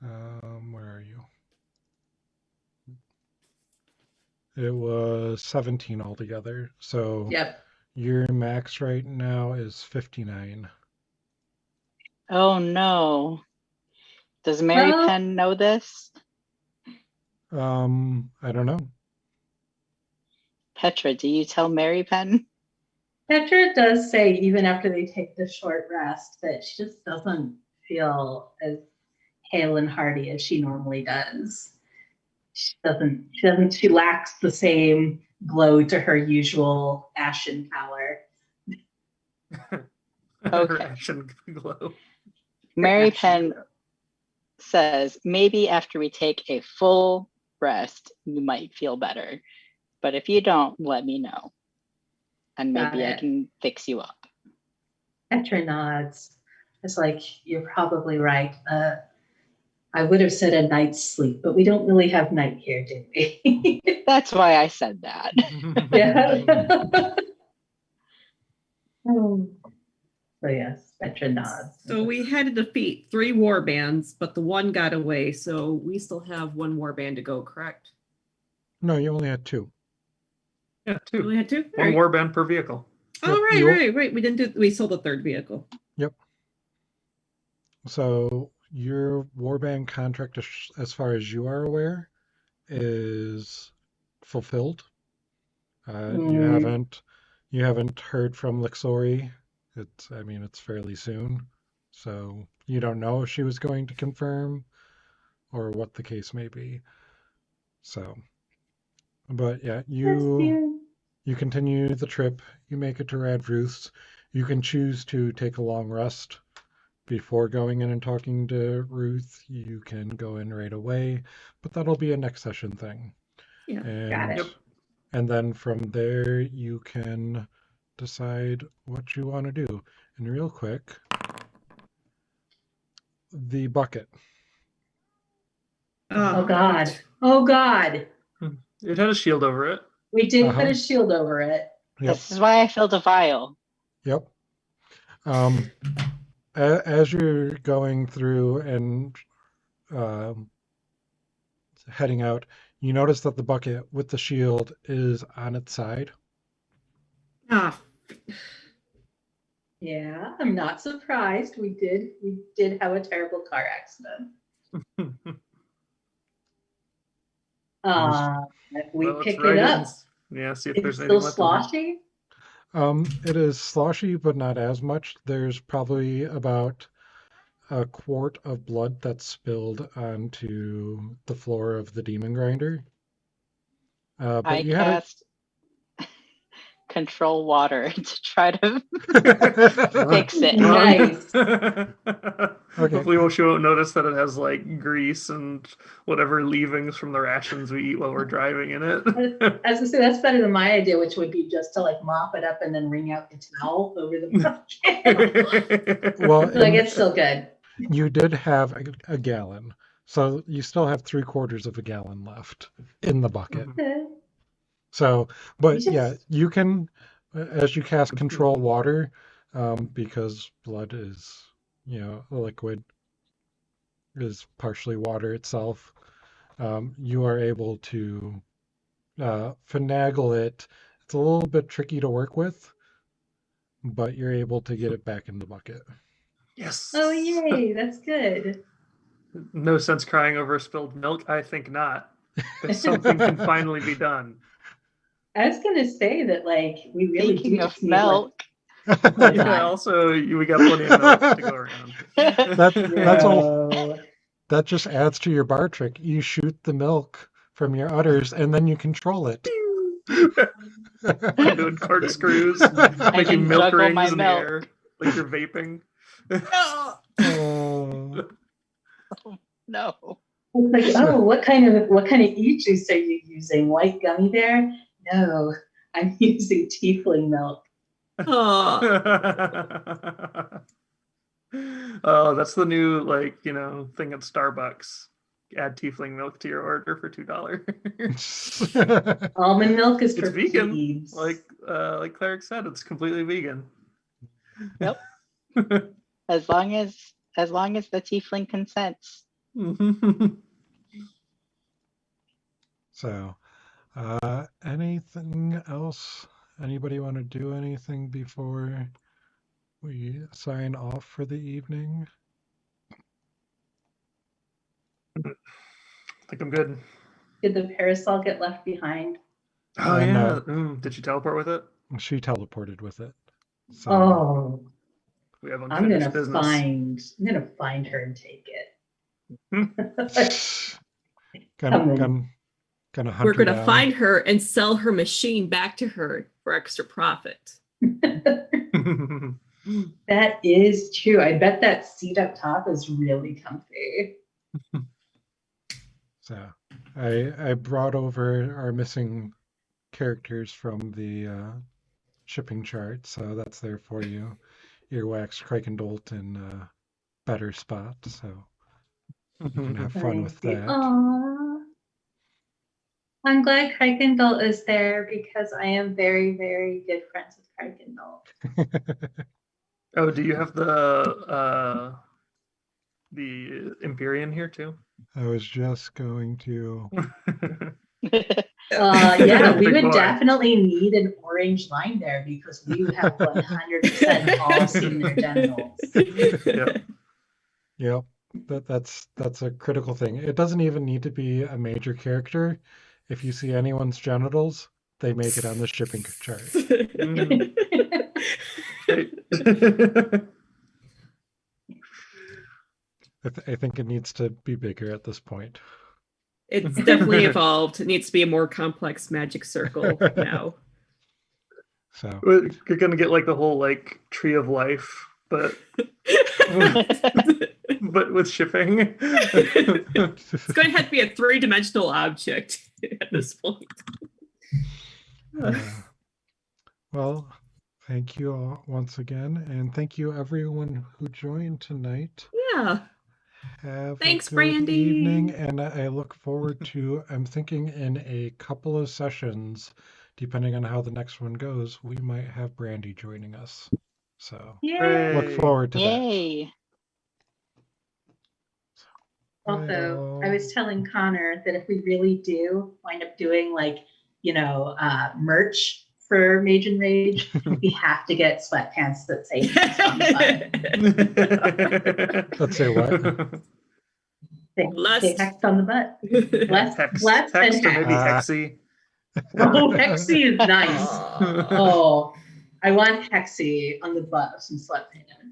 Where are you? It was 17 altogether. So Yep. your max right now is 59. Oh no. Does Mary Well- Penn know this? I don't know. Petra, do you tell Mary Penn? Petra does say, even after they take the short rest, that she just doesn't feel as hale and hearty as she normally does. She lacks the same glow to her usual ashen pallor. Her action glow. Mary Ashen Penn glow. says maybe after we take a full rest, you might feel better. But if you don't, let me know. And Got maybe I it. can fix you up. Petra nods. It's like, you're probably right. I would have said a night's sleep, but we don't really have night here, do we? That's why I said that. Yeah. So yes, Petra nods. So we had to defeat 3 war bands, but the one got away. So we still have 1 war band to go, correct? No, you only had 2. Yeah, We 2. only had 2? One warband per vehicle. Oh, right, Yep. right. We didn't do. We sold the 3rd vehicle. So your warband contract, as far as you are aware, is fulfilled. You haven't heard from Lixori. It's fairly soon, so you don't know if she was going to confirm or what the case may be. So, but yeah, you continue the trip. You make it to Radruth's. You can choose to take a long rest before going in and talking to Ruth. You can go in right away, but that'll be a next session thing. Yeah, And, it. Yep. and then from there, you can decide what you want to do. And real quick, the bucket. Oh God. Oh God. It had a shield over it. We did put Uh-huh. a shield over it. Yep. This is why I filled a vial. Yep. As you're going through and um, heading out, you notice that the bucket with the shield is on its side. Ah, Yeah, I'm not surprised. We did have a terrible car accident. We Well, let's pick ride it it up. and yeah, see if It's there's still anything left in here. sloshy. It is sloshy, but not as much. There's probably about a quart of blood that's spilled onto the floor of the demon grinder. But I you had cast control water to try to it. fix it. Nice. Hopefully, she won't notice that it has like grease and whatever leavings from the rations we eat while we're driving in it. As I say, that's better than my idea, which would be just to like mop it up and then wring out the towel over the bucket. Well, Like and it's still good. you did have a gallon, so you still have 3/4 of a gallon left in the bucket. So, but You yeah, just- you can, as you cast control water, because blood is, a liquid, is partially water itself. You are able to finagle it. It's a little bit tricky to work with, but you're able to get it back in the bucket. Yes. Oh yay, that's good. No sense crying over spilled milk. I think not. That something can finally be done. I was gonna say that like we really Speaking do of just need like milk, Hold Yeah. on. Also, we got plenty of milk to go around. That's all. No. That just adds to your bar trick. You shoot the milk from your udders, and then you control it. I'm doing corkscrews, I making can milk juggle rings my in the milk. air, like you're vaping. Oh. No. It's like, oh, what kind of e-juice are you using? White gummy bear? No, I'm using tiefling milk. oh, Oh, that's the new thing at Starbucks. Add tiefling milk to your order for $2. Almond milk is It's for vegan, plebes. like Cleric said, it's completely vegan. Yep. As long as the tiefling consents. So, anything else? Anybody want to do anything before we sign off for the evening? I think I'm good. Did the parasol get left behind? Oh No. yeah. Did you teleport with it? She teleported with it. So, Oh, We have I'm unfinished gonna business. find her and take gonna Come in. gonna hunt we're her gonna down. find her and sell her machine back to her for extra profit. it. That is true. I bet that seat up top is really comfy. So, I brought over our missing characters from the shipping chart, so that's there for you. Earwax, Krakendolt, and Better Spot. So you can have fun with Thank you. that. Aw. I'm glad Krakendolt is there because I am very, very good friends with Krakendolt. Oh, do you have the Empyrean here too? I was just going to. Yeah, we Big would boy. definitely need an orange line there because we would have 100% all seen their genitals. Yeah. Yep, that's a critical thing. It doesn't even need to be a major character. If you see anyone's genitals, they make it on the shipping chart. I think it needs to be bigger at this point. It's definitely evolved. It needs to be a more complex magic circle now. So You're gonna get like the whole like tree of life, but with shipping. It's going to have to be a 3-dimensional object at this point. well, thank you all once again, and thank you everyone who joined tonight. Yeah. Have Thanks, a good Brandy. evening, and I look forward to, I'm thinking in a couple of sessions, depending on how the next one goes, we might have Brandy joining us. So Yay. look Hooray. forward to that. Yay. Also, I was telling Connor that if we really do wind up doing like, merch for Mage and Rage, we have to get sweatpants that say Hex on the butt. Let's say what? Say Lust. Hex on the butt. Less, Hex, less Hex and or maybe Hex. Hexy. Oh, Hexy is nice. Aw. Oh, I want Hexy on the butt of some sweatpants.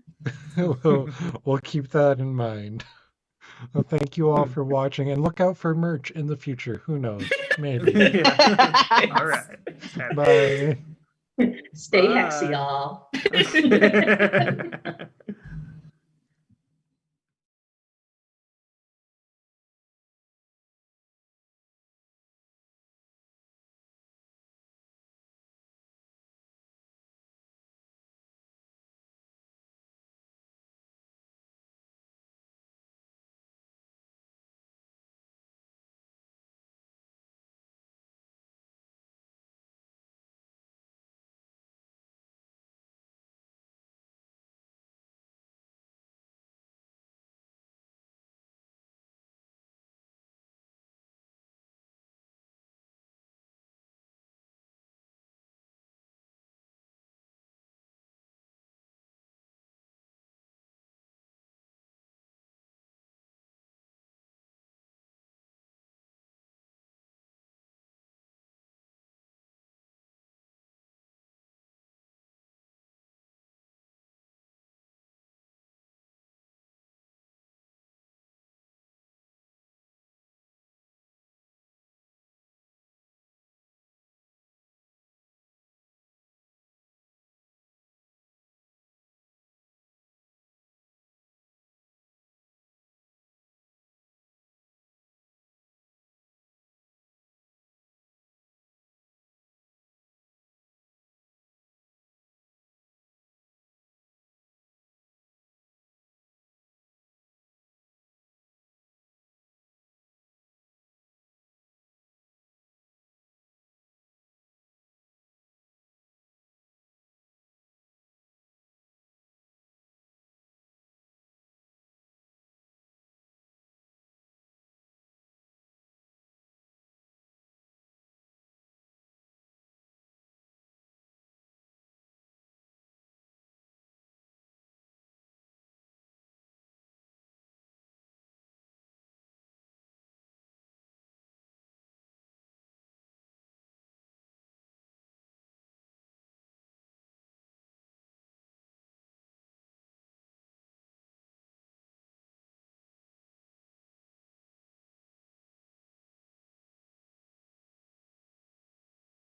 we'll keep that in mind. Well, thank you all for watching, and look out for merch in the future. Who knows? Maybe. Yeah. All right. Bye. Stay Bye. Hexy, y'all. Bye.